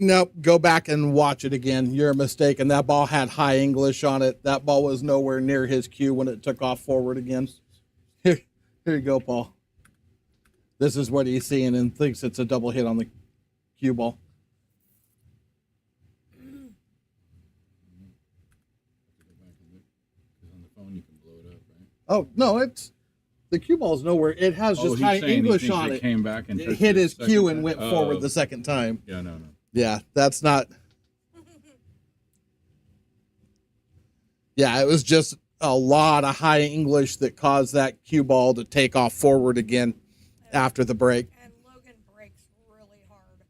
Nope. Go back and watch it again. You're mistaken. That ball had high English on it. That ball was nowhere near his cue when it took off forward again. Here you go, Paul. This is what he's seeing and thinks it's a double hit on the cue ball. Because on the phone you can blow it up, right? Oh no, it's the cue ball's nowhere. It has just he's high saying English he thinks on it. it. Came back and It hit it his the cue second and went time? forward the second time. Yeah, no. Yeah, that's not. Yeah, it was just a lot of high English that caused that cue ball to take off forward again after the break. And Logan breaks really hard.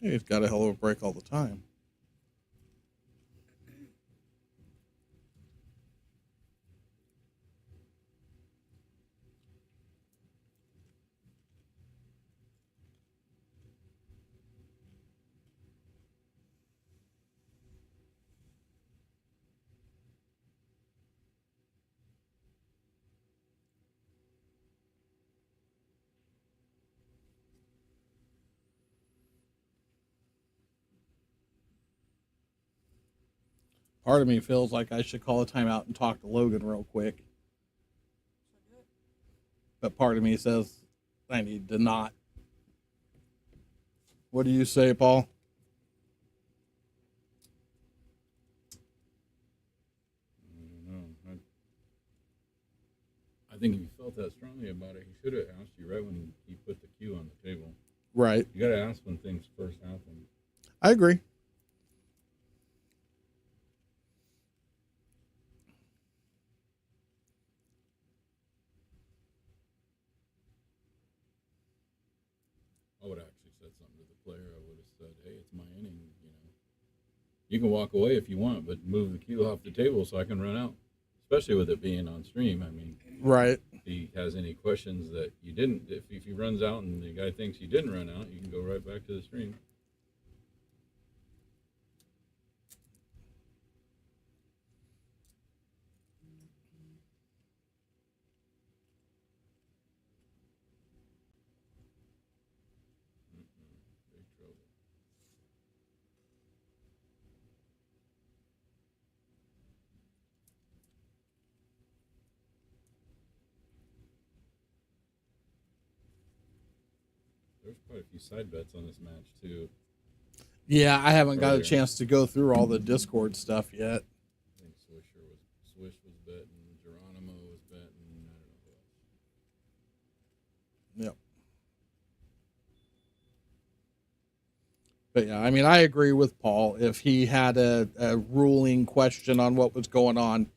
He's got a hell of a break all the time. Part of me feels like I should call a timeout and talk to Logan real quick. But part of me says I need to not. What do you say, Paul? I don't know. I think if he felt that strongly about it, he should have asked you right when he put the cue on the table. Right. You got to ask when things first happen. I agree. I would have actually said something to the player. I would have said, "Hey, it's my inning. You know, you can walk away if you want, but move the cue off the table so I can run out." Especially with it being on stream. I mean, right. If he has any questions that you didn't, if he runs out and the guy thinks you didn't run out, you can go right back to the stream. Big trouble. There's quite a few side bets on this match too. Yeah, I haven't got a Earlier. chance to go through all the Discord stuff yet. I think Swish was betting, Geronimo was betting, I don't know who else. Yep. But yeah, I mean, I agree with Paul. If he had a ruling question on what was going on,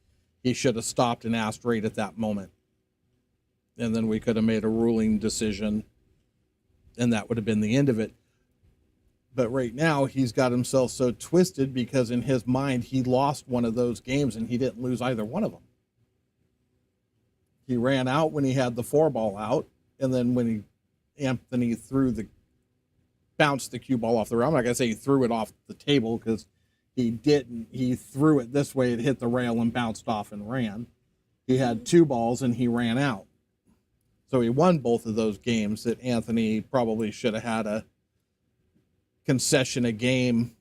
he should have stopped and asked right at that moment. And then we could have made a ruling decision, and that would have been the end of it. But right now, he's got himself so twisted because in his mind, he lost one of those games and he didn't lose either one of them. He ran out when he had the 4-ball out, and then when Anthony bounced the cue ball off the rail. I'm not going to say he threw it off the table because he didn't. He threw it this way, it hit the rail and bounced off and ran. He had 2 balls and he ran out. So he won both of those games that Anthony probably should have had a concession a game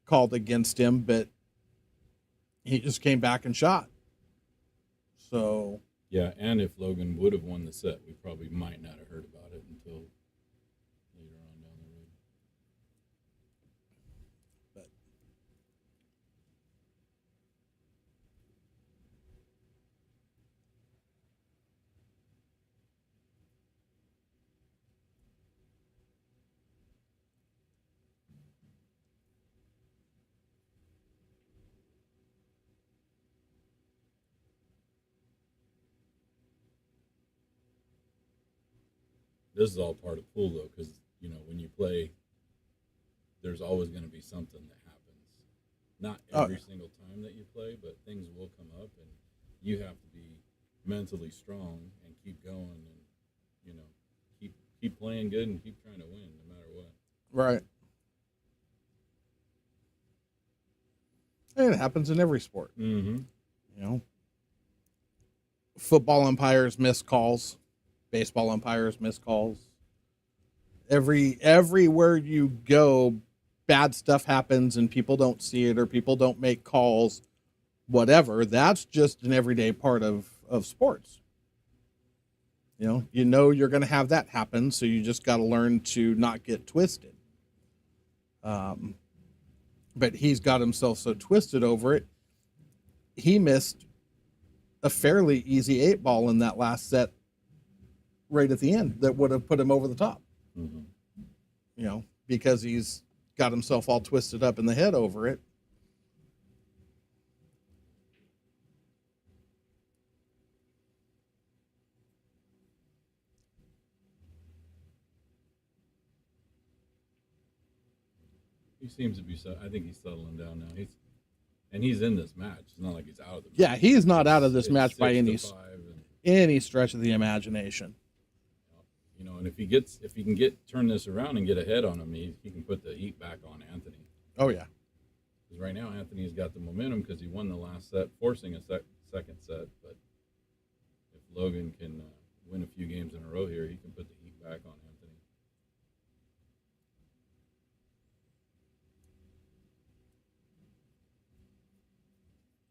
called against him, but he just came back and shot. So Yeah, and if Logan would have won the set, we probably might not have heard about it until later on down the road. but This is all part of pool though, because you know when you play, there's always going to be something that happens. Not every single time that you play, but things will come up, and you have to be mentally strong and keep going, and you know keep playing good and keep trying to win no matter what. right. And it happens in every sport. Mm-hmm. You know, football umpires miss calls, baseball umpires miss calls. Everywhere you go, bad stuff happens and people don't see it or people don't make calls, whatever. That's just an everyday part of sports. You know you're going to have that happen, so you just got to learn to not get twisted. But he's got himself so twisted over it. He missed a fairly easy 8-ball in that last set right at the end that would have put him over the top. Mm-hmm. You know, because he's got himself all twisted up in the head over it. He seems to be. I think he's settling down now. He's in this match. It's not like he's out of the match. Yeah, he's not out of this It's match by 6-5 any stretch of the imagination. you know, and if he can turn this around and get ahead on him, he can put the heat back on Anthony. Oh yeah. Because right now Anthony's got the momentum because he won the last set, forcing a second set. But if Logan can win a few games in a row here, he can put the heat back on Anthony.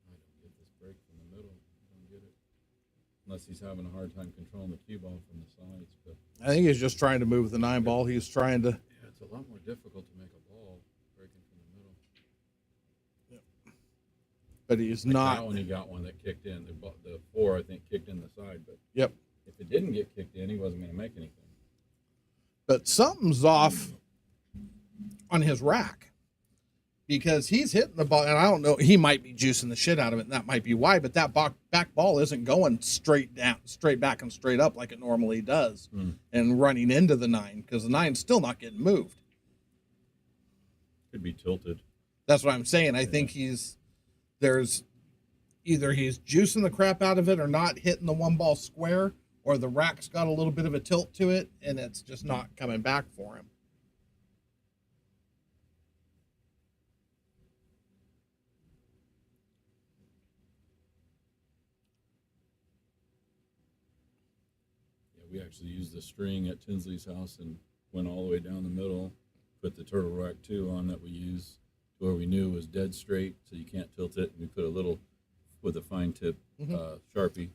I don't get this break from the middle. I don't get it. Unless he's having a hard time controlling the cue ball from the sides. But I think he's just trying to move the 9 ball. He's trying to. yeah, it's a lot more difficult to make a ball breaking from the middle. But he's Like not. that one, he got one that kicked in. The 4, I think, kicked in the side. But Yep. if it didn't get kicked in, he wasn't going to make anything. But something's off on his rack because he's hitting the ball, and I don't know. He might be juicing the shit out of it, and that might be why. But that back ball isn't going straight back, and straight up like it normally does, and running into the 9 because the 9's still not getting moved. Could be tilted. That's what I'm saying. I think there's either he's juicing the crap out of it or not hitting the 1 ball square, or the rack's got a little bit of a tilt to it and it's just not coming back for him. Yeah, we actually used the string at Tinsley's house and went all the way down the middle, put the Turtle Rack 2 on that we use to where we knew it was dead straight, so you can't tilt it. And we put a little, with a fine tip Sharpie,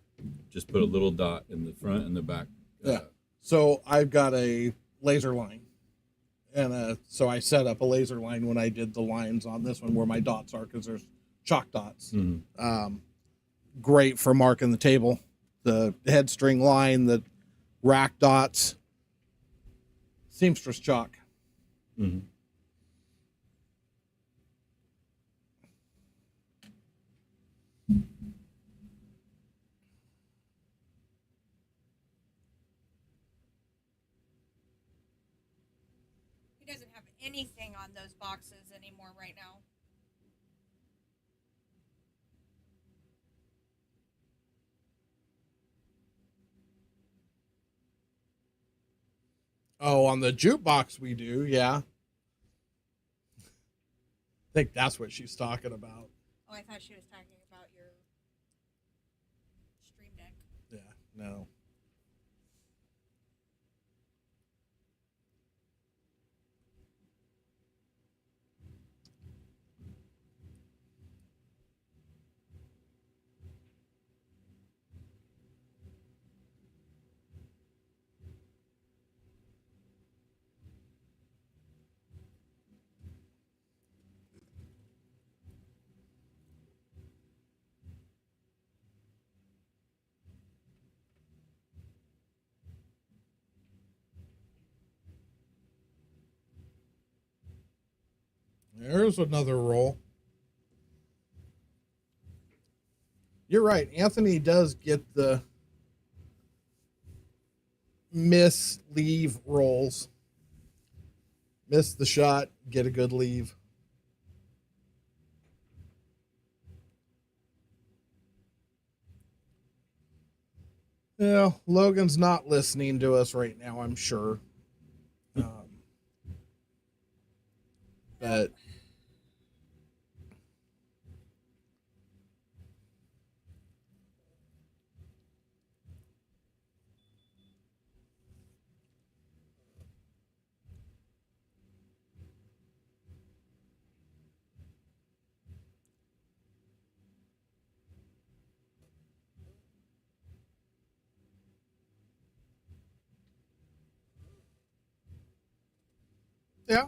just put a little dot in the front and the back. Yeah. So I've got a laser line, and so I set up a laser line when I did the lines on this one where my dots are because there's chalk dots. Great for marking the table. The head string line, the rack dots, seamstress chalk. Mm-hmm. He doesn't have anything on those boxes anymore right now. Oh, on the jukebox we do, yeah. I think that's what she's talking about. Oh, I thought she was talking about your stream deck. Yeah, no. There's another roll. You're right. Anthony does get the miss leave rolls. Miss the shot, get a good leave. Yeah, Logan's not listening to us right now, I'm sure. But yeah,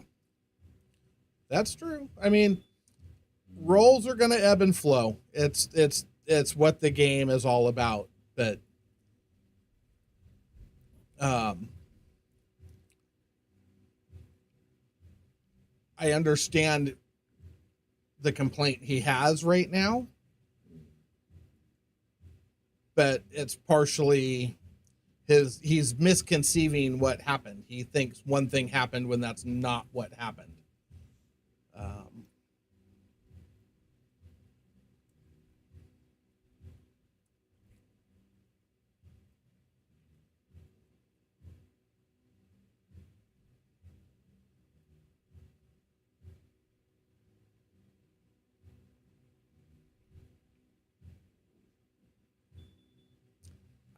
that's true. I mean, rolls are going to ebb and flow. It's what the game is all about. But I understand the complaint he has right now, but it's partially he's misconceiving what happened. He thinks one thing happened when that's not what happened.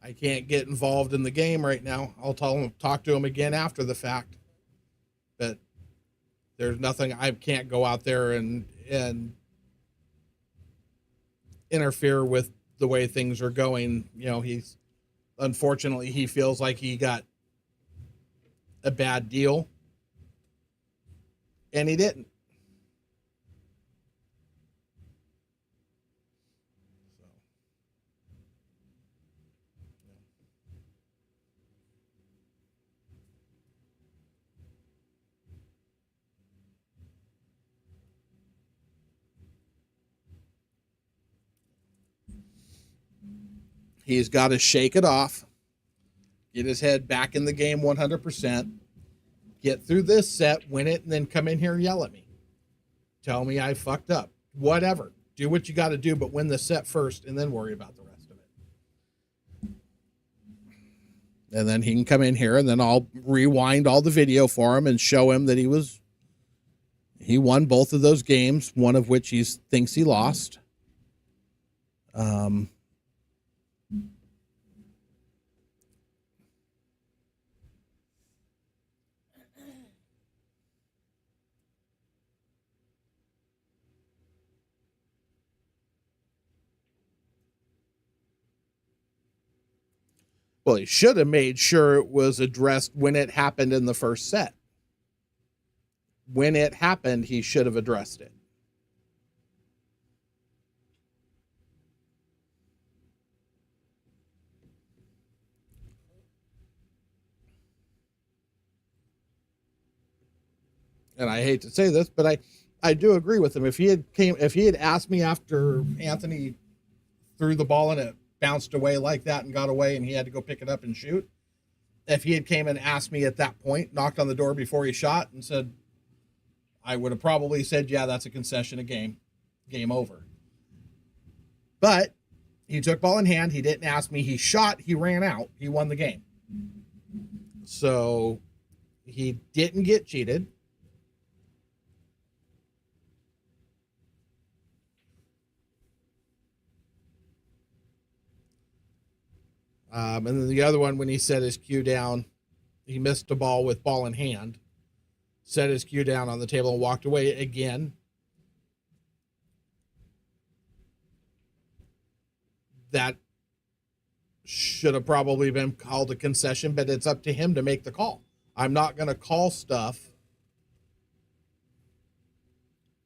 I can't get involved in the game right now. I'll talk to him again after the fact. But there's nothing, I can't go out there and interfere with the way things are going. You know, unfortunately, he feels like he got a bad deal, and he didn't. So, he's got to shake it off, get his head back in the game 100%, get through this set, win it, and then come in here and yell at me. Tell me I fucked up. Whatever. Do what you got to do, but win the set first and then worry about the rest of it. And then he can come in here and then I'll rewind all the video for him and show him that he won both of those games, one of which he thinks he lost. Well, he should have made sure it was addressed when it happened in the first set. When it happened, he should have addressed it. And I hate to say this, but I do agree with him. If he had asked me after Anthony threw the ball and it bounced away like that and got away and he had to go pick it up and shoot, if he had came and asked me at that point, knocked on the door before he shot and said, I would have probably said, yeah, that's a concession, a game over. But he took ball in hand. He didn't ask me. He shot. He ran out. He won the game. So he didn't get cheated. And then the other one, when he set his cue down, he missed a ball with ball in hand, set his cue down on the table and walked away again. That should have probably been called a concession, but it's up to him to make the call. I'm not going to call stuff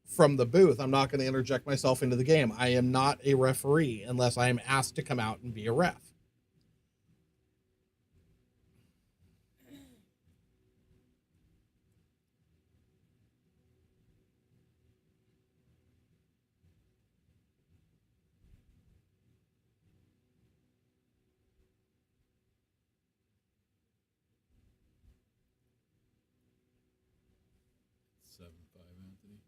from the booth. I'm not going to interject myself into the game. I am not a referee unless I am asked to come out and be a ref. Anthony.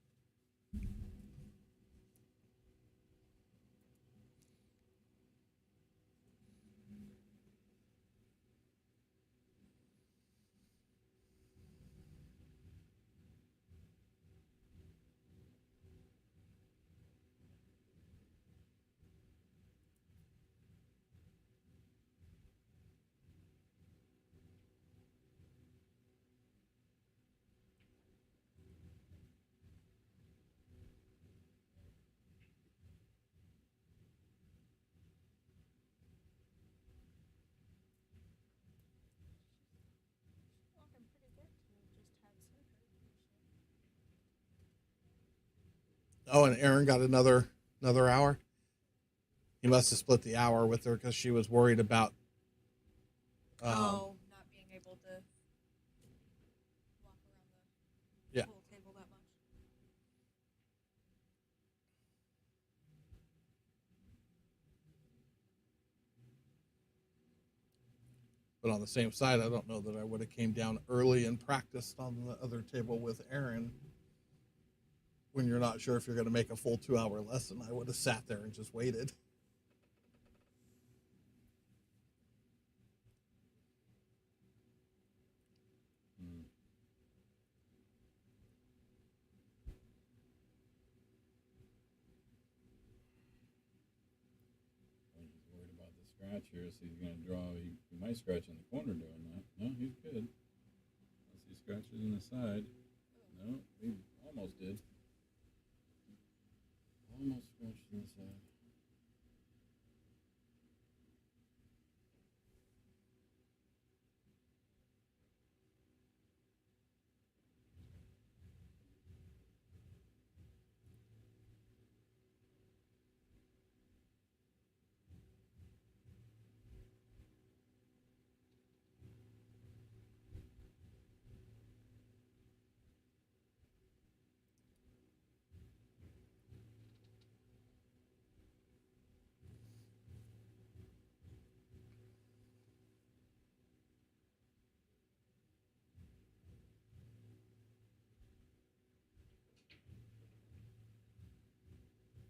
Walking pretty good till just had surgery. Oh, and Aaron got another hour. He must have split the hour with her because she was worried about. Not being able to walk around the Yeah. pool table that much. But on the same side, I don't know that I would have came down early and practiced on the other table with Aaron. When you're not sure if you're going to make a full 2-hour lesson, I would have sat there and just waited. I was worried about the scratch here, so he's gonna draw. He might scratch in the corner doing that. No, he's good. Unless he scratches in the side. No, he almost did. Almost scratched in the side.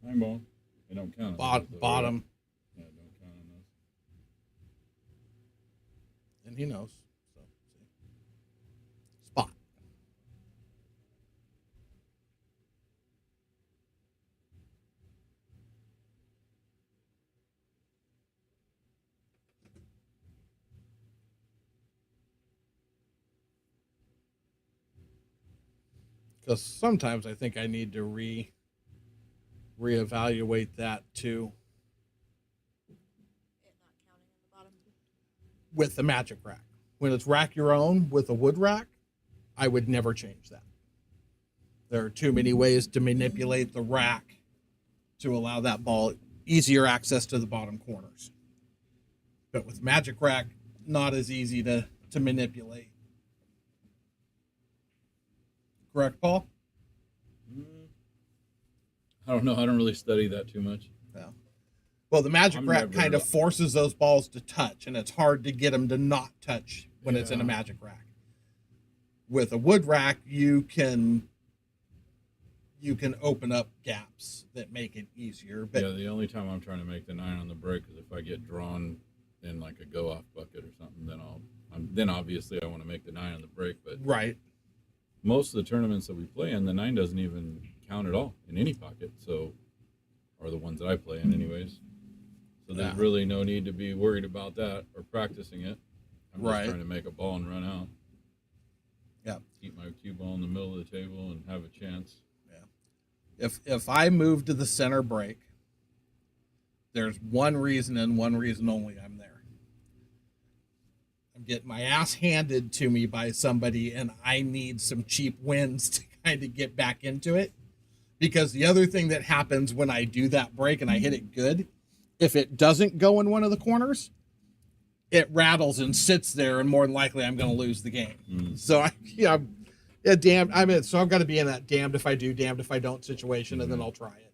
Nine ball. They don't count. Bottom, Yeah, don't count on those. and he knows. So, see. Spot. Because sometimes I think I need to reevaluate that too It not counting in the bottom. with the magic rack. When it's rack your own with a wood rack, I would never change that. There are too many ways to manipulate the rack to allow that ball easier access to the bottom corners. But with magic rack, not as easy to manipulate. Correct, Paul? I don't know. I don't really study that too much. Yeah. Well, the magic I'm rack never- kind of forces those balls to touch, and it's hard to get them to not touch when it's in a Yeah. magic rack. With a wood rack, you can open up gaps that make it easier. But Yeah, the only time I'm trying to make the 9 on the break is if I get drawn in like a go off bucket or something. Then obviously I want to make the 9 on the break. But right, most of the tournaments that we play in, the 9 doesn't even count at all in any pocket. So, or the ones that I play in, anyways. So there's Yeah. really no need to be worried about that or practicing it. I'm just Right. trying to make a ball and run out. Yeah. Keep my cue ball in the middle of the table and have a chance. if I move to the center break, there's one reason and one reason only I'm there. I'm getting my ass handed to me by somebody, and I need some cheap wins to kind of get back into it. Because the other thing that happens when I do that break and I hit it good, if it doesn't go in one of the corners, it rattles and sits there, and more than likely I'm going to lose the game. So so I've got to be in that damned if I do, damned if I don't situation, and then I'll try it.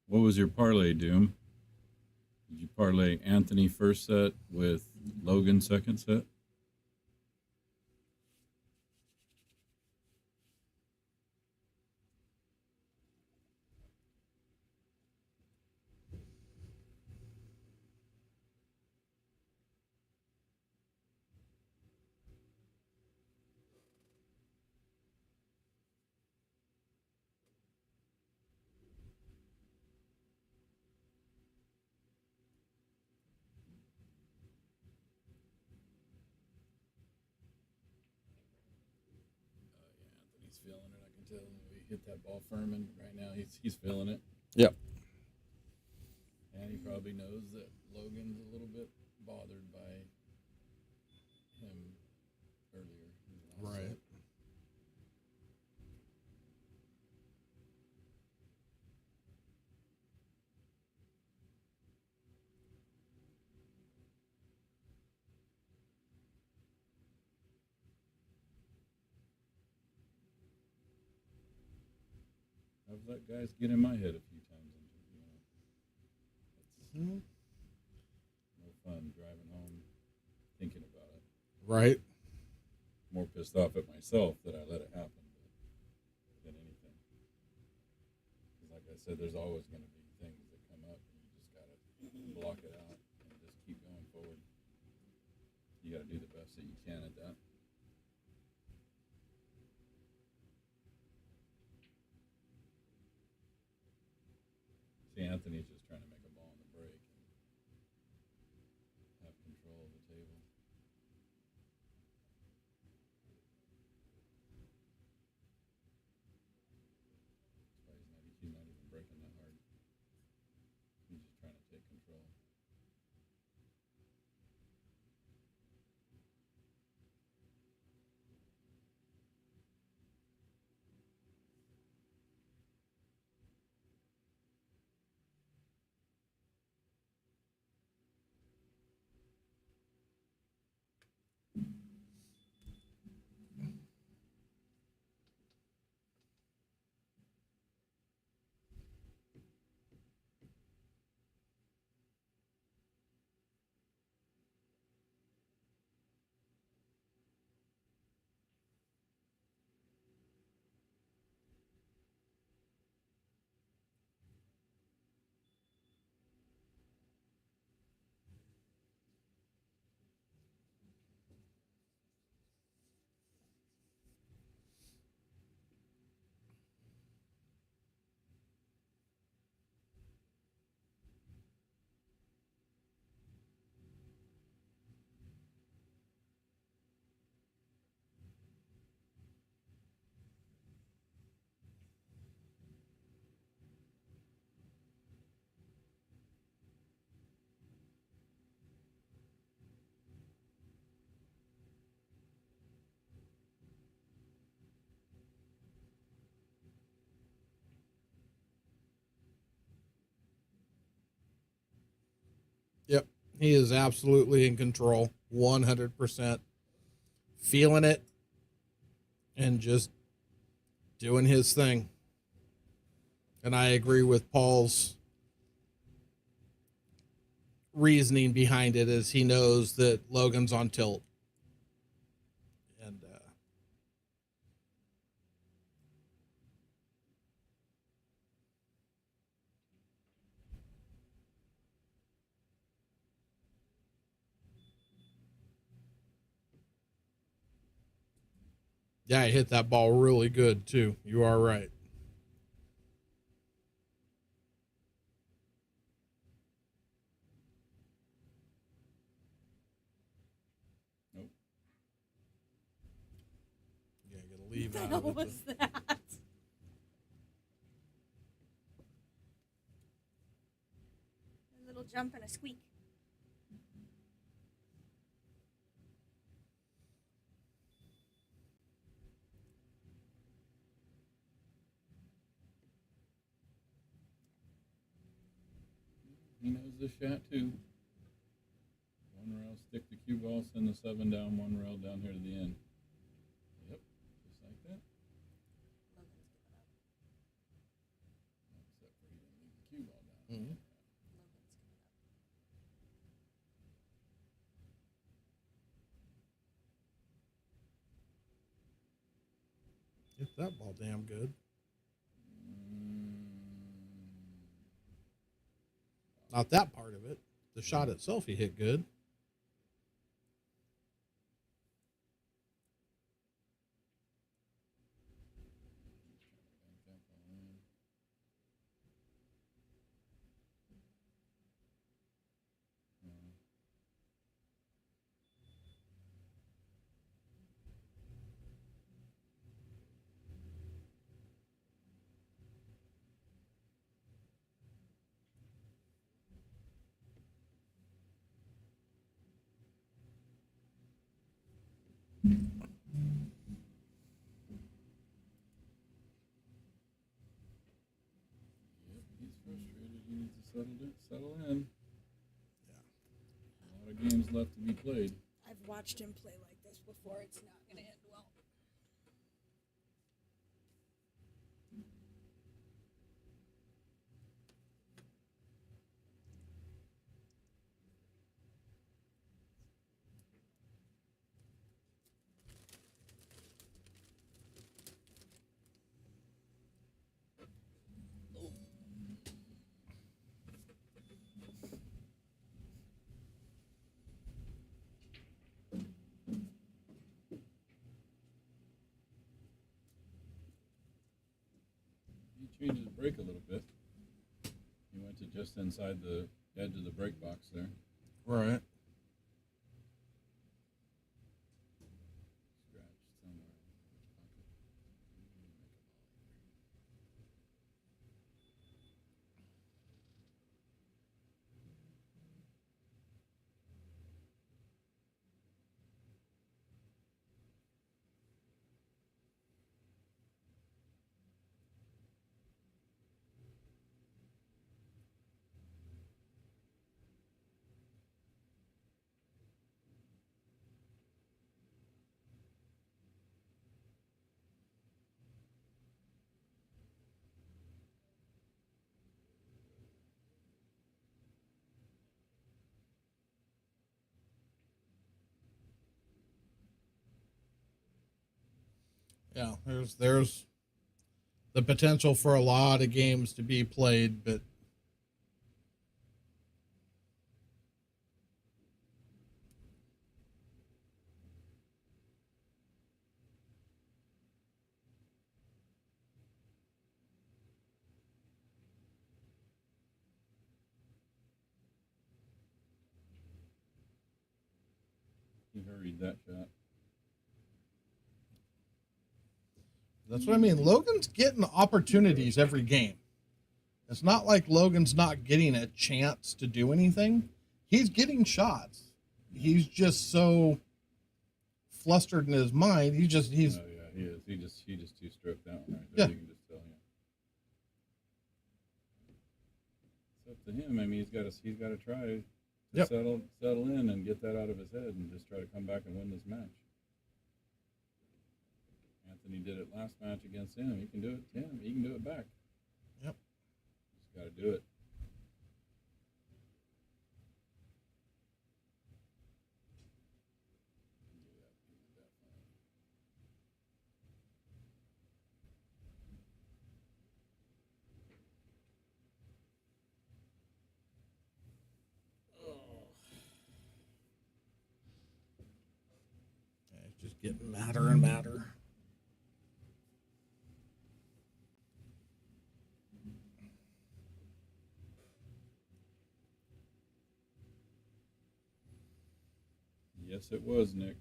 What was your parlay, Doom? Did you parlay Anthony first set with Logan second set? Anthony's feeling it. I can tell when we hit that ball firm, and right now he's feeling it. Yep. And he probably knows that Logan's a little bit bothered by him earlier. in the last set. I've let guys get in my head a few times. Right. More pissed off at myself that I let it happen than anything. 'Cause like I said, there's always going to be things that come up, and you just got to block it out and just keep going forward. You got to do the best that you can at that. See, Anthony's just trying to make a ball in the break and have control of the table. That's why he's not even breaking that hard. He's just trying to take control. Yep. He is absolutely in control, 100%. Feeling it and just doing his thing. And I agree with Paul's reasoning behind it, as he knows that Logan's on tilt. And yeah, he hit that ball really good too. You are right. Nope. Yeah, gotta leave What out the of hell it. was that? A little jump and a squeak. He knows this shot too. One rail, stick the cue ball, send the 7 down, one rail down here to the end. Yep, just like that. Except for he didn't leave the cue ball down. Mhm. Hit that ball damn good. Not that part of it. The shot itself, he hit good. Yep, he's frustrated. He needs to settle in. A lot of games left to be played. I've watched him play like this before. It's not going to end well. changed his brake a little bit. He went to just inside the edge of the brake box there. Right. Scratched somewhere. Yeah, there's the potential for a lot of games to be played, but He hurried that shot. that's what I mean. Logan's getting opportunities every game. It's not like Logan's not getting a chance to do anything. He's getting shots. He's just so flustered in his mind. He's Oh yeah, he is. He just two stroked that one right there. Yeah. You can just tell him. It's up to him. I mean, he's got to try to Yep. settle in and get that out of his head and just try to come back and win this match. Anthony did it last match against him. He can do it to him. He can do it back. Yep. Just got to do it. it's just getting madder and madder. Yes, it was, Nick.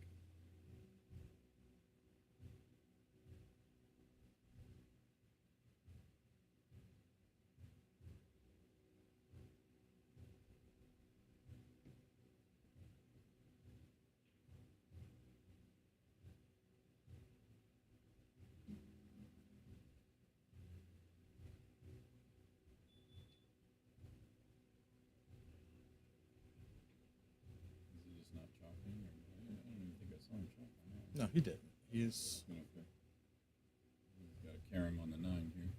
Is he just not chopping? Or, I don't even think I saw him chopping. No, he didn't. He's Okay. He's got to carry him on the 9 here.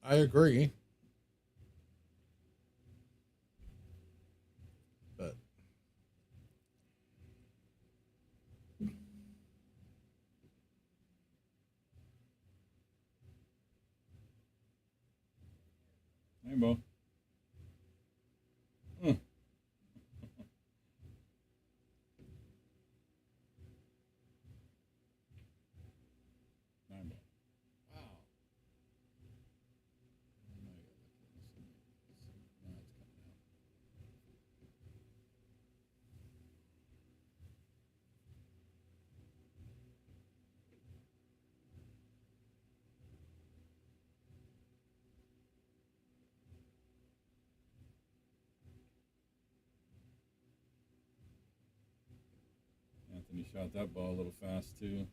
I agree. But Hey, Bo. Hmm. 9 ball. Wow. Now you got lucky. Now it's coming out. Anthony shot that ball a little fast too.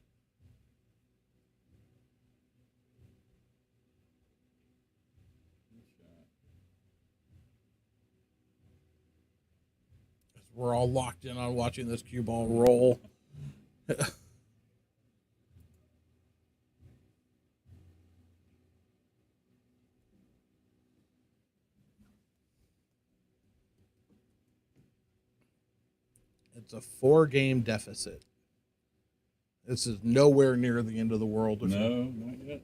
We're all locked in on watching this cue ball roll. It's a 4-game deficit. This is nowhere near the end of the world. No, not yet.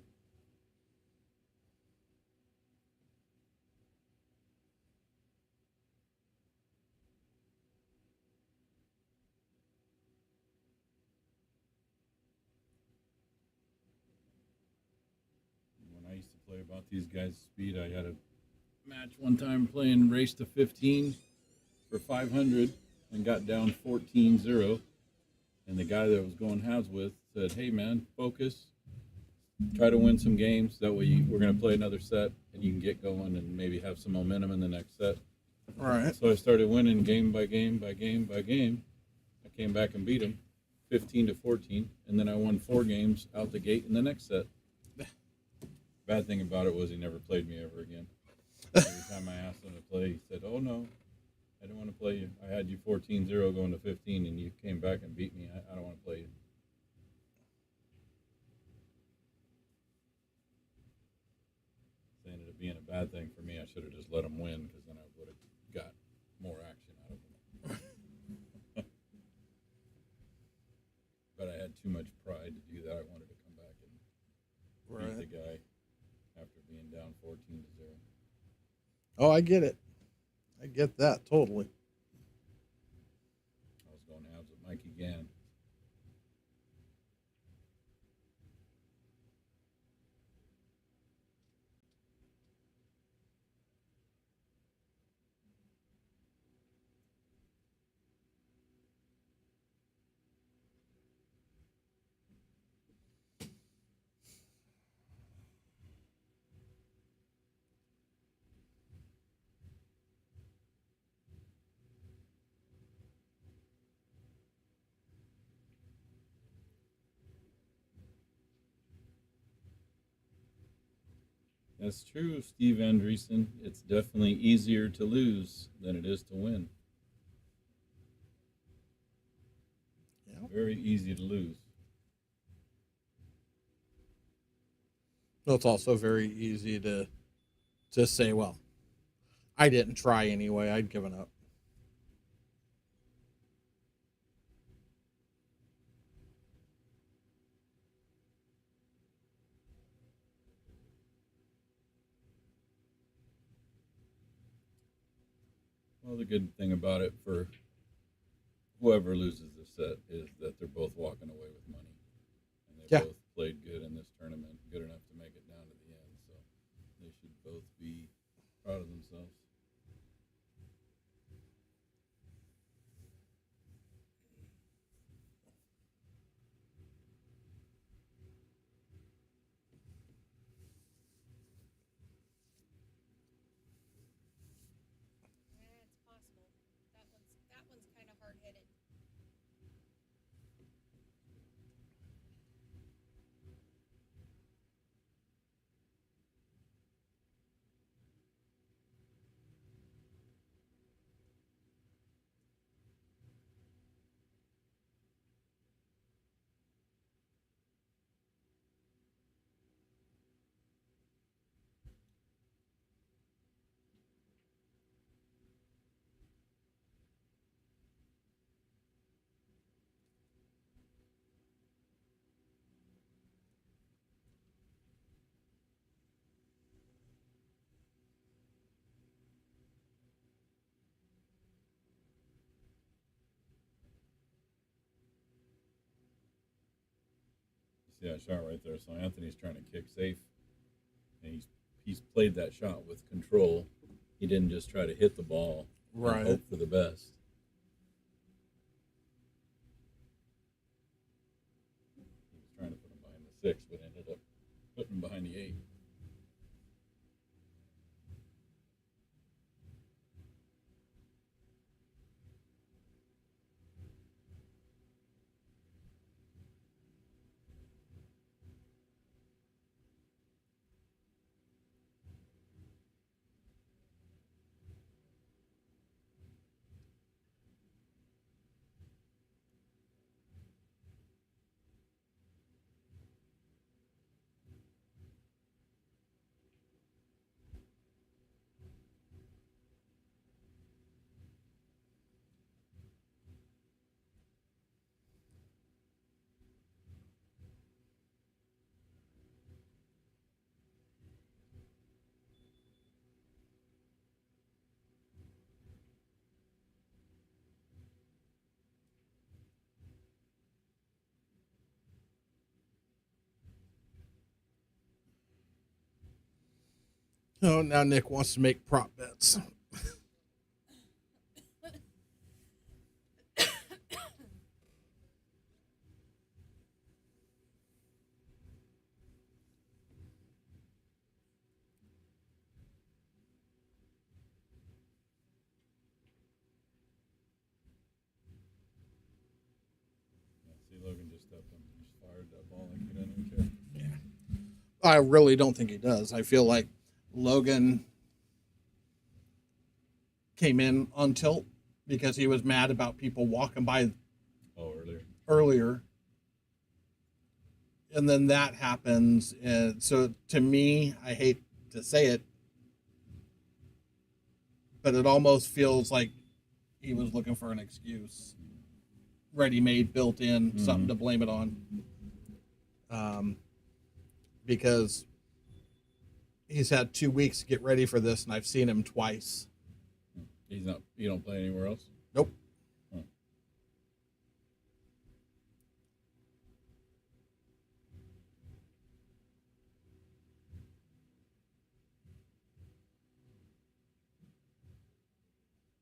When I used to play about these guys' speed, I had a match one time playing race to 15 for 500 and got down 14-0. And the guy that I was going halves with said, "Hey man, focus. Try to win some games. That way we're going to play another set and you can get going and maybe have some momentum in the next set." Right. So I started winning game by game by game by game. I came back and beat him 15-14. And then I won 4 games out the gate in the next set. Bad thing about it was he never played me ever again. Every time I asked him to play, he said, "Oh no, I didn't want to play you. I had you 14-0 going to 15 and you came back and beat me. I don't want to play you." It ended up being a bad thing for me. I should have just let him win because then I would have got more action out of him. But I had too much pride to do that. I wanted to come back and beat the guy after being down 14-0. Oh, I get it. I get that totally. I was going halves with Mikey Gann. That's true, Steve Andreessen. It's definitely easier to lose than it is to win. Yeah. Very easy to lose. Well, it's also very easy to say, well, I didn't try anyway. I'd given up. Well, the good thing about it for whoever loses the set is that they're both walking away with money. And they Yeah. both played good in this tournament, good enough to make it down to the end. So they should both be proud of themselves. It's possible. That one's kind of hard headed. See that shot right there? So Anthony's trying to kick safe. And he's played that shot with control. He didn't just try to hit the ball Right. and hope for the best. He was trying to put him behind the 6, but ended up putting him behind the 8. Oh, now Nick wants to make prop bets. Yeah, see, Logan just stepped him. Just fired that ball like he didn't even care. I really don't think he does. I feel like Logan came in on tilt because he was mad about people walking by Oh, earlier. earlier. And then that happens. And so to me, I hate to say it, but it almost feels like he was looking for an excuse. Ready made, built in, something to blame it on. Because he's had 2 weeks to get ready for this, and I've seen him twice. He's not. You don't play anywhere else. Nope. Huh.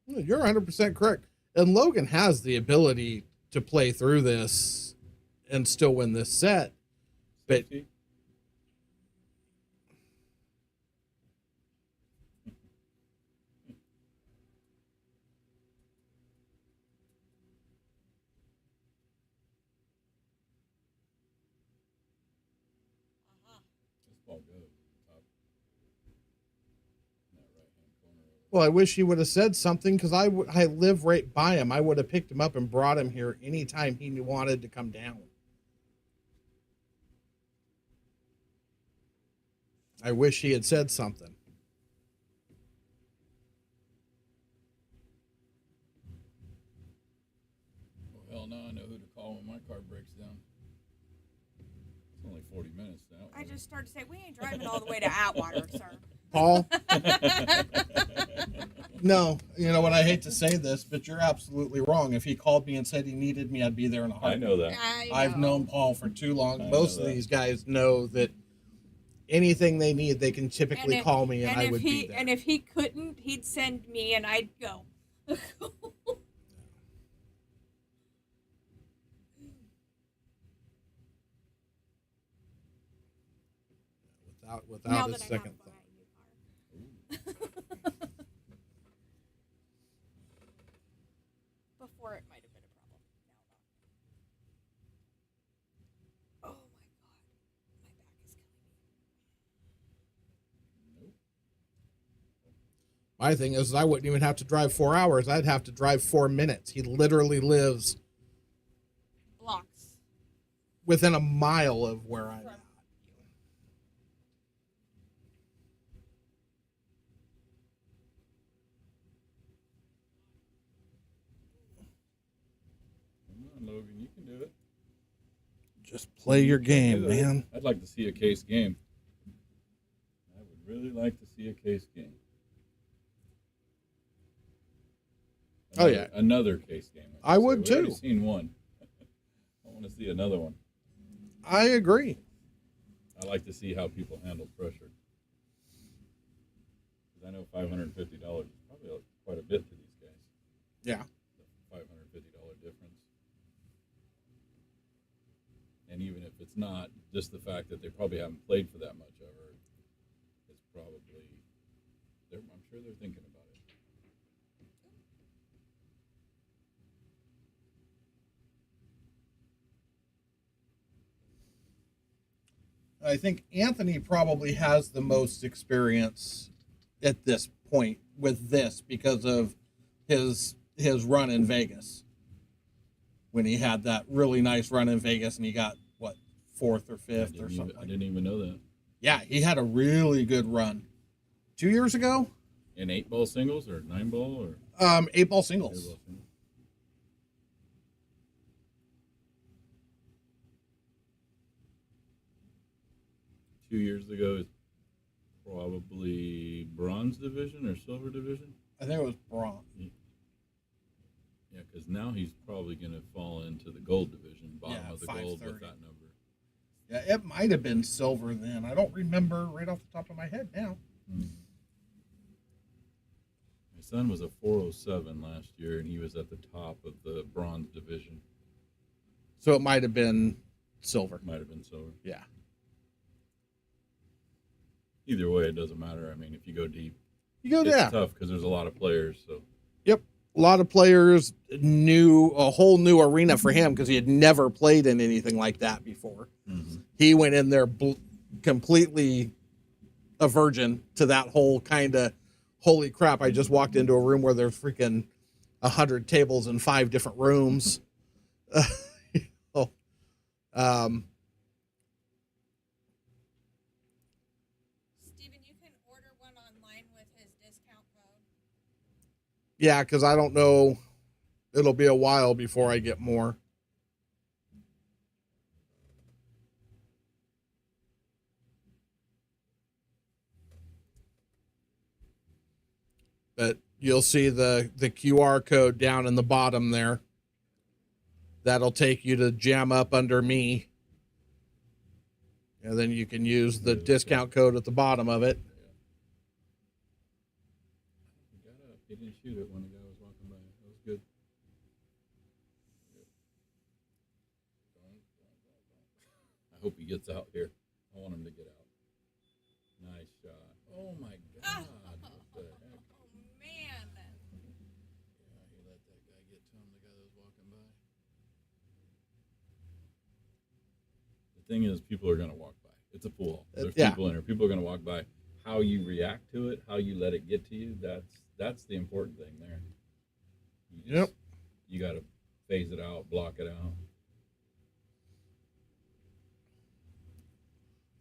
You're 100% correct. And Logan has the ability to play through this and still win this set. But Safety? This ball goes top. In that right-hand corner. well, I wish he would have said something because I live right by him. I would have picked him up and brought him here anytime he wanted to come down. I wish he had said something. Oh, hell no, I know who to call when my car breaks down. It's only 40 minutes now. I just started to say, we ain't driving all the way to Atwater, sir. Paul? No, you know what? I hate to say this, but you're absolutely wrong. If he called me and said he needed me, I'd be there in a I heartbeat. know that. I've known Paul for too long. I Most know of that. these guys know that anything they need, they can typically if- call me, and I if would he be there. and if he couldn't, he'd send me, and I'd go. without now a that second I thought. have a new car. Before it might have been a problem. Now not. Oh my god, my back is killing me. My thing is, I wouldn't even have to drive 4 hours. I'd have to drive 4 minutes. He literally lives Blocks. within a mile of where I'm at. Come on, Logan, you can do it. Just play your game, Do it. man. I'd like to see a case game. I would really like to see a case game. Oh, yeah. Another case game. I would, We've already too. seen one. I want to see another one. I agree. I like to see how people handle pressure. Because I know $550 is probably quite a bit to these guys. Yeah. The $550 difference. And even if it's not, just the fact that they probably haven't played for that much ever, it's probably, I'm sure they're thinking about it. I think Anthony probably has the most experience at this point with this because of his run in Vegas. When he had that really nice run in Vegas and he got what, 4th or 5th or something. I didn't even know that. Yeah, he had a really good run. 2 years ago? In 8-ball singles or 9-ball or 8-ball 8-ball singles. singles? 2 years ago is probably bronze division or silver division. I think it was bronze. Yeah, because now he's probably going to fall into the gold division, bottom Yeah, of the gold with 530. that number. Yeah, it might have been silver then. I don't remember right off the top of my head now. Mm-hmm. son was a 407 last year, and he was at the top of the bronze division. So it might have been silver. Might have been silver. Yeah. Either way, it doesn't matter. I mean, if you go deep, You go it's there. tough because there's a lot of players. So Yep. A lot of players knew a whole new arena for him because he had never played in anything like that before. He went in there completely a virgin to that whole kind of, holy crap, I just walked into a room where there's freaking 100 tables in 5 different rooms. Steven, you can order one online with his discount code. Yeah, because I don't know. It'll be a while before I get more. But you'll see the QR code down in the bottom there. That'll take you to jam up under me. And then you can use the discount code at the bottom of it. he got up. He didn't shoot it when the guy was walking by. That was good. I hope he gets out here. I want him to get out. Nice shot. Oh my God. What the heck? Oh, man. Yeah, he let that guy get to him, the guy that was walking by. The thing is, people are going to walk by. It's a pool. There's Yeah. people in there. People are going to walk by. How you react to it, how you let it get to you, that's the important thing there. Yep. You got to phase it out, block it out.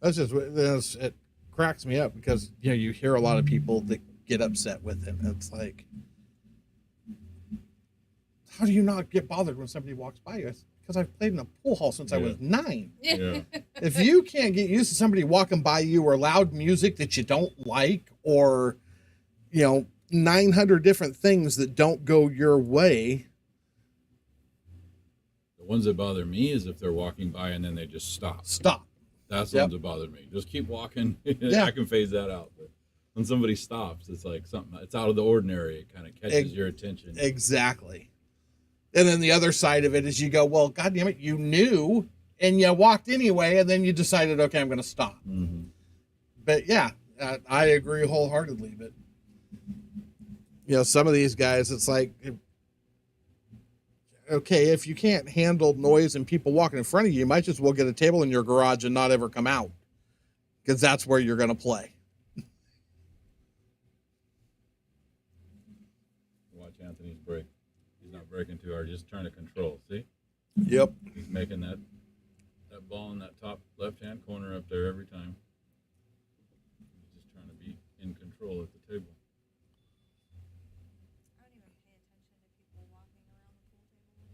It cracks me up because you hear a lot of people that get upset with him. It's like, how do you not get bothered when somebody walks by you? Because I've played in a pool hall since I was 9. Yeah. If you can't get used to somebody walking by you or loud music that you don't like, or 900 different things that don't go your way. The ones that bother me is if they're walking by and then they just stop. That's the Yep. ones that bother me. Just keep walking. Yeah. I can phase that out. But when somebody stops, it's like something. It's out of the ordinary. It kind of catches your attention. Exactly. And then the other side of it is you go, well, God damn it, you knew and you walked anyway, and then you decided, okay, I'm going to stop. Mm-hmm. But yeah, I agree wholeheartedly. But some of these guys, it's like, okay, if you can't handle noise and people walking in front of you, you might just well get a table in your garage and not ever come out, because that's where you're going to play. Watch Anthony's break. He's not breaking too hard. He's just trying to control. See? Yep. He's making that ball in that top left-hand corner up there every time. He's just trying to be in control at the table. I don't even pay attention to people walking around the pool table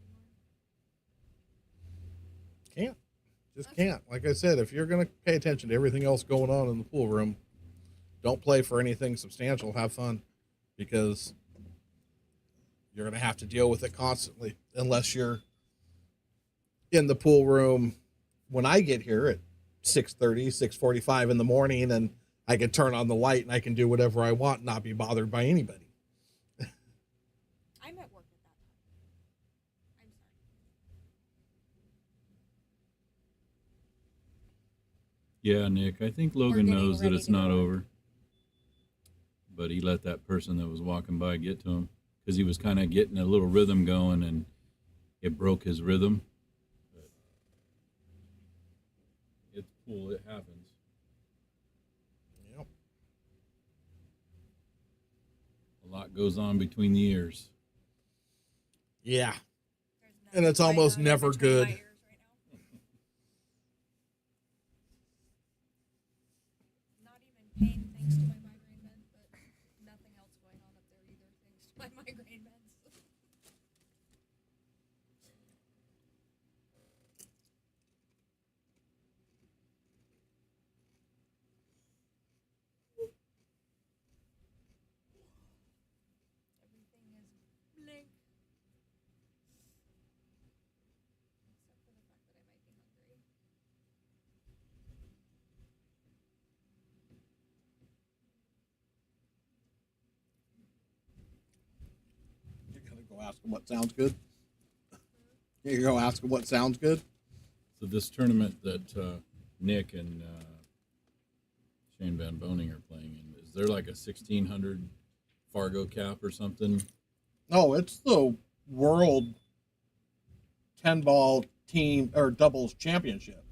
anymore. Can't. Just can't. Like I said, if you're going to pay attention to everything else going on in the pool room, don't play for anything substantial. Have fun, because you're going to have to deal with it constantly unless you're in the pool room when I get here at 6:30, 6:45 in the morning, and I can turn on the light and I can do whatever I want, not be bothered by anybody. I'm at work at that time. I'm sorry. Yeah, Nick, I think Logan getting knows that ready it's to not go. over. But he let that person that was walking by get to him because he was kind of getting a little rhythm going, and it broke his rhythm. But it's cool. It happens. Yep. A lot goes on between the ears. Yeah. There's And nothing it's almost going on in never between good. my ears right now. Not even pain thanks to my migraine meds, but nothing else going on up there either thanks to my migraine meds. Everything is blank. Except Go ask them what sounds good. You go ask them what sounds good. So this tournament that Nick and Shane Van Boning are playing in, is there like a 1,600 Fargo cap or something? No, it's the world 10-ball team or doubles championship.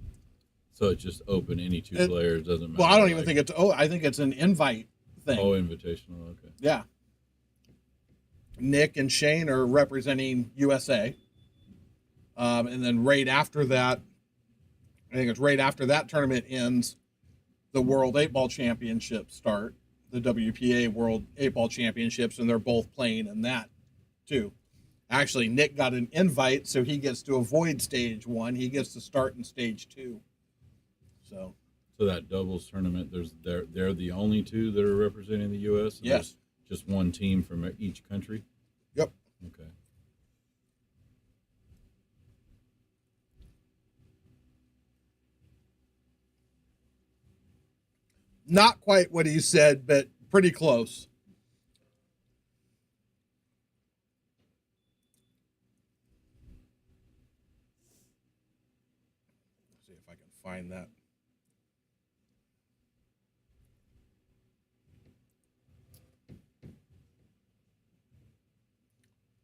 So it's just open, any two players, doesn't matter. Well, I don't even think it's. Oh, I think it's an invite thing. Oh, invitational. Okay. Yeah. Nick and Shane are representing USA. And then right after that, I think it's right after that tournament ends, the World 8-Ball Championships start, the WPA World 8-Ball Championships, and they're both playing in that too. Actually, Nick got an invite, so he gets to avoid stage 1. He gets to start in stage 2. So that doubles tournament, they're the only two that are representing the U.S. And yes, there's just one team from each country. Yep. Okay. not quite what he said, but pretty close. Let's see if I can find that.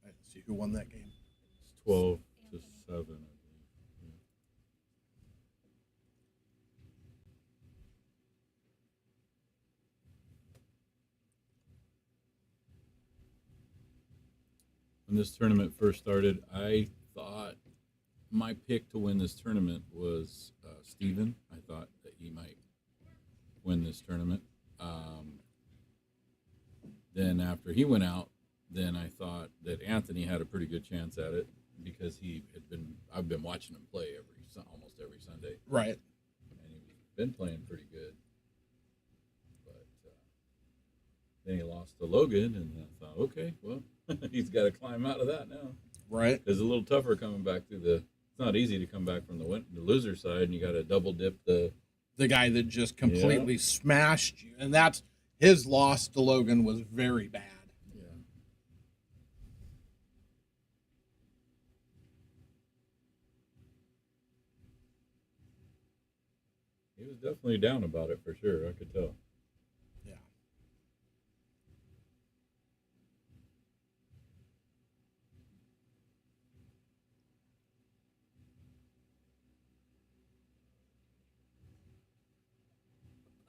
Let's see who won that game. It's 12 to 7, I believe. Yeah. When this tournament first started, I thought my pick to win this tournament was Steven. I thought that he might win this tournament. Then after he went out, then I thought that Anthony had a pretty good chance at it because I've been watching him play almost every Sunday. Right. And he's been playing pretty good. But then he lost to Logan, and I thought, okay, well, he's got to climb out of that now. Right. It's a little tougher coming back through it's not easy to come back from the loser side, and you got to double dip the guy that just completely smashed you. And that's his loss to Logan was very bad. Yeah. He was definitely down about it for sure. I could tell. Yeah.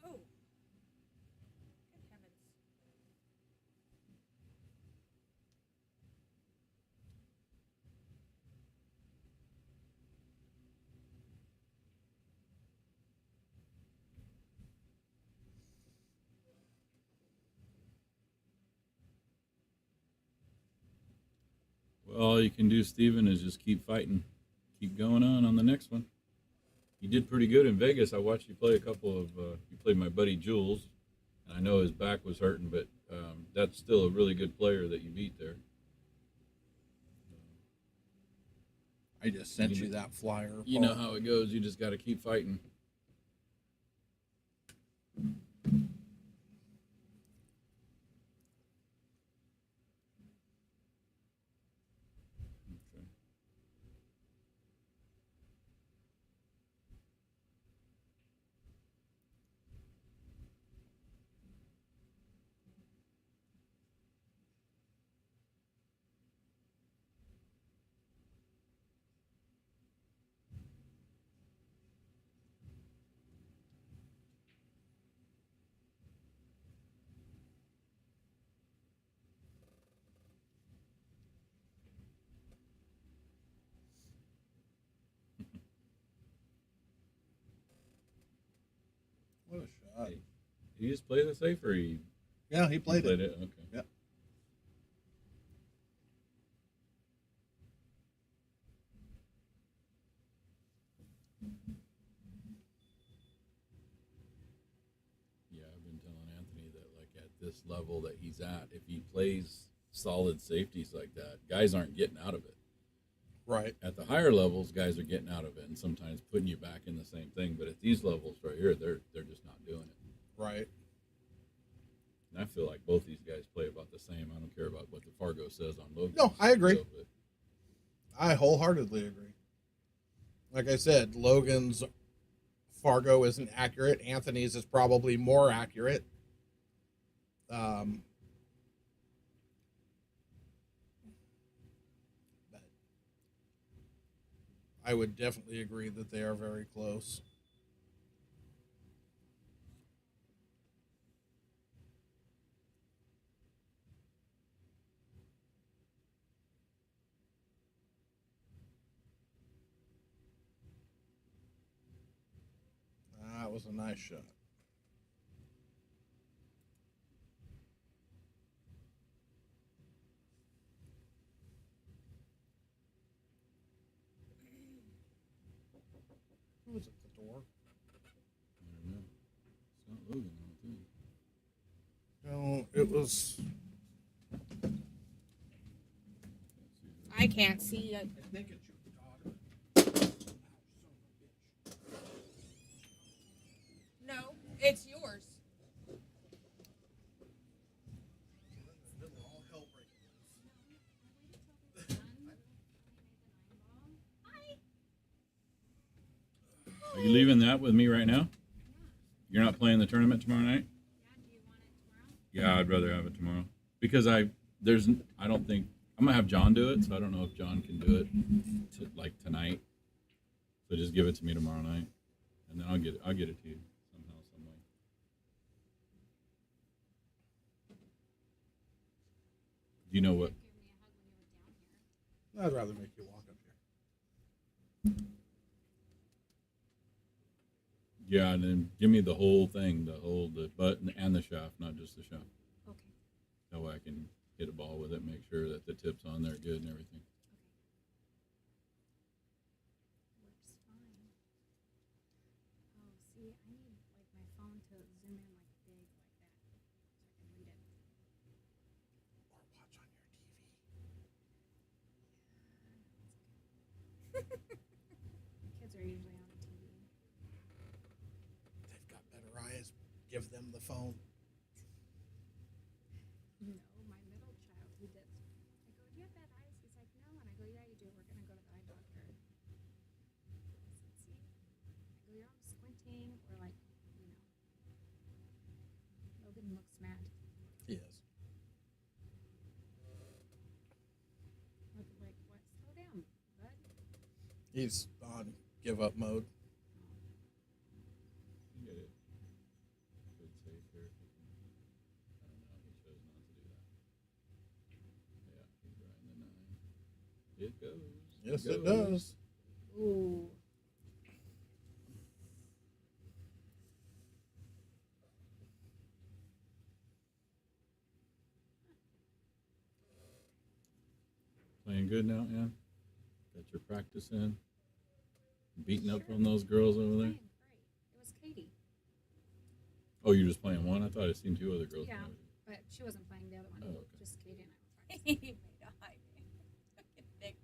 Oh. Good heavens. Well, all you can do, Steven, is just keep fighting. Keep going on the next one. You did pretty good in Vegas. I watched you play you played my buddy Jules, and I know his back was hurting, but that's still a really good player that you beat there. I just sent you that flyer. You know how it goes. You just got to keep fighting. Okay. What a shot. Did you just play the safe, or Yeah, he played it. it? Okay. Yeah. Yeah, I've been telling Anthony that, like, at this level that he's at, if he plays solid safeties like that, guys aren't getting out of it. Right. At the higher levels, guys are getting out of it and sometimes putting you back in the same thing. But at these levels right here, they're just not doing it. Right. And I feel like both these guys play about the same. I don't care about what the Fargo says on Logan. No, I agree. But I wholeheartedly agree. Like I said, Logan's Fargo isn't accurate. Anthony's is probably more accurate. But I would definitely agree that they are very close. That was a nice shot. Who was at the door? I don't know. It's not Logan, I don't think. No, it was. I can't see. I think it's your daughter. Ow, son of a bitch. No, it's yours. All hell breaking Are you leaving that with me right now? You're not playing the tournament tomorrow night? Yeah, I'd rather have it tomorrow because I don't think I'm gonna have John do it, so I don't know if John can do it like tonight. So just give it to me tomorrow night, and then I'll get it to you somehow, some way. Do you know what? I'd rather make you walk up here. Yeah, and then give me the whole thing, the button and the shaft, not just the shaft. Okay. That way I can hit a ball with it, make sure that the tip's on there good and everything. Works fine. Oh, see, I need like my phone to zoom in like big like that, so I can read it. Or watch on your TV. Kids are usually on the TV. They've got better eyes. Give them the phone. No, my middle child, he did. I go, do you have bad eyes? He's like, no. And I go, yeah, you do. We're going to go to the eye doctor. I said, see? I go, you're all squinting. Or like, you know. Logan looks mad. Yes. Like, what? Slow down, bud. He's on give up mode. You get it. Good save here. If you can. I don't know. He chose not to do that. Yeah, he's riding the 9. It goes. Yes, it does. Ooh. Playing good now, Ann? Got your practice in? Beating up on those girls over there? Playing great. It was Katie. Oh, you're just playing one? I thought I'd seen 2 other girls. Yeah. play with you. But she wasn't playing the other one. Oh, okay. Just Katie and I were practicing. He made a high Nick.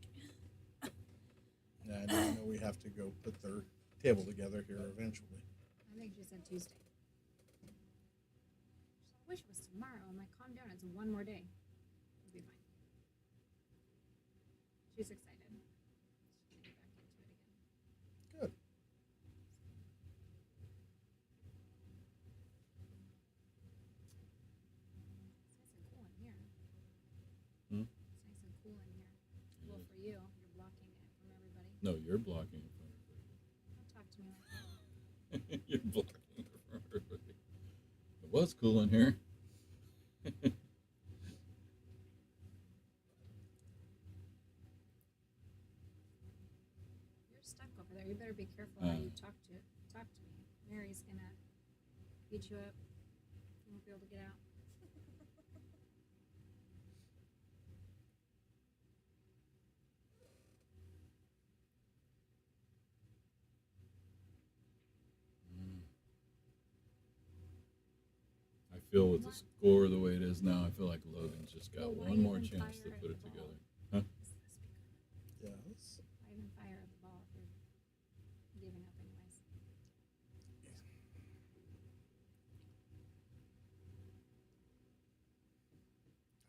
Yeah, I know we have to go put their table together here eventually. I think she said Tuesday. So I wish it was tomorrow. I'm like, calm down. It's one more day. It'll be fine. She's excited. She's gonna get back into it again. Good. It's nice and cool in here. Hmm? It's nice and cool in here. Well, for you, you're blocking it from everybody. No, you're blocking it from everybody. Don't talk to me like that. You're blocking it from everybody. It was cool in here. You're stuck over there. You better be careful how you talk to me. Mary's gonna beat you up. You won't be able to get out. I feel with the score the way it is now, I feel like Logan's just got Well, why one more even chance to fire put at it the together. ball? Huh? Yes. Why even fire at the ball if you're giving up anyways?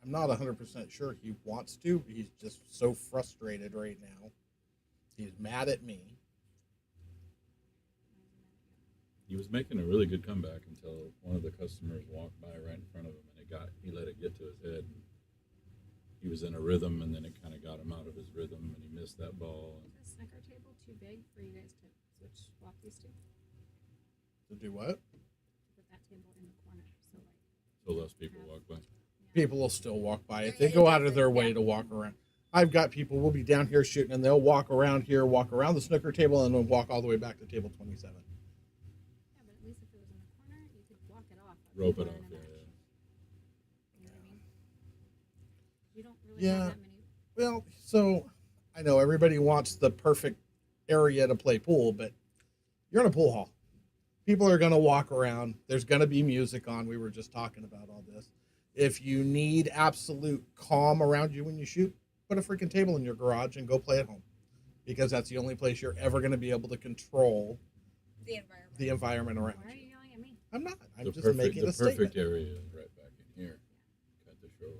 I'm not 100% sure he wants to. He's just so frustrated right now. He's mad at me. He was making a really good comeback until one of the customers walked by right in front of him, and he let it get to his head. And he was in a rhythm, and then it kind of got him out of his rhythm, and he missed that ball. Is the snicker table too big for you guys to swap these two? To do what? Put that table in the corner, so like. So less people walk by. People will still walk by it. They go out of their way to walk around. I've got people, we'll be down here shooting, and they'll walk around here, walk around the snooker table, and then walk all the way back to table 27. Yeah, but at least if it was in the corner, you could block it off. Rope it off, yeah. You know what I mean? You don't really Yeah. have that many. Well, so I know everybody wants the perfect area to play pool, but you're in a pool hall. People are going to walk around. There's going to be music on. We were just talking about all this. If you need absolute calm around you when you shoot, put a freaking table in your garage and go play at home, because that's the only place you're ever going to be able to control The environment. the environment around Why are you. you yelling at me? I'm not. I'm The just perfect, making the a statement. perfect area is right back in here. Cut the showroom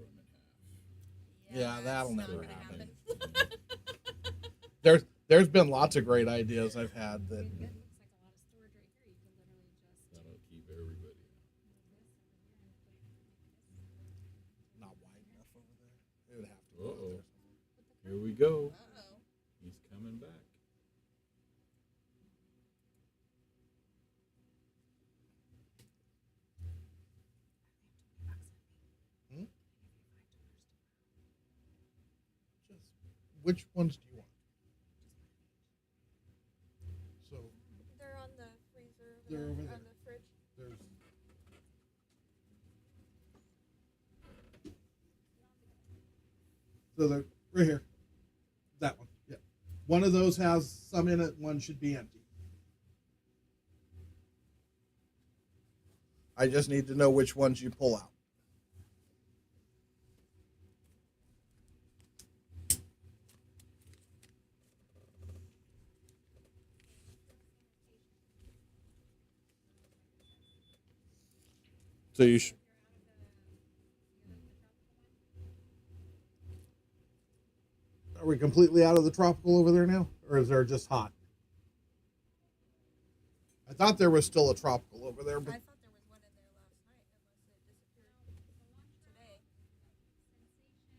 in Yeah, that'll that's never not gonna happen. half. There's been lots of great ideas I've had I that mean, it looks like a lot of storage right here. You could literally just. That'll keep everybody. not wide enough over there. It would have to go Uh-oh. there. Here we go. Uh-oh. He's coming back. Just which ones do you want? So They're on the freezer. They're over on there. the fridge. there's they're right here. That one. Yeah. One of those has some in it, one should be empty. I just need to know which ones you pull out. So you are we completely out of the tropical over there now, or is there just hot? I thought there was still a tropical over there, but I thought there was one in there last night, unless it disappeared today.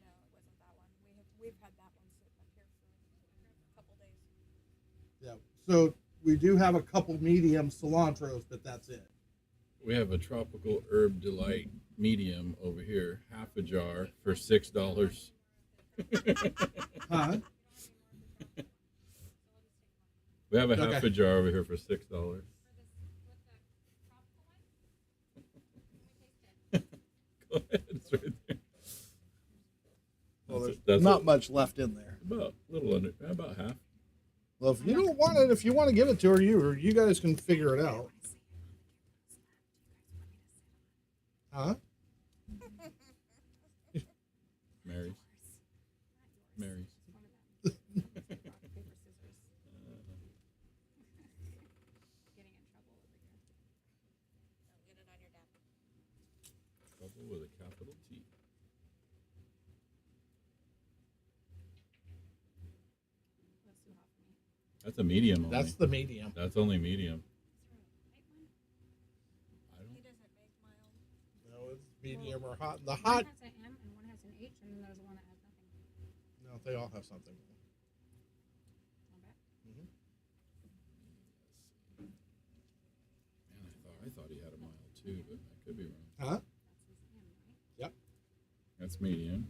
No, it wasn't that one. We've had that one sitting up here for a couple days. yeah. So we do have a couple medium cilantros, but that's it. We have a tropical herb delight medium over here, half a jar for $6. Huh? We have a half Okay. a jar over here for $6. Go ahead, it's right there. Well, there's That's not much left in there. about a little under, about half. Well, if you don't want it, if you want to give it to her, you guys can figure it out. Huh? Mary's. Mary's. Rock, paper, scissors. Getting in trouble over here. Don't get it on your dad. Trouble with a capital T. That's too hot for me. That's a medium only. That's the medium. That's only medium. I He don't. doesn't make mild. No, it's medium or hot. The One hot, has an M and one has an H, and then there's one that has nothing. no, they all have something. Not bad. Man, I thought he had a mild too, but I could be wrong. Huh? That's his M, right? Yep. That's medium.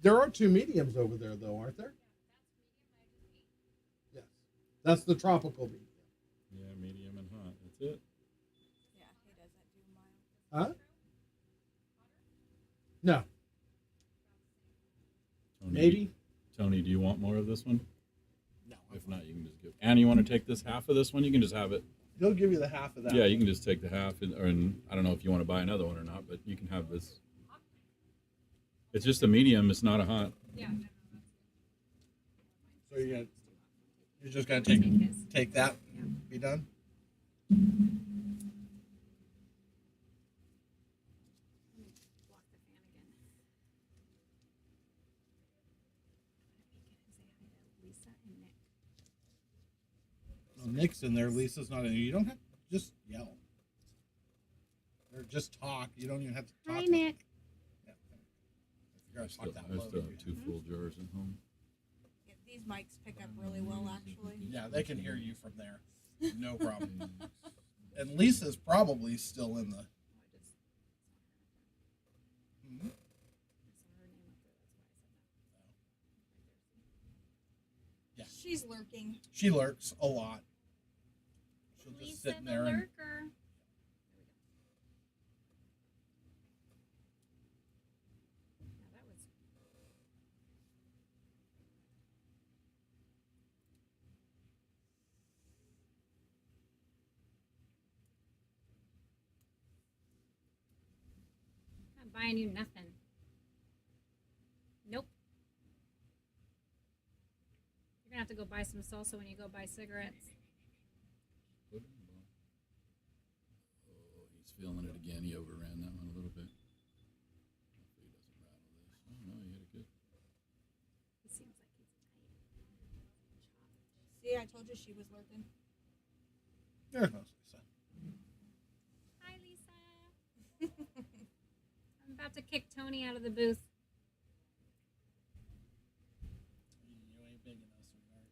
There are two mediums over there, though, aren't there? Yes. That's the tropical medium. Yeah, medium and hot. That's it. Yeah, he doesn't do mild. Huh? No. Tony, Maybe. Tony, do you want more of this one? No. If not, you can just give. And you want to take this half of this one? You can just have it. He'll give you the half of that. Yeah, you can just take the half, and I don't know if you want to buy another one or not, but you can have this. It's just a medium. It's not a hot. Yeah. No, So you're just gonna Take his. take that, Yeah. be done. Block the fan again. Say hi to Lisa and Nick. Well, Nick's in there. Lisa's not in there. You don't have to just yell. Or just talk. You don't even have to talk. Hi, Nick. Yeah. You gotta talk that I low. still have 2 full jars at home. Yeah, these mics pick up really well, actually. Yeah, they can hear you from there. No problem. And Lisa's probably still in the. Oh, I just Mhm. saw her name up there. That's why I said that. Yeah. She's lurking. She lurks a lot. She'll just Lisa sit in the there and. lurker. Now that was. Not buying you nothing. Nope. You're gonna have to go buy some salsa when you go buy cigarettes. Oh, he's feeling it again. He overran that one a little bit. Hopefully he doesn't rattle this. Oh, no, he hit it good. He seems like he's tight. See, I told you she was lurking. There goes Lisa. Hi, Lisa. I'm about to kick Tony out of the booth. You ain't big enough, sweetheart.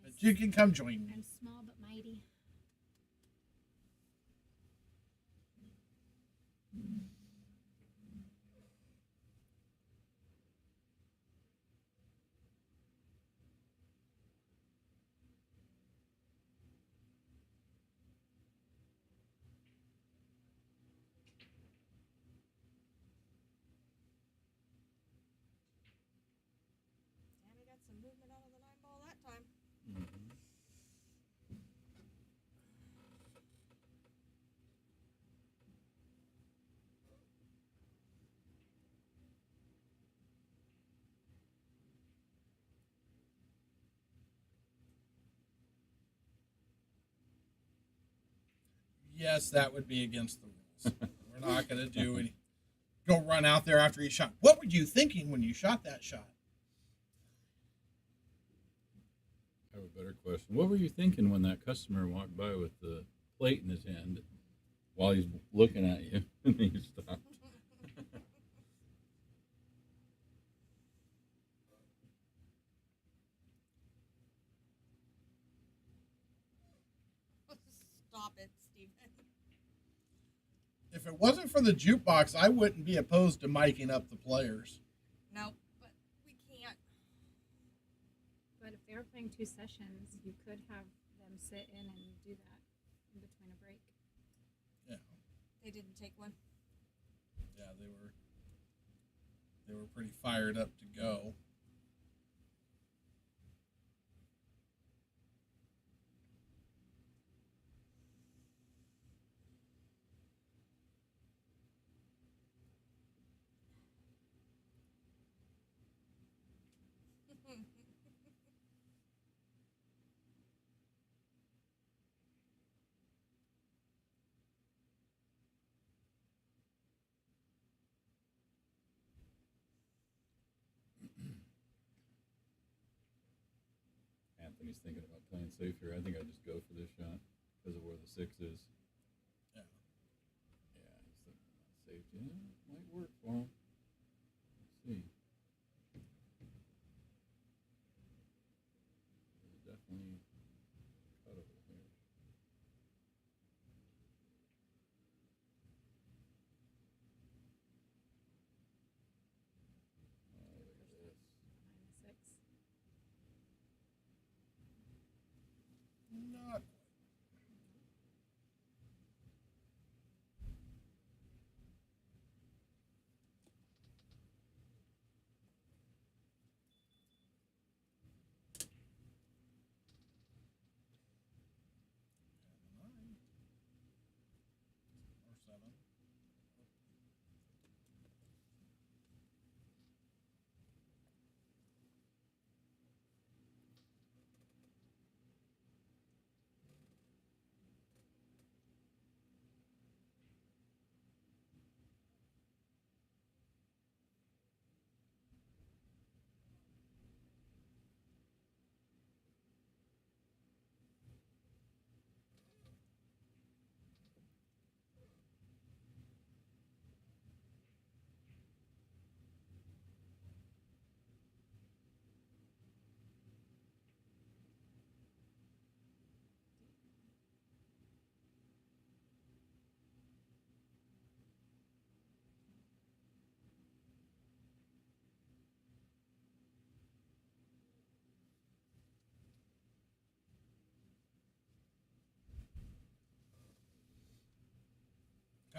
But you can come join me. I'm small but mighty. Sammy got some movement out of the 9 ball that time. Mm-hmm. Yes, that would be against the rules. We're not going to do any. Go run out there after he shot. What were you thinking when you shot that shot? I have a better question. What were you thinking when that customer walked by with the plate in his hand while he's looking at you and then you stopped? Stop it, Steven. If it wasn't for the jukebox, I wouldn't be opposed to miking up the players. No, but we can't. But if they were playing 2 sessions, you could have them sit in and do that in between a break. Yeah, They didn't take one. yeah, they were pretty fired up to go. Anthony's thinking about playing safe here. I think I just go for this shot because of where the 6 is. Yeah. Yeah, he's thinking about safety. Yeah, might work for him. Let's see. It's definitely cuttable here. Oh, look at this. Behind the 6. Not.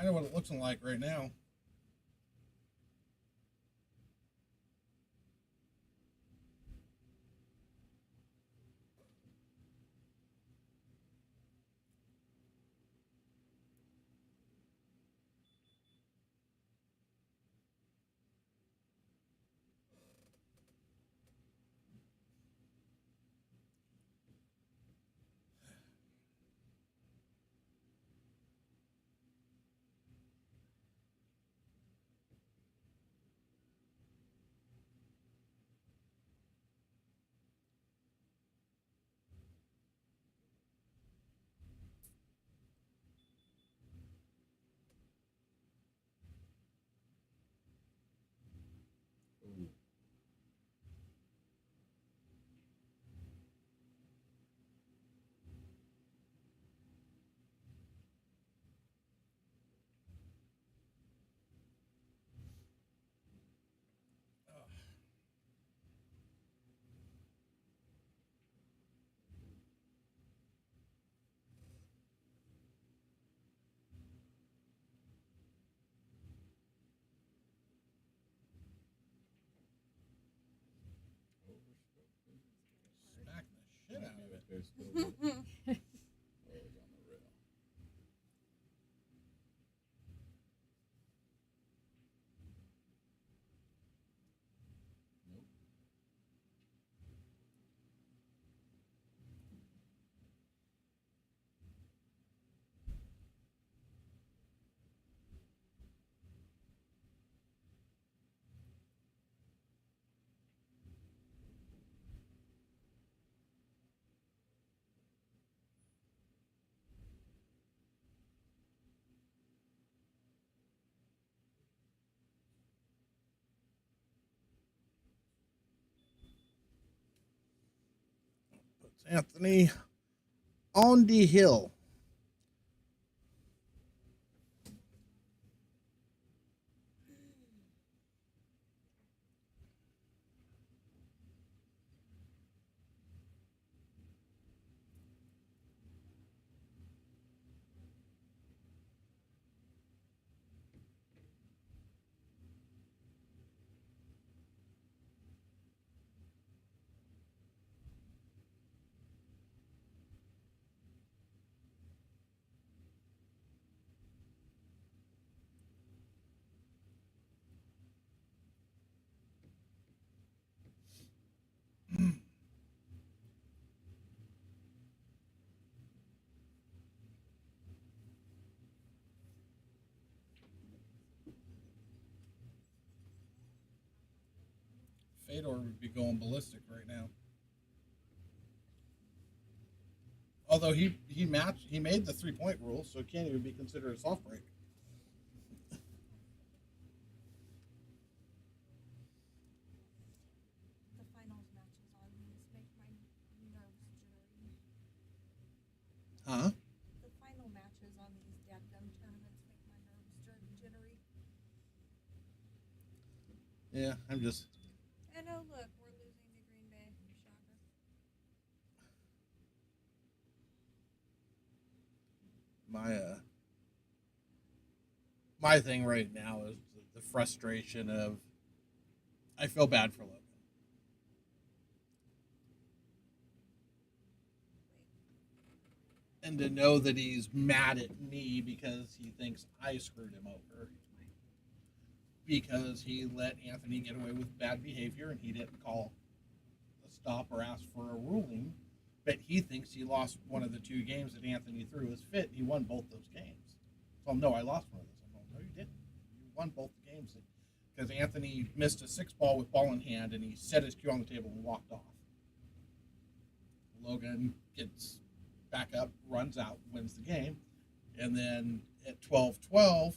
kind of what it looks like right now. Ooh. Smack the shit out of it. Okay, still good. Oh, it's on the rail. Nope. Puts Anthony on the hill. Fedor would be going ballistic right now. Although he made the 3-point rule, so it can't even be considered a soft break. The finals matches on these make my nerves jittery. Huh? The final matches on these dadgum tournaments make my nerves jittery. Yeah, I'm just. And oh look, we're losing to Green Bay. Shocker. My thing right now is the frustration of I feel bad for Logan. And to know that he's mad at me because he thinks I screwed him over. Because he let Anthony get away with bad behavior and he didn't call a stop or ask for a ruling. But he thinks he lost one of the 2 games that Anthony threw his fit. He won both those games. So, no, I lost one of those. I'm like, no, you didn't. You won both the games. Because Anthony missed a 6-ball with ball in hand and he set his cue on the table and walked off. Logan gets back up, runs out, wins the game. And then at 12-12,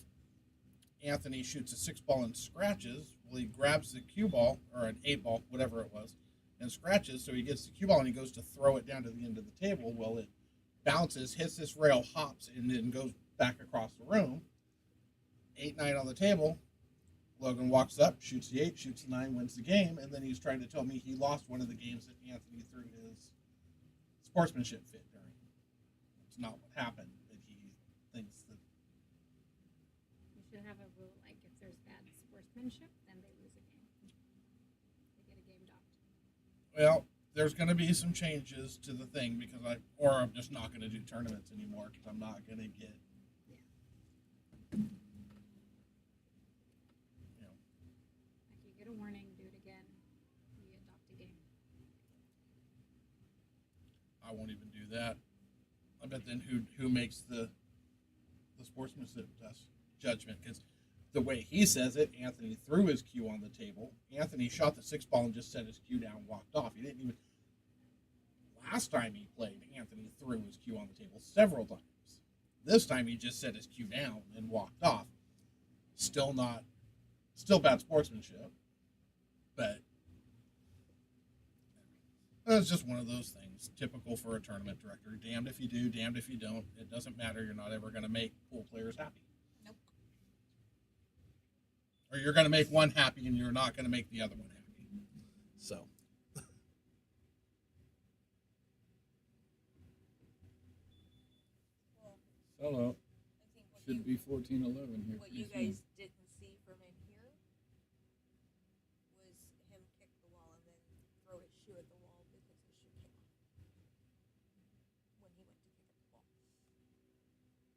Anthony shoots a 6-ball and scratches. Well, he grabs the cue ball, or an 8-ball, whatever it was, and scratches. So he gets the cue ball and he goes to throw it down to the end of the table. Well, it bounces, hits this rail, hops, and then goes back across the room. 8-9 on the table. Logan walks up, shoots the 8, shoots the 9, wins the game, and then he's trying to tell me he lost one of the games that Anthony threw his sportsmanship fit during. It's not what happened, but he thinks that should have a rule like if there's bad sportsmanship, then they lose a game. They get a game docked. Well, there's going to be some changes to the thing because I'm just not going to do tournaments anymore because I'm not going to get. Like you get a warning, do it again, you get docked a game. I won't even do that. I bet then who makes the sportsmanship judgment? Because the way he says it, Anthony threw his cue on the table. Anthony shot the 6 ball and just set his cue down and walked off. He didn't even. Last time he played, Anthony threw his cue on the table several times. This time he just set his cue down and walked off. Still bad sportsmanship, but it's just one of those things, typical for a tournament director. Damned if you do, damned if you don't. It doesn't matter. You're not ever going to make pool players happy. Nope. Or you're going to make one happy and you're not going to make the other one happy. So. Well, Sellout. I think Should be 14-11 here. what pretty you soon. guys didn't see from in here was him kick the wall and then throw his shoe at the wall because his shoe came off when he went to pick up the ball.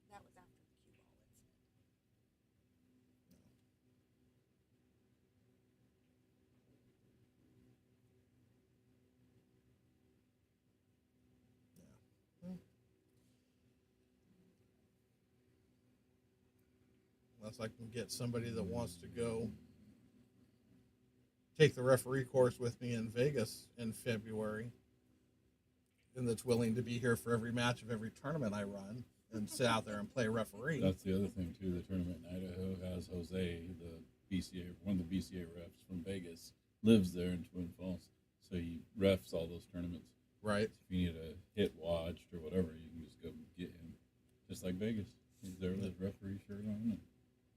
That was after the cue ball incident. Unless I can get somebody that wants to go take the referee course with me in Vegas in February and that's willing to be here for every match of every tournament I run and sit out there and play referee. That's the other thing too. The tournament in Idaho has Jose, the BCA, one of the BCA refs from Vegas, lives there in Twin Falls, so he refs all those tournaments. Right. If you need a hit watched or whatever, you can just go get him, just like Vegas. He's there with his referee shirt on. And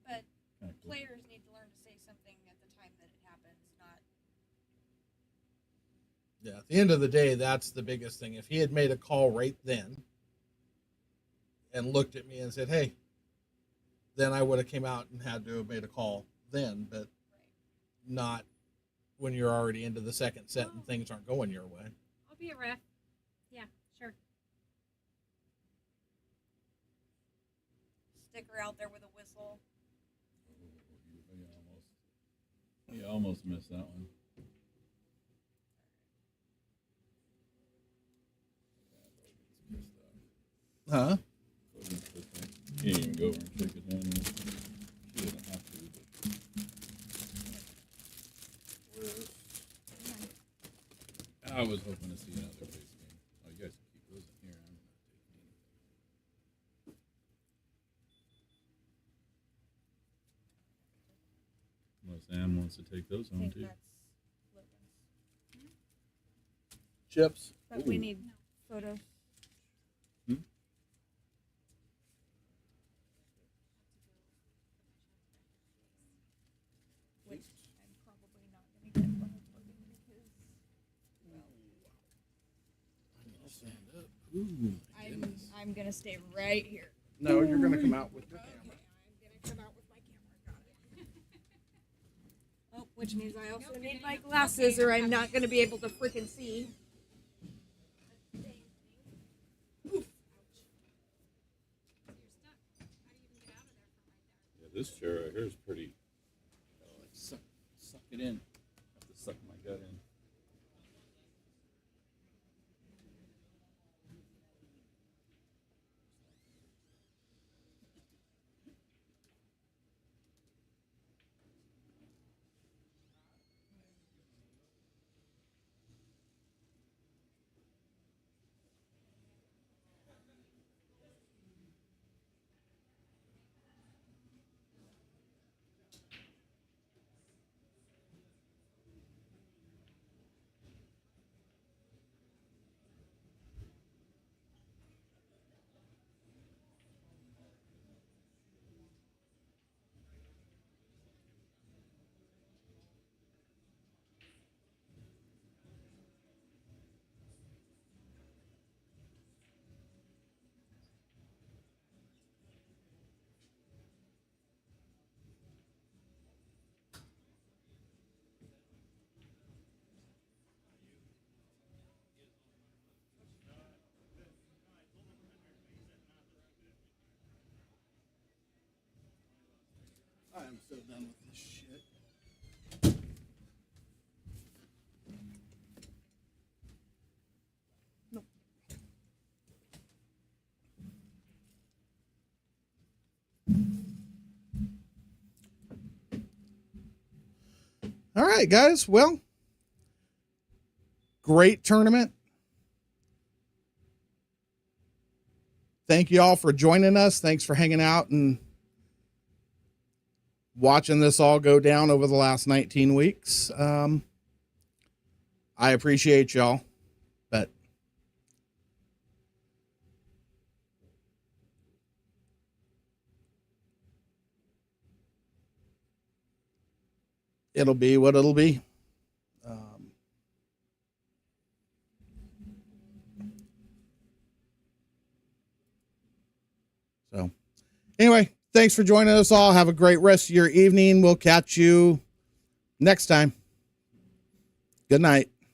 But kinda cool. players need to learn to say something at the time that it happens, not Yeah, at the end of the day, that's the biggest thing. If he had made a call right then and looked at me and said, hey, then I would have came out and had to have made a call then, but not when you're already into the second set and things aren't going your way. I'll be a ref. Yeah, sure. sticker out there with a whistle. You almost missed that one. Huh? He didn't go over and shake his hand. She didn't have to, but I was hoping to see another base game. Oh, you guys can keep those in here. I'm not taking anything. Unless Ann wants to take those I home think too. that's Logan's. Chips. But we Ooh. need photos. Which I'm probably not going to get one of Logan because, well, Stand up. Ooh, my goodness. I'm going to stay right here. No, you're going to come out with your Okay, camera. I'm going to come out with my camera. Got it. Oh, which means I also need my glasses or I'm not going to be able to freaking see. Yeah, this chair right here is pretty. Like suck it in. I have to suck my gut in. All right, guys. Well, great tournament. Thank you all for joining us. Thanks for hanging out and watching this all go down over the last 19 weeks. I appreciate y'all, but it'll be what it'll be. So anyway, thanks for joining us all. Have a great rest of your evening. We'll catch you next time. Good night.